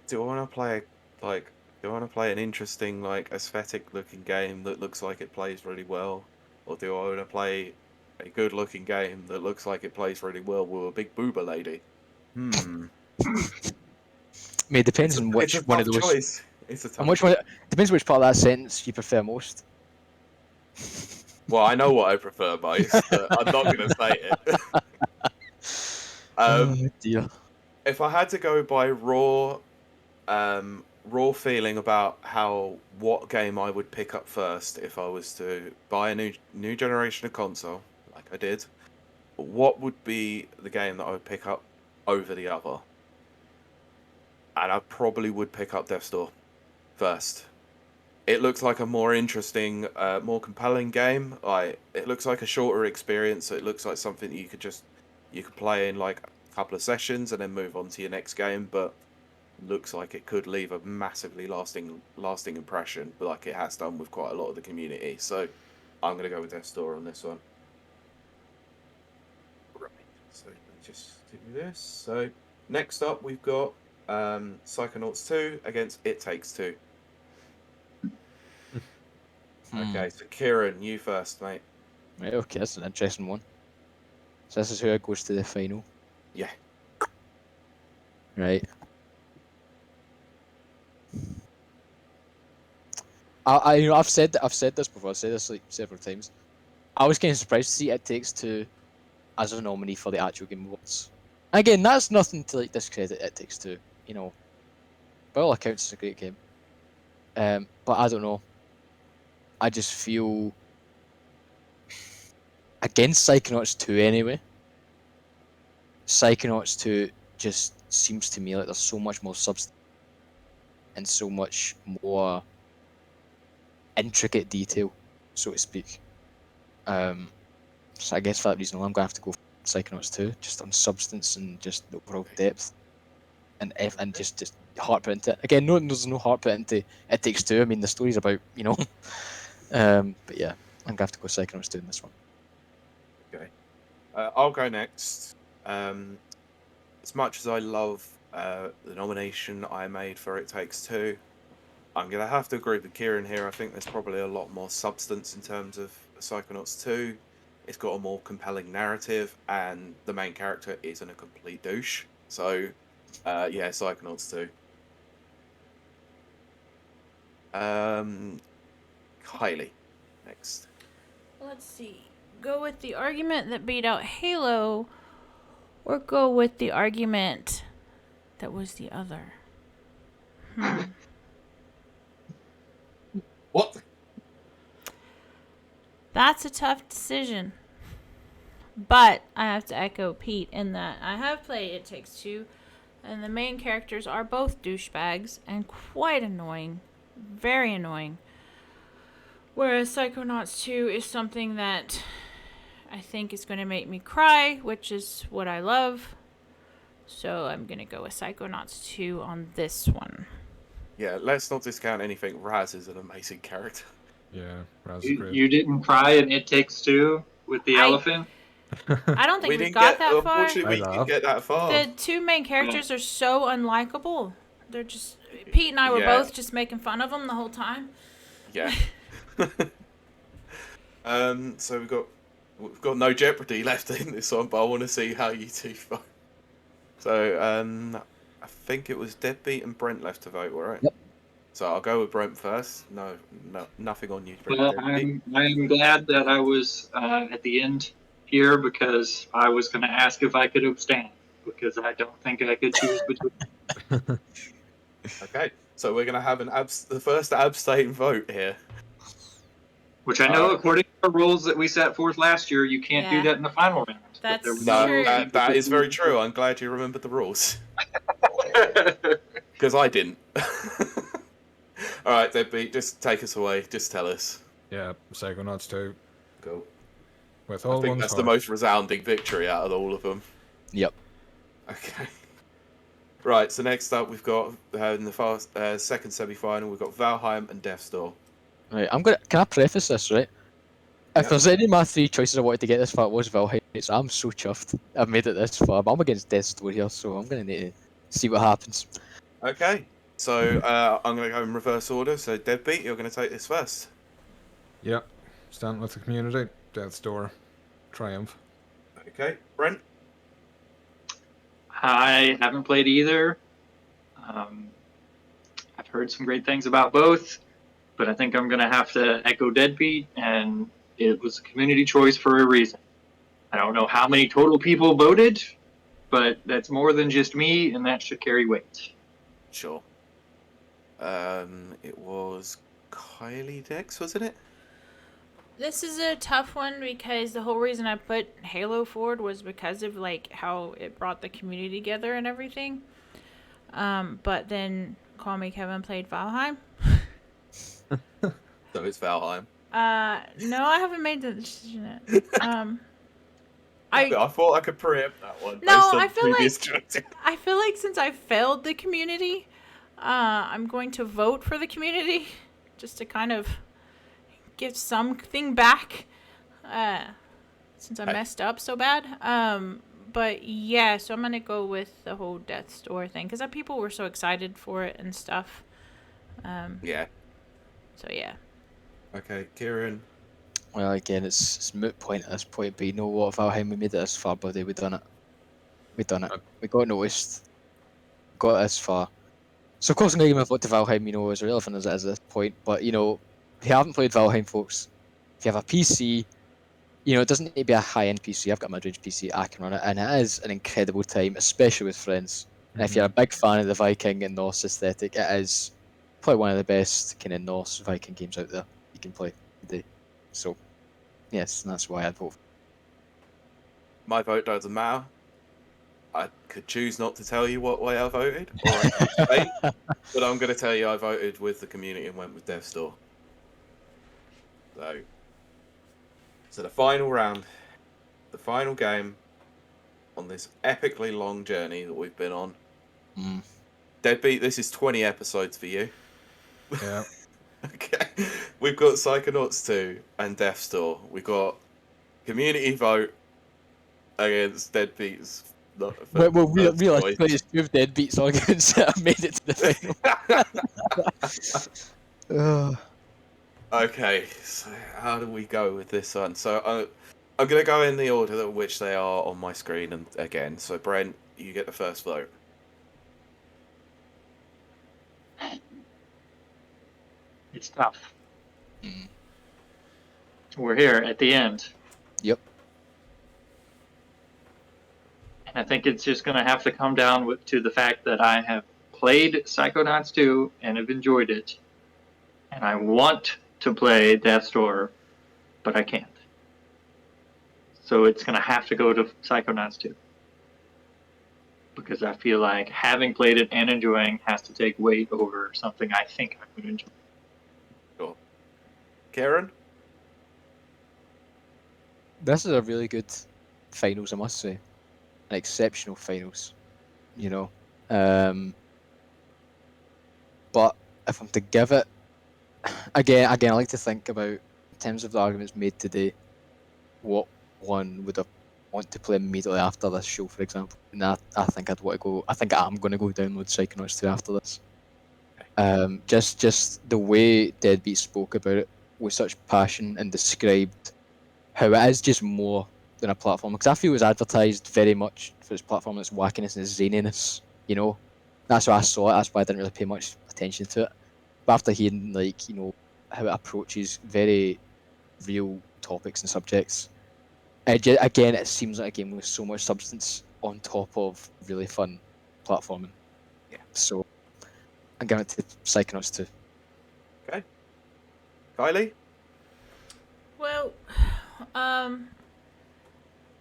Do I want to play an interesting, aesthetic-looking game that looks like it plays really well, or do I want to play a good-looking game that looks like it plays really well with a big boober lady? I mean, it depends on which one of those. Choice. It's a tough And which one? Depends which part of that sentence you prefer most. Well, I know what I prefer most, but I'm not going to say it. Oh dear. If I had to go by raw feeling about what game I would pick up first if I was to buy a new generation of console, like I did, what would be the game that I would pick up over the other? And I probably would pick up Death's Door first. It looks like a more interesting, more compelling game. It looks like a shorter experience. So it looks like something that you could play in like a couple of sessions and then move on to your next game. But looks like it could leave a massively lasting impression, like it has done with quite a lot of the community. So I'm gonna go with Death's Door on this one. Right. So let me just do this. So next up we've got Psychonauts 2 against It Takes Two. Okay, so Ciaran, you first, mate. Right, okay, that's an interesting one. So this is who it goes to the final. Yeah. Right. I've said this before. I've said this like several times. I was kind of surprised to see It Takes Two as a nominee for the actual Game Awards. Again, that's nothing to like discredit It Takes Two. You know, by all accounts, it's a great game. But I don't know. I just feel against Psychonauts 2 anyway. Psychonauts 2 just seems to me like there's so much more substance and so much more intricate detail, so to speak. So I guess for that reason, I'm gonna have to go for Psychonauts 2, just on substance and just the overall depth, and just heart put into it. Again, there's no heart put into It Takes Two. I mean, the story's about but yeah, I'm gonna have to go Psychonauts 2 in this one. Okay. I'll go next. As much as I love the nomination I made for It Takes Two, I'm going to have to agree with Ciaran here. I think there's probably a lot more substance in terms of Psychonauts 2. It's got a more compelling narrative, and the main character isn't a complete douche. So, yeah, Psychonauts 2. Kylie, next. Let's see. Go with the argument that beat out Halo, or go with the argument that was the other. What? That's a tough decision. But I have to echo Pete in that I have played It Takes Two, and the main characters are both douchebags and quite annoying. Very annoying. Whereas Psychonauts 2 is something that I think is going to make me cry, which is what I love. So I'm going to go with Psychonauts 2 on this one. Yeah, let's not discount anything. Raz is an amazing character. Yeah, Raz is great. You didn't cry in It Takes Two with the elephant? I don't think we didn't got that far. Unfortunately, we didn't get that far. The two main characters are so unlikable. They're just... Pete and I were both just making fun of them the whole time. Yeah. So we've got no Jeopardy left in this one, but I want to see how you two vote. So I think it was Deadbeat and Brent left to vote, right? Yep. So I'll go with Brent first. No, nothing on you, Brent. Well, I'm glad that I was at the end here, because I was going to ask if I could abstain, because I don't think I could choose between. Okay, so we're going to have the first abstain vote here. Which I know, according to the rules that we set forth last year, you can't do that in the final round. That's But true. That is very true. I'm glad you remembered the rules. Because I didn't. Alright, Deadbeat, just take us away. Just tell us. Yeah, Psychonauts 2. Cool. With all I think one's that's heart. the most resounding victory out of all of them. Yep. Okay. Right, so next up we've got in the second semi-final we've got Valheim and Death's Door. Right, can I preface this, right? If there's any of my three choices I wanted to get this far, it was Valheim, so I'm so chuffed I've made it this far. But I'm against Death's Door here, so I'm going to need to see what happens. Okay, so I'm going to go in reverse order. So Deadbeat, you're going to take this first. Yep. Standing with the community. Death's Door. Triumph. Okay, Brent? I haven't played either. I've heard some great things about both, but I think I'm going to have to echo Deadbeat, and it was a community choice for a reason. I don't know how many total people voted, but that's more than just me, and that should carry weight. Sure. It was Kylie Dex, wasn't it? This is a tough one because the whole reason I put Halo forward was because of like how it brought the community together and everything. But then Call Me Kevin played Valheim. So it's Valheim. No, I haven't made the decision yet. I thought I could preempt that one. No, based on I feel previous like choices. I feel like since I failed the community, I'm going to vote for the community just to kind of give something back. Since I messed up so bad. But yeah, so I'm gonna go with the whole Death's Door thing because people were so excited for it and stuff. Yeah. So yeah. Okay, Ciaran. Well, again, it's moot point at this point, but you know what, Valheim, we made it this far, buddy, we done it. We done it. We got noticed. Got this far. So of course I'm going to give my vote to Valheim, you know, as relevant as it is at this point, but you know, if you haven't played Valheim, folks, if you have a PC, you know, it doesn't need to be a high-end PC. I've got a mid-range PC, I can run it, and it is an incredible time, especially with friends. And if you're a big fan of the Viking and Norse aesthetic, it is probably one of the best kind of Norse Viking games out there you can play today. So, yes, that's why I'd vote. My vote doesn't matter. I could choose not to tell you what way I voted, or I could abstain, but I'm going to tell you I voted with the community and went with Death's Door. So the final round, the final game on this epically long journey that we've been on. Deadbeat, this is 20 episodes for you. Yeah. Okay. We've got Psychonauts 2 and Death's Door. We've got community vote against Deadbeat's. Well, realistically, it's 2 Deadbeats arguments that have made it to the final. Okay, so how do we go with this one? So I'm going to go in the order in which they are on my screen, and again, so Brent, you get the first vote. It's tough. We're here at the end. Yep. And I think it's just going to have to come down to the fact that I have played Psychonauts 2 and have enjoyed it. And I want to play Death's Door, but I can't. So it's going to have to go to Psychonauts 2. Because I feel like having played it and enjoying has to take weight over something I think I would enjoy. Cool. Ciaran? This is a really good finals, I must say. An exceptional finals, you know. But if I'm to give it, again, I like to think about, in terms of the arguments made today, what one would have want to play immediately after this show, for example. And I think I'd want to go. I think I'm going to go download Psychonauts 2 after this. Just the way Deadbeat spoke about it with such passion and described how it is just more than a platform. Because I feel it was advertised very much for its platform, its wackiness and its zaniness. You know, that's why I saw it. That's why I didn't really pay much attention to it. But after hearing, like, you know, how it approaches very real topics and subjects, again, it seems like a game with so much substance on top of really fun platforming. Yeah. So I'm giving it to Psychonauts 2. Okay. Kylie? Well,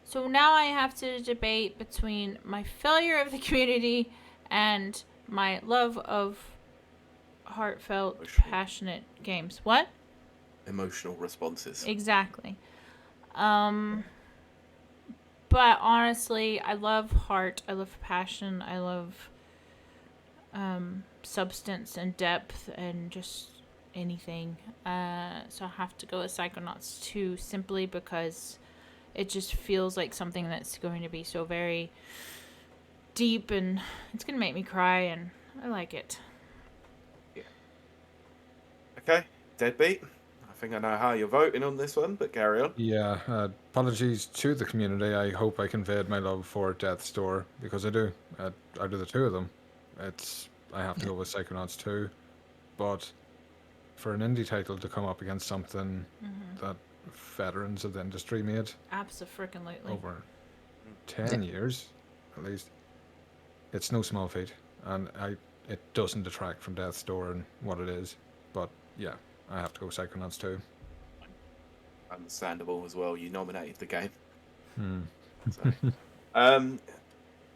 so now I have to debate between my failure of the community and my love of heartfelt, passionate games. What? Emotional responses. Exactly. But honestly, I love heart. I love passion. I love substance and depth and just anything. So I have to go with Psychonauts 2 simply because it just feels like something that's going to be so very deep and it's going to make me cry and I like it. Yeah. Okay, Deadbeat. I think I know how you're voting on this one, but carry on. Yeah, apologies to the community. I hope I conveyed my love for Death's Door, because I do. Out of the two of them, I have to go with Psychonauts 2. But for an indie title to come up against something that veterans of the industry made Abso-freaking-lutely. over 10 years, at least, it's no small feat. And it doesn't detract from Death's Door and what it is. But yeah, I have to go Psychonauts 2. Understandable as well. You nominated the game. Hmm.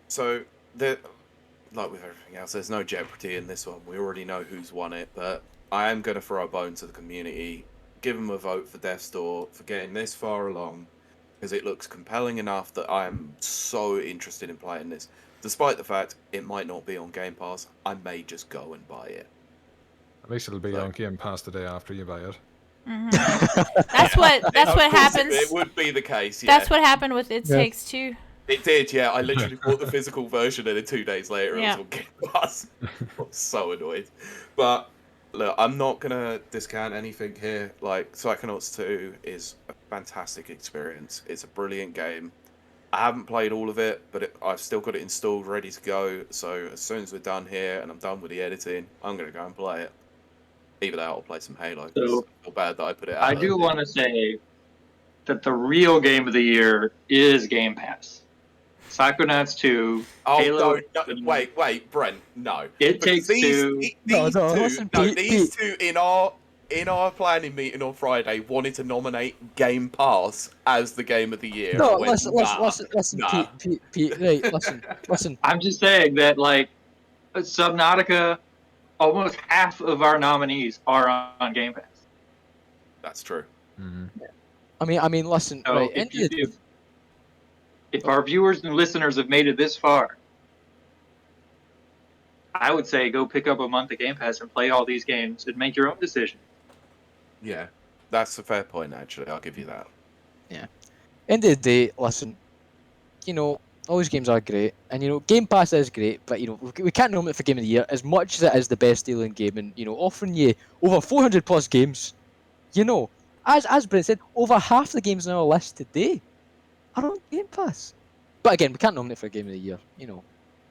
So like with everything else, there's no jeopardy in this one. We already know who's won it, but I am going to throw a bone to the community. Give them a vote for Death's Door for getting this far along, because it looks compelling enough that I am so interested in playing this. Despite the fact it might not be on Game Pass, I may just go and buy it. At least it'll be on Game Pass the day after you buy it. That's what happens. It would be the case. Yeah. That's what happened with It Takes Two. It did, yeah. I literally bought the physical version and then 2 days later it was on Game Pass. I was so annoyed. But look, I'm not gonna discount anything here. Like, Psychonauts 2 is a fantastic experience. It's a brilliant game. I haven't played all of it, but I've still got it installed, ready to go. So as soon as we're done here and I'm done with the editing, I'm gonna go and play it. Either that or play some Halo. So, I feel bad that I put it out. I do want to say that the real game of the year is Game Pass. Psychonauts 2, Oh Halo. no, wait, Brent, no. It Because Takes Two. these No, two, listen, no, Pete, these Pete. two in our planning meeting on Friday wanted to nominate Game Pass as the game of the year. No, I went, listen, nah. Pete, right, listen. I'm just saying that, like, Subnautica, almost half of our nominees are on Game Pass. That's true. Mhm. I mean, listen, So right, if our viewers and listeners have made it this far, I would say go pick up a month of Game Pass and play all these games and make your own decision. Yeah, that's a fair point. Actually, I'll give you that. end of the day, listen, you know, all these games are great, and you know, Game Pass is great, but you know, we can't nominate it for Game of the Year as much as it is the best deal in gaming. You know, offering you over 400 plus games. You know, as Brent said, over half the games on our list today are on Game Pass. But again, we can't nominate for Game of the Year. You know,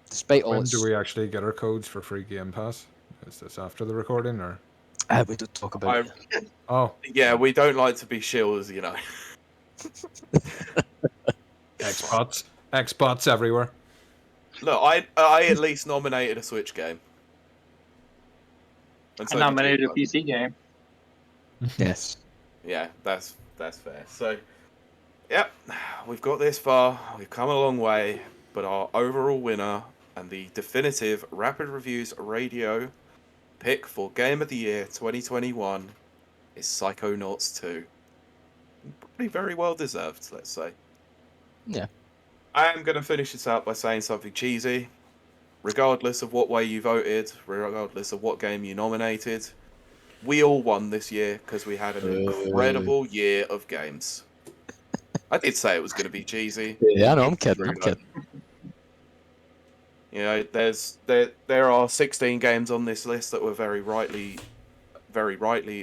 despite all When its, do we actually get our codes for free Game Pass? Is this after the recording or? we don't talk about it. Oh, Yeah, we don't like to be shills, you know. Xbots everywhere. Look, I at least nominated a Switch game. And I so did nominated you, a PC game. Yes. Yeah, that's fair. So, yep, we've got this far. We've come a long way, but our overall winner and the definitive Rapid Reviews Radio pick for Game of the Year 2021 is Psychonauts 2. Probably very well deserved, let's say. Yeah. I am going to finish this out by saying something cheesy. Regardless of what way you voted, regardless of what game you nominated, we all won this year because we had an incredible year of games. I did say it was going to be cheesy. Yeah, I know. I'm kidding. You know, there are 16 games on this list that were very rightly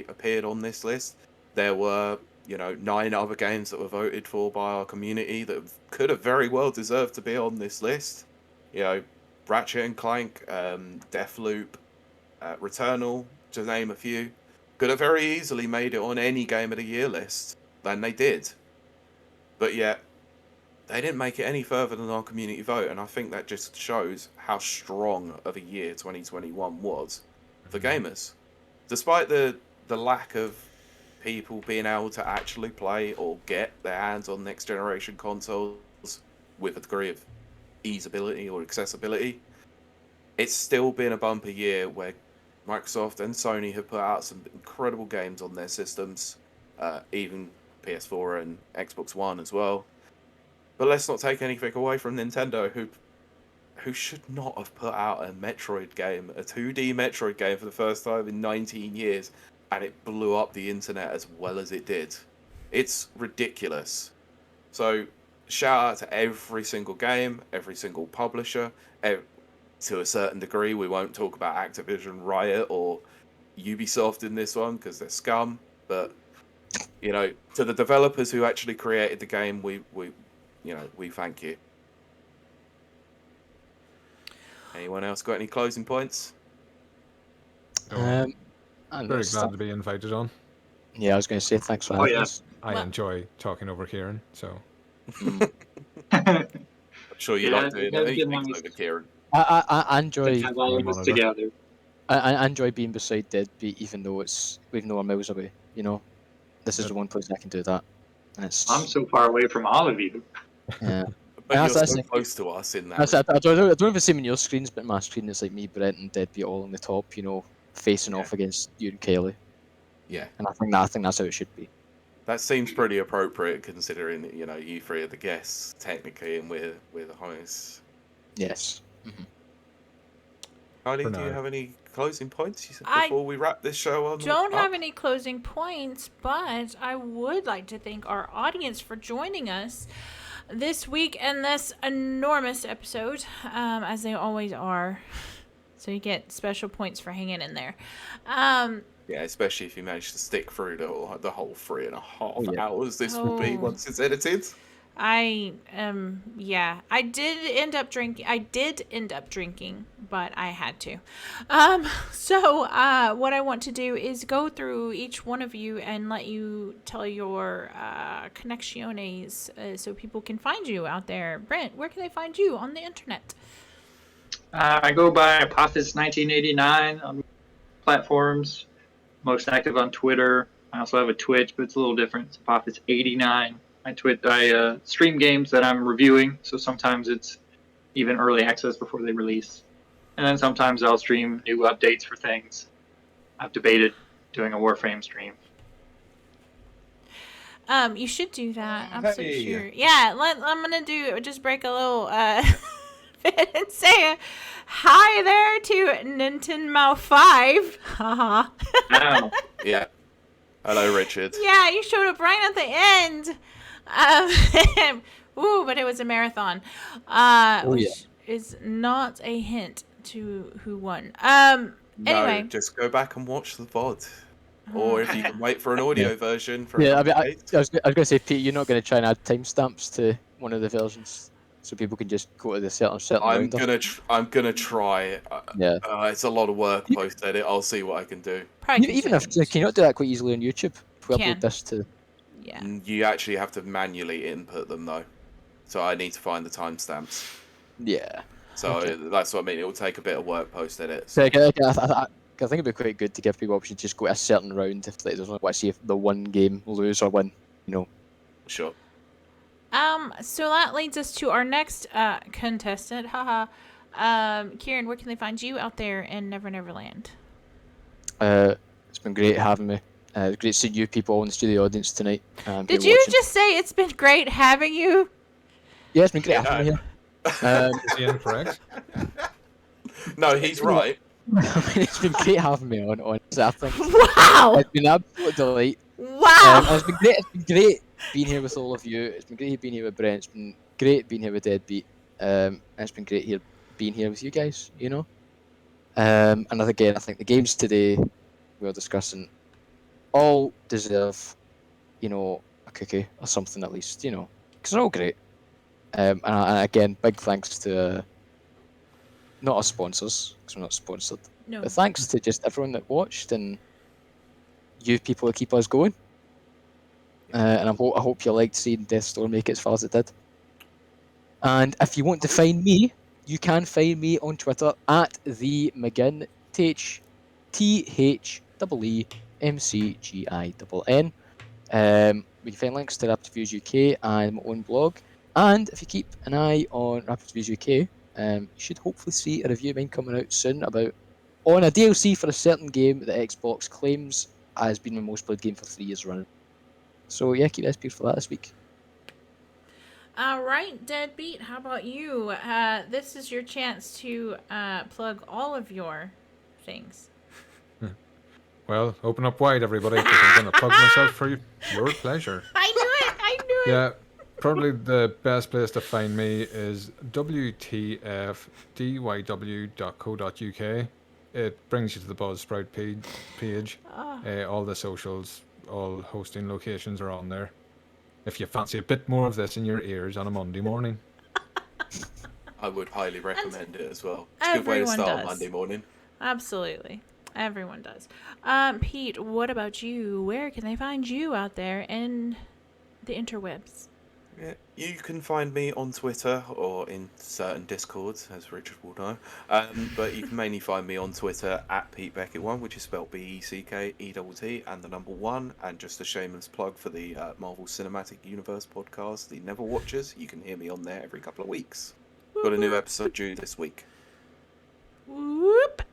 appeared on this list. There were, 9 other games that were voted for by our community that could have very well deserved to be on this list. You know, Ratchet and Clank, Deathloop, Returnal, to name a few, could have very easily made it on any Game of the Year list, and they did. But yet, they didn't make it any further than our community vote, and I think that just shows how strong of a year 2021 was for gamers. Despite the lack of people being able to actually play or get their hands on next generation consoles with a degree of easeability or accessibility, it's still been a bumper year where Microsoft and Sony have put out some incredible games on their systems, even PS4 and Xbox One as well. But let's not take anything away from Nintendo, who should not have put out a Metroid game, a 2D Metroid game for the first time in 19 years, and it blew up the internet as well as it did. It's ridiculous. So, shout out to every single game, every single publisher. To a certain degree, we won't talk about Activision, Riot, or Ubisoft in this one because they're scum. But to the developers who actually created the game, we thank you. Anyone else got any closing points? I'm very glad to be invited on. Yeah, I was going to say thanks for having us. I enjoy talking over Ciaran, so. I'm sure you like doing it. Anything over Ciaran. I enjoy. Have all of us together. I enjoy being beside Deadbeat, even though we're miles away. This is the one place I can do that. And I'm so far away from all of you. Yeah. But you're so close to us in that. I don't know if it's same in your screens, but my screen is like me, Brent, and Deadbeat all on the top. Facing off against you and Kiley. Yeah. And I think that's how it should be. That seems pretty appropriate considering that, you three are the guests technically, and we're the hosts. Yes. Mm-hmm. Kylie, do you have any closing points before we wrap this show on? Don't have any closing points, but I would like to thank our audience for joining us this week in this enormous episode, as they always are. So you get special points for hanging in there. Yeah, especially if you manage to stick through the whole 3.5 hours this will be once it's edited. I did end up drinking, but I had to. So what I want to do is go through each one of you and let you tell your connecciones so people can find you out there. Brent, where can they find you on the internet? I go by Apophis 1989 on platforms. Most active on Twitter. I also have a Twitch, but it's a little different. It's Apophis 89. I stream games that I'm reviewing, so sometimes it's even early access before they release. And then sometimes I'll stream new updates for things. I've debated doing a Warframe stream. You should do that. I'm so sure. Yeah, I'm gonna just break a little bit and say hi there to Nintendo 5. Haha. Wow. Yeah. Hello, Richard. Yeah, you showed up right at the end. Ooh, but it was a marathon. Which is not a hint to who won. Anyway. No, just go back and watch the VOD. Or if you can wait for an audio version for Yeah, I a mean, couple I was going to say, Pete, you're not going to try and add timestamps to one of the versions, so people can just go to the certain I'm round. I'm gonna try. Yeah. It's a lot of work post edit. I'll see what I can do. Even if can you not do that quite easily on YouTube? If we Can. upload this to. Yeah. You actually have to manually input them though, so I need to find the timestamps. Yeah. So that's what I mean. It will take a bit of work post edit. So I think it'd be quite good to give people option to just go to a certain round if they don't want to see if the one game lose or win. Sure. So that leads us to our next contestant. Haha. Ciaran, where can they find you out there in Never Neverland? It's been great having me. It's great seeing you people in the studio audience tonight. Did you just say it's been great having you? Yeah, it's been great having me here. Is he incorrect? No, he's right. It's been great having me on Saturday. Wow! It's been an absolute delight. Wow! It's been great. It's been great being here with all of you. It's been great being here with Brent. It's been great being here with Deadbeat. And it's been great being here with you guys. And again, I think the games today we were discussing all deserve, a cookie or something at least. Because they're all great. And again, big thanks to not our sponsors, because we're not sponsored. No. But thanks to just everyone that watched and you people that keep us going. And I hope you liked seeing Death Store make it as far as it did. And if you want to find me, you can find me on Twitter at the Mcginn, TheEemcginn. We can find links to Rapid Reviews UK and my own blog. And if you keep an eye on Rapid Reviews UK, you should hopefully see a review of mine coming out soon on a DLC for a certain game that Xbox claims has been my most played game for 3 years running. So yeah, keep peeled for that this week. All right, Deadbeat, how about you? This is your chance to plug all of your things. Well, open up wide, everybody, because I'm going to plug myself for your pleasure. I knew it! Yeah, probably the best place to find me is wtfdyw.co.uk. It brings you to the Buzzsprout page. All the socials, all hosting locations are on there. If you fancy a bit more of this in your ears on a Monday morning. I would highly recommend it as well. It's a good way to start on Monday morning. Absolutely. Everyone does. Pete, what about you? Where can they find you out there in the interwebs? Yeah, you can find me on Twitter or in certain Discords, as Richard will know. But you can mainly find me on Twitter at PeteBeckett1, which is spelled BECKETT and the number 1. And just a shameless plug for the Marvel Cinematic Universe podcast, the Never Watchers. You can hear me on there every couple of weeks. Got a new episode due this week. Whoop.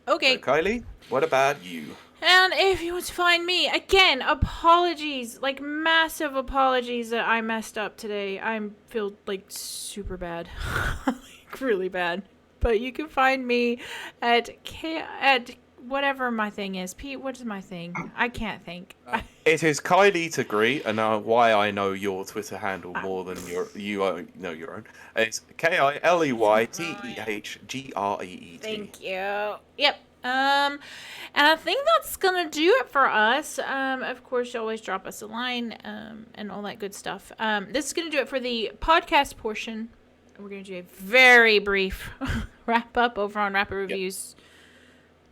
Okay. So, Kylie, what about you? And if you want to find me, again, apologies, massive apologies that I messed up today. I feel super bad, really bad. But you can find me at whatever my thing is. Pete, what is my thing? I can't think. It is Kylie to greet, and why I know your Twitter handle more than you know your own. It's KILEYTEHGREET. Thank you. Yep. And I think that's gonna do it for us. Of course, you always drop us a line, and all that good stuff. This is gonna do it for the podcast portion. We're gonna do a very brief wrap up over on Rapid Reviews,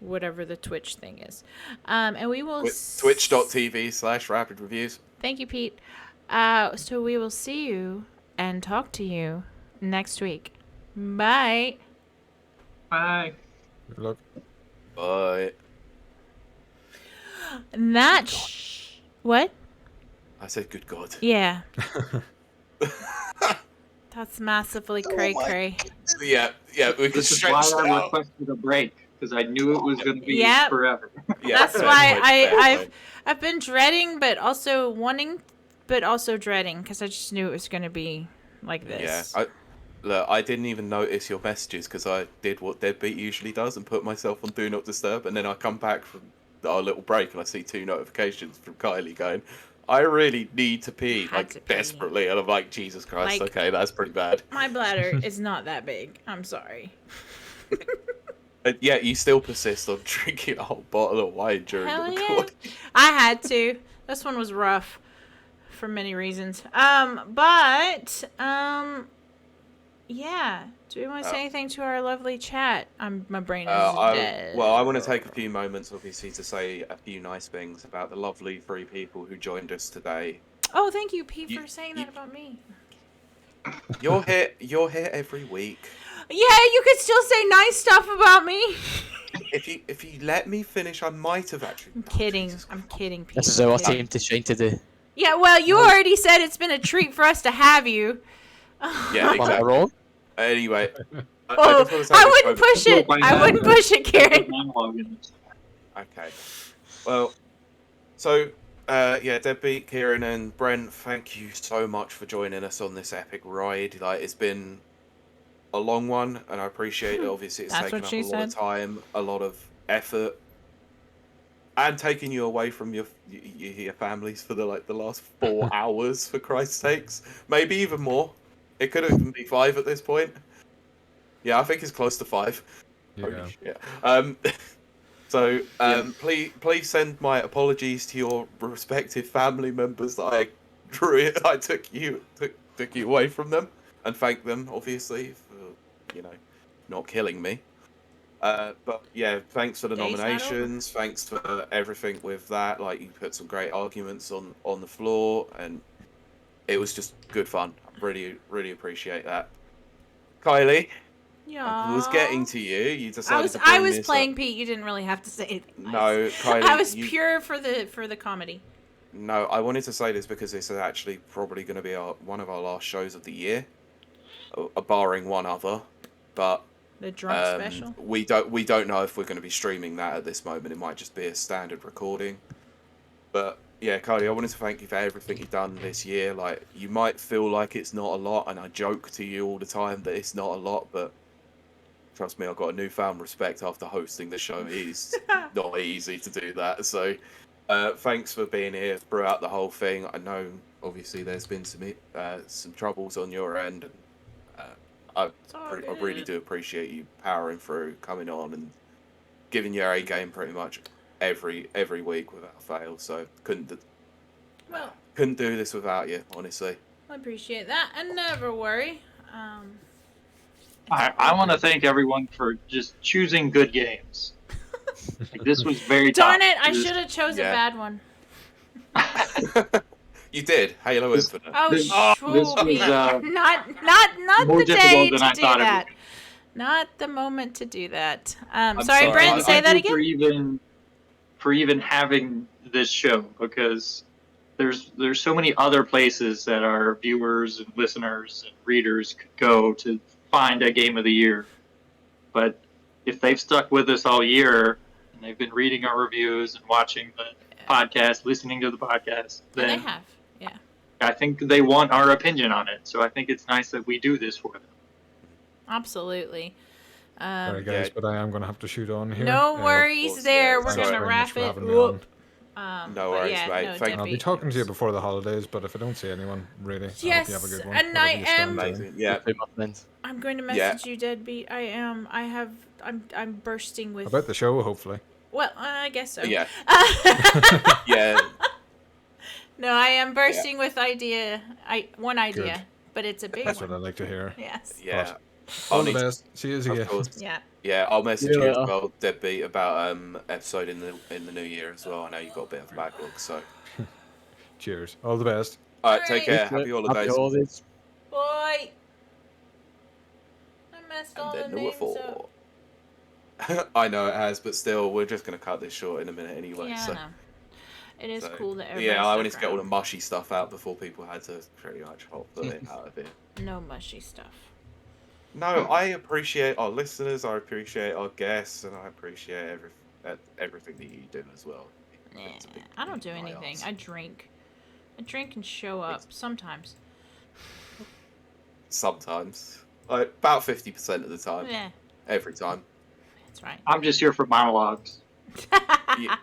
whatever the Twitch thing is. And we will... Twitch.tv/Rapid Reviews. Thank you, Pete. So we will see you and talk to you next week. Bye. Bye. Good luck. Bye. What? I said good God. Yeah. That's massively cray-cray. Yeah, we can This is why stretch I that out. requested a break, because I knew it was going to be Yep. forever. Yeah, That's fair why point. I've been dreading, but also wanting, but also dreading, because I just knew it was going to be like this. Yeah, I didn't even notice your messages because I did what Deadbeat usually does and put myself on Do Not Disturb, and then I come back from our little break and I see 2 notifications from Kylie going, I really need to pee, Had like to pee. desperately, and I'm like, Jesus Christ, Like- okay, that's pretty bad. My bladder is not that big. I'm sorry. And yet you still persist on drinking a whole bottle of wine during Hell the yeah. recording. I had to. This one was rough for many reasons. Yeah. Do we want to say anything to our lovely chat? My brain is dead. I want to take a few moments, obviously, to say a few nice things about the lovely 3 people who joined us today. Oh, thank you, Pete, You- for saying you- that about me. You're here every week. Yeah, you could still say nice stuff about me. If you let me finish, I might have actually. I'm kidding. I'm kidding, Pete. This is I'm our kidding. time to shine today. Yeah, well, you already said it's been a treat for us to have you. Yeah, Am I exactly. wrong? Anyway, Oh, just wanna say I this wouldn't moment- push it. I wouldn't push it, Karen. Okay. Well, so Deadbeat, Ciaran, and Brent, thank you so much for joining us on this epic ride. Like, it's been a long one, and I appreciate it. Obviously, it's That's taken what up she a lot of said. time, a lot of effort, and taking you away from your families for the last 4 hours. For Christ's sakes, maybe even more. It could even be 5 at this point. Yeah, I think it's close to 5. Yeah. Holy shit. Please send my apologies to your respective family members that I took you away from them, and thank them obviously for not killing me. But yeah, thanks for the Day's not over. nominations. Thanks for everything with that. Like, you put some great arguments on the floor, and it was just good fun. I really appreciate that. Kylie, Yeah. I was getting to you. You decided to I bring was this playing up. Pete. You didn't really have to say anything. nice. No, Kylie. I was you- pure for the comedy. No, I wanted to say this because this is actually probably going to be one of our last shows of the year, barring one other. But The drunk special. we don't know if we're going to be streaming that at this moment. It might just be a standard recording. But yeah, Kylie, I wanted to thank you for everything you've done this year. Like, you might feel like it's not a lot, and I joke to you all the time that it's not a lot, but trust me, I've got a newfound respect after hosting the show. It's not easy to do that. So thanks for being here throughout the whole thing. I know, obviously, there's been some troubles on your end. I really do appreciate you powering through, coming on, and giving your A game pretty much every week without fail. So couldn't do this without you, honestly. I appreciate that, and never worry. I want to thank everyone for just choosing good games. Like, this was very Darn tough. it! I should have chose Yeah. a bad one. You did Halo This- Infinite. Oh, This- shoo, this was, Pete. uh, not more the day difficult to than I do thought it that. would be. Not the moment to do that. I'm Sorry, sorry. Brent. Say that Thank you again. for even having this show, because there's so many other places that our viewers and listeners and readers could go to find a game of the year. But if they've stuck with us all year and they've been reading our reviews and watching the podcast, listening to the podcast, And they then have. Yeah. I think they want our opinion on it. So I think it's nice that we do this for them. Absolutely. Sorry guys, Yeah. but I am going to have to shoot on here. No worries course, there. yeah. We're Thanks gonna very much wrap for it having me on. up. No but worries, yeah, mate. no, Thank- And I'll be Deadbeat. talking to you before the holidays, but if I don't see anyone, really, I hope you have a Yes, good one. and whatever I you stand am- in. Amazing. Yeah. Very much, man. I'm going to Yeah. message you, Deadbeat. I'm bursting with. About the show, hopefully. Well, I guess so. Yeah. Yeah. No, I am bursting with one idea, Good. but it's a big That's what I one. like to hear. Yes. Yeah. All I'll the need to- best. See you Of again. course. Yeah. Yeah, I'll message See you you as later. well, Deadbeat, about episode in the new year as well. I know you've got a bit of a backlog, so. Cheers. All the best. All right, take Alright. care. Happy Happy holidays. holidays. Boy. I messed And all the then names number up. 4. I know it has, but still, we're just gonna cut this short in a minute anyway. Yeah, so, I know. It is so- cool that everybody yeah, I stuck wanted to get all the around. mushy stuff out before people had to pretty much hop it out of it. No mushy stuff. No, I appreciate our listeners. I appreciate our guests, and I appreciate everything that you do as well. Nah, It's a big I don't do pain in my anything. arse. I drink. I drink and show up sometimes. Sometimes, like about 50% of the time, Yeah, every time. that's right. I'm just here for monologues. Yeah.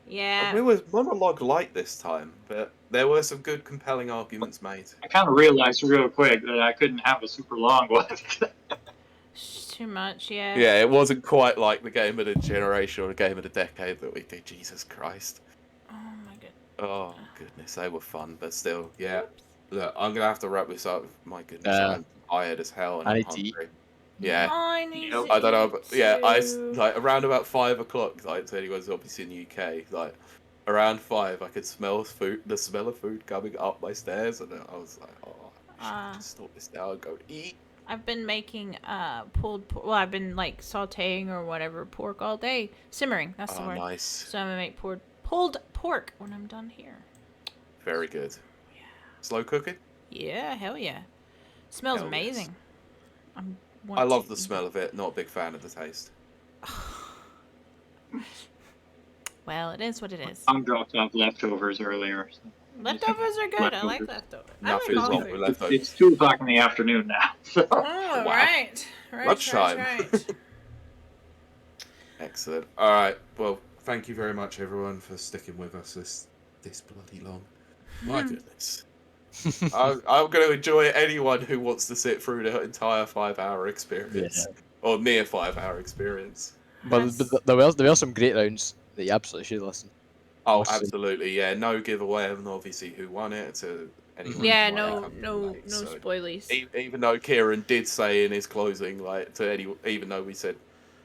Yeah. We were monologue light this time, but there were some good, compelling arguments made. I kind of realized real quick that I couldn't have a super long one. It's too much, yeah. Yeah, it wasn't quite like the game of the generation or the game of the decade that we did. Jesus Christ. Oh my god. Oh goodness, they were fun, but still, yeah. Look, I'm gonna have to wrap this up. My goodness, Yeah. I'm tired as hell and I I'm need to eat. hungry. Yeah. I need Nope. to I don't know, eat but yeah, I too. like around about 5 o'clock. Like to anyone's obviously in the UK, like around 5, I could smell food, the smell of food coming up my stairs, and I was like, oh, I should just stop this now and go eat. I've been making pulled pork. Well, I've been like sautéing or whatever pork all day, simmering. That's the Oh, word. nice, So I'm gonna make pulled pork when I'm done here. very good. Slow cooking. Yeah, hell yeah. Smells Hell yes. amazing. I love the smell of it. Not a big fan of the taste. Well, it is what it is. I'm dropped off leftovers earlier. So. Leftovers are good. I like Leftovers. leftovers. Nothing's I like all wrong with food. leftovers. It's 2 o'clock in the afternoon now. So. Oh, Wow. right. Lunchtime. Right. Excellent. All right. Well, thank you very much, everyone, for sticking with us this bloody long. My goodness. I'm going to enjoy anyone who wants to sit through the entire 5-hour experience or near 5-hour experience. But Nice. there were some great rounds that you absolutely should listen. Oh, Awesome. absolutely. Yeah. No giveaway of obviously who won it to anyone. Yeah, who no, might have no, made, no so- spoilies. Even though Ciaran did say in his closing, like to any, even though we said,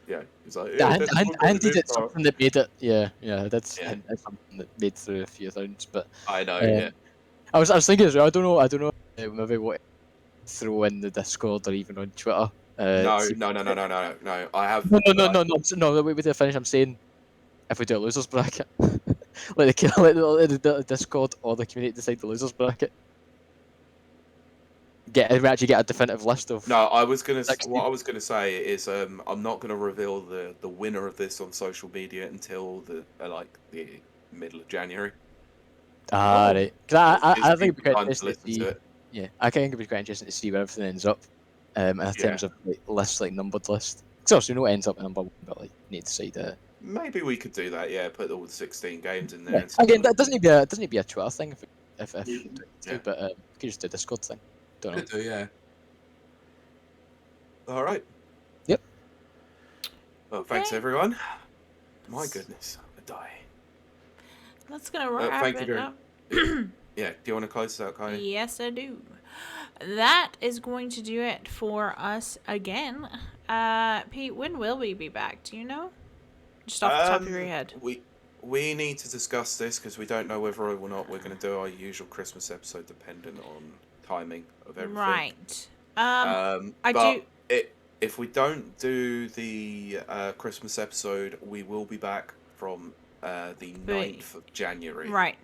yeah, he was like, Yeah, that's and what we're he gonna did do. something that made it. Yeah, that's Yeah. something that made through a few rounds. But I know. Um, Yeah. I was thinking as well. I don't know. Maybe what throw in the Discord or even on Twitter. No. see- I have. No. Wait to finish. I'm saying if we do a losers bracket, let the Discord or the community decide the losers bracket. We actually get a definitive list of. No, I was gonna. 60. What I was gonna say is, I'm not gonna reveal the winner of this on social media until the middle of January. Right. 'Cause I Gives think it'd be people quite time to interesting to listen see. to it. Yeah, I think it'd be quite interesting to see where everything ends up. In terms of like lists, like numbered list. Because obviously, we know what ends up in number one, but like you need to decide. Maybe we could do that. Yeah, put all the 16 games in there. Yeah. and see Again, what- that doesn't need to be a Twitter thing if Yeah. but you could just do a Discord thing. Don't know. Could do, yeah. All right. Yep. Well, thanks Okay. everyone. My goodness, I'm gonna die. That's gonna wrap thank you it very- up. Yeah. Do you want to close this out, Kylie? Yes, I do. That is going to do it for us again. Pete, when will we be back? Do you know? Just off the top of your head. We need to discuss this because we don't know whether or not we're going to do our usual Christmas episode, dependent on timing of everything. Right. If we don't do the Christmas episode, we will be back from the 9th of January. Right.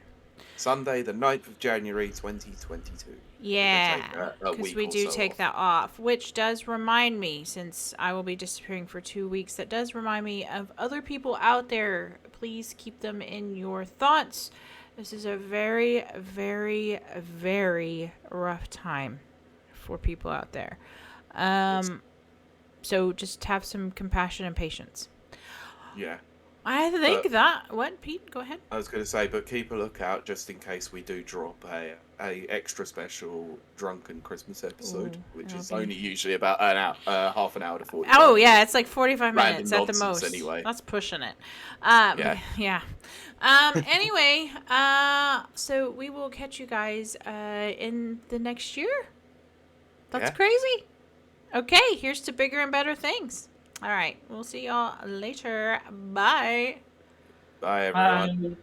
Sunday, the 9th of January, 2022. Yeah, a because week we or do so take off. that off, which does remind me, since I will be disappearing for 2 weeks, that does remind me of other people out there. Please keep them in your thoughts. This is a very, very, very rough time for people out there. So just have some compassion and patience. Yeah. I think what, Pete? Go ahead. I was going to say, but keep a lookout just in case we do drop a extra special drunken Christmas episode, Ooh, which that'll is be- only usually about an hour, half an hour to 40. Oh yeah, it's like 45 Random minutes at the nonsense most. anyway. That's pushing it. Yeah. Anyway, so we will catch you guys in the next year. That's Yeah. crazy. Okay, here's to bigger and better things. All right, we'll see y'all later. Bye. Bye, everyone. Bye.